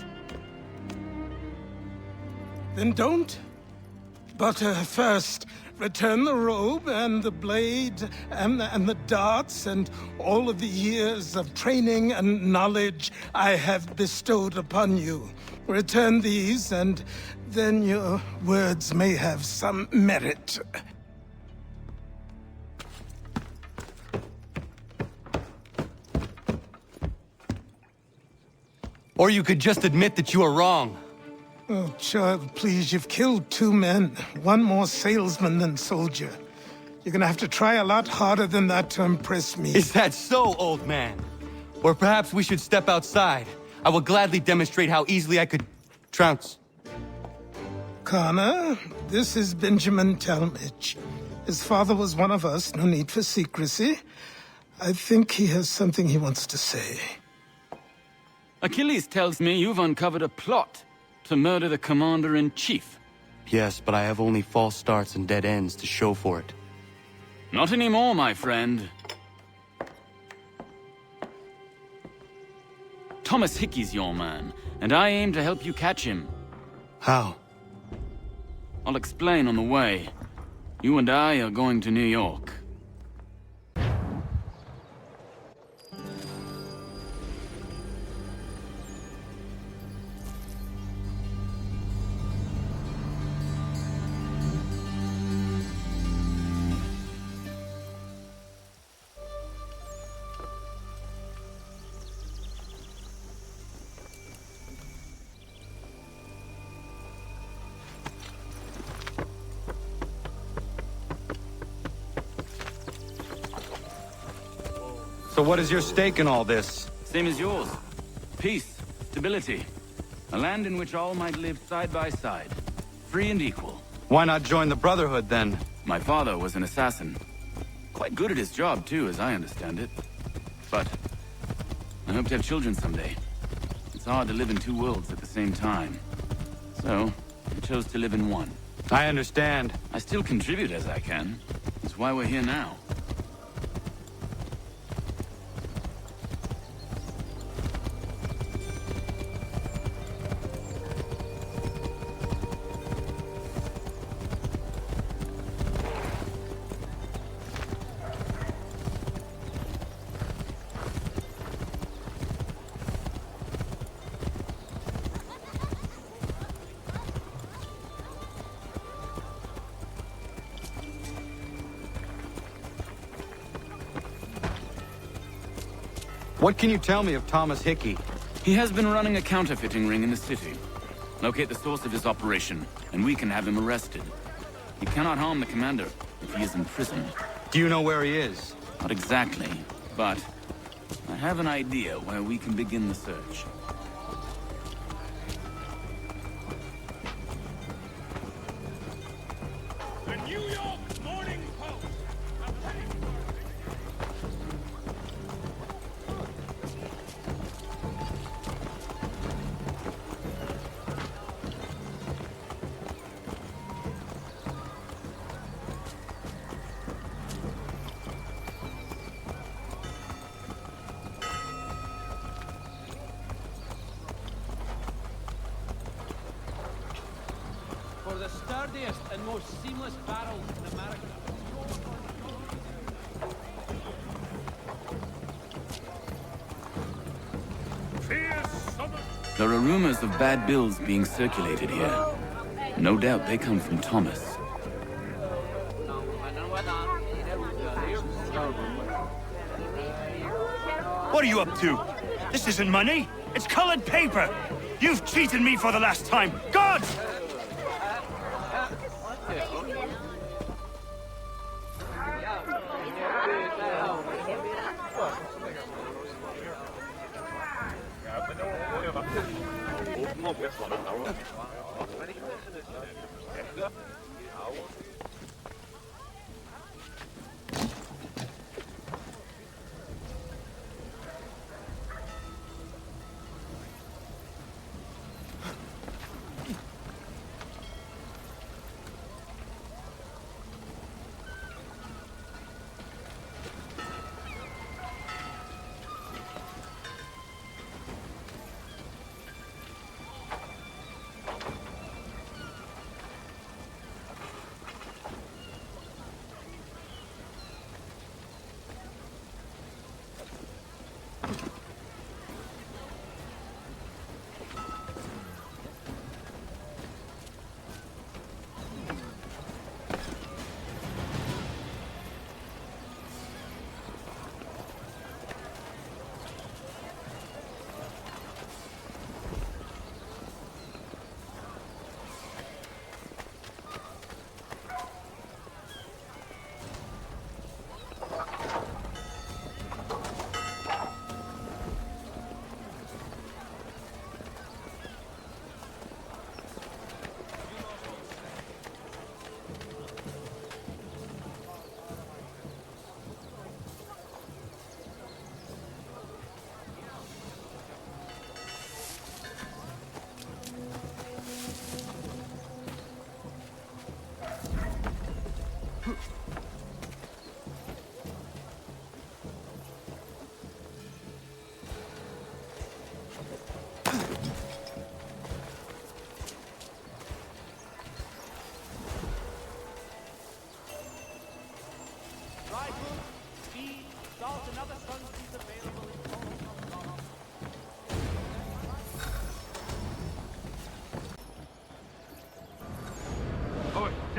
Then don't. But first, return the robe and the blade and the darts and all of the years of training and knowledge I have bestowed upon you. Return these, and then your words may have some merit. Or you could just admit that you are wrong. Oh, child, please, you've killed 2 men. One more salesman than soldier. You're gonna have to try a lot harder than that to impress me. Is that so, old man? Or perhaps we should step outside. I will gladly demonstrate how easily I could trounce. Connor, this is Benjamin Talmadge. His father was one of us, no need for secrecy. I think he has something he wants to say. Achilles tells me you've uncovered a plot to murder the Commander-in-Chief. Yes, but I have only false starts and dead ends to show for it. Not anymore, my friend. Thomas Hickey's your man, and I aim to help you catch him. How? I'll explain on the way. You and I are going to New York. So what is your stake in all this? Same as yours. Peace, stability. A land in which all might live side by side. Free and equal. Why not join the Brotherhood, then? My father was an assassin. Quite good at his job, too, as I understand it. But I hope to have children someday. It's hard to live in 2 worlds at the same time. So, I chose to live in one. I understand. I still contribute as I can. That's why we're here now. What can you tell me of Thomas Hickey? He has been running a counterfeiting ring in the city. Locate the source of his operation, and we can have him arrested. He cannot harm the commander if he is in prison. Do you know where he is? Not exactly, but I have an idea where we can begin the search. The New York Morning Post. For the sturdiest and most seamless barrels in America. There are rumors of bad bills being circulated here. No doubt they come from Thomas. What are you up to? This isn't money. It's colored paper. You've cheated me for the last time. God!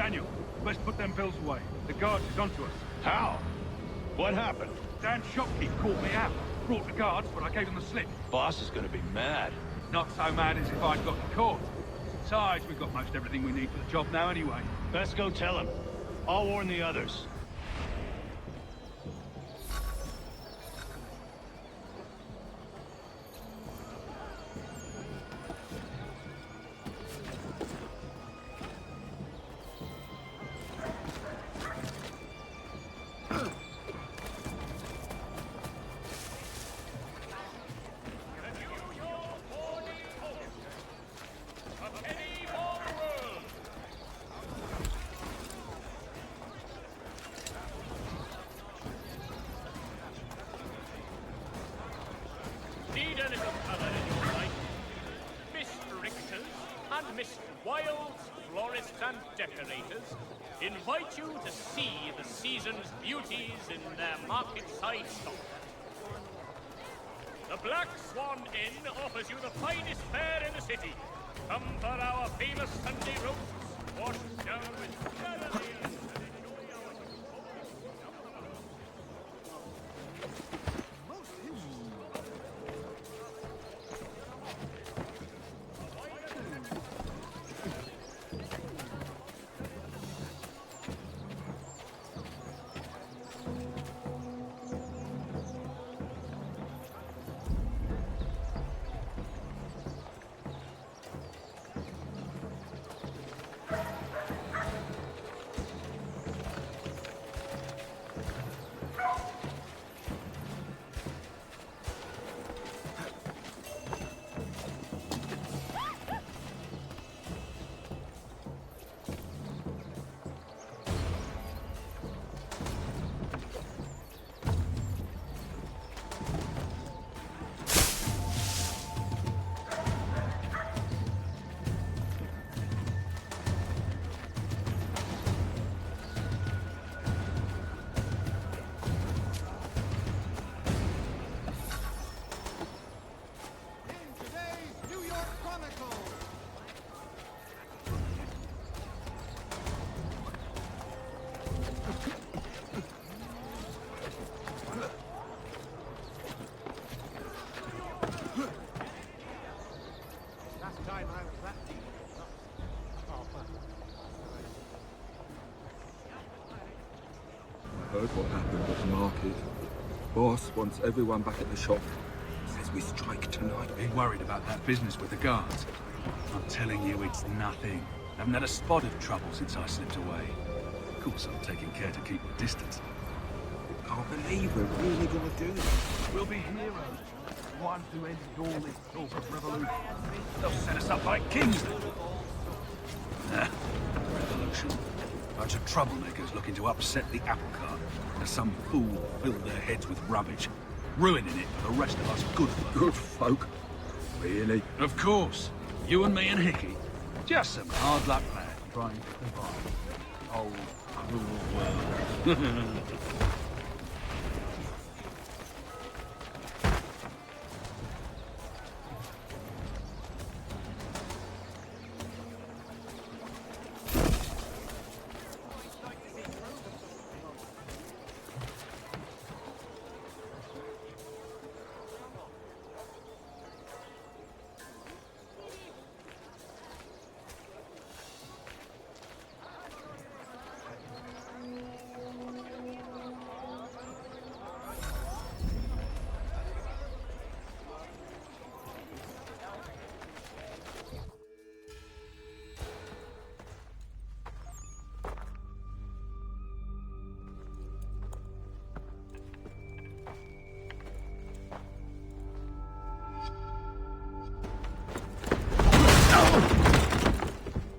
Daniel, let's put them bills away. The guards is onto us. How? What happened? Dan's shopkeep called me out. Brought the guards, but I gave them the slip. Boss is gonna be mad. Not so mad as if I'd got caught. Besides, we've got most everything we need for the job now anyway. Best go tell him. I'll warn the others. Need a little colour in your life? Mr. Richters and Mr. Wilds, florists and decorators, invite you to see the season's beauties in their market-side stock. The Black Swan Inn offers you the finest fare in the city. Come for our famous Sunday roasts, washed down with chandeliers. Heard what happened at the market. Boss wants everyone back at the shop. Says we strike tonight. Been worried about that business with the guards. I'm telling you, it's nothing. Haven't had a spot of trouble since I slipped away. Of course, I'm taking care to keep my distance. Can't believe we're really gonna do this. We'll be heroes. The ones who ended all this talk of revolution. They'll set us up like kings then. Revolution. Bunch of troublemakers looking to upset the apple cart. And some fool filled their heads with rubbish, ruining it for the rest of us good folk. Good folk? Really? Of course. You and me and Hickey. Just some hard luck lad trying to survive. Oh, cruel world.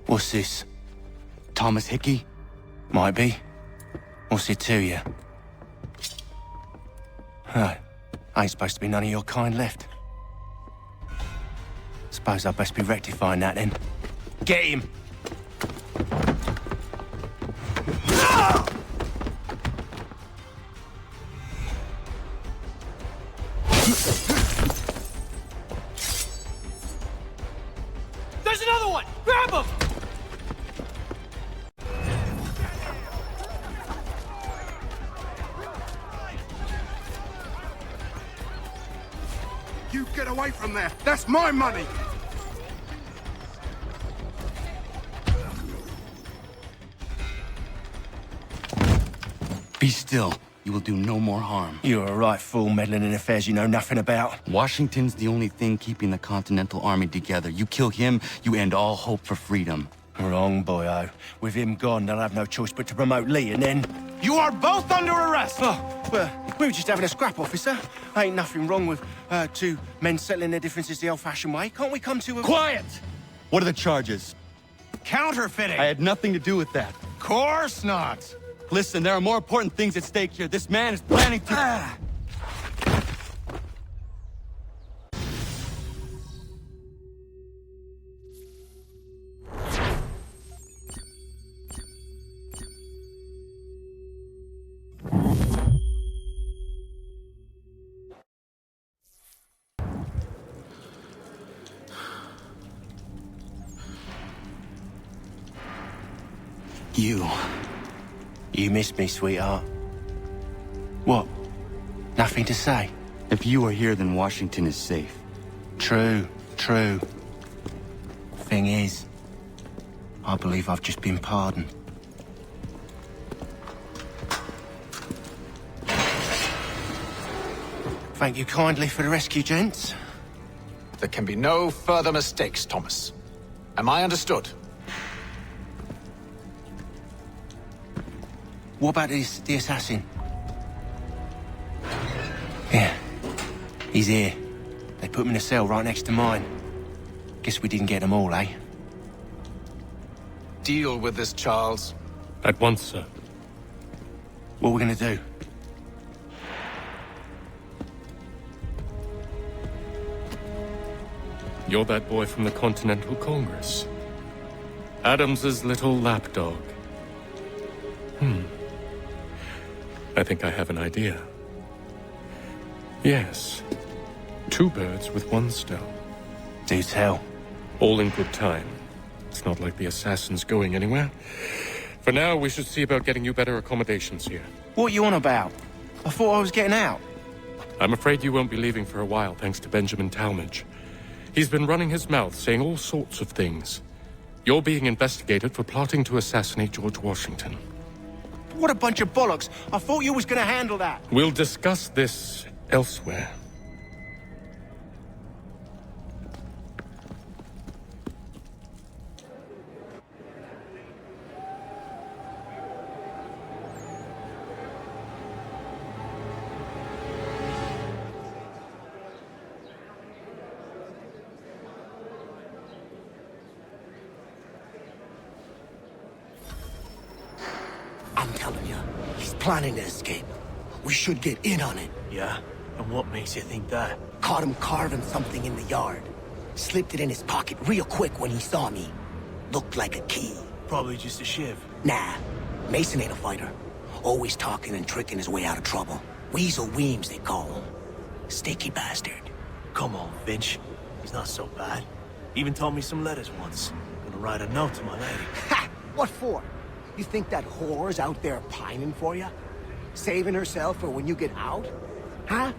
What's this? Thomas Hickey? Might be. What's it to you? Oh, ain't supposed to be none of your kind left. Suppose I best be rectifying that then. Get him! There's another one! Grab him! away from there! That's my money! Be still. You will do no more harm. You're a right fool meddling in affairs you know nothing about. Washington's the only thing keeping the Continental Army together. You kill him, you end all hope for freedom. Wrong, boyo. With him gone, they'll have no choice but to promote Lee, and then... You are both under arrest! Oh, well, we were just having a scrap, officer. Ain't nothing wrong with two men settling their differences the old-fashioned way. Can't we come to a... Quiet! What are the charges? Counterfeiting! I had nothing to do with that. Course not! Listen, there are more important things at stake here. This man is planning to... You missed me, sweetheart. What? Nothing to say? If you are here, then Washington is safe. True. Thing is, I believe I've just been pardoned. Thank you kindly for the rescue, gents. There can be no further mistakes, Thomas. Am I understood? What about the assassin? Yeah, he's here. They put him in a cell right next to mine. Guess we didn't get them all, eh? Deal with this, Charles. At once, sir. What are we gonna do? You're that boy from the Continental Congress. Adams's little lapdog. I think I have an idea. Yes. 2 birds with 1 stone. Do tell. All in good time. It's not like the assassin's going anywhere. For now, we should see about getting you better accommodations here. What are you on about? I thought I was getting out. I'm afraid you won't be leaving for a while, thanks to Benjamin Talmadge. He's been running his mouth, saying all sorts of things. You're being investigated for plotting to assassinate George Washington. What a bunch of bollocks. I thought you was gonna handle that. We'll discuss this elsewhere. I'm telling you, he's planning to escape. We should get in on it. Yeah? And what makes you think that? Caught him carving something in the yard. Slipped it in his pocket real quick when he saw me. Looked like a key. Probably just a shiv. Nah, Mason ain't a fighter. Always talking and tricking his way out of trouble. Weasel Weems, they call him. Sticky bastard. Come on, Finch. He's not so bad. Even taught me some letters once. Gonna write a note to my lady. Ha! What for? You think that whore's out there pining for you? Saving herself for when you get out? Huh?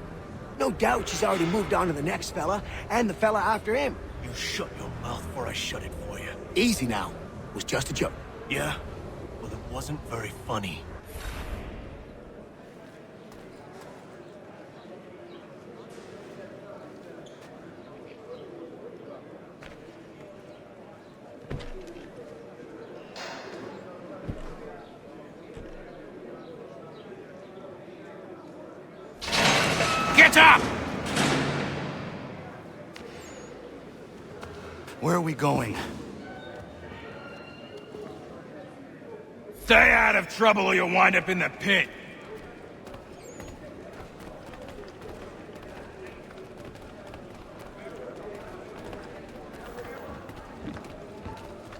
No doubt she's already moved on to the next fella, and the fella after him. You shut your mouth before I shut it for you. Easy now. It was just a joke. Yeah? Well, it wasn't very funny. Get up! Where are we going? Stay out of trouble or you'll wind up in the pit.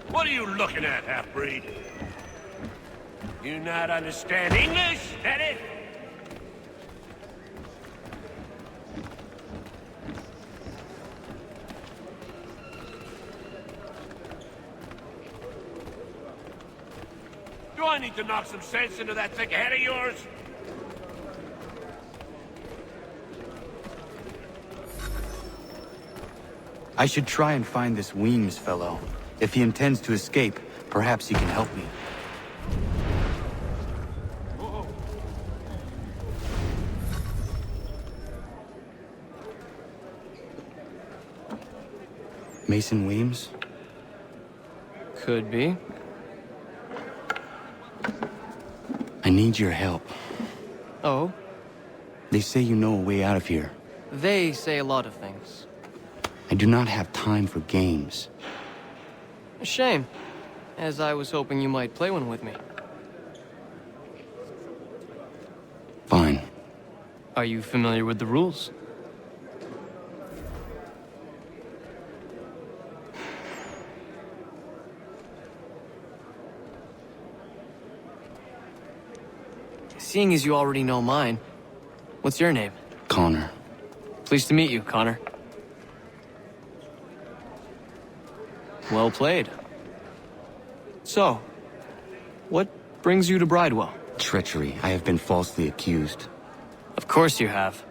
What are you looking at, half-breed? You not understand English, that it? Do I need to knock some sense into that thick head of yours? I should try and find this Weems fellow. If he intends to escape, perhaps he can help me. Mason Weems? Could be. I need your help. Oh? They say you know a way out of here. They say a lot of things. I do not have time for games. A shame, as I was hoping you might play one with me. Fine. Are you familiar with the rules? Seeing as you already know mine, what's your name? Connor. Pleased to meet you, Connor. Well played. So, what brings you to Bridewell? Treachery. I have been falsely accused. Of course you have.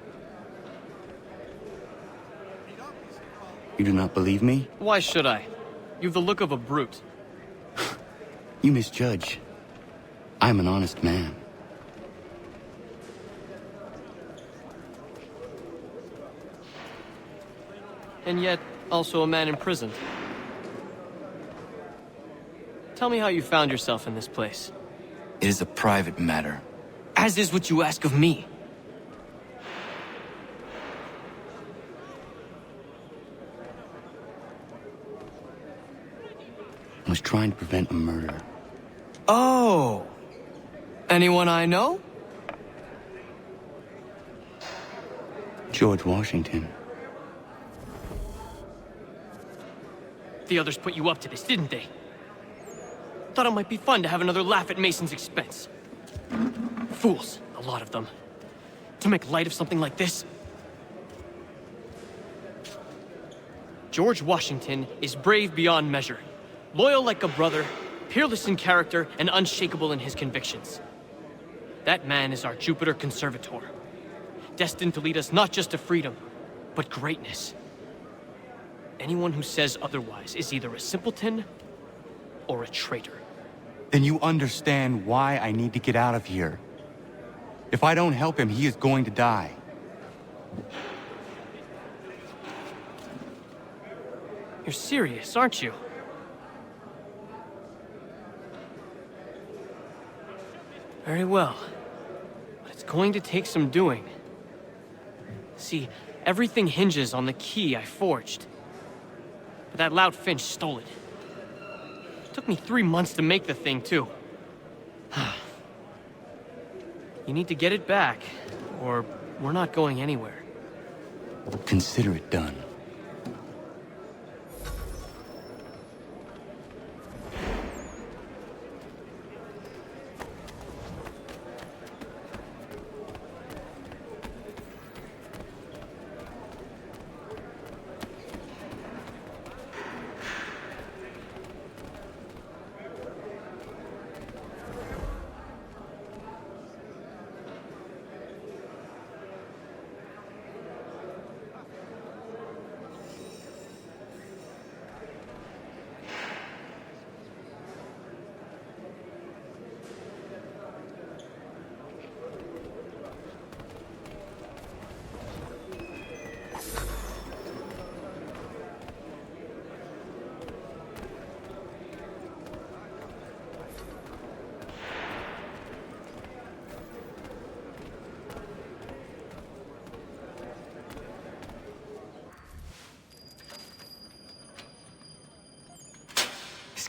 You do not believe me? Why should I? You've the look of a brute. You misjudge. I'm an honest man. And yet, also a man imprisoned. Tell me how you found yourself in this place. It is a private matter. As is what you ask of me. I was trying to prevent a murder. Oh! Anyone I know? George Washington. The others put you up to this, didn't they? Thought it might be fun to have another laugh at Mason's expense. Fools, a lot of them. To make light of something like this. George Washington is brave beyond measure. Loyal like a brother, peerless in character, and unshakable in his convictions. That man is our Jupiter Conservator. Destined to lead us not just to freedom, but greatness. Anyone who says otherwise is either a simpleton or a traitor. Then you understand why I need to get out of here. If I don't help him, he is going to die. You're serious, aren't you? Very well. But it's going to take some doing. See, everything hinges on the key I forged. But that loud Finch stole it. Took me 3 months to make the thing, too. You need to get it back, or we're not going anywhere. Consider it done.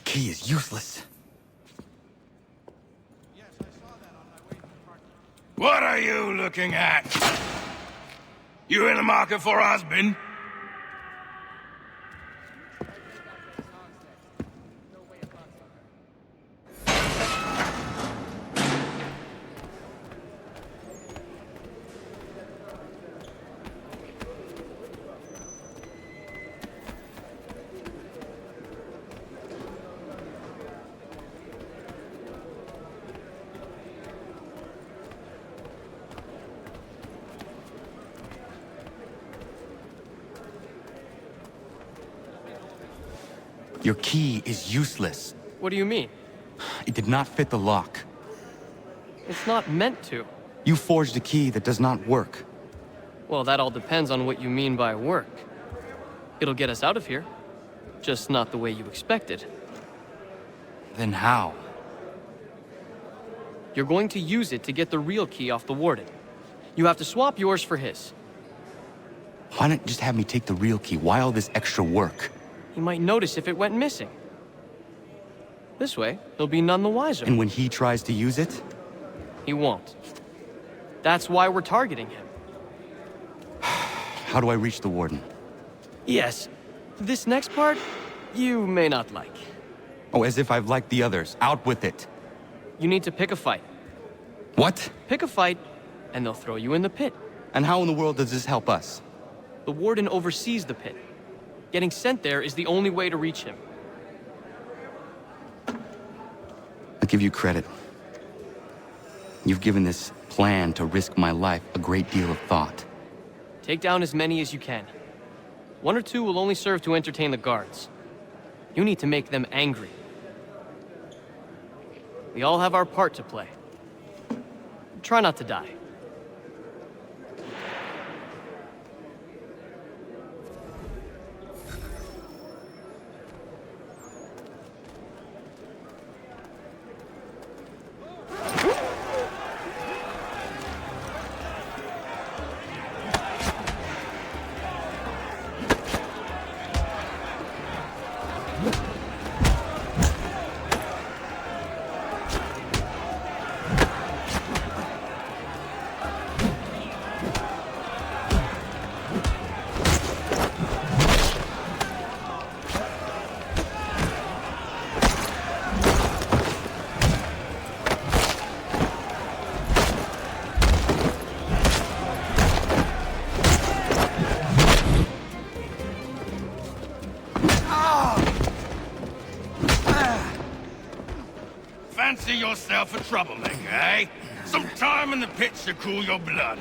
Key is useless. What are you looking at? You in the market for a husband? Your key is useless. What do you mean? It did not fit the lock. It's not meant to. You forged a key that does not work. Well, that all depends on what you mean by work. It'll get us out of here. Just not the way you expected. Then how? You're going to use it to get the real key off the warden. You have to swap yours for his. Why not just have me take the real key? Why all this extra work? He might notice if it went missing. This way, he'll be none the wiser. And when he tries to use it? He won't. That's why we're targeting him. How do I reach the warden? Yes. This next part, you may not like. Oh, as if I've liked the others. Out with it. You need to pick a fight. What? Pick a fight, and they'll throw you in the pit. And how in the world does this help us? The warden oversees the pit. Getting sent there is the only way to reach him. I'll give you credit. You've given this plan to risk my life a great deal of thought. Take down as many as you can. 1 or 2 will only serve to entertain the guards. You need to make them angry. We all have our part to play. Try not to die. Fancy yourself a troublemaker, eh? Some time in the pit should cool your blood.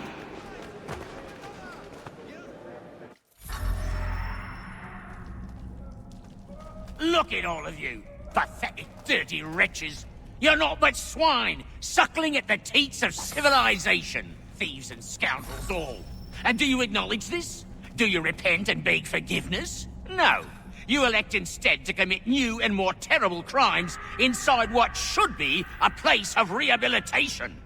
Look at all of you, pathetic, dirty wretches. You're not but swine, suckling at the teats of civilization. Thieves and scoundrels all. And do you acknowledge this? Do you repent and beg forgiveness? No. You elect instead to commit new and more terrible crimes inside what should be a place of rehabilitation.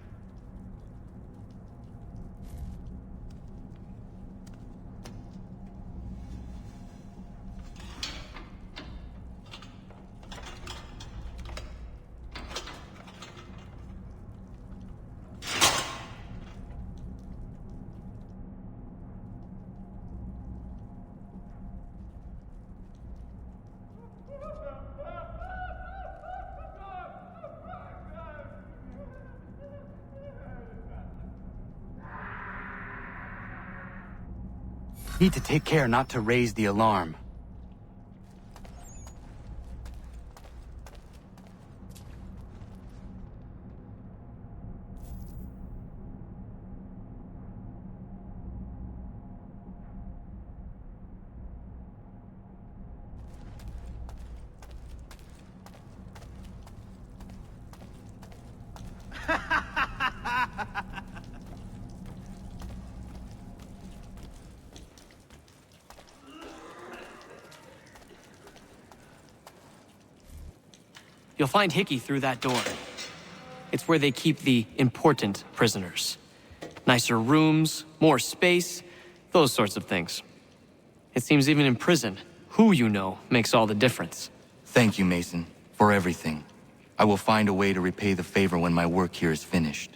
Need to take care not to raise the alarm. You'll find Hickey through that door. It's where they keep the important prisoners. Nicer rooms, more space, those sorts of things. It seems even in prison, who you know makes all the difference. Thank you, Mason, for everything. I will find a way to repay the favor when my work here is finished.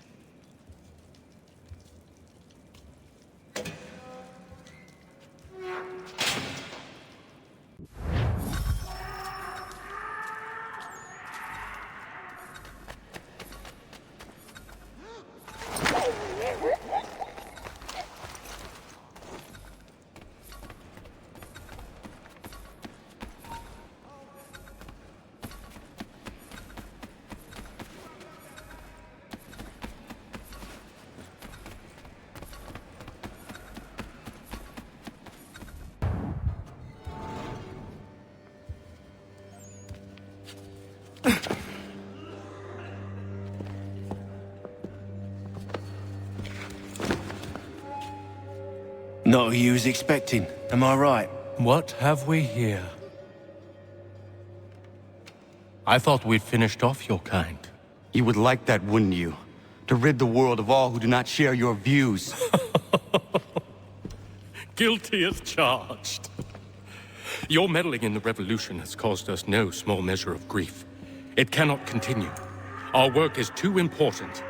Not who you was expecting, am I right? What have we here? I thought we'd finished off your kind. You would like that, wouldn't you? To rid the world of all who do not share your views. Guilty as charged. Your meddling in the revolution has caused us no small measure of grief. It cannot continue. Our work is too important.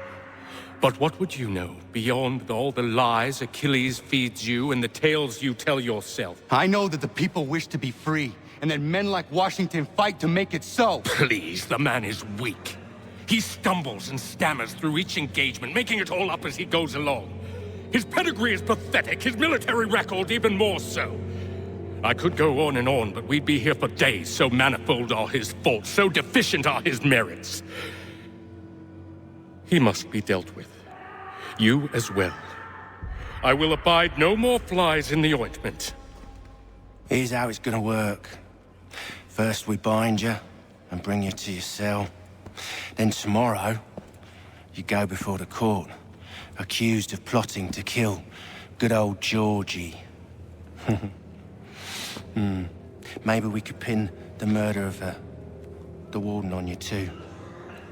But what would you know beyond all the lies Achilles feeds you and the tales you tell yourself? I know that the people wish to be free, and that men like Washington fight to make it so. Please, the man is weak. He stumbles and stammers through each engagement, making it all up as he goes along. His pedigree is pathetic, his military record even more so. I could go on, but we'd be here for days, so manifold are his faults, so deficient are his merits. He must be dealt with. You as well. I will abide no more flies in the ointment. Here's how it's gonna work. First we bind you and bring you to your cell. Then tomorrow, you go before the court, accused of plotting to kill good old Georgie. Maybe we could pin the murder of the warden on you too.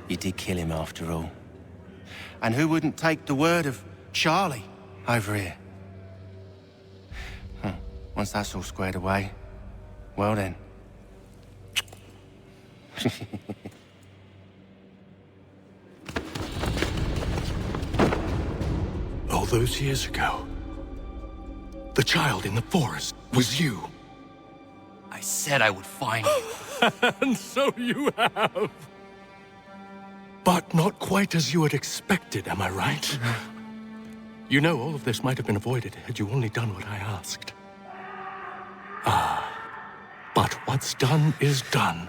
You did kill him after all. And who wouldn't take the word of Charlie over here? Once that's all squared away, well then. All those years ago, the child in the forest was you. I said I would find you. And so you have. But not quite as you had expected, am I right? You know, all of this might have been avoided had you only done what I asked. But what's done is done.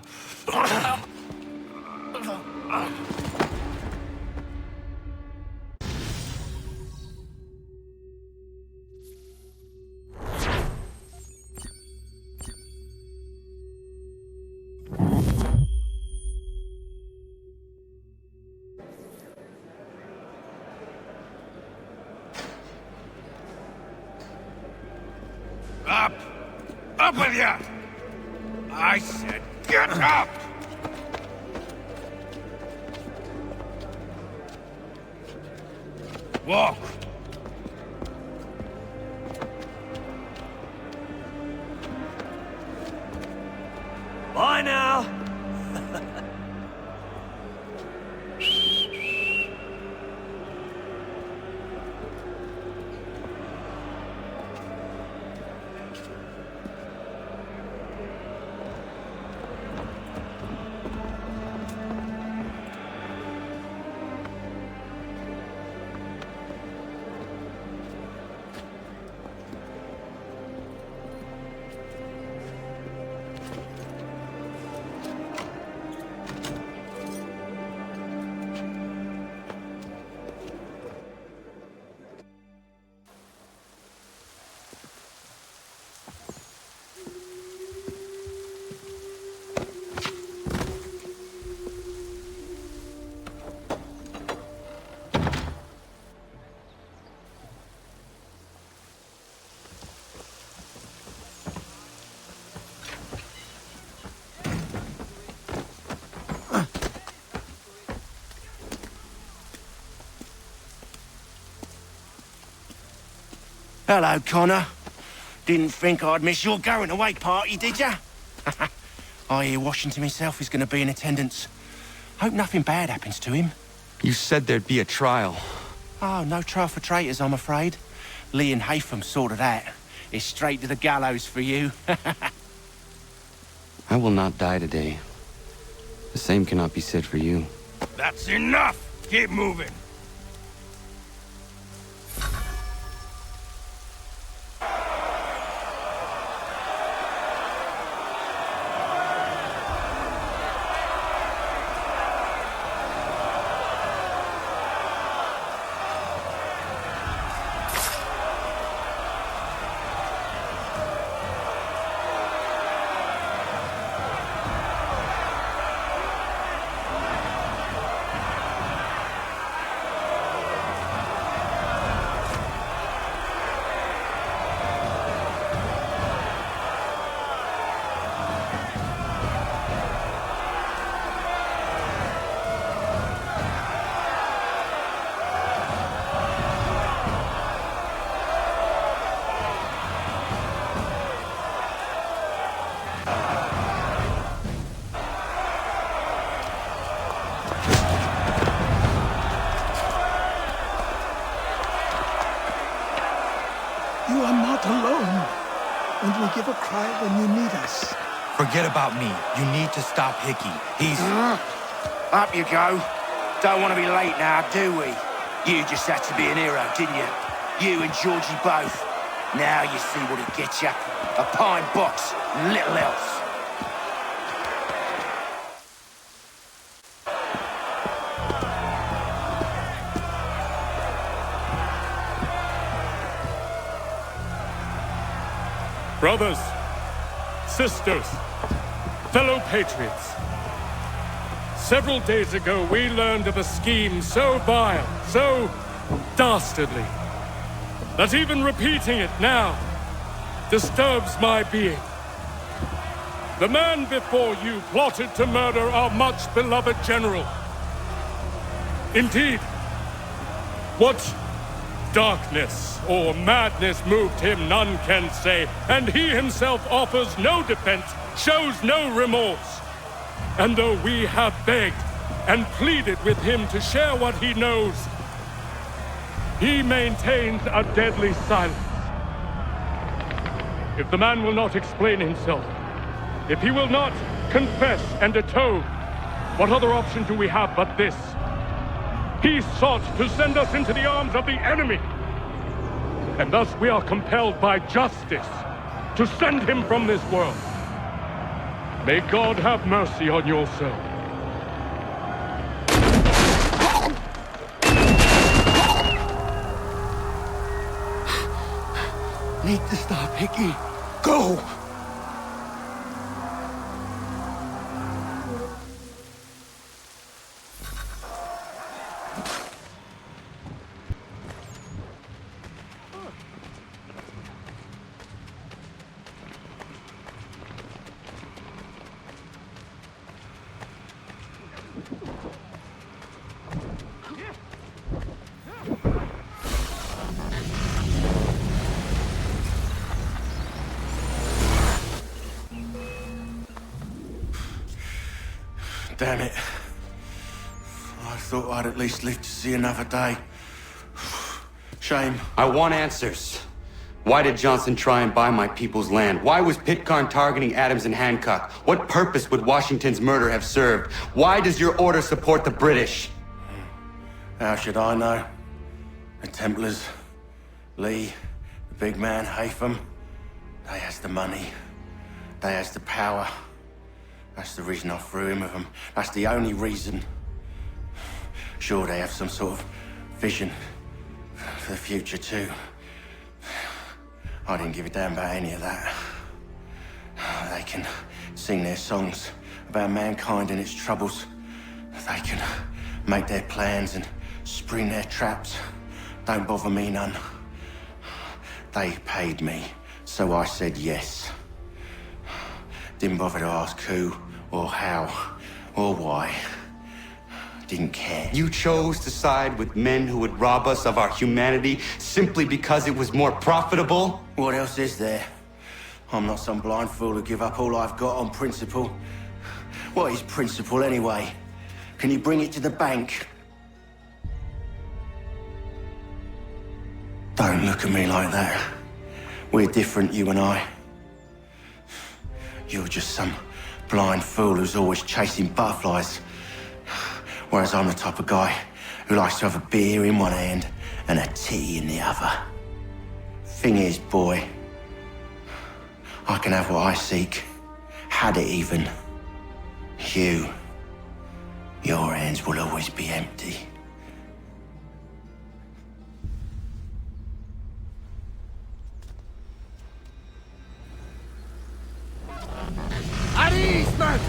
Up! Up with you! I said get up! Walk! Bye now! Hello, Connor. Didn't think I'd miss your going away party, did ya? I hear Washington himself is going to be in attendance. Hope nothing bad happens to him. You said there'd be a trial. Oh, no trial for traitors, I'm afraid. Lee and Haytham sorted that. It's straight to the gallows for you. I will not die today. The same cannot be said for you. That's enough! Keep moving! give a cry when you need us. Forget about me. You need to stop Hickey. He's... Up you go. Don't want to be late now, do we? You just had to be an hero, didn't you? You and Georgie both. Now you see what it gets you. A pine box, and little else. Brothers, sisters, fellow patriots. Several days ago, we learned of a scheme so vile, so dastardly, that even repeating it now disturbs my being. The man before you plotted to murder our much-beloved general. Indeed, what darkness or madness moved him, none can say, and he himself offers no defense, shows no remorse. And though we have begged and pleaded with him to share what he knows, he maintains a deadly silence. If the man will not explain himself, if he will not confess and atone, what other option do we have but this? He sought to send us into the arms of the enemy. And thus we are compelled by justice to send him from this world. May God have mercy on your soul. Need to stop, Hickey. Go! Damn it. I thought I'd at least live to see another day. Shame. I want answers. Why did Johnson try and buy my people's land? Why was Pitcairn targeting Adams and Hancock? What purpose would Washington's murder have served? Why does your order support the British? How should I know? The Templars, Lee, the big man, Haytham, they has the money. They has the power. That's the reason I threw in with them. That's the only reason. Sure, they have some sort of vision for the future, too. I didn't give a damn about any of that. They can sing their songs about mankind and its troubles. They can make their plans and spring their traps. Don't bother me none. They paid me, so I said yes. Didn't bother to ask who, or how, or why. Didn't care. You chose to side with men who would rob us of our humanity simply because it was more profitable? What else is there? I'm not some blind fool who give up all I've got on principle. What is principle anyway? Can you bring it to the bank? Don't look at me like that. We're different, you and I. You're just some blind fool who's always chasing butterflies. Whereas I'm the type of guy who likes to have a beer in one hand and a tea in the other. Thing is, boy, I can have what I seek. Had it even. Your hands will always be empty. At ease, man!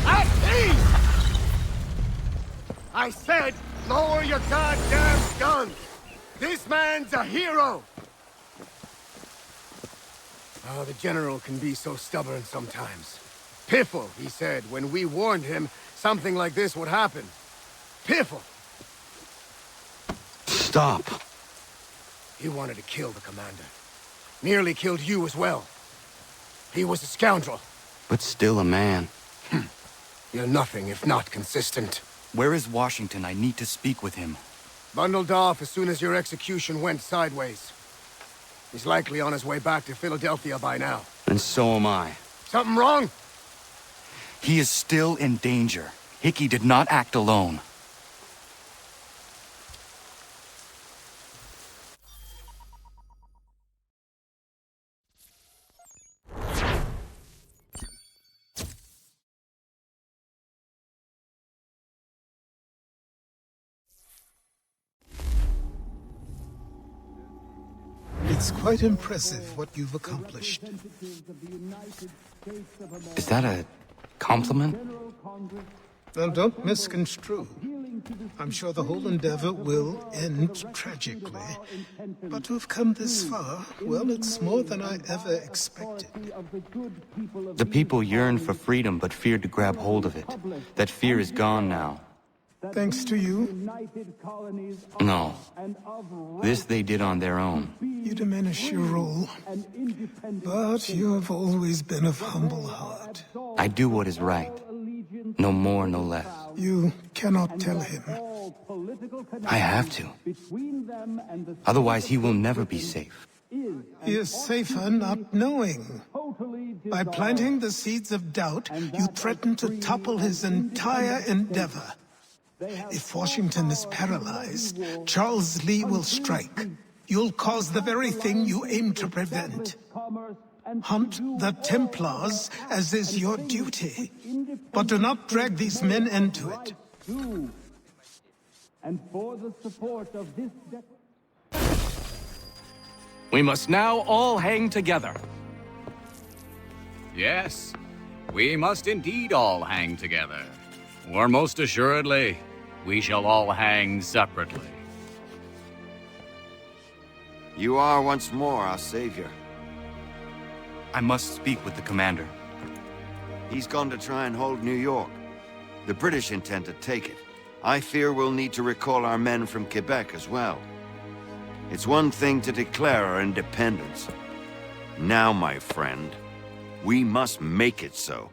At ease! I said, lower your goddamn guns! This man's a hero! Oh, the General can be so stubborn sometimes. Piffle, he said, when we warned him something like this would happen. Piffle! Stop. He wanted to kill the commander. Nearly killed you as well. He was a scoundrel. But still a man. You're nothing if not consistent. Where is Washington? I need to speak with him. Bundled off as soon as your execution went sideways. He's likely on his way back to Philadelphia by now. And so am I. Something wrong? He is still in danger. Hickey did not act alone. It's quite impressive what you've accomplished. Is that a compliment? Now, don't misconstrue. I'm sure the whole endeavor will end tragically. But to have come this far, well, it's more than I ever expected. The people yearn for freedom but feared to grab hold of it. That fear is gone now. Thanks to you? No. This they did on their own. You diminish your role. But you have always been of humble heart. I do what is right. No more, no less. You cannot tell him. I have to. Otherwise, he will never be safe. He is safer not knowing. By planting the seeds of doubt, you threaten to topple his entire endeavor. If Washington is paralyzed, Charles Lee will strike. You'll cause the very thing you aim to prevent. Hunt the Templars, as is your duty. But do not drag these men into it. And for the support of this... We must now all hang together. Yes, we must indeed all hang together. Or most assuredly, we shall all hang separately. You are once more our savior. I must speak with the commander. He's gone to try and hold New York. The British intend to take it. I fear we'll need to recall our men from Quebec as well. It's one thing to declare our independence. Now, my friend, we must make it so.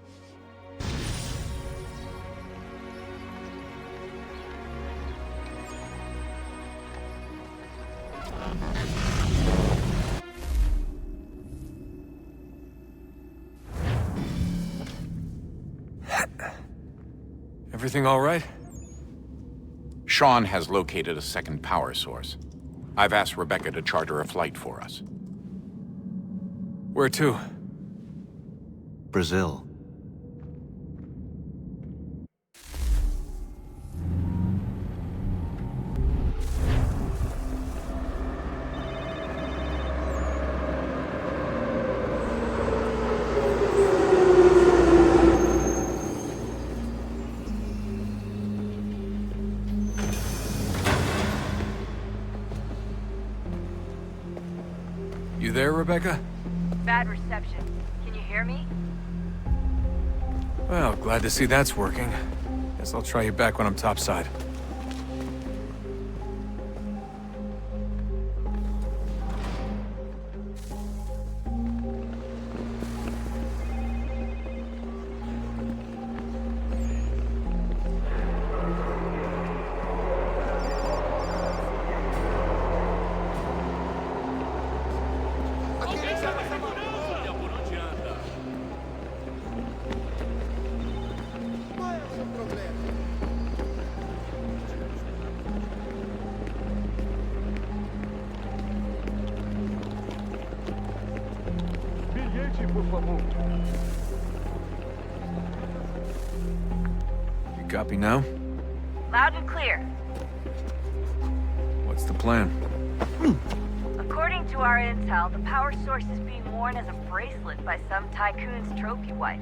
Everything all right? Sean has located a second power source. I've asked Rebecca to charter a flight for us. Where to? Brazil. You there, Rebecca? Bad reception. Can you hear me? Well, glad to see that's working. Guess I'll try you back when I'm topside. You copy now? Loud and clear. What's the plan? According to our intel, the power source is being worn as a bracelet by some tycoon's trophy wife.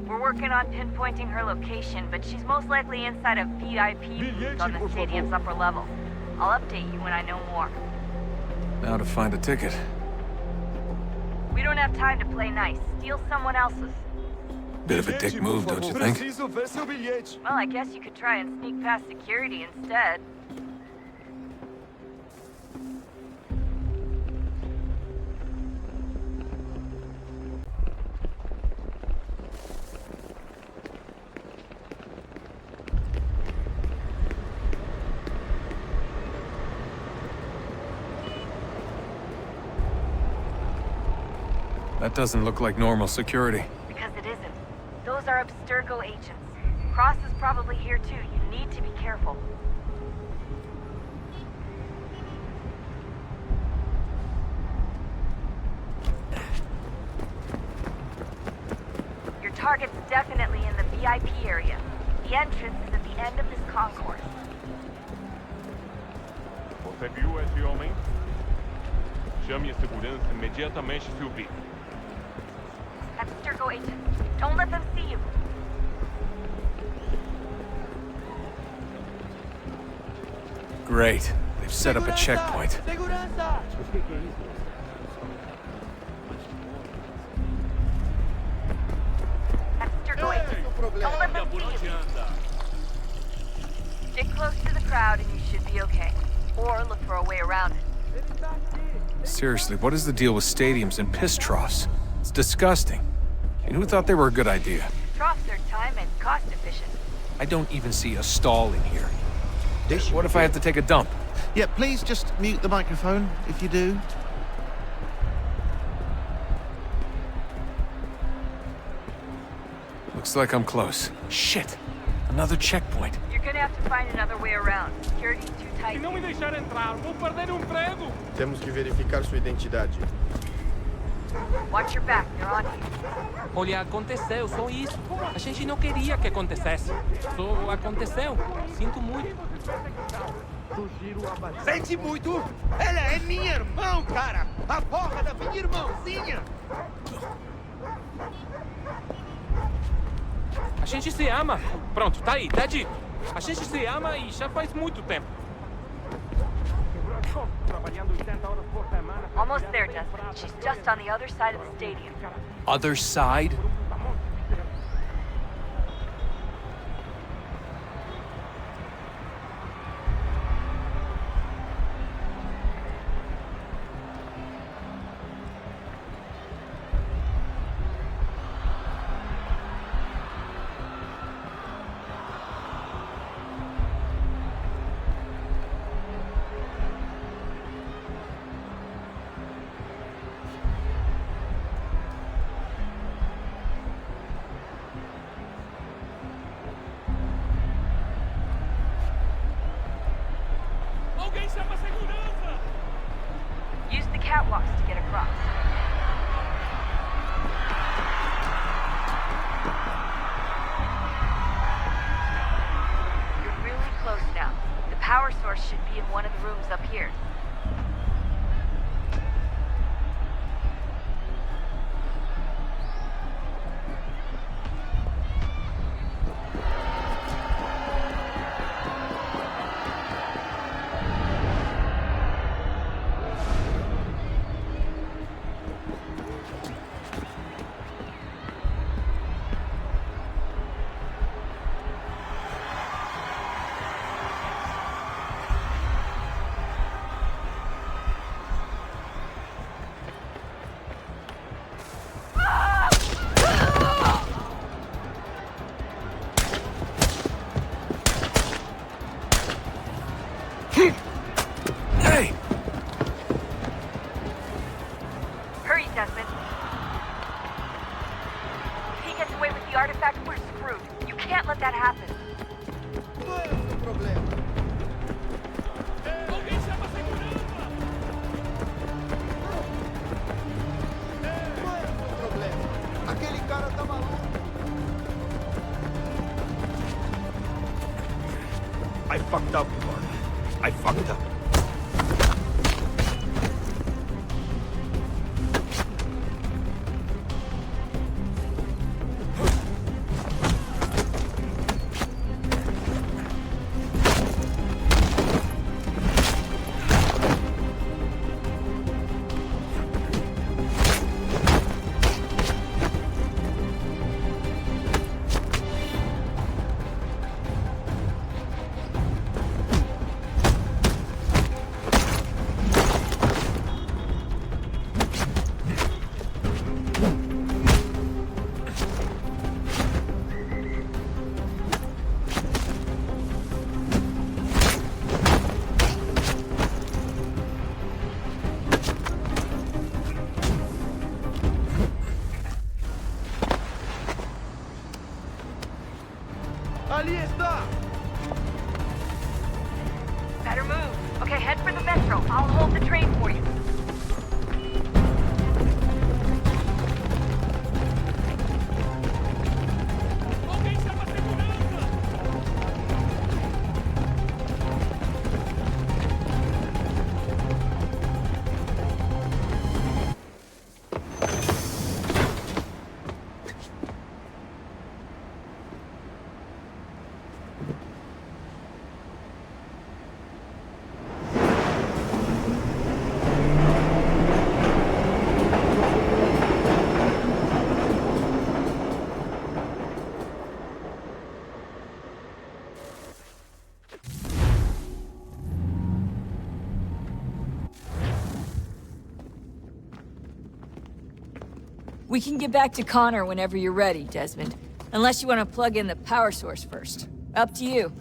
We're working on pinpointing her location, but she's most likely inside a VIP booth on the stadium's upper level. I'll update you when I know more. Now to find a ticket. We don't have time to play nice. Steal someone else's. Bit of a dick move, don't you think? Well, I guess you could try and sneak past security instead. That doesn't look like normal security. Because it isn't. Those are Abstergo agents. Cross is probably here too. You need to be careful. Your target's definitely in the VIP area. The entrance is at the end of this concourse. Você viu esse homem? Chame a segurança imediatamente, Sylvie. Abstergo agents. Don't let them see you. Great. They've set up a checkpoint. Abstergo agents. Don't let them see you. Stick close to the crowd and you should be okay. Or look for a way around it. Seriously, what is the deal with stadiums and piss troughs? It's disgusting. And who thought they were a good idea? Troughs are time and cost efficient. I don't even see a stall in here. What if I have to take a dump? Yeah, please just mute the microphone if you do. Looks like I'm close. Shit! Another checkpoint. You're gonna have to find another way around. Security's too tight. Se não me deixar entrar, vou perder emprego. Temos que verificar sua identidade. Watch your back, they're on you. Olha, aconteceu, só isso. A gente não queria que acontecesse. Só aconteceu. Sinto muito. Sente muito? Ela é minha irmã, cara! A porra da minha irmãzinha! A gente se ama. Pronto, tá aí, tá dito. A gente se ama e já faz muito tempo. Almost there, Desmond. She's just on the other side of the stadium. Other side? Use the catwalks to get across. You're really close now. The power source should be in one of the rooms up here. Hey! Hurry, Desmond. If he gets away with the artifact, we're screwed. You can't let that happen. Aquele cara tá maluco. I fucked up, Mark. I fucked up. Okay, head for the metro. I'll hold the train for you. We can get back to Connor whenever you're ready, Desmond. Unless you want to plug in the power source first. Up to you.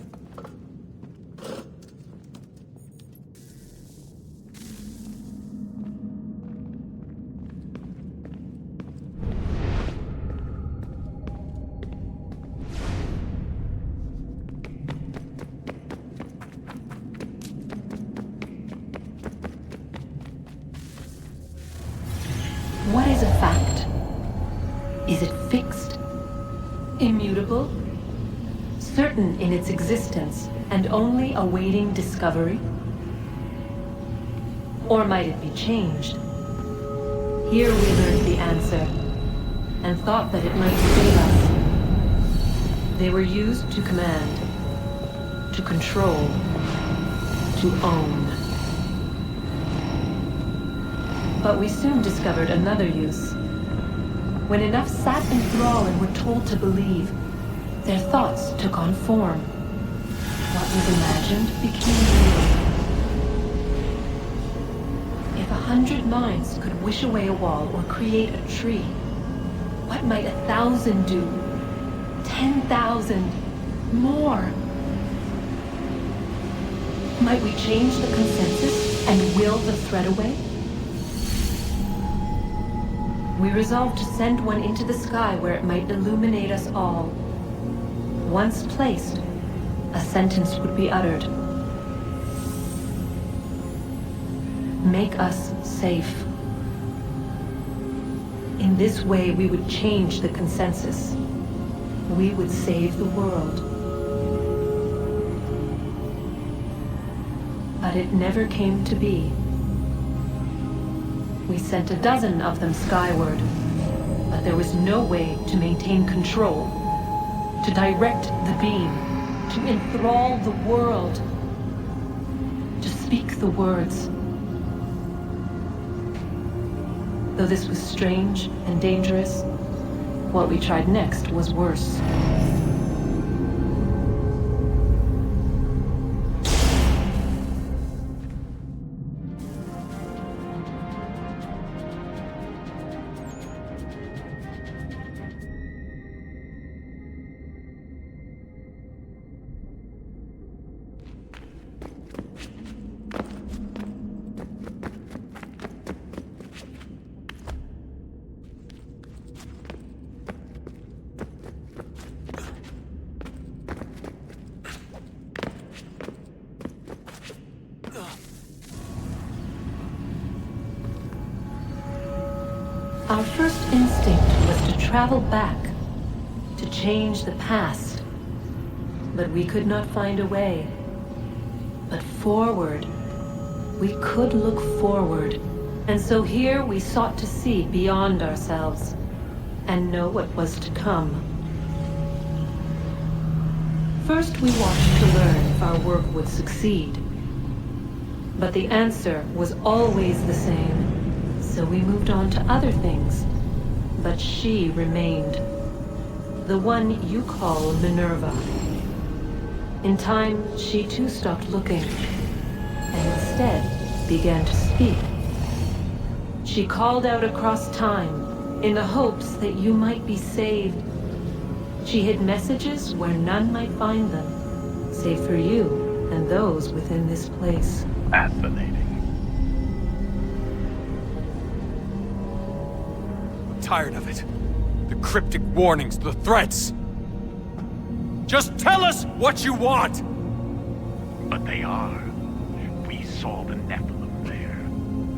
What is a fact? Is it fixed? Immutable? Certain in its existence and only awaiting discovery? Or might it be changed? Here we learned the answer, and thought that it might save us. They were used to command, to control, to own. But we soon discovered another use. When enough sat in thrall and were told to believe, their thoughts took on form. What was imagined became real. If 100 minds could wish away a wall or create a tree, what might 1,000 do? 10,000? More? Might we change the consensus and will the threat away? We resolved to send one into the sky where it might illuminate us all. Once placed, a sentence would be uttered. Make us safe. In this way, we would change the consensus. We would save the world. But it never came to be. We sent a dozen of them skyward, but there was no way to maintain control, to direct the beam, to enthrall the world, to speak the words. Though this was strange and dangerous, what we tried next was worse. Our first instinct was to travel back, to change the past. But we could not find a way. But forward, we could look forward. And so here we sought to see beyond ourselves, and know what was to come. First we watched to learn if our work would succeed. But the answer was always the same. So we moved on to other things, but she remained. The one you call Minerva. In time, she too stopped looking, and instead began to speak. She called out across time, in the hopes that you might be saved. She hid messages where none might find them, save for you and those within this place. Fascinating. Tired of it. The cryptic warnings, the threats. Just tell us what you want! But they are. We saw the Nephilim there.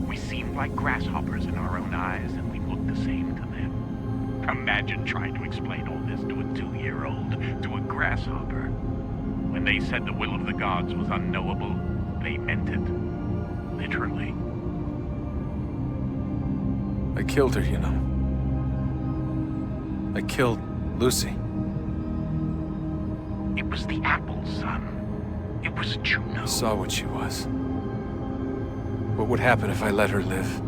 We seemed like grasshoppers in our own eyes, and we looked the same to them. Imagine trying to explain all this to a 2-year-old, to a grasshopper. When they said the will of the gods was unknowable, they meant it. Literally. I killed her, you know. I killed Lucy. It was the apple, son. It was Juno. I saw what she was. What would happen if I let her live?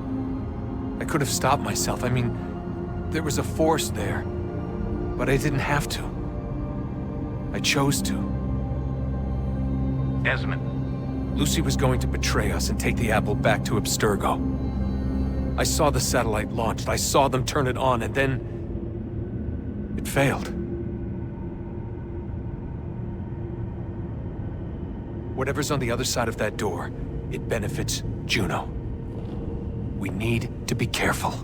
I could have stopped myself. I mean, there was a force there. But I didn't have to. I chose to. Desmond. Lucy was going to betray us and take the apple back to Abstergo. I saw the satellite launched. I saw them turn it on, and then... it failed. Whatever's on the other side of that door, it benefits Juno. We need to be careful.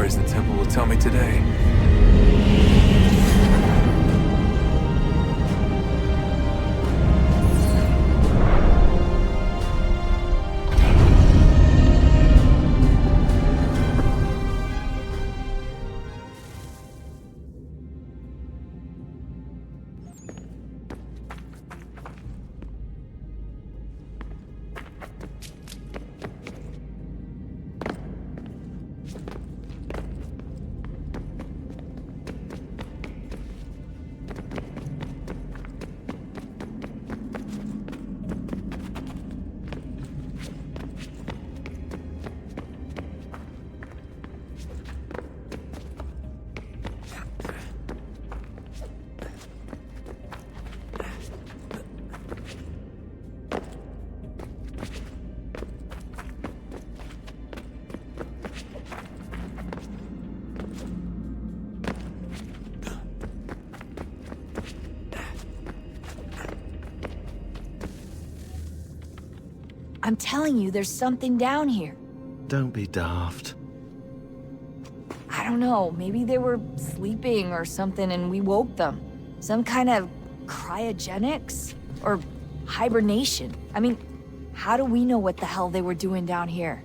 The temple will tell me today. I'm telling you, there's something down here. Don't be daft. I don't know, maybe they were sleeping or something and we woke them. Some kind of cryogenics? Or hibernation? I mean, how do we know what the hell they were doing down here?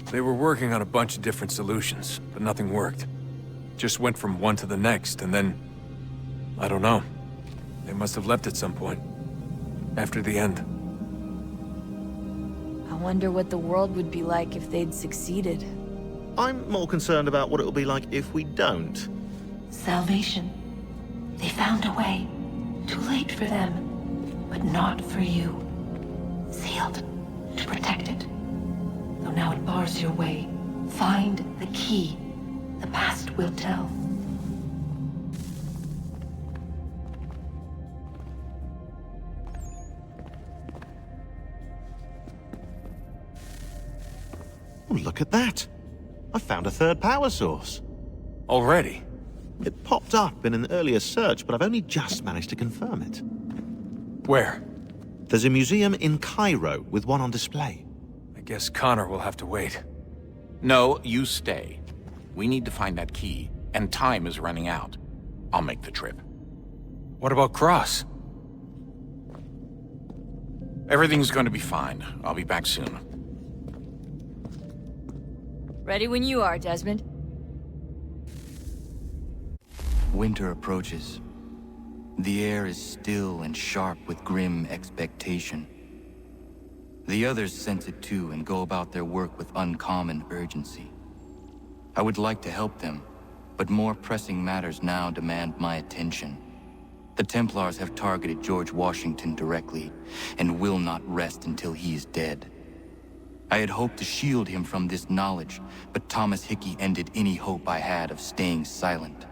They were working on a bunch of different solutions, but nothing worked. Just went from one to the next, and then... I don't know. They must have left at some point. After the end. I wonder what the world would be like if they'd succeeded. I'm more concerned about what it'll be like if we don't. Salvation. They found a way. Too late for them, but not for you. Sealed to protect it. Though now it bars your way. Find the key. The past will tell. Oh, look at that. I found a third power source. Already? It popped up in an earlier search, but I've only just managed to confirm it. Where? There's a museum in Cairo with one on display. I guess Connor will have to wait. No, you stay. We need to find that key. and time is running out. I'll make the trip. What about Cross? Everything's going to be fine. I'll be back soon. Ready when you are, Desmond. Winter approaches. The air is still and sharp with grim expectation. The others sense it too and go about their work with uncommon urgency. I would like to help them, but more pressing matters now demand my attention. The Templars have targeted George Washington directly, and will not rest until he is dead. I had hoped to shield him from this knowledge, but Thomas Hickey ended any hope I had of staying silent.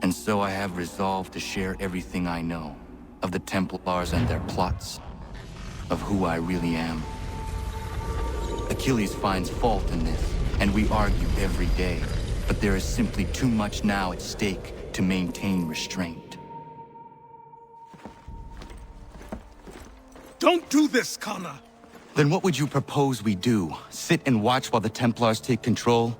And so I have resolved to share everything I know, of the Templars and their plots, of who I really am. Achilles finds fault in this, and we argue every day, but there is simply too much now at stake to maintain restraint. Don't do this, Connor! Then what would you propose we do? Sit and watch while the Templars take control?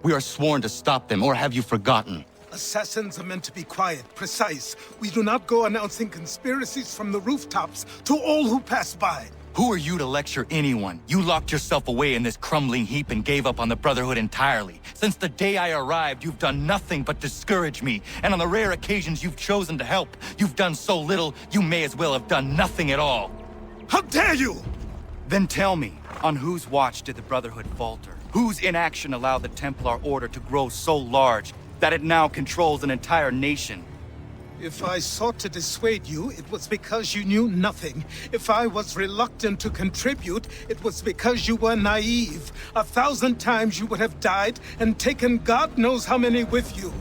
We are sworn to stop them, or have you forgotten? Assassins are meant to be quiet, precise. We do not go announcing conspiracies from the rooftops to all who pass by. Who are you to lecture anyone? You locked yourself away in this crumbling heap and gave up on the Brotherhood entirely. Since the day I arrived, you've done nothing but discourage me. And on the rare occasions you've chosen to help, you've done so little, you may as well have done nothing at all. How dare you! Then tell me, on whose watch did the Brotherhood falter? Whose inaction allowed the Templar Order to grow so large that it now controls an entire nation? If I sought to dissuade you, it was because you knew nothing. If I was reluctant to contribute, it was because you were naive. 1,000 times you would have died and taken God knows how many with you.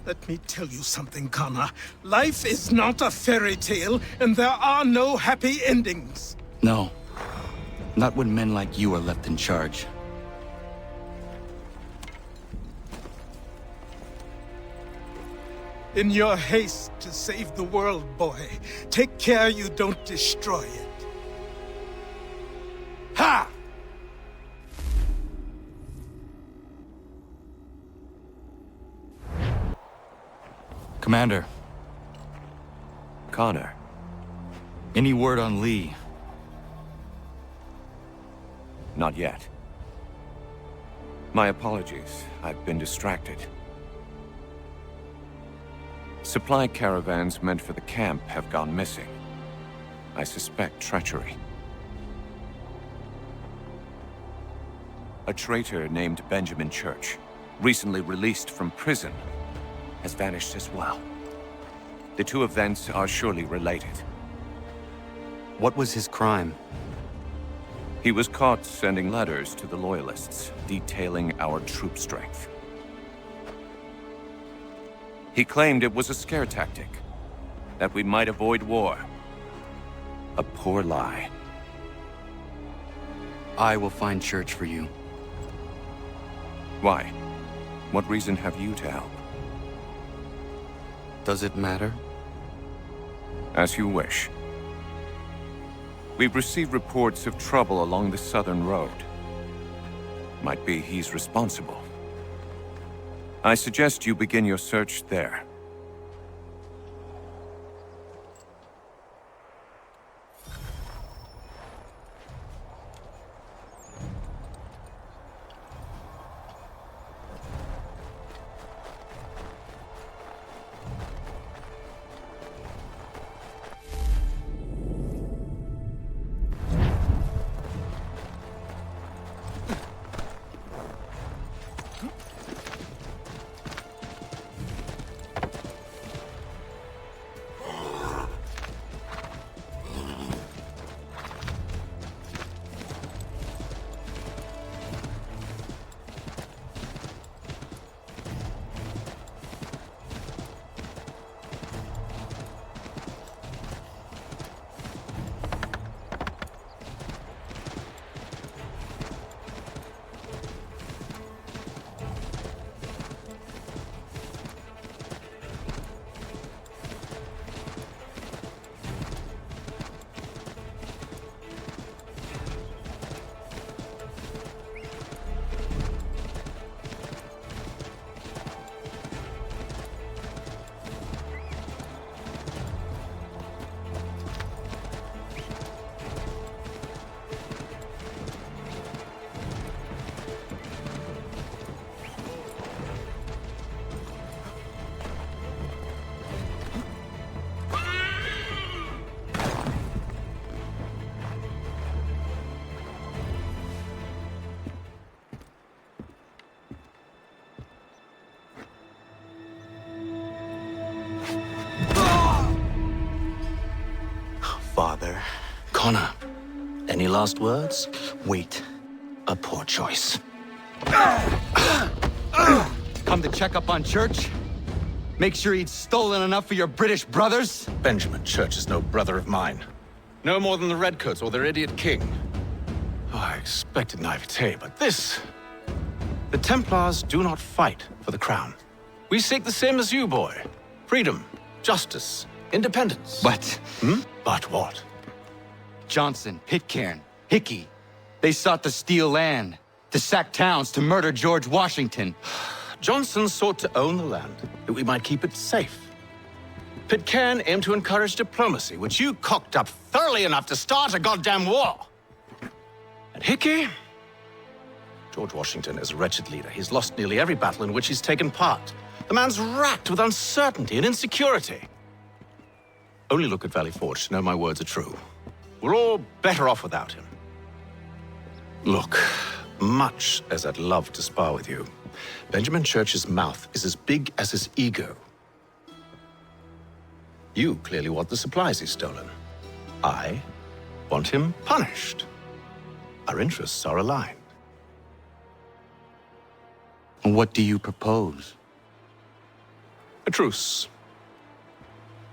Let me tell you something, Connor. Life is not a fairy tale, and there are no happy endings. No. Not when men like you are left in charge. In your haste to save the world, boy, take care you don't destroy it. Ha! Commander. Connor. Any word on Lee? Not yet. My apologies. I've been distracted. Supply caravans meant for the camp have gone missing. I suspect treachery. A traitor named Benjamin Church, recently released from prison, has vanished as well. The two events are surely related. What was his crime? He was caught sending letters to the Loyalists, detailing our troop strength. He claimed it was a scare tactic, that we might avoid war. A poor lie. I will find Church for you. Why? What reason have you to help? Does it matter? As you wish. We've received reports of trouble along the southern road. Might be he's responsible. I suggest you begin your search there. Father. Connor, any last words? Wait. A poor choice. Come to check up on Church? Make sure he'd stolen enough for your British brothers? Benjamin Church is no brother of mine. No more than the Redcoats or their idiot king. Oh, I expected naivete, but this... The Templars do not fight for the crown. We seek the same as you, boy. Freedom, justice, independence. But... But what? Johnson, Pitcairn, Hickey. They sought to steal land, to sack towns, to murder George Washington. Johnson sought to own the land, that we might keep it safe. Pitcairn aimed to encourage diplomacy, which you cocked up thoroughly enough to start a goddamn war. And Hickey? George Washington is a wretched leader. He's lost nearly every battle in which he's taken part. The man's racked with uncertainty and insecurity. Only look at Valley Forge to know my words are true. We're all better off without him. Look, much as I'd love to spar with you, Benjamin Church's mouth is as big as his ego. You clearly want the supplies he's stolen. I want him punished. Our interests are aligned. What do you propose? A truce.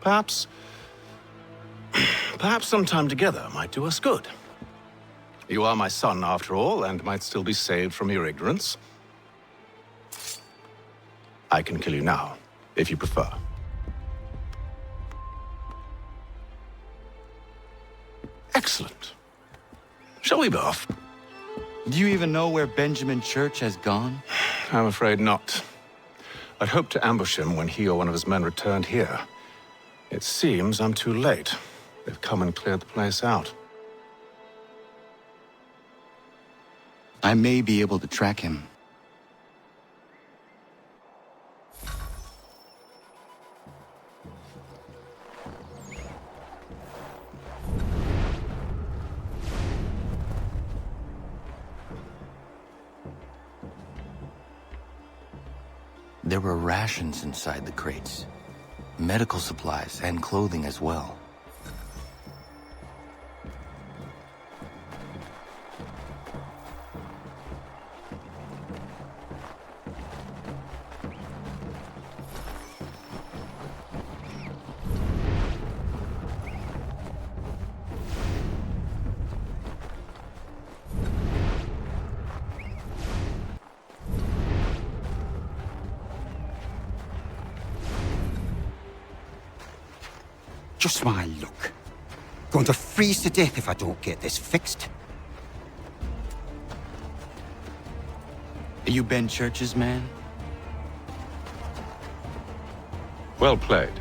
Perhaps some time together might do us good. You are my son, after all, and might still be saved from your ignorance. I can kill you now, if you prefer. Excellent. Shall we be off? Do you even know where Benjamin Church has gone? I'm afraid not. I'd hoped to ambush him when he or one of his men returned here. It seems I'm too late. They've come and cleared the place out. I may be able to track him. There were rations inside the crates, medical supplies and clothing as well. Just my luck. Going to freeze to death if I don't get this fixed. Are you Ben Church's man? Well played.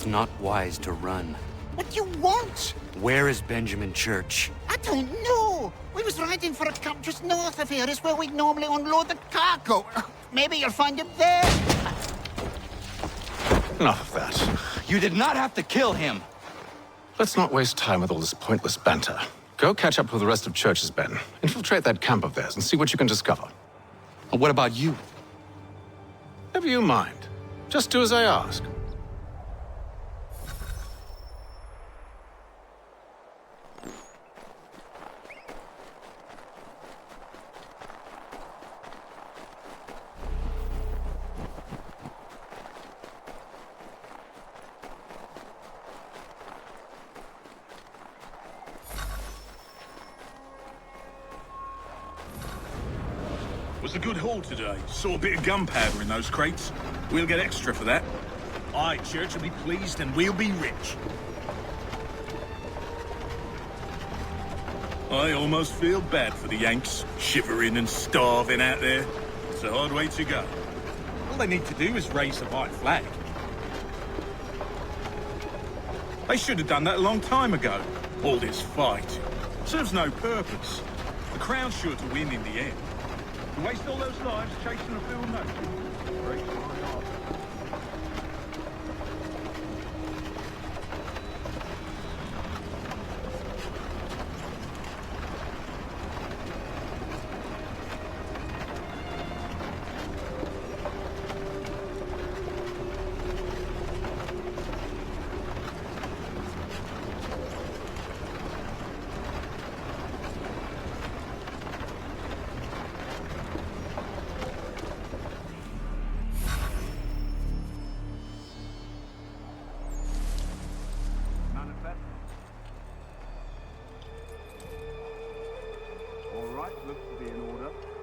Not wise to run. What do you want? Where is Benjamin Church? I don't know. We was riding for a camp just north of here. Is where we'd normally unload the cargo. Maybe you'll find him there. Enough of that. You did not have to kill him. Let's not waste time with all this pointless banter. Go catch up with the rest of Church's men. Infiltrate that camp of theirs and see what you can discover. And what about you? Never you mind. Just do as I ask. Was a good haul today. Saw a bit of gunpowder in those crates. We'll get extra for that. Aye, Church will be pleased and we'll be rich. I almost feel bad for the Yanks, shivering and starving out there. It's a hard way to go. All they need to do is raise the white flag. They should have done that a long time ago. All this fight serves no purpose. The crown's sure to win in the end. To waste all those lives chasing a fool note. Breaks my heart.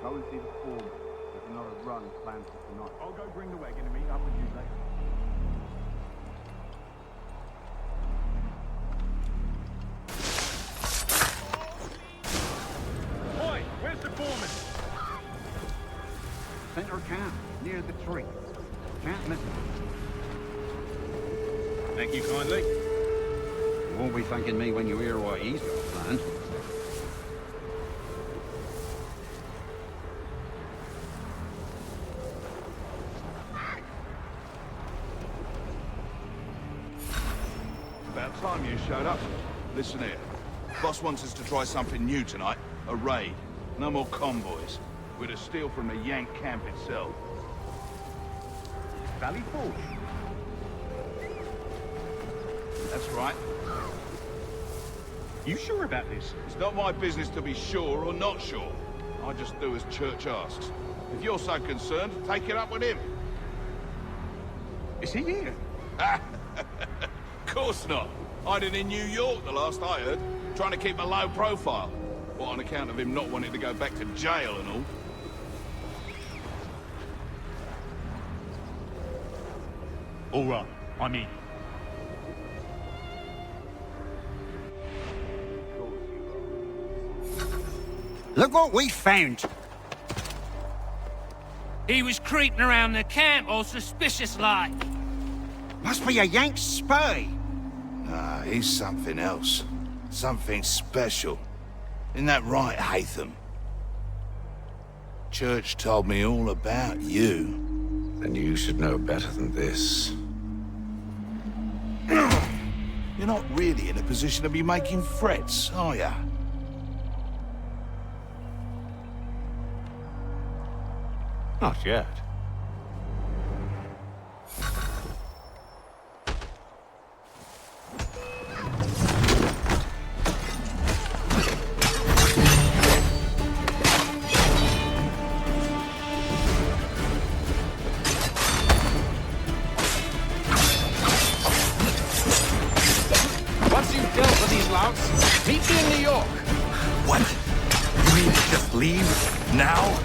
Go and see the foreman. There's another run planned for tonight. I'll go bring the wagon and meet up with you later. Oi, where's the foreman? Center camp, near the tree. Can't miss it. Thank you kindly. You won't be thanking me when you hear what he's got planned. About time you showed up. Listen here. Boss wants us to try something new tonight. A raid. No more convoys. We're to steal from the Yank camp itself. Valley Forge. That's right. You sure about this? It's not my business to be sure or not sure. I just do as Church asks. If you're so concerned, take it up with him. Is he here? Of course not. Hiding in New York, the last I heard. Trying to keep a low profile. What, on account of him not wanting to go back to jail and all? All right, I'm in. Look what we found. He was creeping around the camp all suspicious-like. Must be a Yank spy. Nah, he's something else. Something special. Isn't that right, Hatham? Church told me all about you. Then you should know better than this. You're not really in a position to be making threats, are ya? Not yet. Once you've dealt with these louts, meet me in New York. What? You mean to just leave? Now?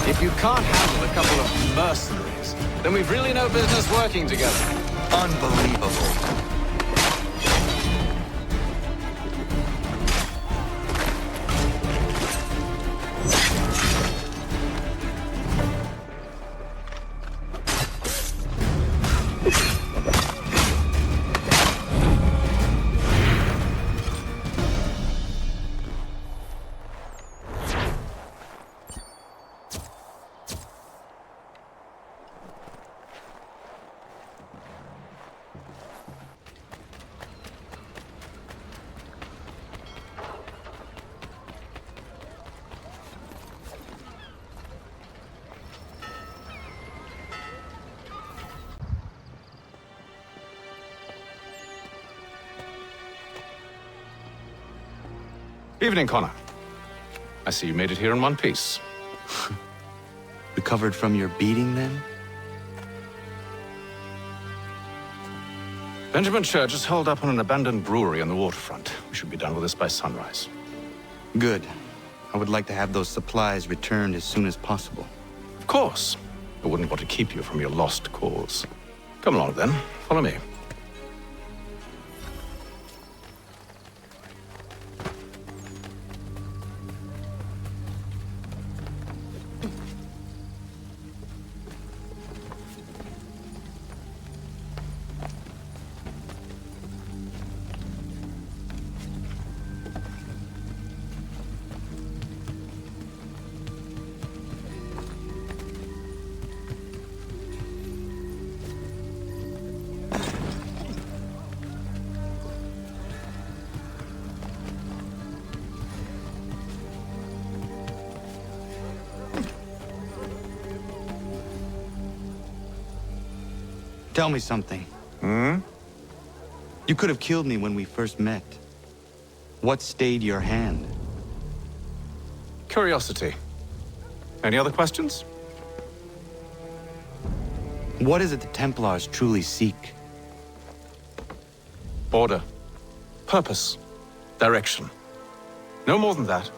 If you can't handle a couple of mercenaries, then we've really no business working together. Unbelievable. Evening, Connor. I see you made it here in one piece. Recovered from your beating, then? Benjamin Church is holed up on an abandoned brewery on the waterfront. We should be done with this by sunrise. Good. I would like to have those supplies returned as soon as possible. Of course. I wouldn't want to keep you from your lost cause. Come along, then. Follow me. Tell me something. You could have killed me when we first met. What stayed your hand? Curiosity. Any other questions? What is it the Templars truly seek? Order. Purpose. Direction. No more than that.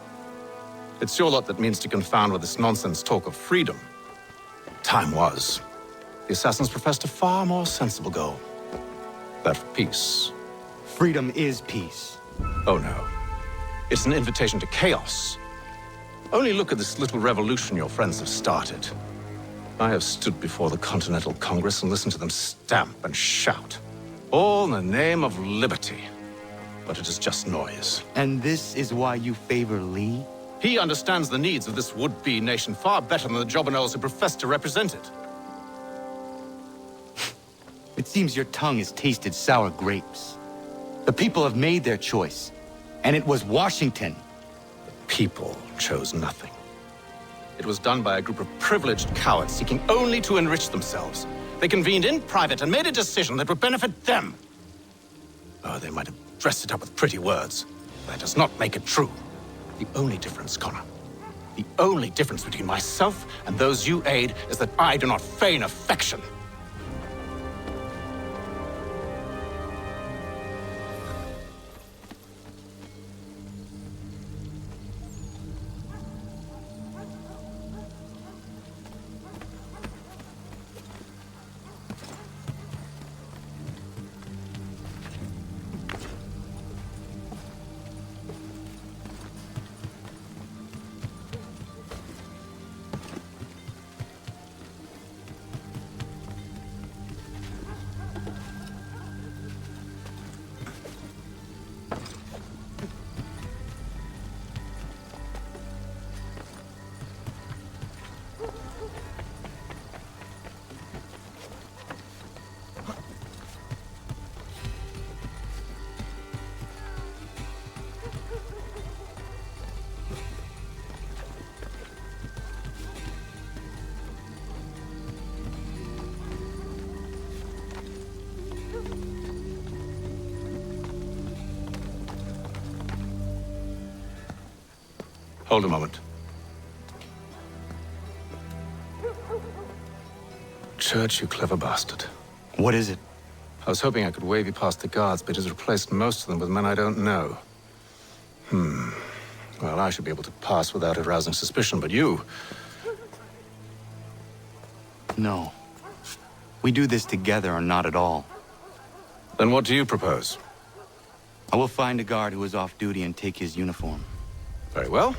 It's your lot that means to confound with this nonsense talk of freedom. Time was. The assassins professed a far more sensible goal. That for peace. Freedom is peace. Oh no. It's an invitation to chaos. Only look at this little revolution your friends have started. I have stood before the Continental Congress and listened to them stamp and shout. All in the name of liberty. But it is just noise. And this is why you favor Lee? He understands the needs of this would-be nation far better than the jobberknolls who profess to represent it. It seems your tongue has tasted sour grapes. The people have made their choice, and it was Washington. The people chose nothing. It was done by a group of privileged cowards seeking only to enrich themselves. They convened in private and made a decision that would benefit them. Oh, they might have dressed it up with pretty words. That does not make it true. The only difference, Connor, the only difference between myself and those you aid is that I do not feign affection. Hold a moment. Church, you clever bastard. What is it? I was hoping I could wave you past the guards, but he's replaced most of them with men I don't know. Well, I should be able to pass without arousing suspicion, but you... No. We do this together or not at all. Then what do you propose? I will find a guard who is off duty and take his uniform. Very well.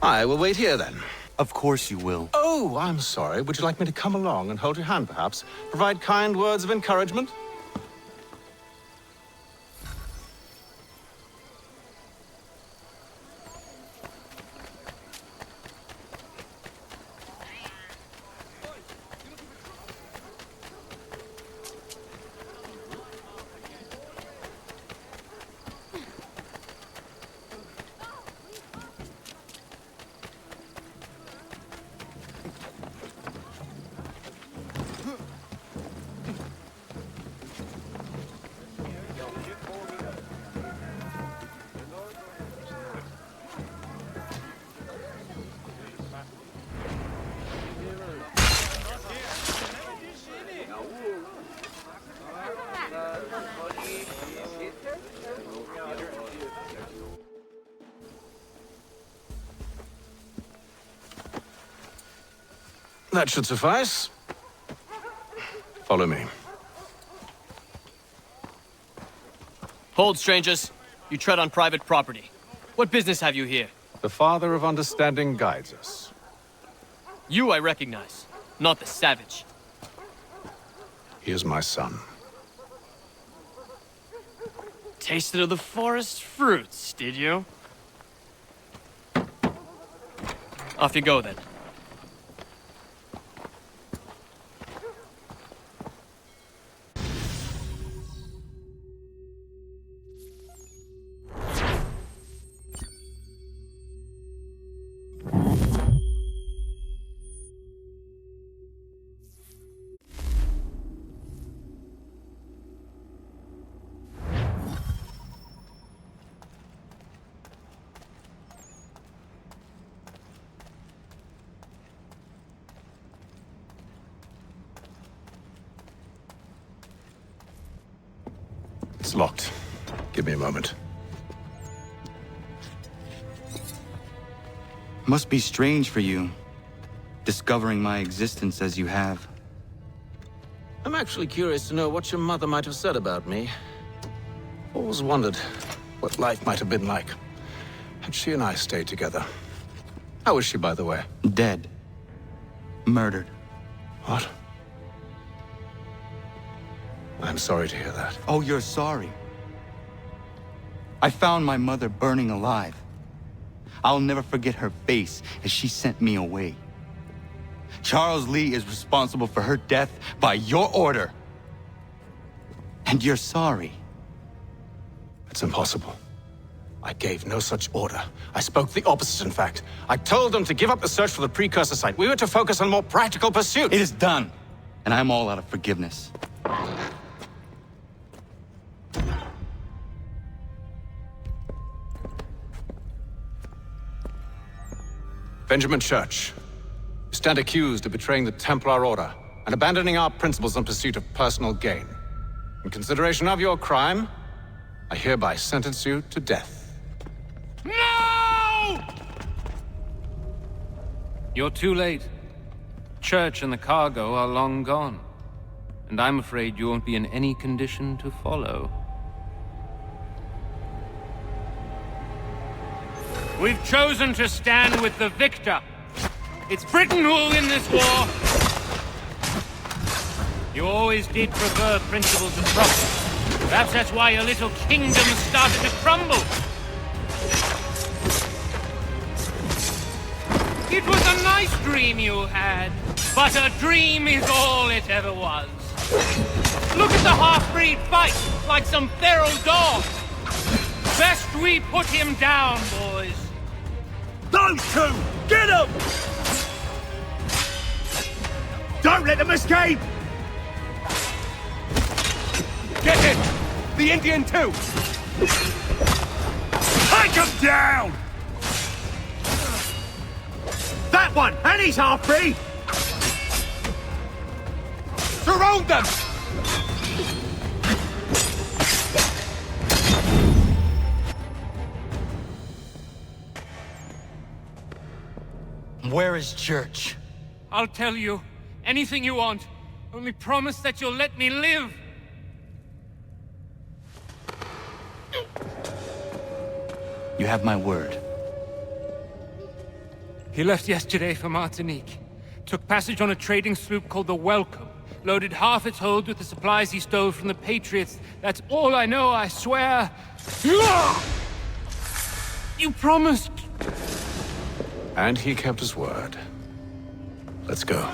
I will wait here, then. Of course you will. Oh, I'm sorry. Would you like me to come along and hold your hand, perhaps? Provide kind words of encouragement? That should suffice. Follow me. Hold, strangers. You tread on private property. What business have you here? The Father of Understanding guides us. You I recognize, not the savage. He is my son. Tasted of the forest fruits, did you? Off you go, then. It's locked. Give me a moment. Must be strange for you, discovering my existence as you have. I'm actually curious to know what your mother might have said about me. Always wondered what life might have been like had she and I stayed together. How is she, by the way? Dead. Murdered. What? I'm sorry to hear that. Oh, you're sorry. I found my mother burning alive. I'll never forget her face as she sent me away. Charles Lee is responsible for her death by your order. And you're sorry. It's impossible. I gave no such order. I spoke the opposite, in fact. I told them to give up the search for the precursor site. We were to focus on more practical pursuits. It is done, and I'm all out of forgiveness. Benjamin Church, you stand accused of betraying the Templar Order and abandoning our principles in pursuit of personal gain. In consideration of your crime, I hereby sentence you to death. No! You're too late. Church and the cargo are long gone. And I'm afraid you won't be in any condition to follow. We've chosen to stand with the victor. It's Britain who will win this war. You always did prefer principles of profit. Perhaps that's why your little kingdom started to crumble. It was a nice dream you had, but a dream is all it ever was. Look at the half-breed fight, like some feral dog. Best we put him down, boys. Those two! Get them! Don't let them escape! Get him! The Indian too! Take him down! That one! And he's half-breed! Surround them! Where is Church? I'll tell you. Anything you want. Only promise that you'll let me live. You have my word. He left yesterday for Martinique. Took passage on a trading sloop called the Welcome. Loaded half its hold with the supplies he stole from the Patriots. That's all I know, I swear. You promised. And he kept his word. Let's go.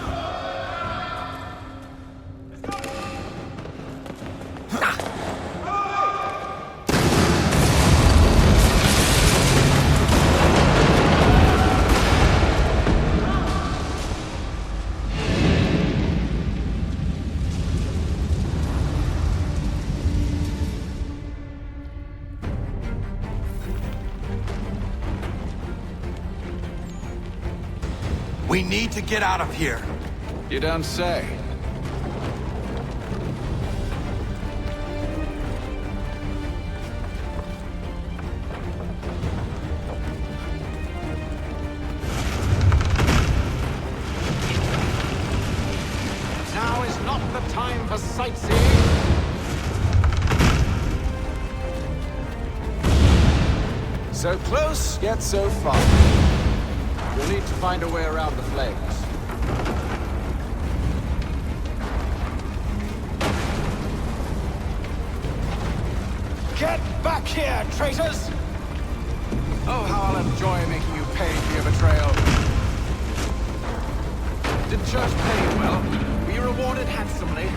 We need to get out of here. You don't say. Now is not the time for sightseeing. So close, yet so far. We'll need to find a way around the flames. Get back here, traitors! Oh, how I'll enjoy making you pay for your betrayal. Did Church pay you well? Were you rewarded handsomely?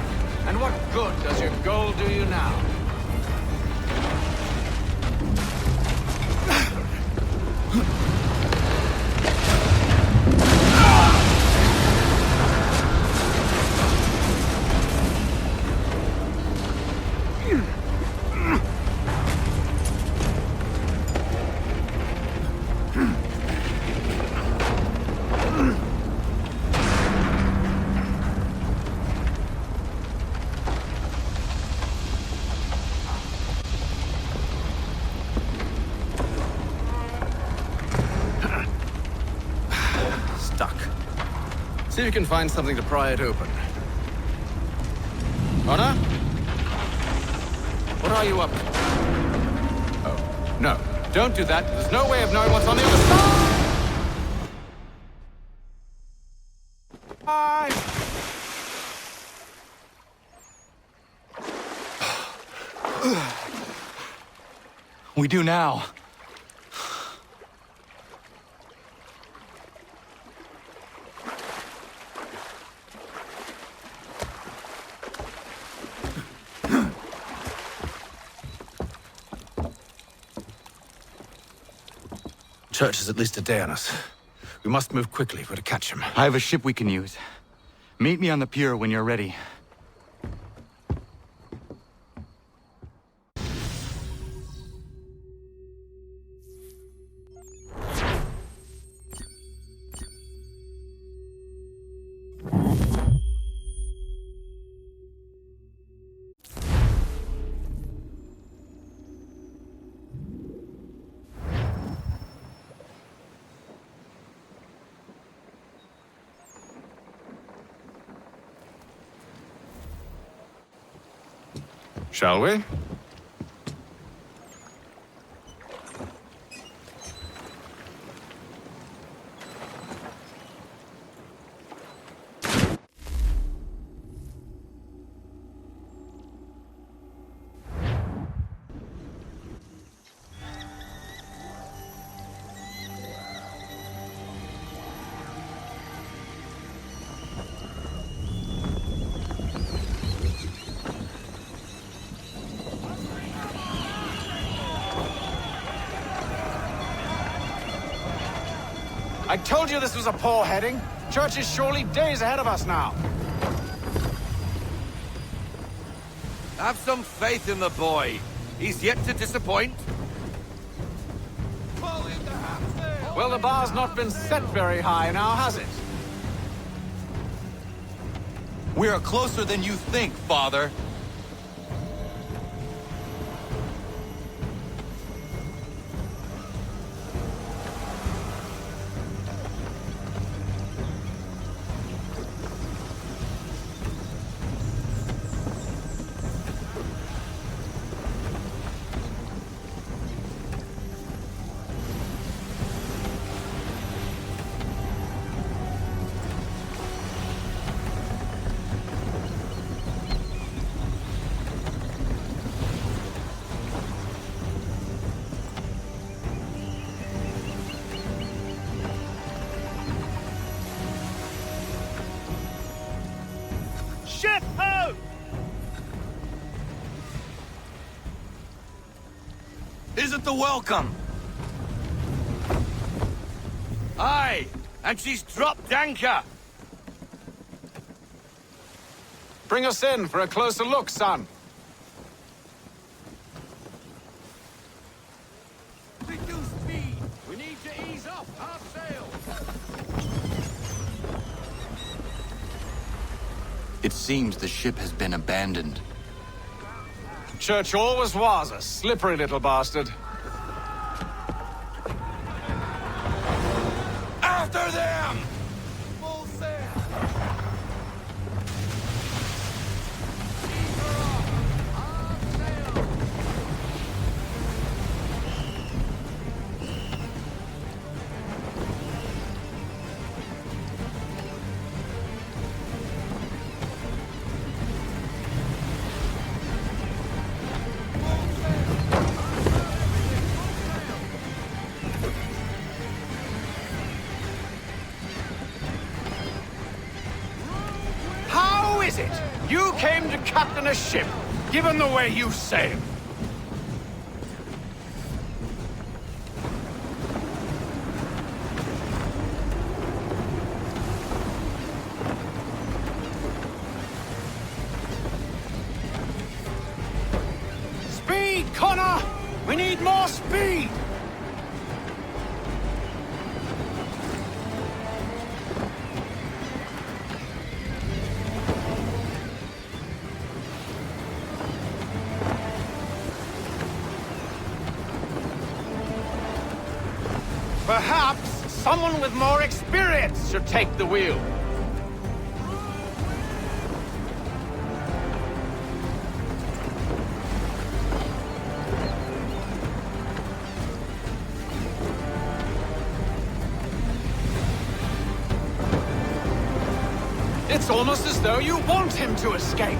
And what good does your gold do you now? stuck. See if you can find something to pry it open. Connor? What are you up to? Oh, no. Don't do that. There's no way of knowing what's on the other side! Bye! We do now. Church is at least a day on us. We must move quickly if we're to catch him. I have a ship we can use. Meet me on the pier when you're ready. Shall we? I told you this was a poor heading. Church is surely days ahead of us now. Have some faith in the boy. He's yet to disappoint. Well, the bar's not been set very high now, has it? We are closer than you think, Father. Ship ho! Is it the welcome? Aye, and she's dropped anchor. Bring us in for a closer look, son. Reduce speed. We need to ease off our sails. It seems the ship has been abandoned. Church always was a slippery little bastard. After them! Full sail! How is it you came to captain a ship, given the way you sail? Speed, Connor! We need more speed! Perhaps Someone with more experience should take the wheel. It's almost as though you want him to escape.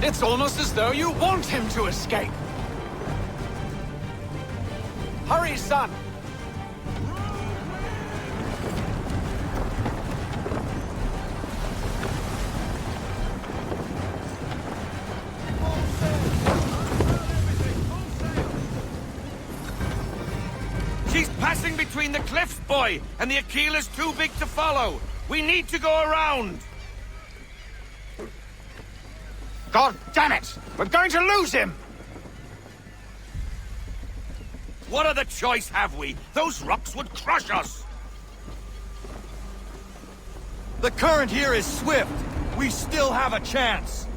It's almost as though you want him to escape. Hurry, son! She's passing between the cliffs, boy, and the Aquila's too big to follow. We need to go around. God damn it! We're going to lose him! What other choice have we? Those rocks would crush us! The current here is swift. We still have a chance.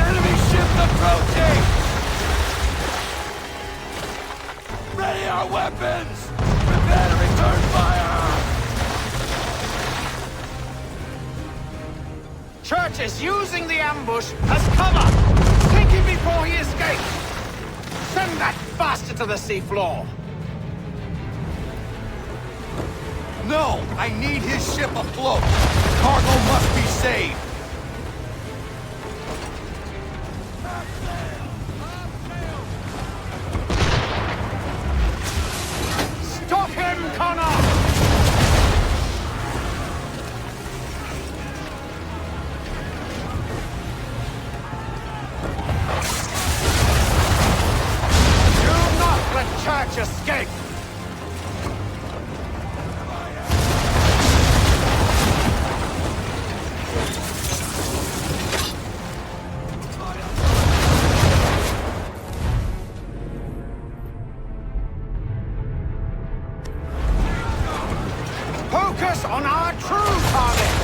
Enemy ship approaching! Ready our weapons! Prepare to return fire! Church is using the ambush as cover! Take him before he escapes! Send that bastard to the seafloor! No! I need his ship afloat! Cargo must be saved! Stop him, Connor! Church escape! Focus on our true target!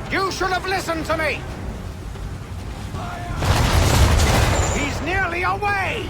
You should have listened to me! He's nearly away!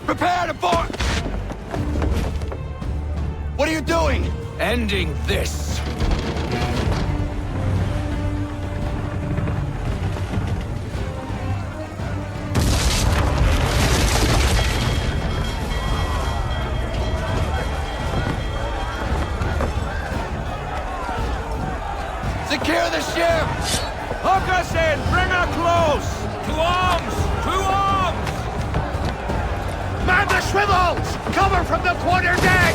Prepare to board! What are you doing? Ending this! Secure the ship! Hook us in! Bring her close! To arms! To arms! Man the swivels! Cover from the quarter deck!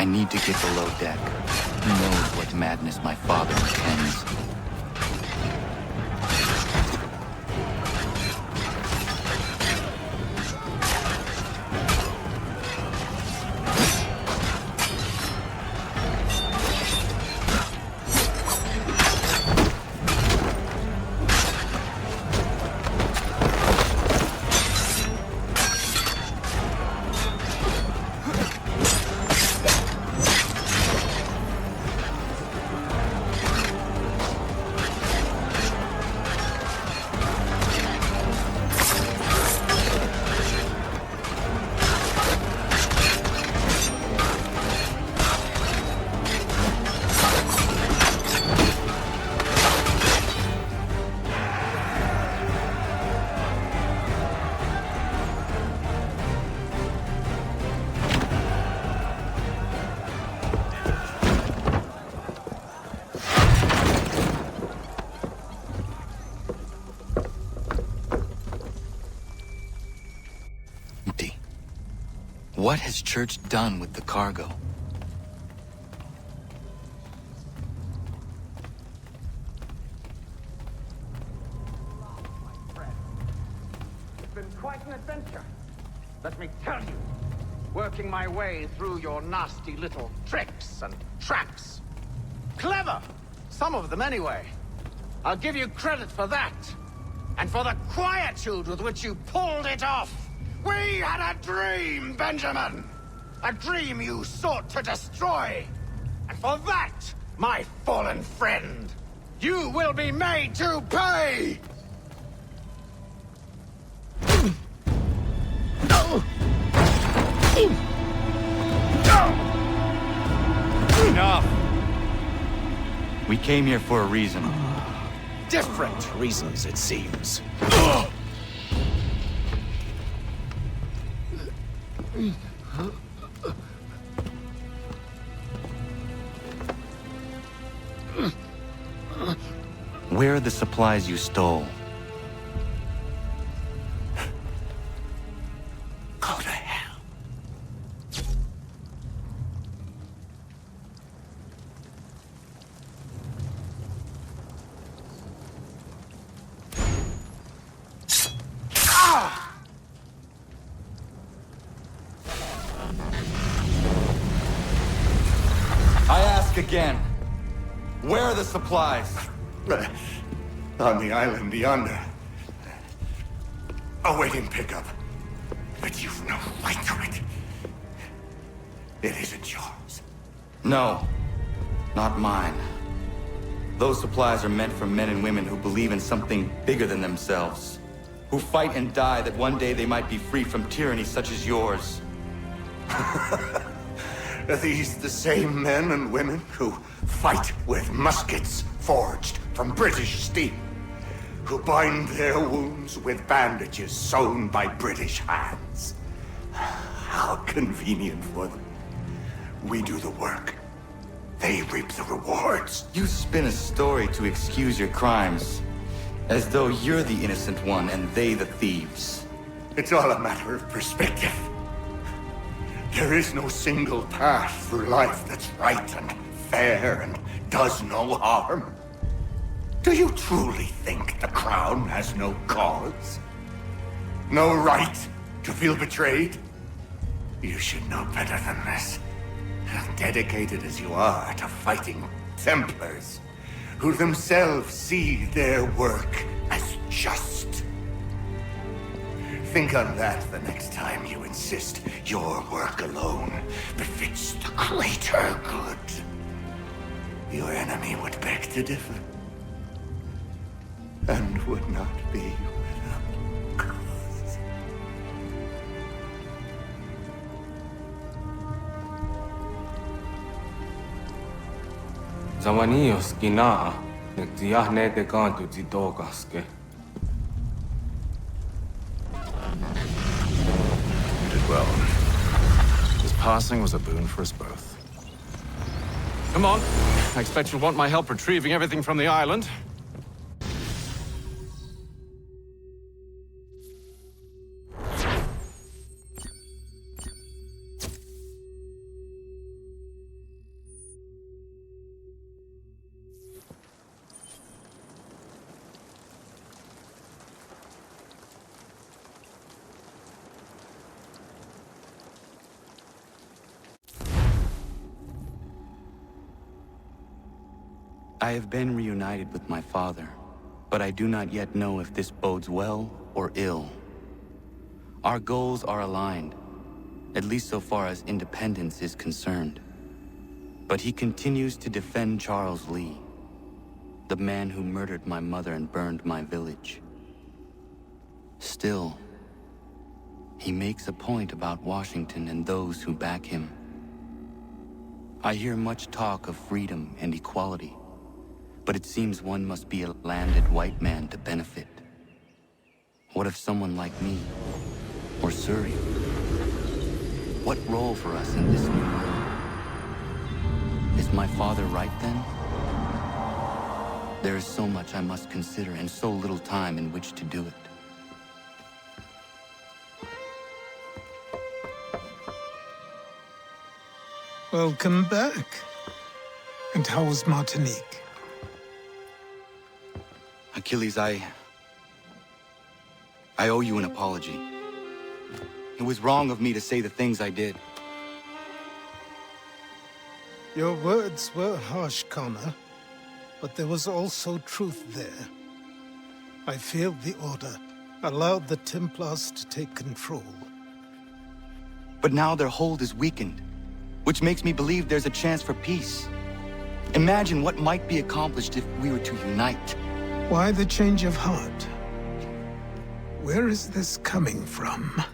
I need to get below deck. Who knows what madness my father intends? What has Church done with the cargo? It's been quite an adventure, let me tell you. Working my way through your nasty little tricks and traps. Clever! Some of them, anyway. I'll give you credit for that. And for the quietude with which you pulled it off. We had a dream, Benjamin! A dream you sought to destroy. And for that, my fallen friend, you will be made to pay! Enough! We came here for a reason. Different reasons, it seems. Where are the supplies you stole? Go to hell. I ask again. Where are the supplies? On the island yonder. Awaiting pickup. But you've no right to it. It isn't yours. No, not mine. Those supplies are meant for men and women who believe in something bigger than themselves. Who fight and die that one day they might be free from tyranny such as yours. Are these the same men and women who fight with muskets forged from British steel? Who bind their wounds with bandages sewn by British hands? How convenient for them. We do the work. They reap the rewards. You spin a story to excuse your crimes. As though you're the innocent one and they the thieves. It's all a matter of perspective. There is no single path through life that's right and fair and does no harm. Do you truly think the Crown has no cause? No right to feel betrayed? You should know better than this. Dedicated as you are to fighting Templars, who themselves see their work as just. Think on that the next time you insist your work alone befits the greater good. Your enemy would beg to differ, and would not be without cause. Zawanios kinaa, nagtiyahne te kantu zitokaske. You did well. His passing was a boon for us both. Come on. I expect you'll want my help retrieving everything from the island. I have been reunited with my father, but I do not yet know if this bodes well or ill. Our goals are aligned, at least so far as independence is concerned. But he continues to defend Charles Lee, the man who murdered my mother and burned my village. Still, he makes a point about Washington and those who back him. I hear much talk of freedom and equality, but it seems one must be a landed white man to benefit. What if someone like me, or Surrey? What role for us in this new world? Is my father right then? There is so much I must consider and so little time in which to do it. Welcome back. And how was Martinique? Achilles, I owe you an apology. It was wrong of me to say the things I did. Your words were harsh, Connor, but there was also truth there. I failed the Order, allowed the Templars to take control. But now their hold is weakened, which makes me believe there's a chance for peace. Imagine what might be accomplished if we were to unite. Why the change of heart? Where is this coming from?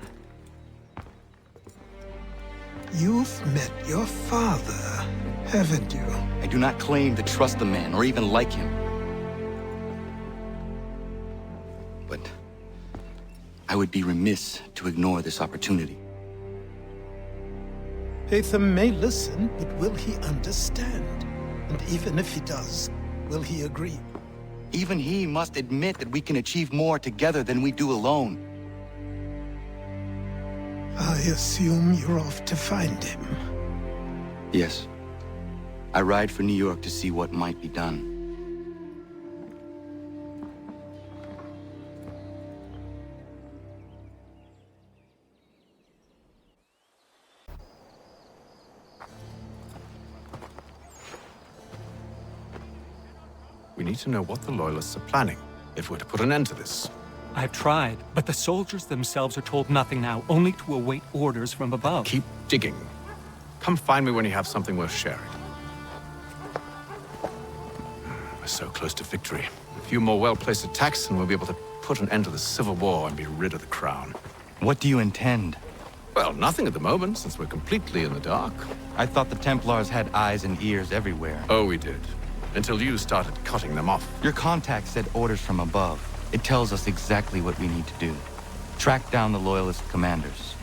You've met your father, haven't you? I do not claim to trust the man or even like him. But I would be remiss to ignore this opportunity. Hatham may listen, but will he understand? And even if he does, will he agree? Even he must admit that we can achieve more together than we do alone. I assume you're off to find him. Yes. I ride for New York to see what might be done. We need to know what the Loyalists are planning, if we're to put an end to this. I've tried, but the soldiers themselves are told nothing now, only to await orders from above. Keep digging. Come find me when you have something worth sharing. We're so close to victory. A few more well-placed attacks and we'll be able to put an end to the Civil War and be rid of the Crown. What do you intend? Well, nothing at the moment, since we're completely in the dark. I thought the Templars had eyes and ears everywhere. Oh, we did. Until you started cutting them off. Your contact said orders from above. It tells us exactly what we need to do. Track down the Loyalist commanders.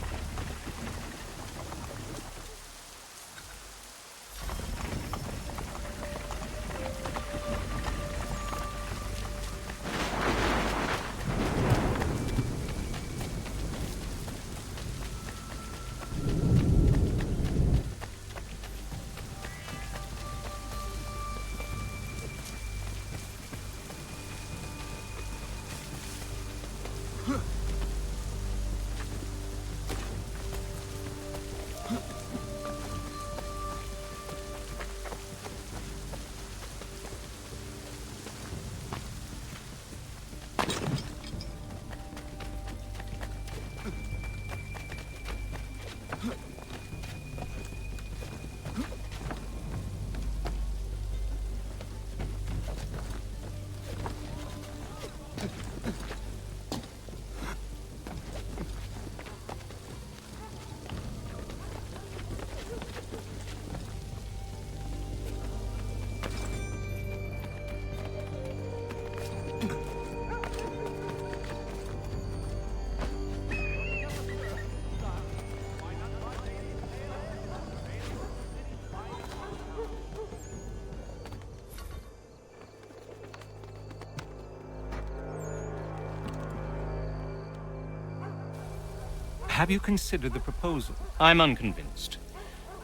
Have you considered the proposal? I'm unconvinced.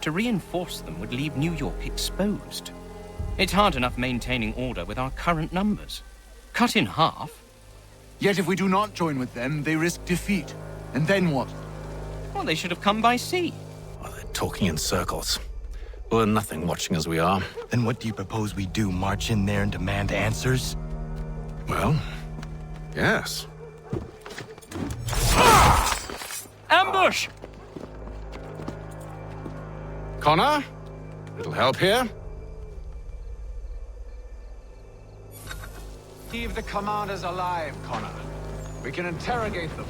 To reinforce them would leave New York exposed. It's hard enough maintaining order with our current numbers. Cut in half. Yet if we do not join with them, they risk defeat. And then what? Well, they should have come by sea. Well, they're talking in circles. We're nothing watching as we are. Then what do you propose we do? March in there and demand answers? Well, yes. Ambush! Connor? Little help here? Leave the commanders alive, Connor. We can interrogate them.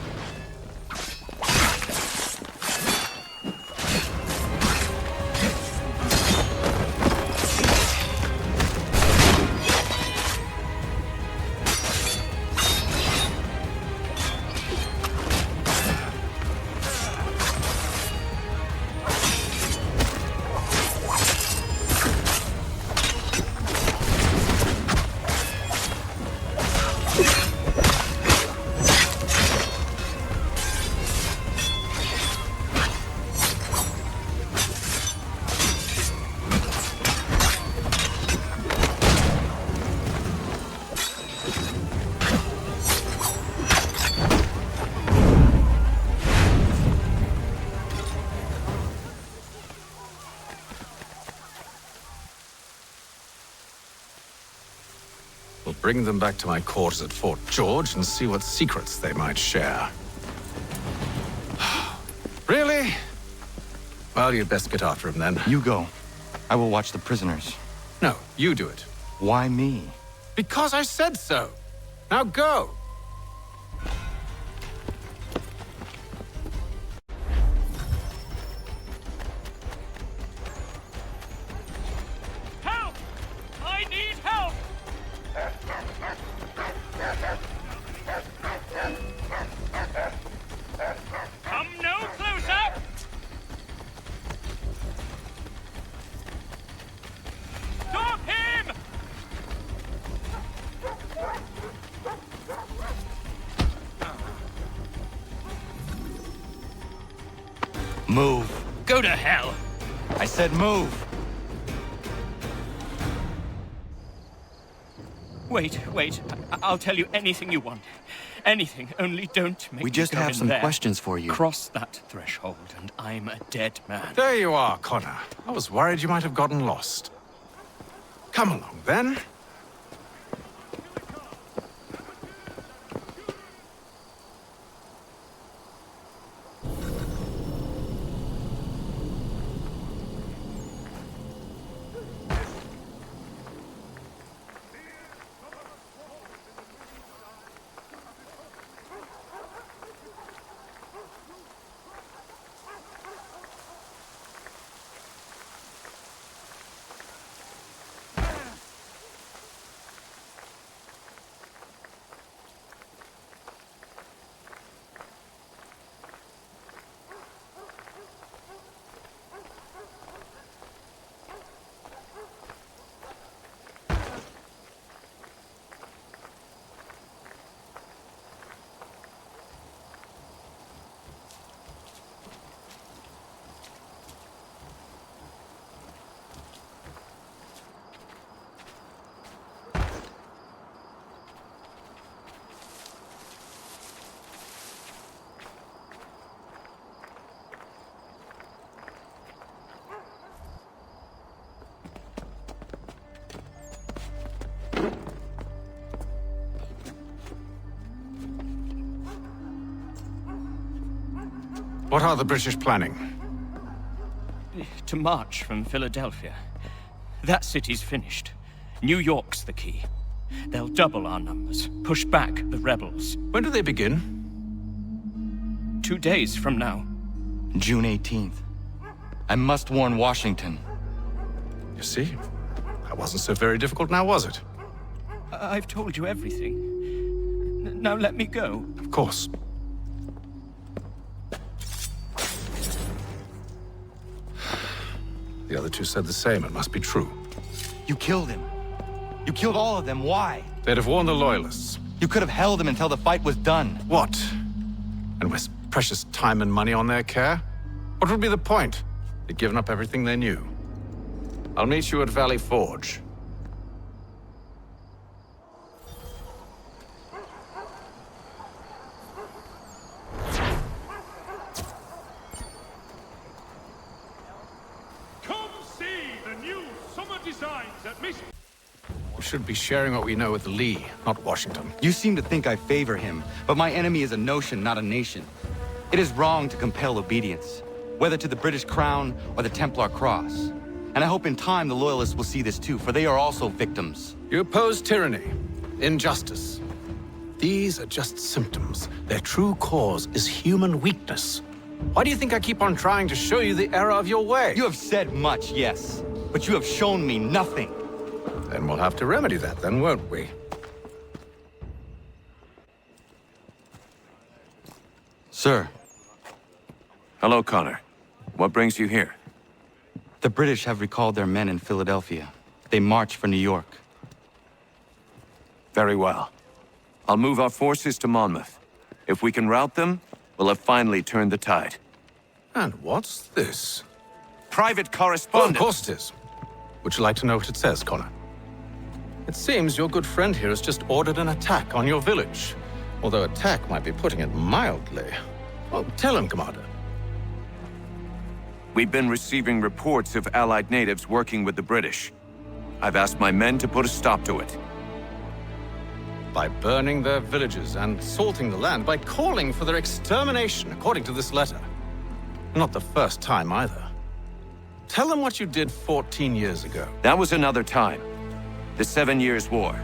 We'll bring them back to my quarters at Fort George and see what secrets they might share. Really? Well, you'd best get after him then. You go. I will watch the prisoners. No, you do it. Why me? Because I said so. Now go. Help! I need help! Come no closer! Stop him! Move. Go to hell! I said move. Wait. I'll tell you anything you want. Anything, only don't make We me just go have in some there. questions for you. Cross that threshold, and I'm a dead man. There you are, Connor. I was worried you might have gotten lost. Come along, then. What are the British planning? To march from Philadelphia. That city's finished. New York's the key. They'll double our numbers, push back the rebels. When do they begin? 2 days from now. June 18th. I must warn Washington. You see? That wasn't so very difficult now, was it? I've told you everything. Now let me go. Of course. The other two said the same. It must be true. You killed him. You killed all of them. Why? They'd have warned the Loyalists. You could have held him until the fight was done. What? And waste precious time and money on their care? What would be the point? They'd given up everything they knew. I'll meet you at Valley Forge. Come see! Partisans at mission. We should be sharing what we know with Lee, not Washington. You seem to think I favor him, but my enemy is a notion, not a nation. It is wrong to compel obedience, whether to the British Crown or the Templar Cross. And I hope in time the Loyalists will see this too, for they are also victims. You oppose tyranny, injustice. These are just symptoms. Their true cause is human weakness. Why do you think I keep on trying to show you the error of your way? You have said much, yes, but you have shown me nothing. Then we'll have to remedy that then, won't we? Sir. Hello, Connor. What brings you here? The British have recalled their men in Philadelphia. They march for New York. Very well. I'll move our forces to Monmouth. If we can rout them, we'll have finally turned the tide. And what's this? Private correspondence. Oh, of course it is. Would you like to know what it says, Connor? It seems your good friend here has just ordered an attack on your village. Although attack might be putting it mildly. Well, tell him, Commander. We've been receiving reports of Allied natives working with the British. I've asked my men to put a stop to it. By burning their villages and salting the land, by calling for their extermination, according to this letter. Not the first time, either. Tell them what you did 14 years ago. That was another time. The 7 Years' War.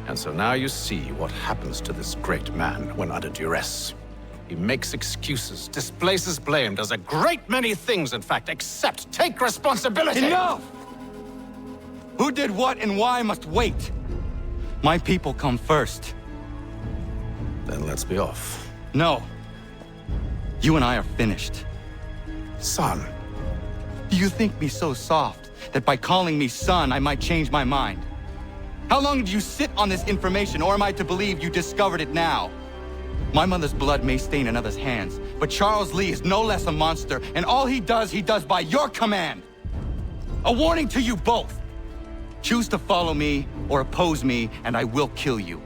And so now you see what happens to this great man when under duress. He makes excuses, displaces blame, does a great many things, in fact, except take responsibility! Enough! Who did what and why must wait. My people come first. Then let's be off. No. You and I are finished. Son. Do you think me so soft that by calling me son, I might change my mind? How long did you sit on this information, or am I to believe you discovered it now? My mother's blood may stain another's hands, but Charles Lee is no less a monster, and all he does by your command. A warning to you both. Choose to follow me or oppose me, and I will kill you.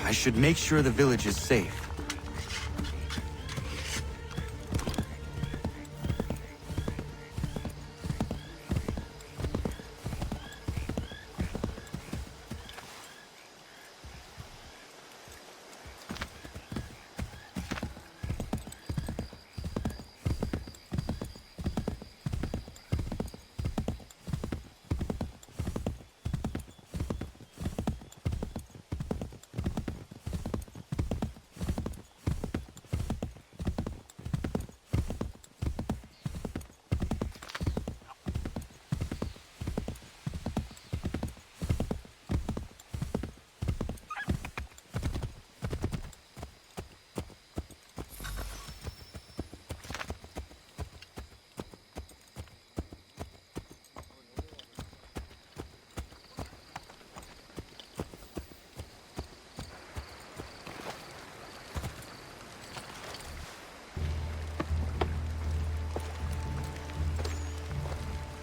I should make sure the village is safe.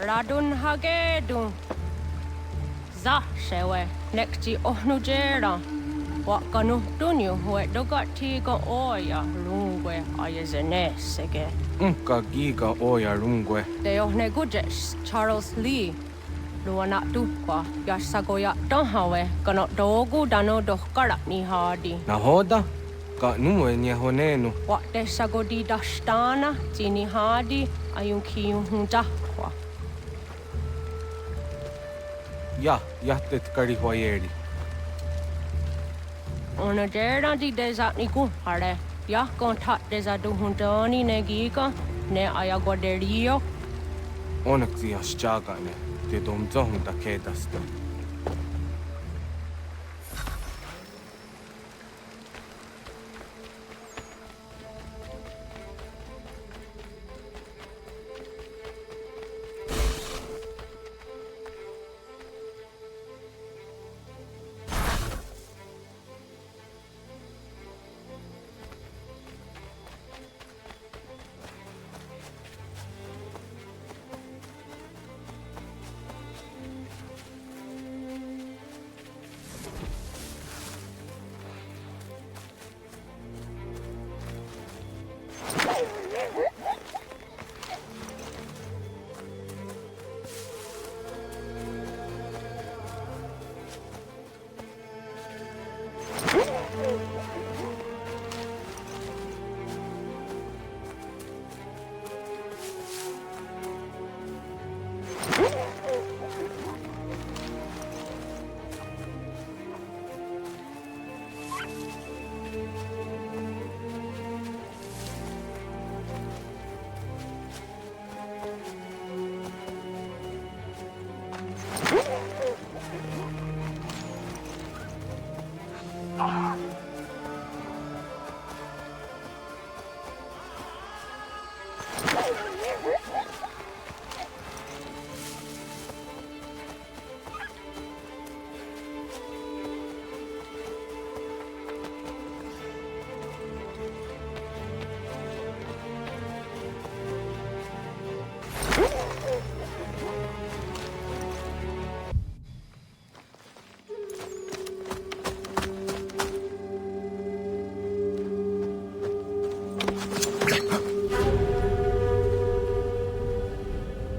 Radun hagedun. Za shewe nekti ohnujera. Wakanu dunyu we dogati go oya rungwe ayazenesege. Unka giga oya rungwe. De ohne gujes Charles Lee. Luana tukwa yasagoya donhawe kano dogu dano dohkara ni hadi. Nahoda? Ka numwe nye honenu. Wakte sagodi dashtana tini hadi ayunkiyun hunta. Ja, jahtet kari huajeri. Ona jera di desat ni kumpare. Ja, kontat desa duhuntoni negika ne ayaguaderio. Onneksijas jagane. Te dom zohunta kedasta.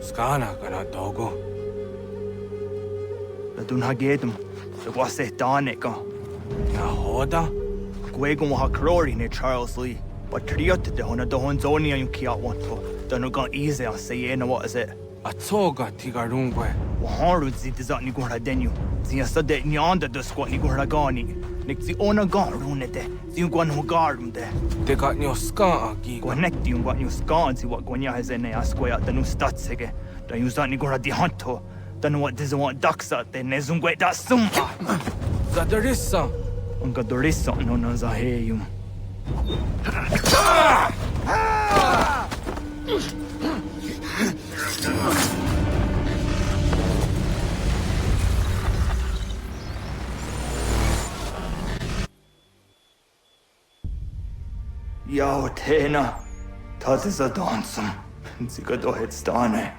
Skana kana dogo. Radun hagedum. Dagwase daneka. Nahoda? Gwego ha krori ne Charles Lee. But triot de hona do honzoni ayun kia wanto. Dano gan easy on say what is it? Atoga tigarungwe. Waharu zi dizat ni gura denyu. Zia sade nyanda do squat ni gura gani. Nik zi ona gan rune de. Zi gwan hugarum de. De got nyo ska agi. Gwanekti yung gwan yung ska zi wat gwanya hazene asquaya danu statsege. Dan yung zat ni gura di hanto. Danu wat dizo want daksa de ne zungwe da summa. Zadarissa. Unga dorissa no na zaheyum. Yao tena, tatisa dansum, zika dohet stane.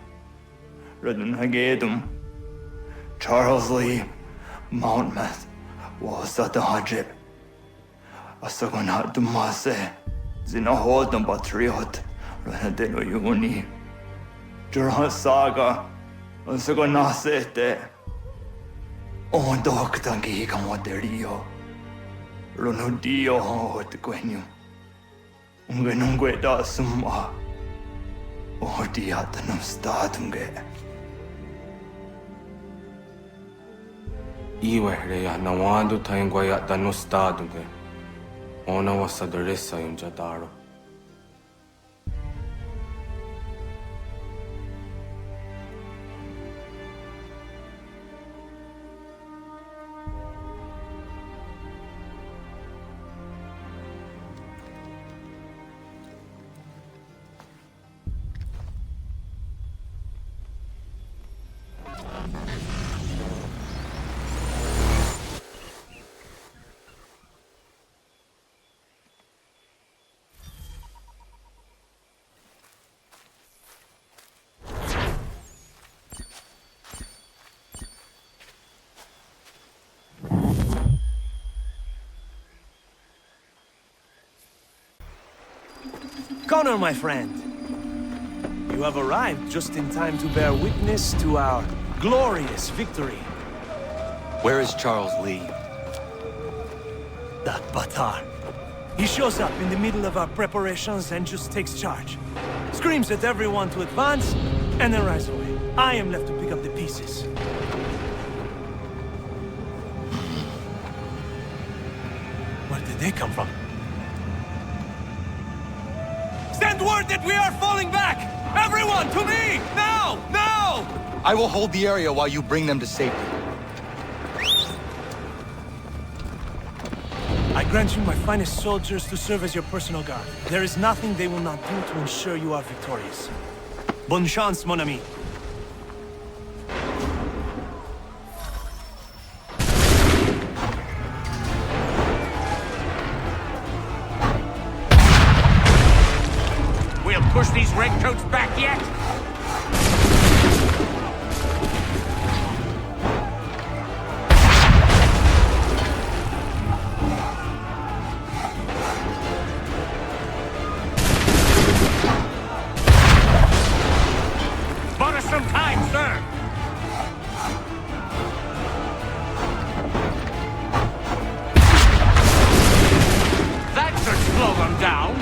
Radun hagedum. Charles Lee, Mountmouth, was at the hajib. Assassinations dumase, zinahodon patriot, Renadelo Uni. Duran saga, Assassinations. On doktangi kamoterio. Ronodio hot quenu. Ungenungue da summa. Odiatanum statunge. Iwehreya nawando taingwaya dano staduge. Ona wasadresa yunjadaro. Connor, my friend. You have arrived just in time to bear witness to our glorious victory. Where is Charles Lee? That Batar. He shows up in the middle of our preparations and just takes charge. Screams at everyone to advance, and then rides away. I am left to pick up the pieces. Where did they come from? Send word that we are falling back! Everyone, to me! Now! Now! I will hold the area while you bring them to safety. I grant you my finest soldiers to serve as your personal guard. There is nothing they will not do to ensure you are victorious. Bonne chance, mon ami. We'll push these redcoats back yet? Bought us some time, sir. That should slow them down.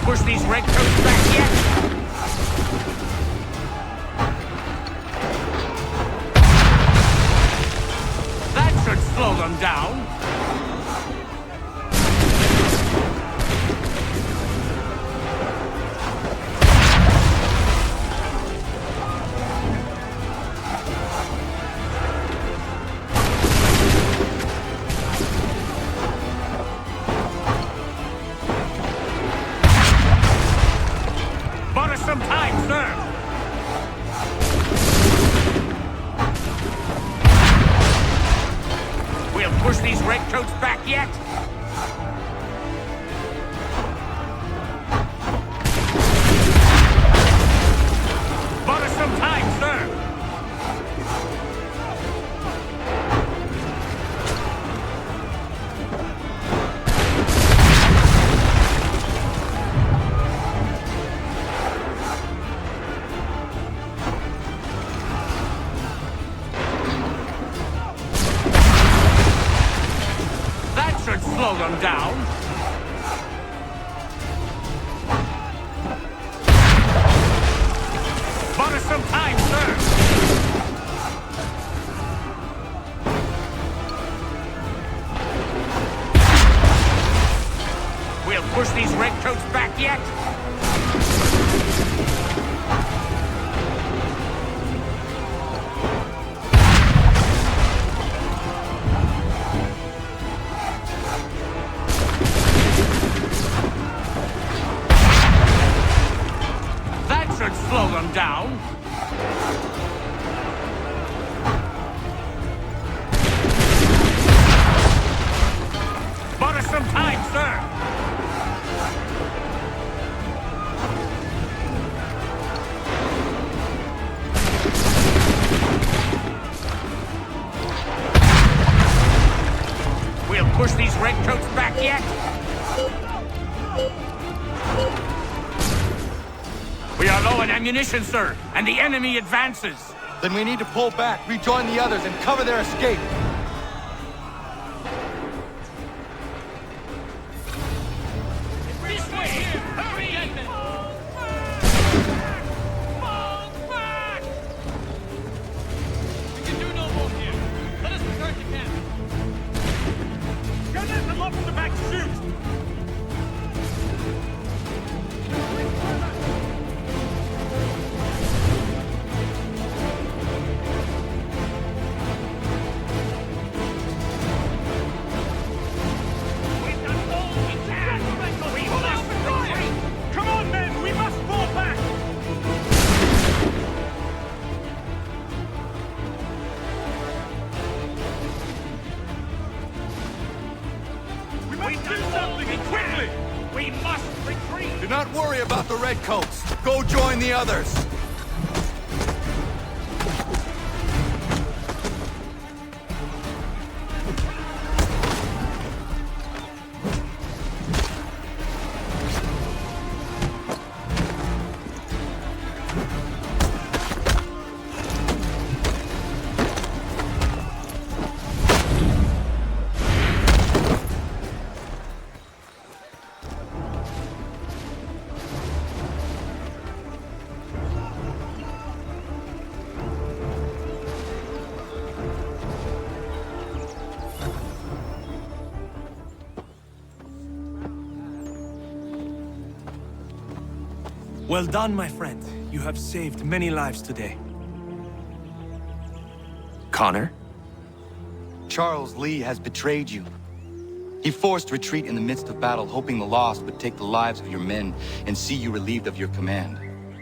Push these redcoats back yet? That should slow them down. Some time, sir. We'll push these redcoats back yet? Bought us some time, sir. Slow them down. Bought us some time, sir. We'll push these redcoats back yet? Slow them down. Bought us some time, sir. redcoats back yet? We are low on ammunition, sir, and the enemy advances. Then we need to pull back, rejoin the others, and cover their escape. This way here! Hurry! Fall back! We can do no more here. Let us return to camp. Gunners, unlock from the back, shoot! Come on, men! We must fall back! We must do something, and quickly! We must retreat! Do not worry about the redcoats. Go join the others. Well done, my friend. You have saved many lives today. Connor? Charles Lee has betrayed you. He forced retreat in the midst of battle, hoping the lost would take the lives of your men and see you relieved of your command.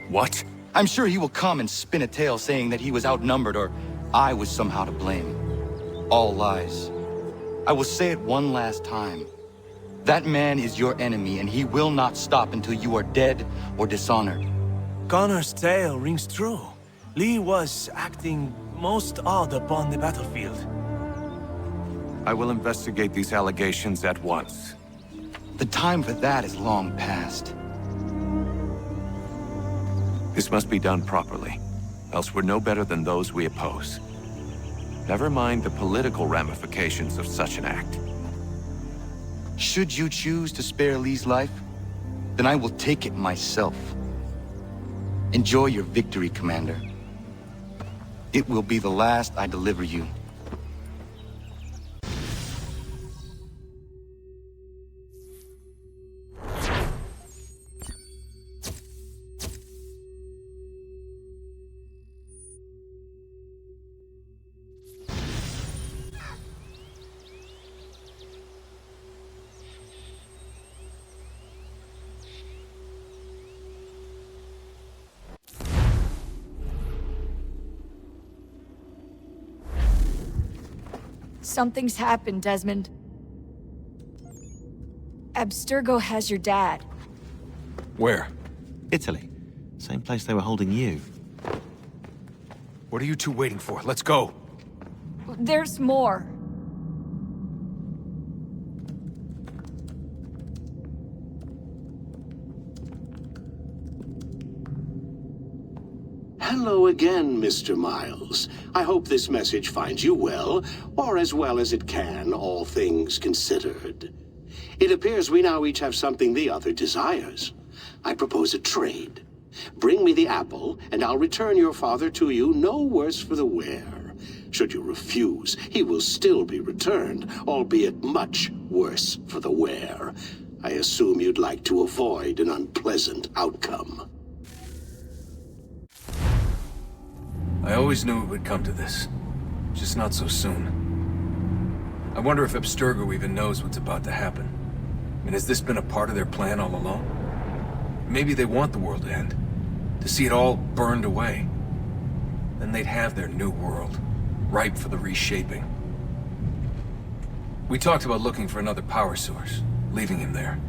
What? I'm sure he will come and spin a tale saying that he was outnumbered or I was somehow to blame. All lies. I will say it one last time. That man is your enemy, and he will not stop until you are dead or dishonored. Connor's tale rings true. Lee was acting most odd upon the battlefield. I will investigate these allegations at once. The time for that is long past. This must be done properly, else we're no better than those we oppose. Never mind the political ramifications of such an act. Should you choose to spare Lee's life, then I will take it myself. Enjoy your victory, Commander. It will be the last I deliver you. Something's happened, Desmond. Abstergo has your dad. Where? Italy. Same place they were holding you. What are you two waiting for? Let's go. There's more. Hello again, Mr. Miles. I hope this message finds you well, or as well as it can, all things considered. It appears we now each have something the other desires. I propose a trade. Bring me the apple, and I'll return your father to you no worse for the wear. Should you refuse, he will still be returned, albeit much worse for the wear. I assume you'd like to avoid an unpleasant outcome. I always knew it would come to this. Just not so soon. I wonder if Abstergo even knows what's about to happen. I mean, has this been a part of their plan all along? Maybe they want the world to end. To see it all burned away. Then they'd have their new world, ripe for the reshaping. We talked about looking for another power source, leaving him there.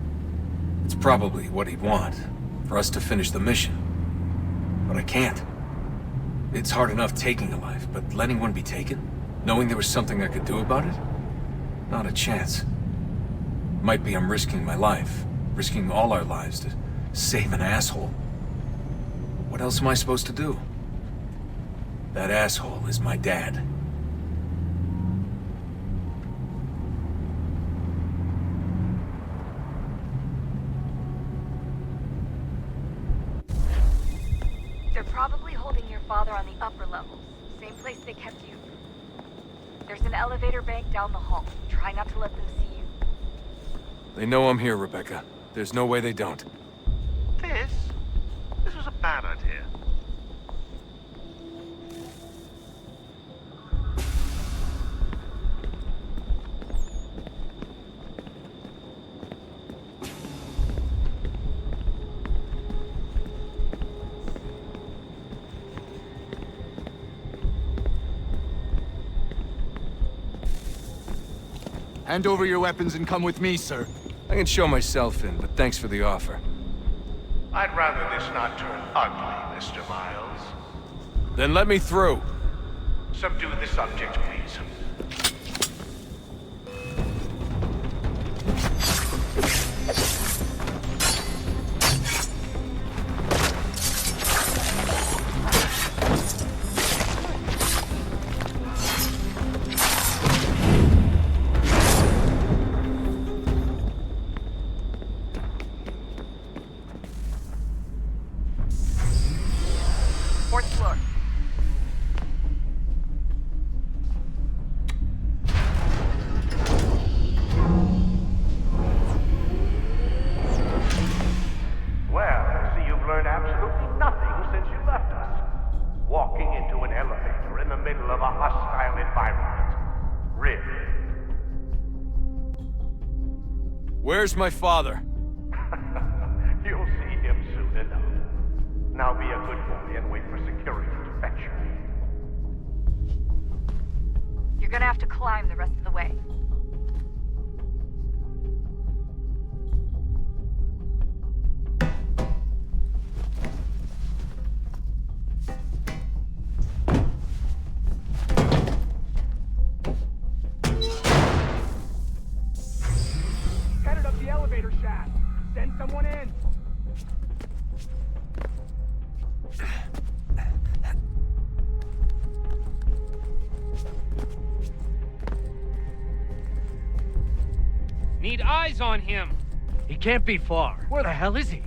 It's probably what he'd want, for us to finish the mission. But I can't. It's hard enough taking a life, but letting one be taken? Knowing there was something I could do about it? Not a chance. Might be I'm risking my life, risking all our lives to save an asshole. What else am I supposed to do? That asshole is my dad. They're probably holding your father on the upper levels. Same place they kept you. There's an elevator bank down the hall. Try not to let them see you. They know I'm here, Rebecca. There's no way they don't. This was a bad idea. Hand over your weapons and come with me, sir. I can show myself in, but thanks for the offer. I'd rather this not turn ugly, Mr. Miles. Then let me through. Subdue the subject, please. Fourth floor. Well, I see you've learned absolutely nothing since you left us. Walking into an elevator in the middle of a hostile environment. Really? Where's my father? You'll see him soon enough. Now be a good boy and wait for security to fetch you. You're gonna have to climb the rest of the way. Headed up the elevator shaft. Send someone in. Need eyes on him. He can't be far. Where the hell is he?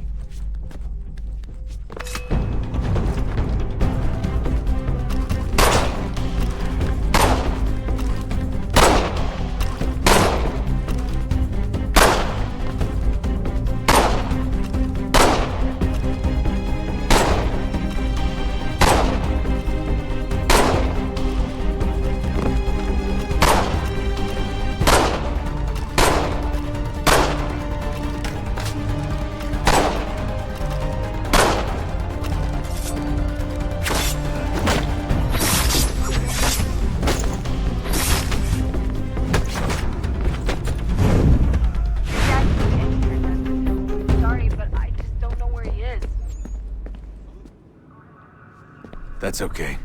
That's okay.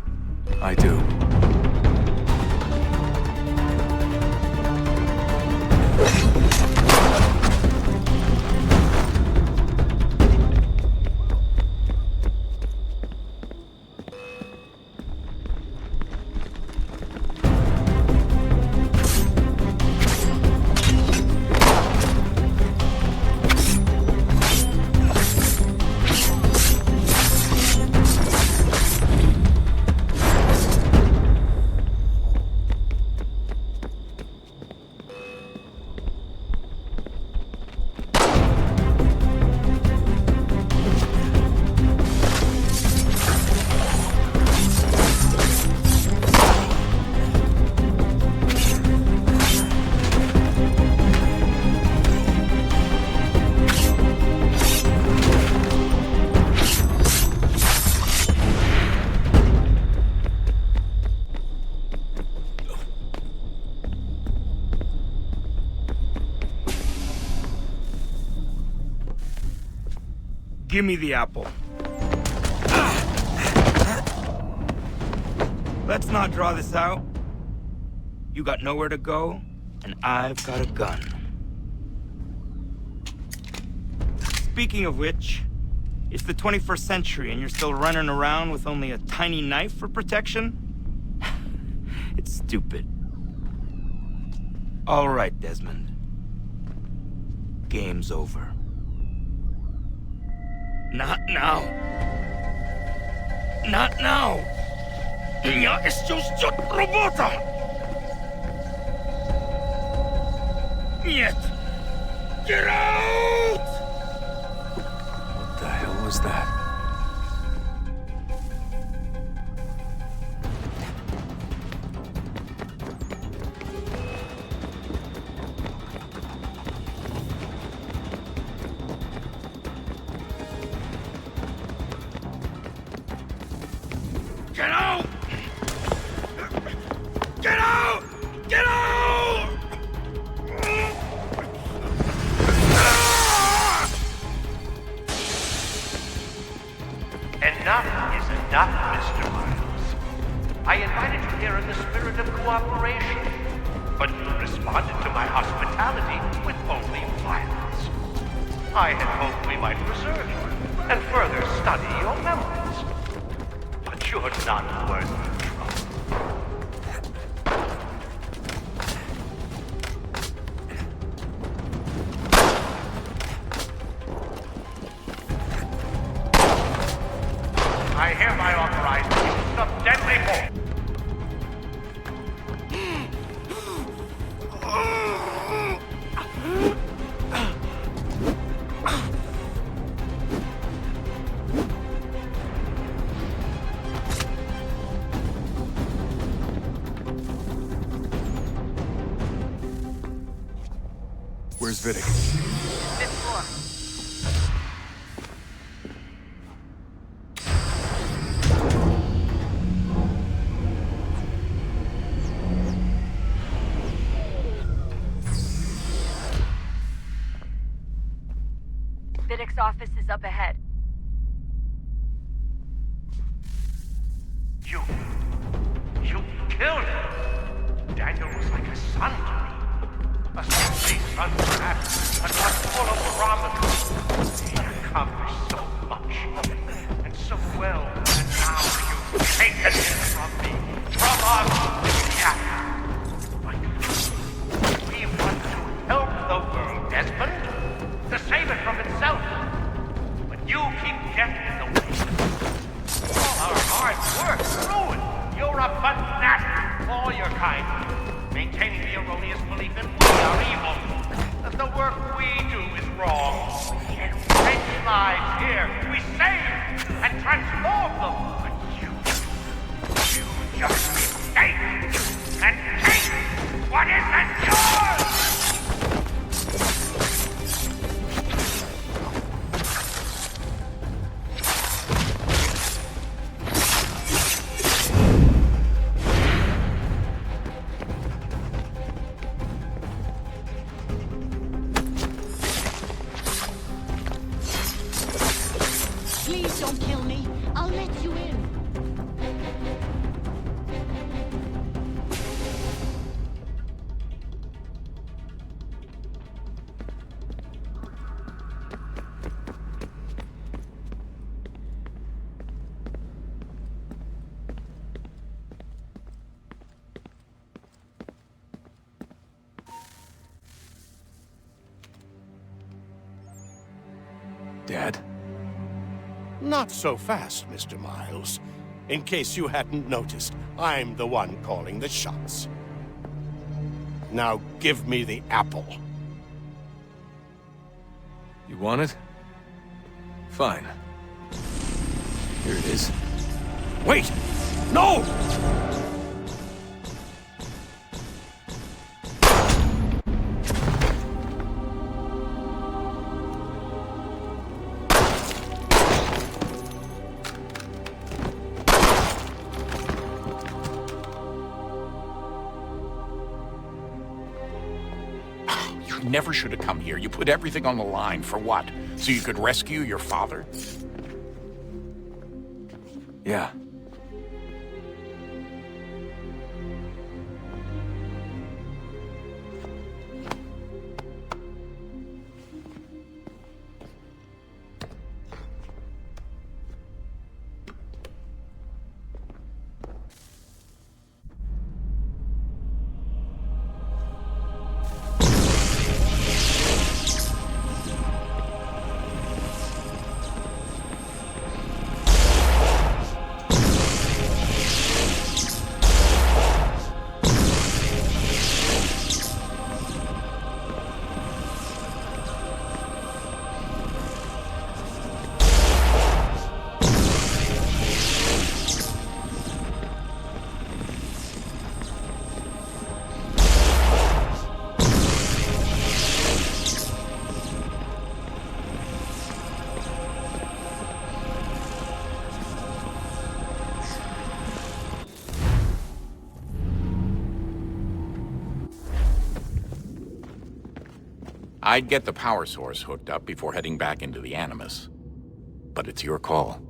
I do. Give me the apple. Let's not draw this out. You got nowhere to go, and I've got a gun. Speaking of which, it's the 21st century and you're still running around with only a tiny knife for protection? It's stupid. All right, Desmond. Game's over. Not now. Not now. Я еще ждет работа. Нет. Get out! What the hell was that? Get out! Get out! Get out! Enough is enough, Mr. Miles. I invited you here in the spirit of cooperation, but you responded to my hospitality with only violence. I had hoped we might preserve you and further study your memories. But you're not worth the trouble. I hereby authorize the use of deadly force. Where's Vidic? Fifth floor. Vidic's office is up ahead. You killed him. Daniel was like a son to me. A sickly son, perhaps, but one full of promise. He accomplished so much, and so well, and now you've taken it from me, from us. Yeah. But we want to help the world, Desmond, to save it from itself. But you keep getting in the way. All our hard work ruined. You're a fanatic, all your kind. Maintaining the erroneous belief that we are evil, that the work we do is wrong. We enrich lives here, we save and transform them. But you just take and take what isn't yours! Please don't kill me. I'll let you in. Dad? Not so fast, Mr. Miles. In case you hadn't noticed, I'm the one calling the shots. Now give me the apple. You want it? Fine. Here it is. Wait! No! Never should have come here. You put everything on the line. For what? So you could rescue your father? Yeah. I'd get the power source hooked up before heading back into the Animus. But it's your call.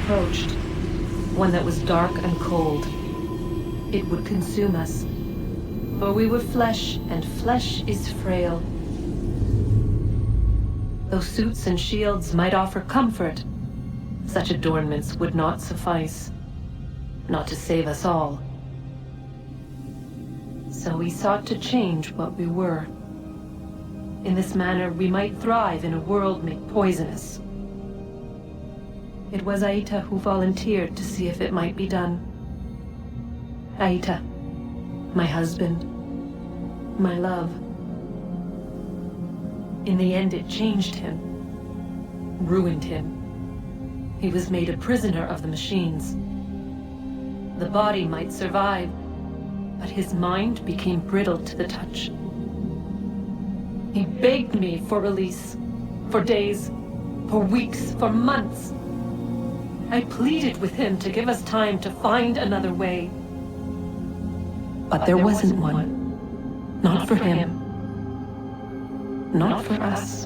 Approached, one that was dark and cold. It would consume us, for we were flesh, and flesh is frail. Though suits and shields might offer comfort, such adornments would not suffice, not to save us all. So we sought to change what we were. In this manner, we might thrive in a world made poisonous. It was Aita who volunteered to see if it might be done. Aita, my husband, my love. In the end, it changed him, ruined him. He was made a prisoner of the machines. The body might survive, but his mind became brittle to the touch. He begged me for release, for days, for weeks, for months. I pleaded with him to give us time to find another way. But there wasn't one. Not for him. Not for us.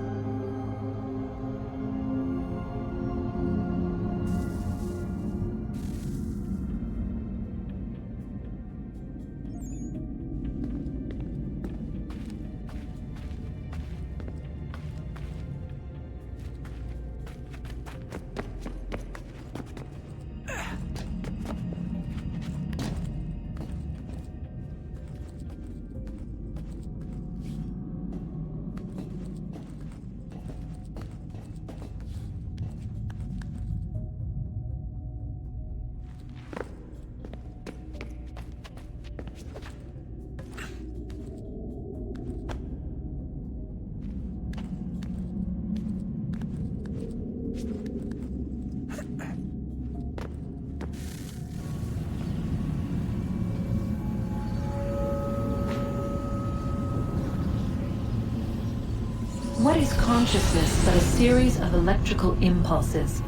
What is consciousness but a series of electrical impulses?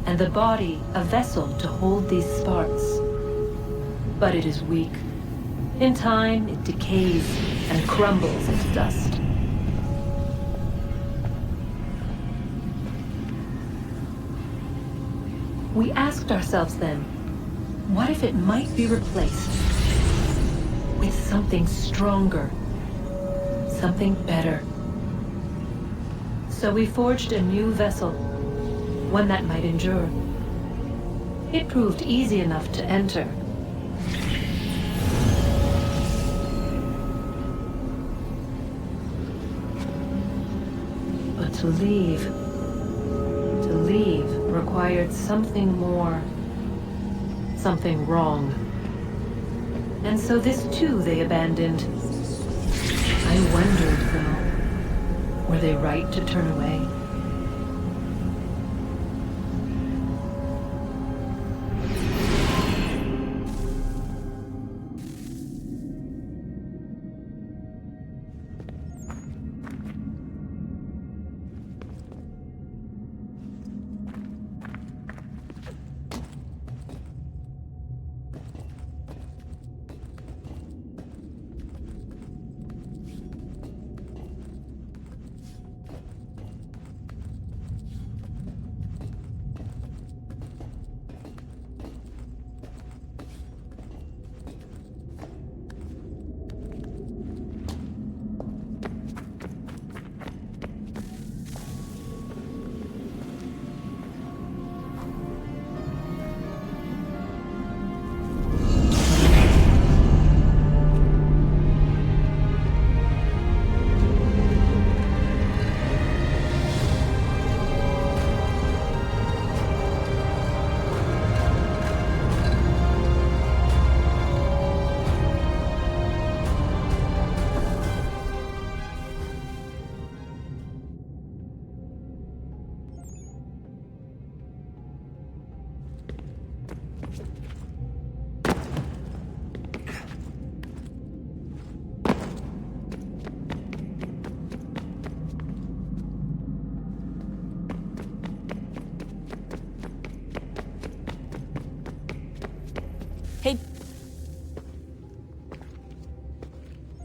And the body a vessel to hold these sparks. But it is weak. In time, it decays and crumbles into dust. We asked ourselves then, what if it might be replaced with something stronger, something better? So we forged a new vessel, one that might endure. It proved easy enough to enter. But to leave required something more, something wrong. And so this too they abandoned. I wondered, though, were they right to turn away?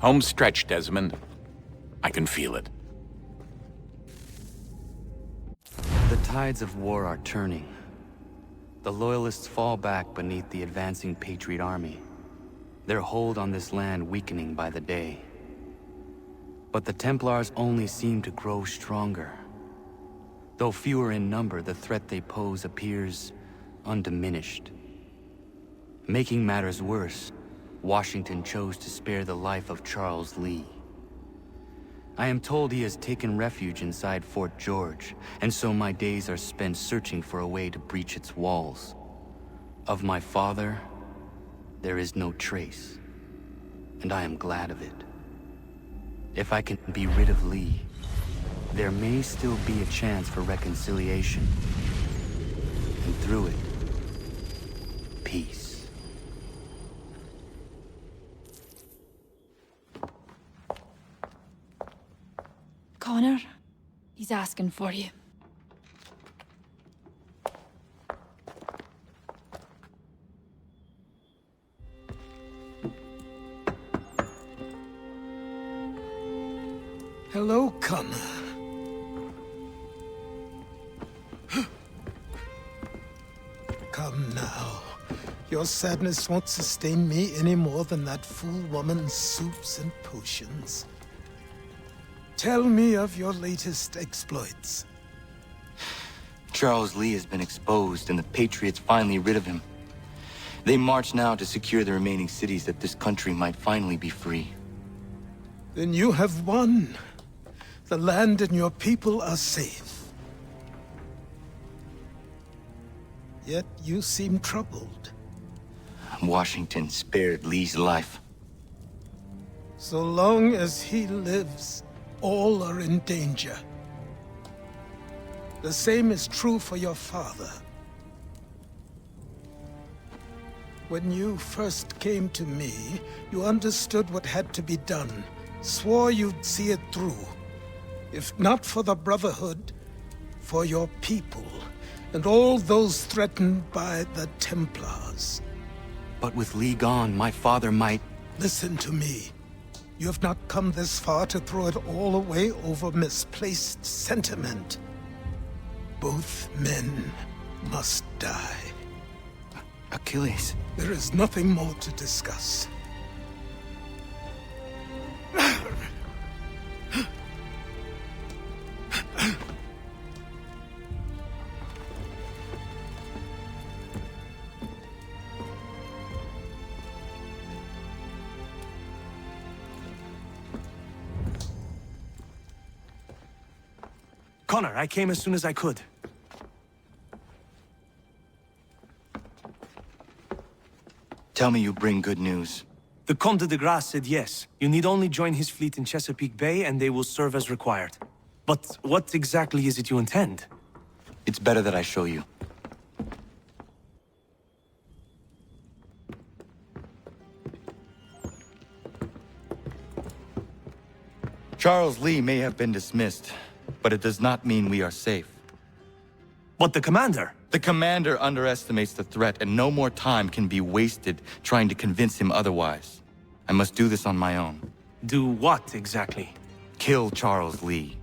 Home stretch, Desmond. I can feel it. The tides of war are turning. The Loyalists fall back beneath the advancing Patriot army, their hold on this land weakening by the day. But the Templars only seem to grow stronger. Though fewer in number, the threat they pose appears undiminished. Making matters worse, Washington chose to spare the life of Charles Lee. I am told he has taken refuge inside Fort George, and so my days are spent searching for a way to breach its walls. Of my father, there is no trace, and I am glad of it. If I can be rid of Lee, there may still be a chance for reconciliation. And through it, peace. Connor, he's asking for you. Hello, Connor. Come now. Your sadness won't sustain me any more than that fool woman's soups and potions. Tell me of your latest exploits. Charles Lee has been exposed, and the Patriots finally rid of him. They march now to secure the remaining cities that this country might finally be free. Then you have won. The land and your people are safe. Yet you seem troubled. Washington spared Lee's life. So long as he lives, all are in danger. The same is true for your father. When you first came to me, you understood what had to be done, swore you'd see it through. If not for the Brotherhood, for your people, and all those threatened by the Templars. But with Lee gone, my father might... Listen to me. You have not come this far to throw it all away over misplaced sentiment. Both men must die. Achilles. There is nothing more to discuss. Connor, I came as soon as I could. Tell me you bring good news. The Comte de Grasse said yes. You need only join his fleet in Chesapeake Bay and they will serve as required. But what exactly is it you intend? It's better that I show you. Charles Lee may have been dismissed, but it does not mean we are safe. But the commander? The commander underestimates the threat, and no more time can be wasted trying to convince him otherwise. I must do this on my own. Do what exactly? Kill Charles Lee.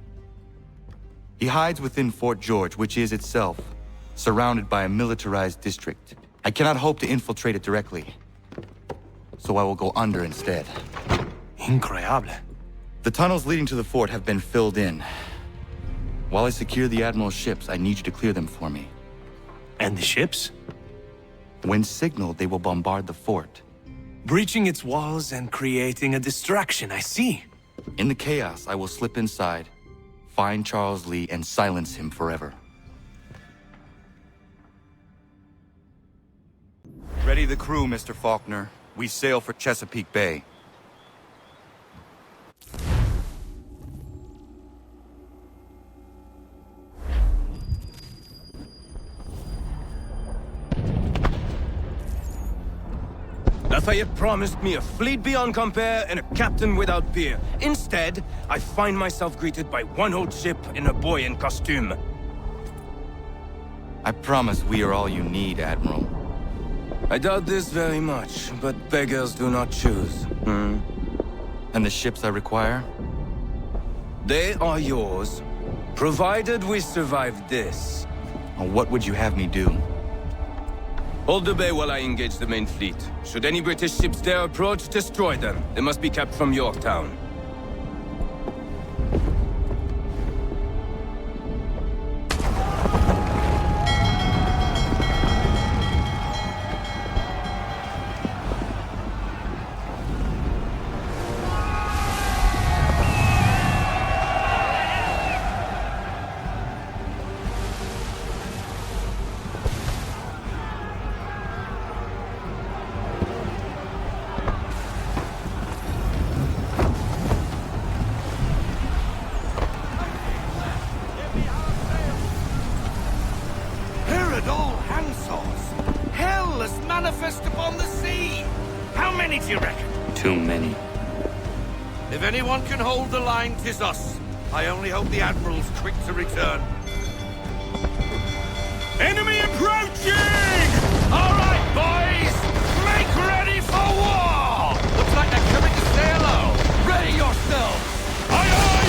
He hides within Fort George, which is itself surrounded by a militarized district. I cannot hope to infiltrate it directly, so I will go under instead. Incroyable. The tunnels leading to the fort have been filled in. While I secure the Admiral's ships, I need you to clear them for me. And the ships? When signaled, they will bombard the fort. Breaching its walls and creating a distraction, I see. In the chaos, I will slip inside, find Charles Lee, and silence him forever. Ready the crew, Mr. Faulkner. We sail for Chesapeake Bay. Lafayette promised me a fleet beyond compare and a captain without peer. Instead, I find myself greeted by one old ship and a boy in costume. I promise we are all you need, Admiral. I doubt this very much, but beggars do not choose. And the ships I require? They are yours, provided we survive this. What would you have me do? Hold the bay while I engage the main fleet. Should any British ships dare approach, destroy them. They must be kept from Yorktown. Manifest upon the sea! How many do you reckon? Too many. If anyone can hold the line, 'tis us. I only hope the Admiral's quick to return. Enemy approaching! All right, boys! Make ready for war! Looks like they're coming to say hello. Ready yourselves! Aye, aye!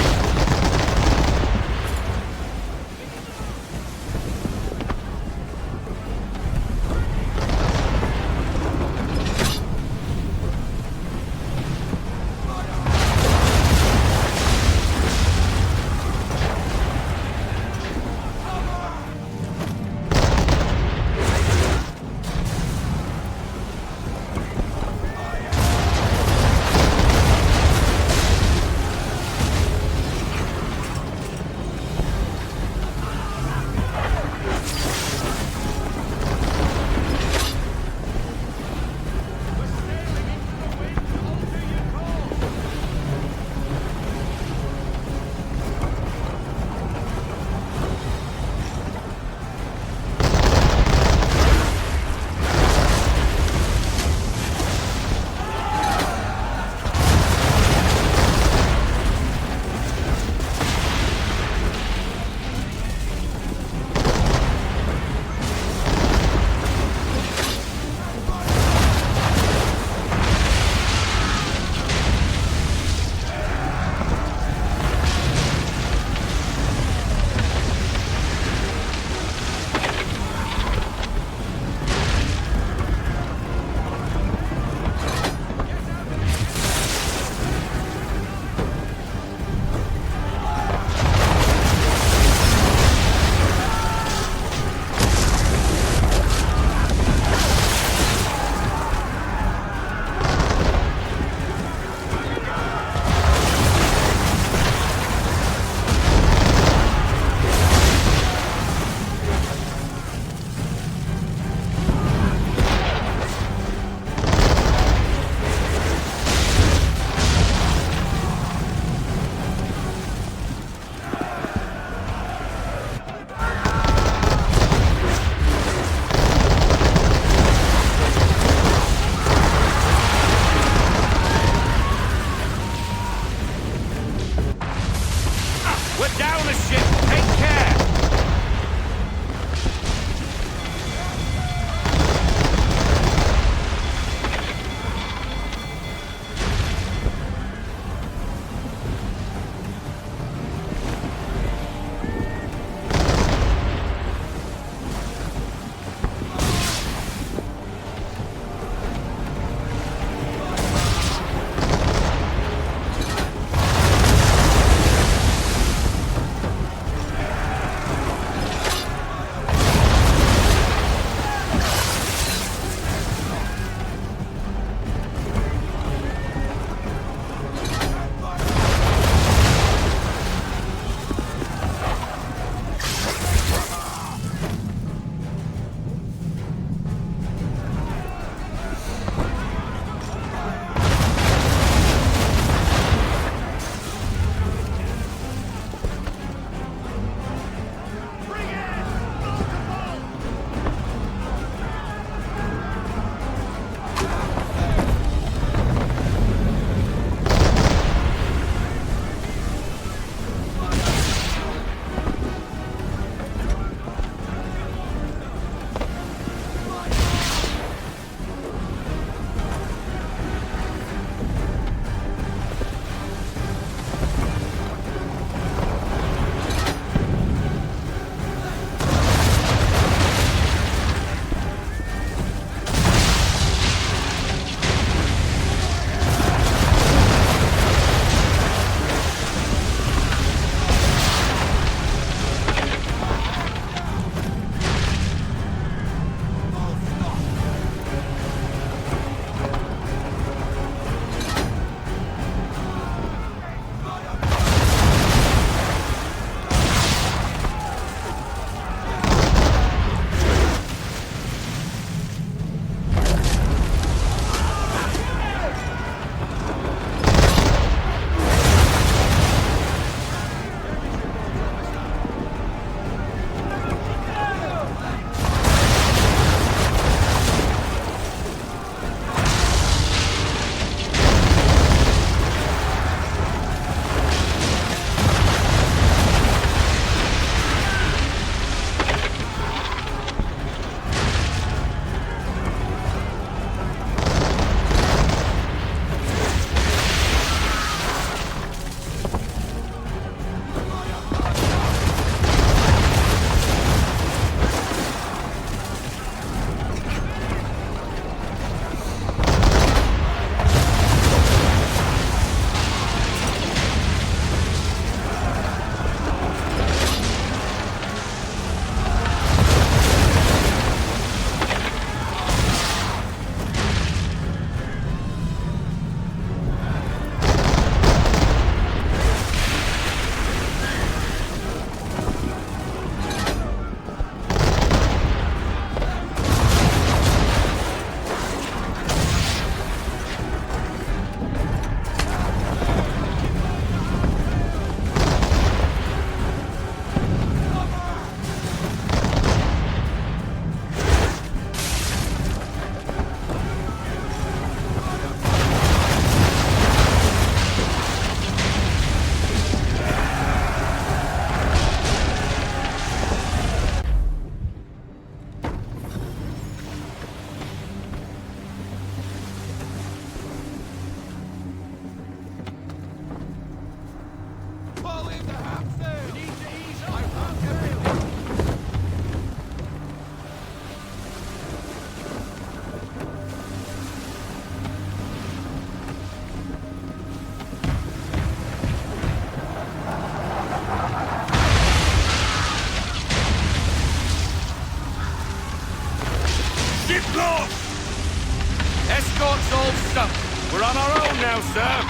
force! Escort's all stuck. We're on our own now, sir.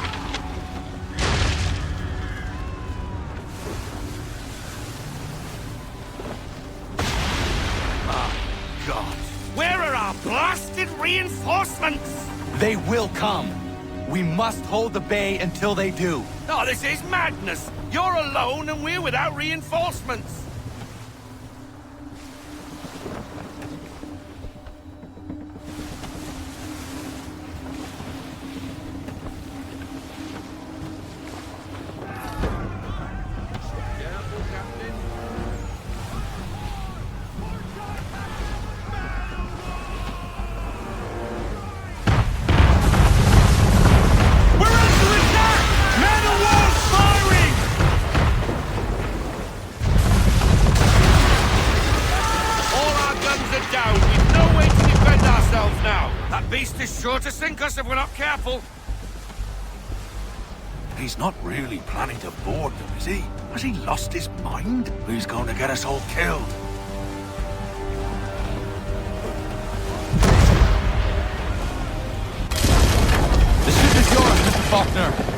Oh, God. Where are our blasted reinforcements? They will come. We must hold the bay until they do. Oh, this is madness! You're alone and we're without reinforcements! Beast is sure to sink us if we're not careful. He's not really planning to board them, is he? Has he lost his mind? He's going to get us all killed. The ship is yours, Mr. Faulkner.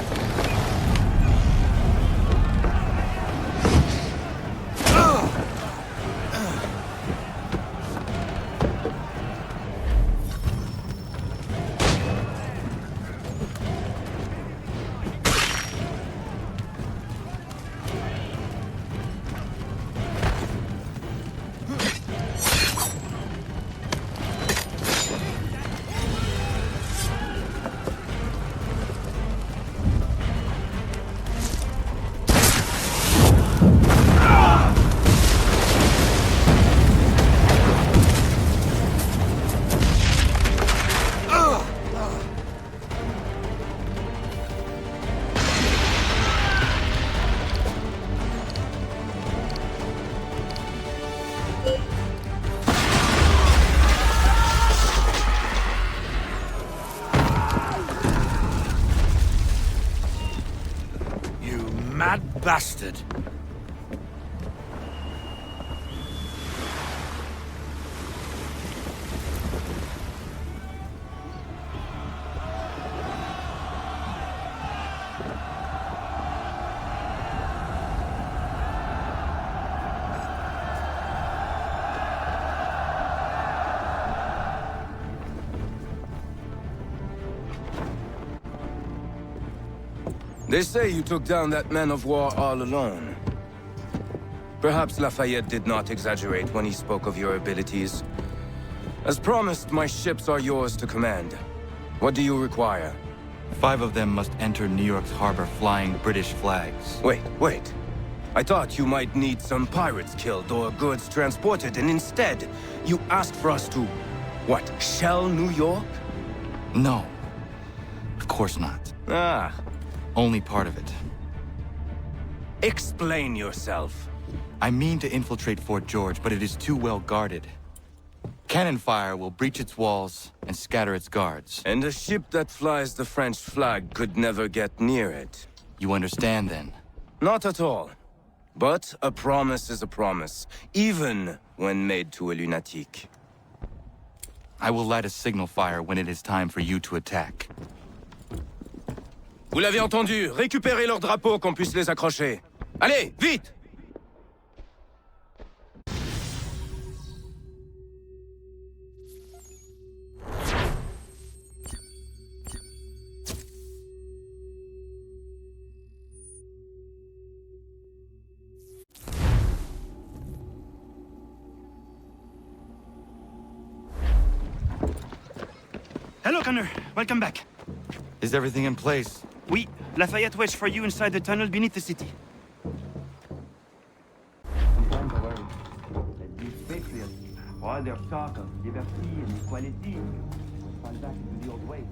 Mad bastard. They say you took down that man of war all alone. Perhaps Lafayette did not exaggerate when he spoke of your abilities. As promised, my ships are yours to command. What do you require? 5 of them must enter New York's harbor flying British flags. Wait. I thought you might need some pirates killed or goods transported, and instead, you asked for us to, what, shell New York? No. Of course not. Ah. Only part of it. Explain yourself. I mean to infiltrate Fort George, but it is too well guarded. Cannon fire will breach its walls and scatter its guards. And a ship that flies the French flag could never get near it. You understand, then? Not at all. But a promise is a promise, even when made to a lunatic. I will light a signal fire when it is time for you to attack. Vous l'avez entendu, récupérez leurs drapeaux qu'on puisse les accrocher. Allez, vite! Hello, Connor. Welcome back. Is everything in place? Oui. Lafayette waits for you inside the tunnel beneath the city. Patriots, all their talk of liberty and equality, fall back into the old way.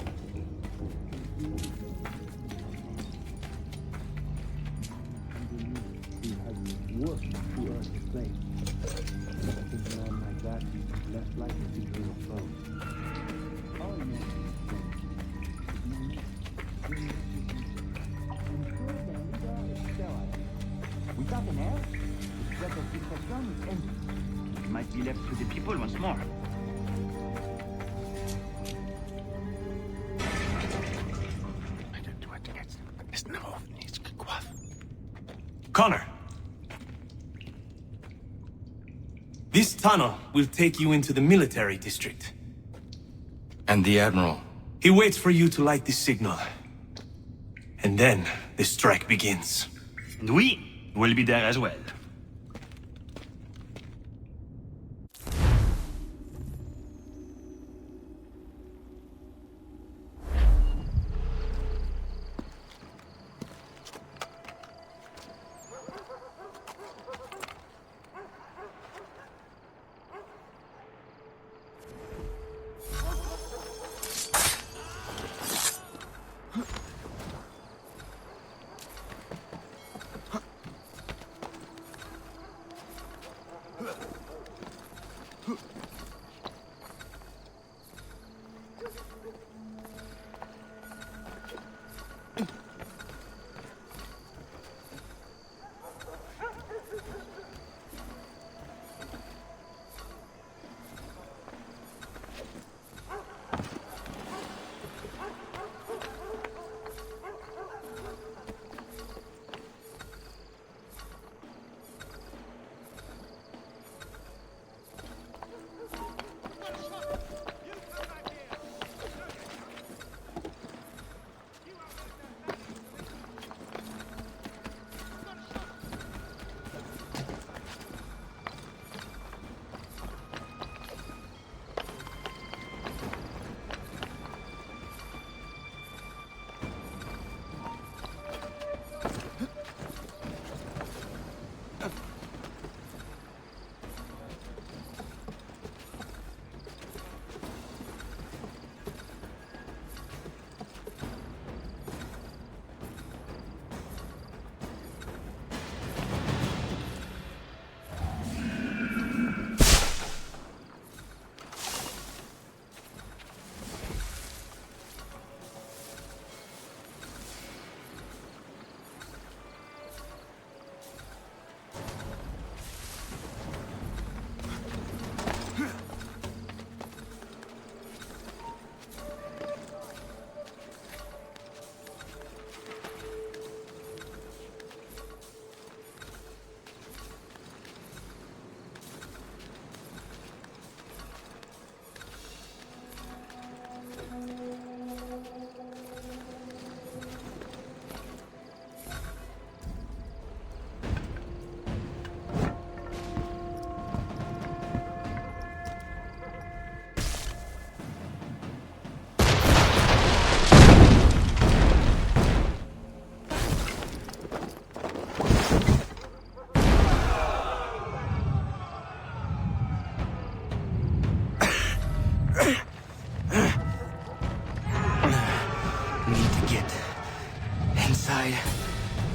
He has work to earn his place. I think a man like that is less likely to dream of throne. All you need we got an heir. The threat of succession is ended. It might be left to the people once more. Connor. This tunnel will take you into the military district. And the Admiral? He waits for you to light the signal. And then the strike begins. And we will be there as well.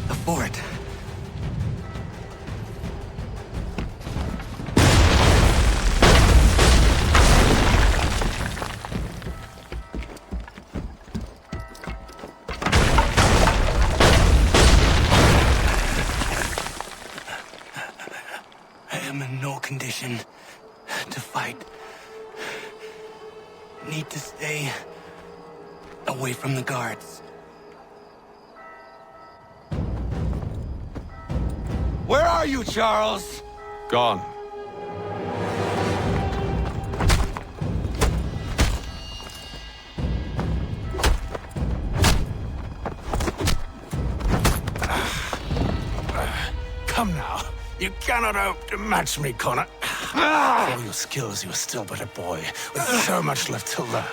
The fort. I am in no condition to fight. Need to stay away from the guards. Where are you, Charles? Gone. Come now. You cannot hope to match me, Connor. For all your skills, you are still but a boy, with so much left to learn.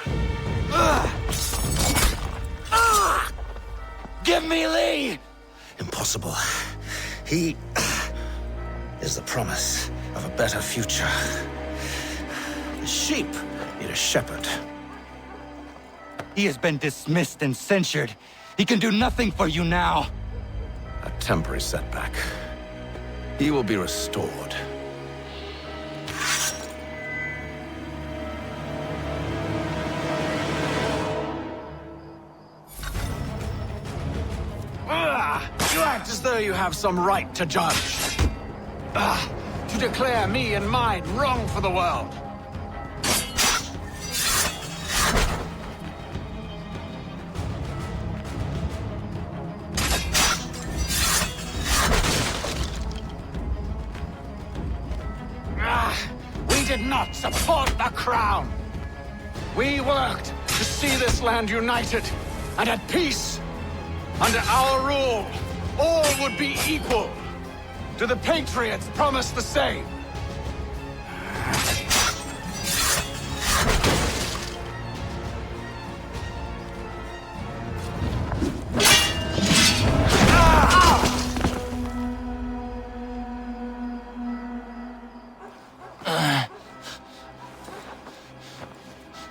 Give me Lee! Impossible. He is the promise of a better future. The sheep need a shepherd. He has been dismissed and censured. He can do nothing for you now. A temporary setback. He will be restored. You act as though you have some right to judge. To declare me and mine wrong for the world. did not support the crown. We worked to see this land united and at peace. Under our rule, all would be equal. Do the Patriots promise the same?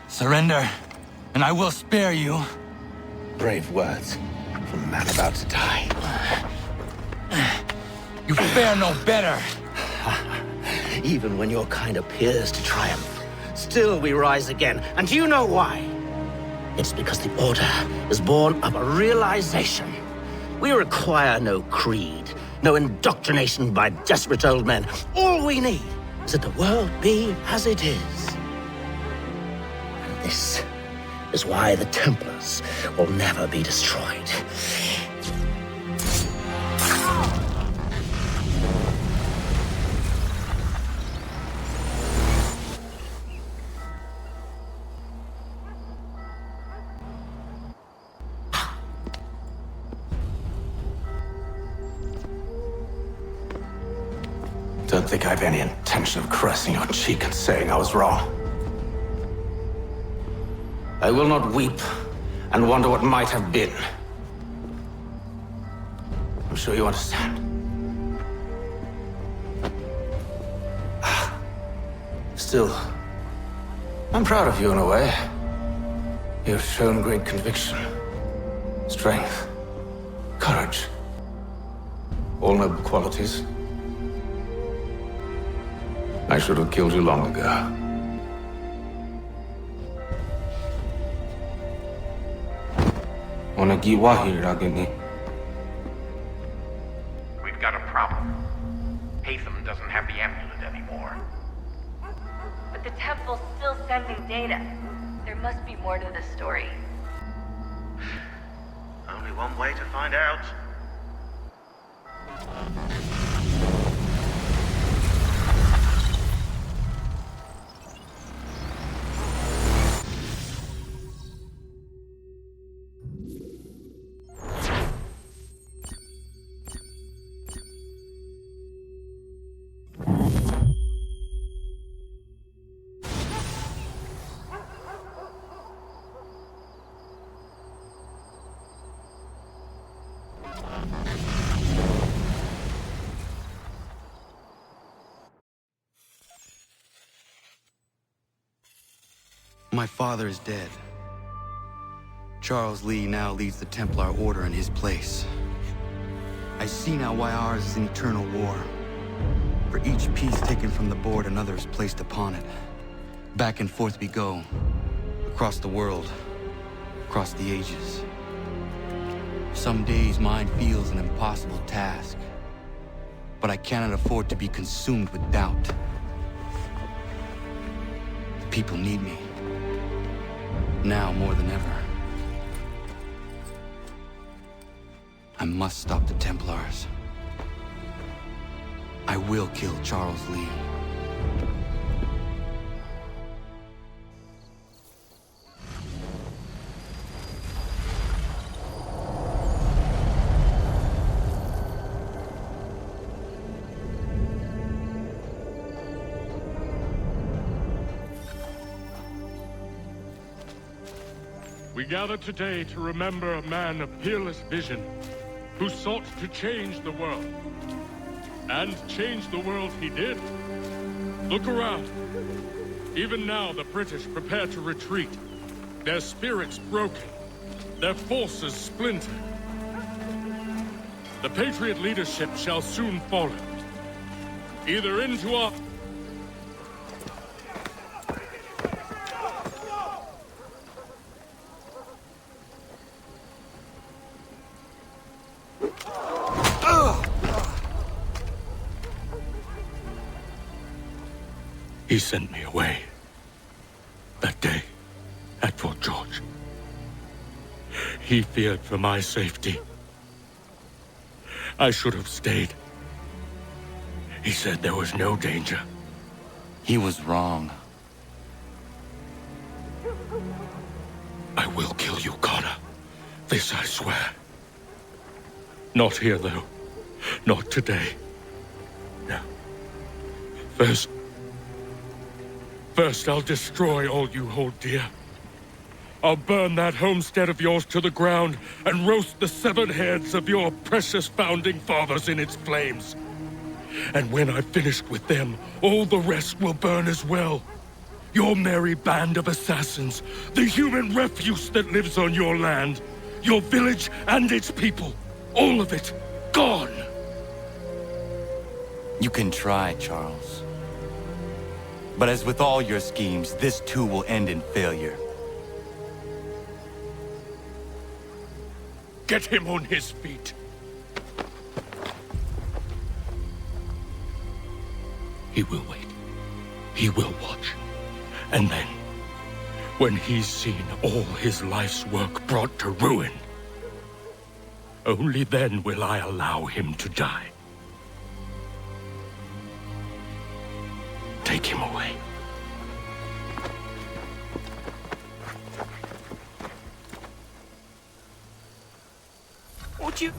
Surrender, and I will spare you. Brave words from a man about to die. You fare no better. Even when your kind appears to triumph, still we rise again. And do you know why? It's because the Order is born of a realization. We require no creed, no indoctrination by desperate old men. All we need is that the world be as it is. And this is why the Templars will never be destroyed. Don't think I have any intention of caressing your cheek and saying I was wrong. I will not weep and wonder what might have been. I'm sure you understand. Still, I'm proud of you in a way. You have shown great conviction, strength, courage. All noble qualities. I should have killed you long ago. We've got a problem. Haytham doesn't have the amulet anymore. But the temple's still sending data. There must be more to this story. Only one way to find out. My father is dead. Charles Lee now leads the Templar Order in his place. I see now why ours is an eternal war. For each piece taken from the board, another is placed upon it. Back and forth we go. Across the world. Across the ages. Some days mine feels an impossible task. But I cannot afford to be consumed with doubt. The people need me. Now more than ever. I must stop the Templars. I will kill Charles Lee. We gather today to remember a man of peerless vision who sought to change the world. And change the world he did. Look around. Even now the British prepare to retreat. Their spirits broken. Their forces splintered. The Patriot leadership shall soon follow. Either into our... He sent me away. That day, at Fort George. He feared for my safety. I should have stayed. He said there was no danger. He was wrong. I will kill you, Connor. This I swear. Not here, though. Not today. No. First I'll destroy all you hold dear. I'll burn that homestead of yours to the ground and roast the severed heads of your precious founding fathers in its flames. And when I've finished with them, all the rest will burn as well. Your merry band of assassins, the human refuse that lives on your land, your village and its people, all of it, gone. You can try, Charles. But as with all your schemes, this too will end in failure. Get him on his feet. He will wait. He will watch. And then, when he's seen all his life's work brought to ruin, only then will I allow him to die. Take him away. Would you...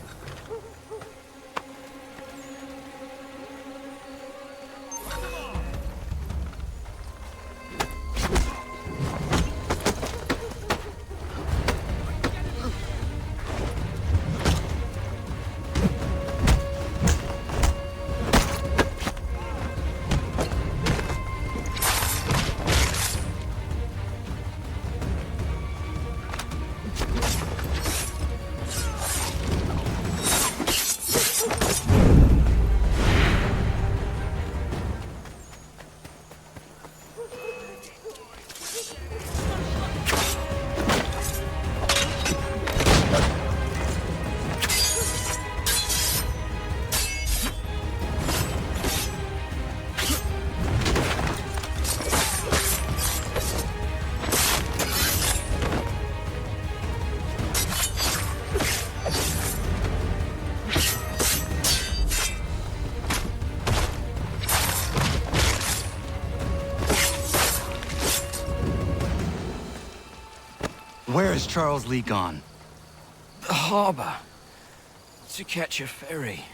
Where is Charles Lee gone? The harbor. To catch a ferry.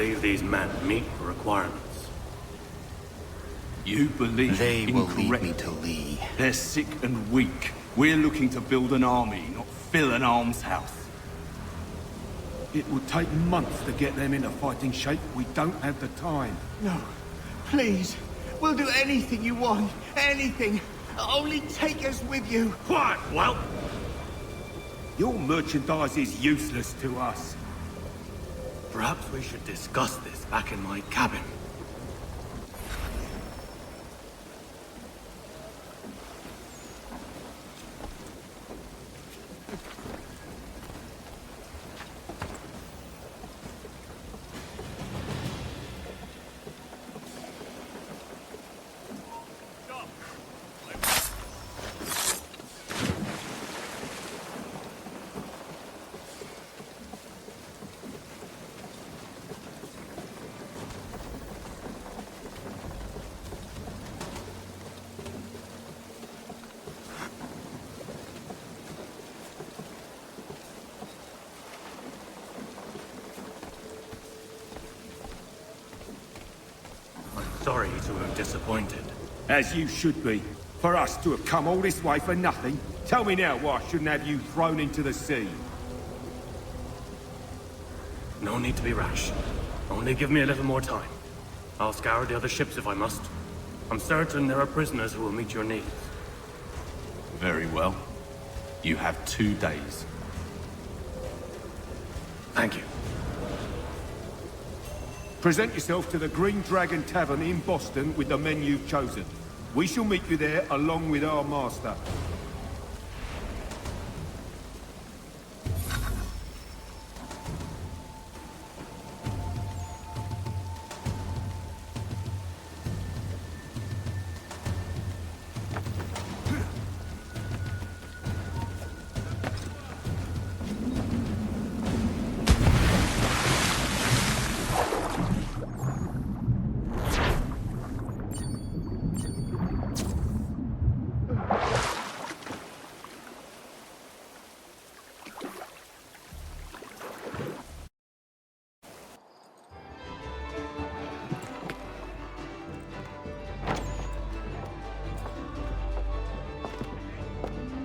believe these men meet the requirements? You believe They will lead incorrectly. me to Lee. They're sick and weak. We're looking to build an army, not fill an almshouse. It would take months to get them into fighting shape. We don't have the time. No, please. We'll do anything you want. Anything. Only take us with you. Quiet, well. Your merchandise is useless to us. Perhaps we should discuss this back in my cabin. Sorry to have disappointed. As you should be. For us to have come all this way for nothing. Tell me now why I shouldn't have you thrown into the sea. No need to be rash. Only give me a little more time. I'll scour the other ships if I must. I'm certain there are prisoners who will meet your needs. Very well. You have 2 days. Thank you. Present yourself to the Green Dragon Tavern in Boston with the men you've chosen. We shall meet you there along with our master.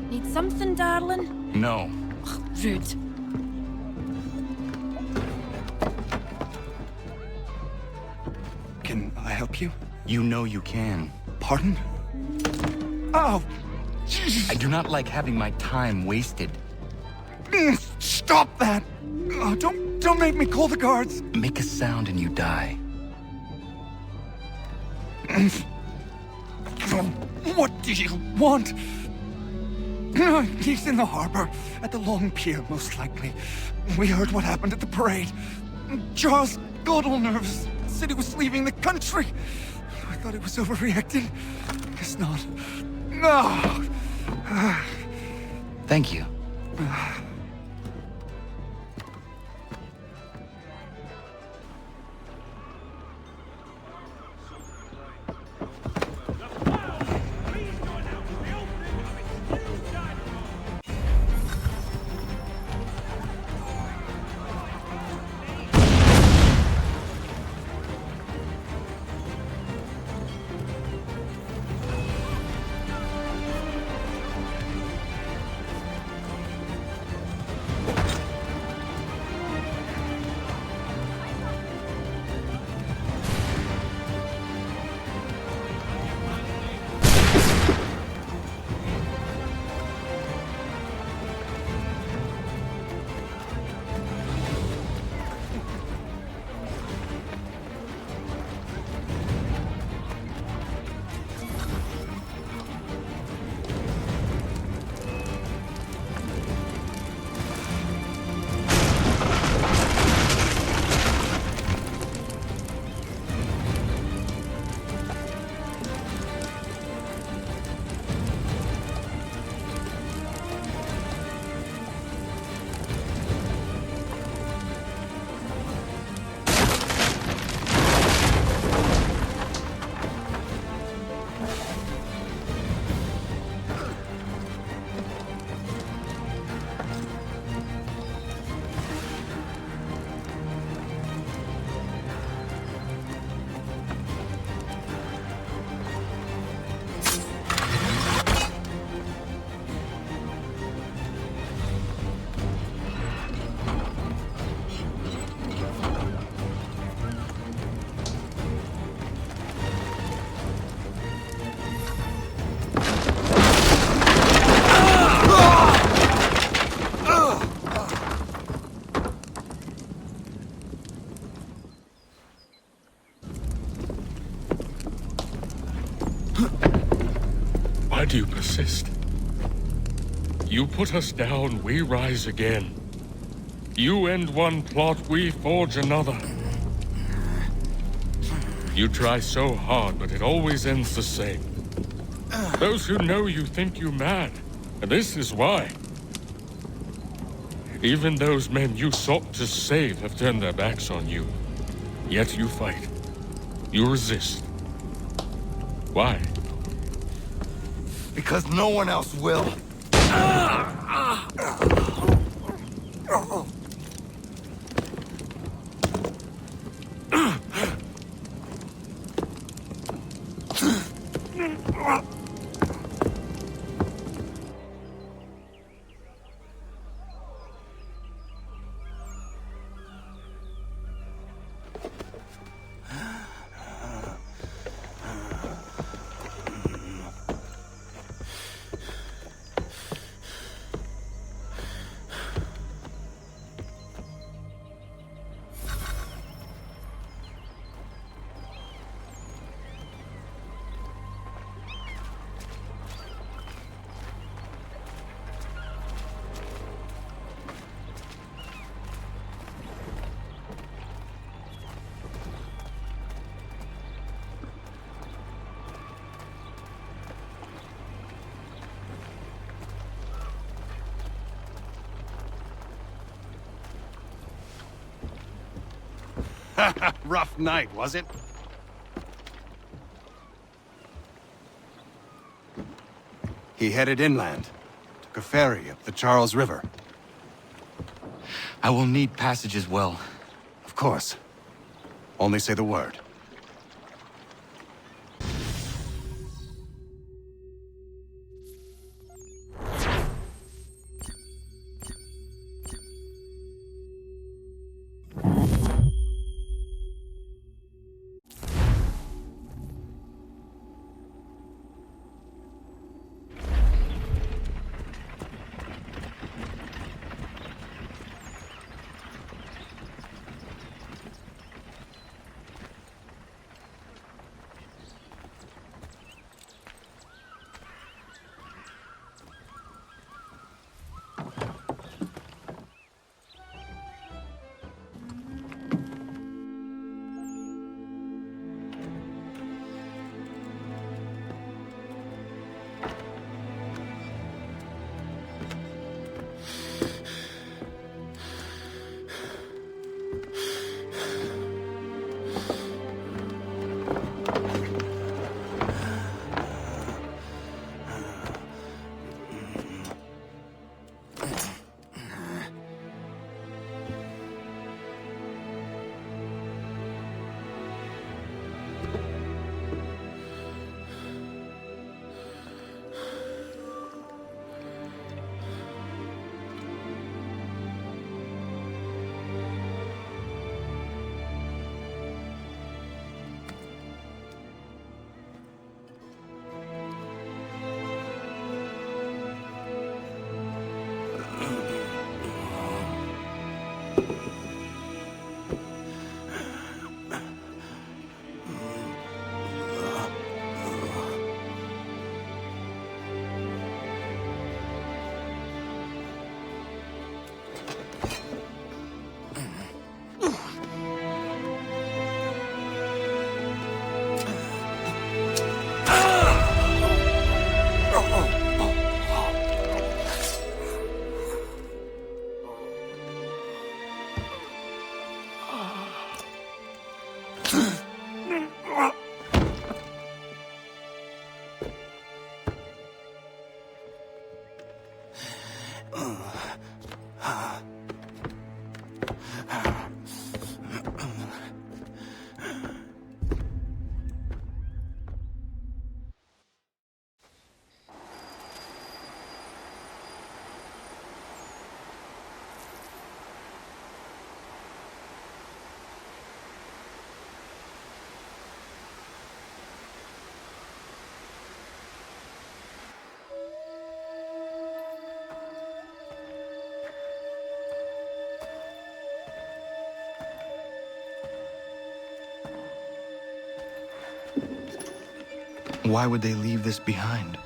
Need something, darling? No. Rude. Can I help you? You know you can. Pardon? Oh! I do not like having my time wasted. Stop that! Oh, don't make me call the guards! Make a sound and you die. What do you want? He's in the harbor, at the Long Pier, most likely. We heard what happened at the parade. Charles got all nervous, said he was leaving the country. I thought he was overreacting. Guess not. No! Thank you. Why do you persist? You put us down, we rise again. You end one plot, we forge another. You try so hard, but it always ends the same. Those who know you think you mad, and this is why. Even those men you sought to save have turned their backs on you. Yet you fight. You resist. Why? Because no one else will. Rough night, was it? He headed inland. Took a ferry up the Charles River. I will need passage as well. Of course. Only say the word. Why would they leave this behind?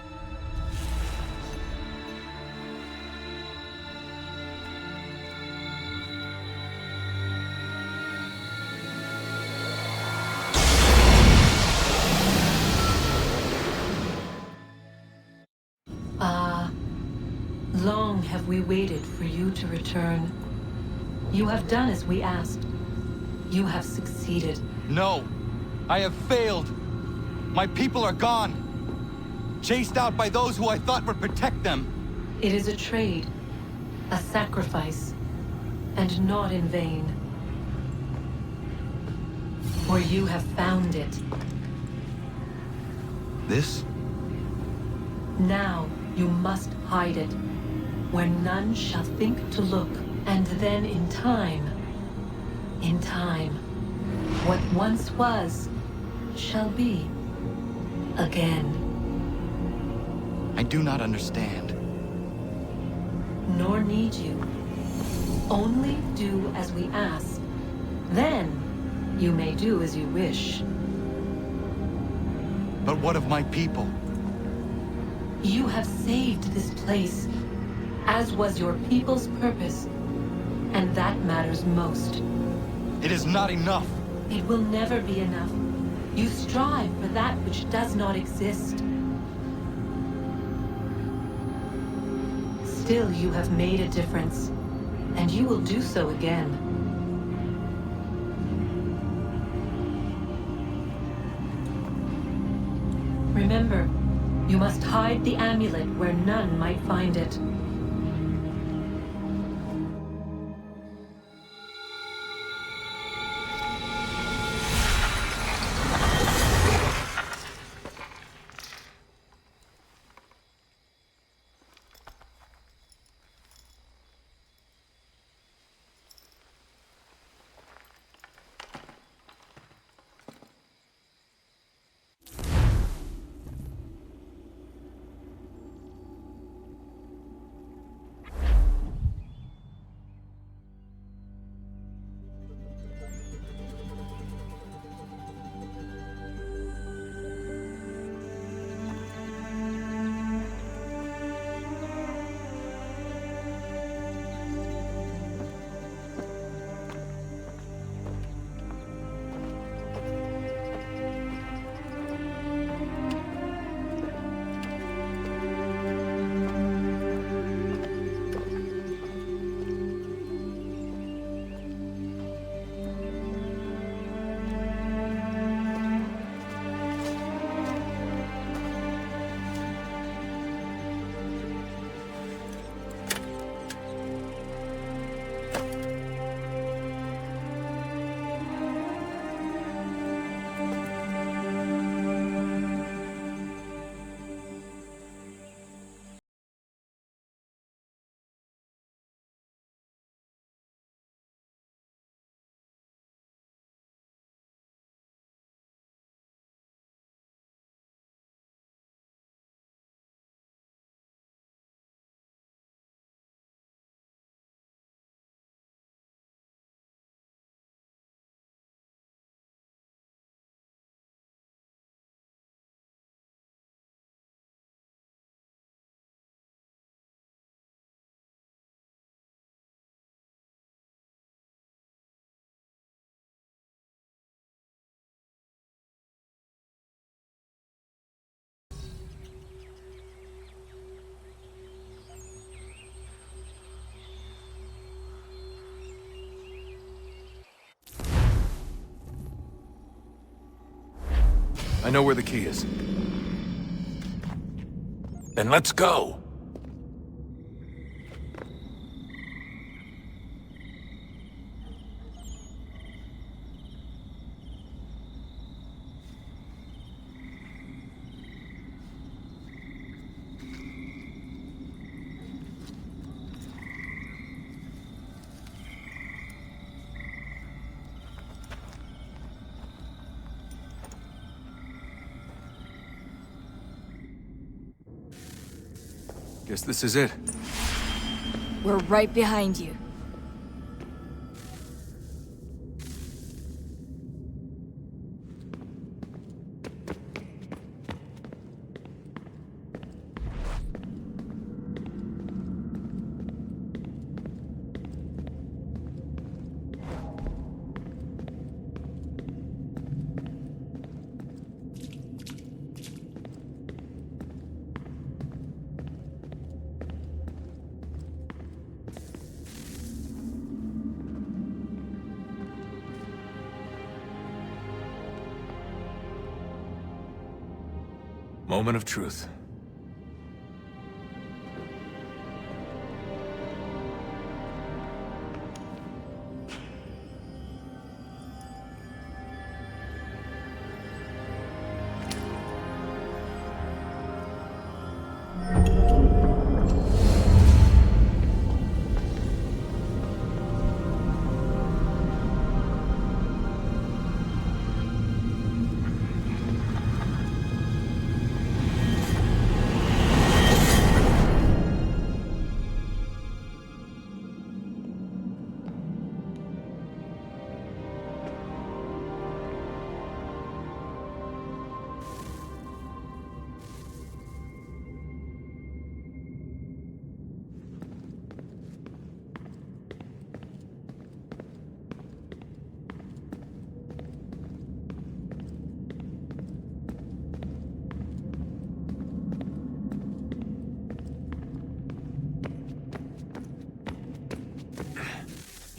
Long have we waited for you to return. You have done as we asked. You have succeeded. No! I have failed! My people are gone! Chased out by those who I thought would protect them! It is a trade, a sacrifice, and not in vain. For you have found it. This? Now you must hide it, where none shall think to look, and then in time, what once was, shall be again. I do not understand. Nor need you. Only do as we ask. Then, you may do as you wish. But what of my people? You have saved this place, as was your people's purpose, and that matters most. It is not enough. It will never be enough. You strive for that which does not exist. Still, you have made a difference, and you will do so again. Remember, you must hide the amulet where none might find it. I know where the key is. Then let's go! Guess this is it. We're right behind you. Moment of truth.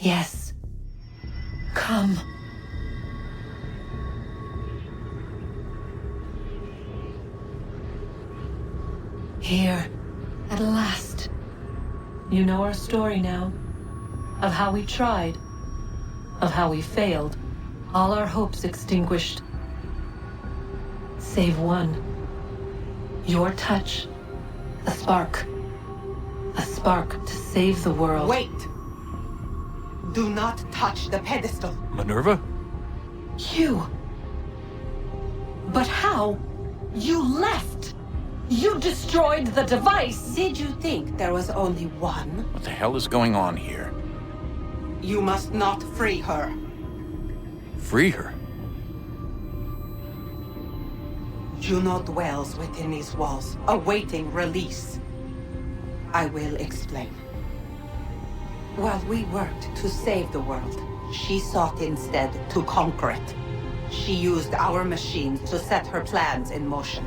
Yes. Come. Here, at last. You know our story now. Of how we tried. Of how we failed. All our hopes extinguished. Save one. Your touch. A spark. A spark to save the world. Wait! Do not touch the pedestal. Minerva? You. But how? You left! You destroyed the device! Did you think there was only one? What the hell is going on here? You must not free her. Free her? Juno dwells within these walls, awaiting release. I will explain. While we worked to save the world, she sought instead to conquer it. She used our machines to set her plans in motion.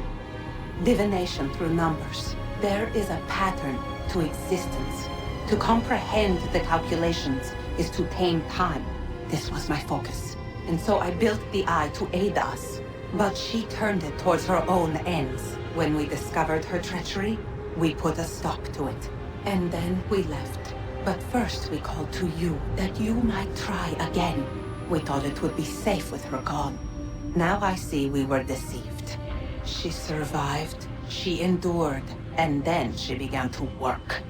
Divination through numbers. There is a pattern to existence. To comprehend the calculations is to tame time. This was my focus. And so I built the eye to aid us. But she turned it towards her own ends. When we discovered her treachery, we put a stop to it. And then we left. But first we called to you, that you might try again. We thought it would be safe with her gone. Now I see we were deceived. She survived, she endured, and then she began to work.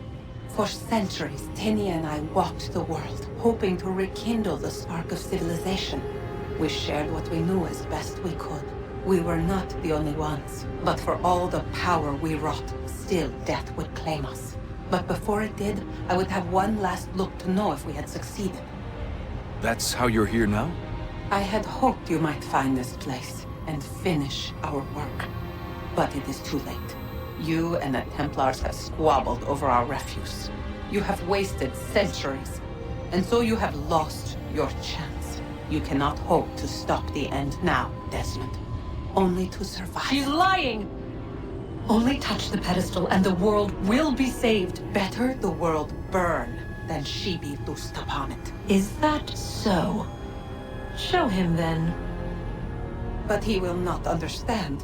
For centuries, Tinia and I walked the world, hoping to rekindle the spark of civilization. We shared what we knew as best we could. We were not the only ones, but for all the power we wrought, still death would claim us. But before it did, I would have one last look to know if we had succeeded. That's how you're here now? I had hoped you might find this place and finish our work. But it is too late. You and the Templars have squabbled over our refuse. You have wasted centuries, and so you have lost your chance. You cannot hope to stop the end now, Desmond. Only to survive. She's lying! Only touch the pedestal and the world will be saved. Better the world burn than she be loosed upon it. Is that so? Show him then. But he will not understand.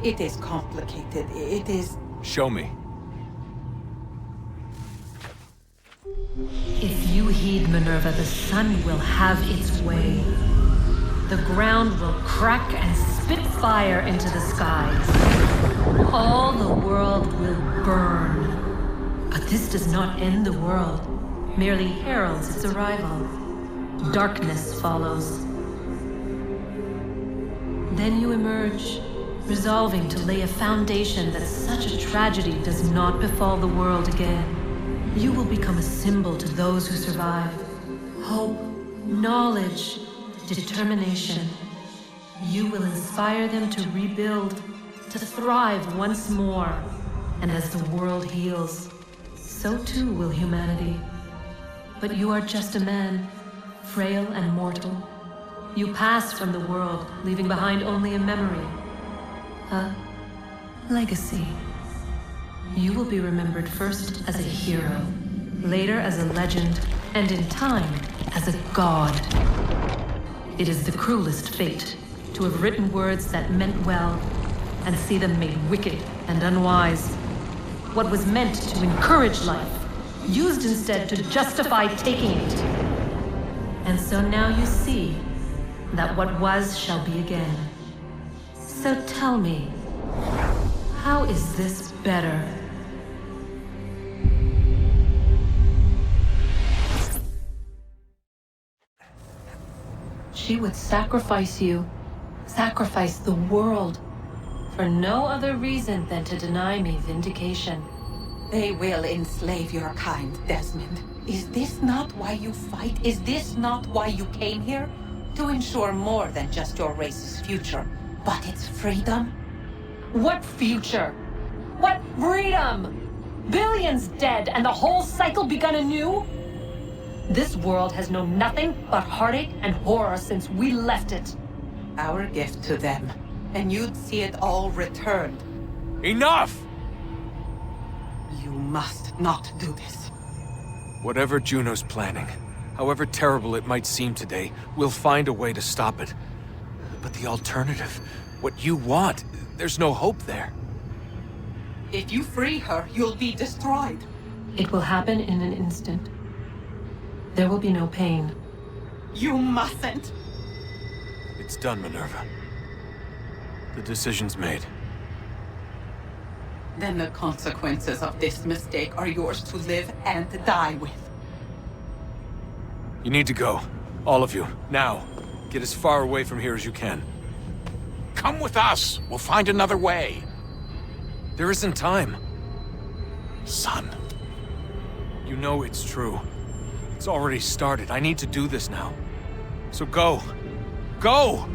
It is complicated. It is... Show me. If you heed Minerva, the sun will have its way. The ground will crack and spit fire into the skies. All the world will burn. But this does not end the world, merely heralds its arrival. Darkness follows. Then you emerge, resolving to lay a foundation that such a tragedy does not befall the world again. You will become a symbol to those who survive. Hope, knowledge, determination. You will inspire them to rebuild, to thrive once more. And as the world heals, so too will humanity. But you are just a man, frail and mortal. You pass from the world, leaving behind only a memory. A legacy. You will be remembered first as a hero, later as a legend, and in time, as a god. It is the cruelest fate, to have written words that meant well, and see them made wicked and unwise. What was meant to encourage life, used instead to justify taking it. And so now you see that what was shall be again. So tell me, how is this better? She would sacrifice you, sacrifice the world, for no other reason than to deny me vindication. They will enslave your kind, Desmond. Is this not why you fight? Is this not why you came here? To ensure more than just your race's future, but its freedom? What future? What freedom? Billions dead and the whole cycle begun anew? This world has known nothing but heartache and horror since we left it. Our gift to them, and you'd see it all returned. Enough! You must not do this. Whatever Juno's planning, however terrible it might seem today, we'll find a way to stop it. But the alternative, what you want, there's no hope there. If you free her, you'll be destroyed. It will happen in an instant. There will be no pain. You mustn't. It's done, Minerva. The decision's made. Then the consequences of this mistake are yours to live and die with. You need to go. All of you. Now. Get as far away from here as you can. Come with us. We'll find another way. There isn't time. Son. You know it's true. It's already started. I need to do this now. So go. Go!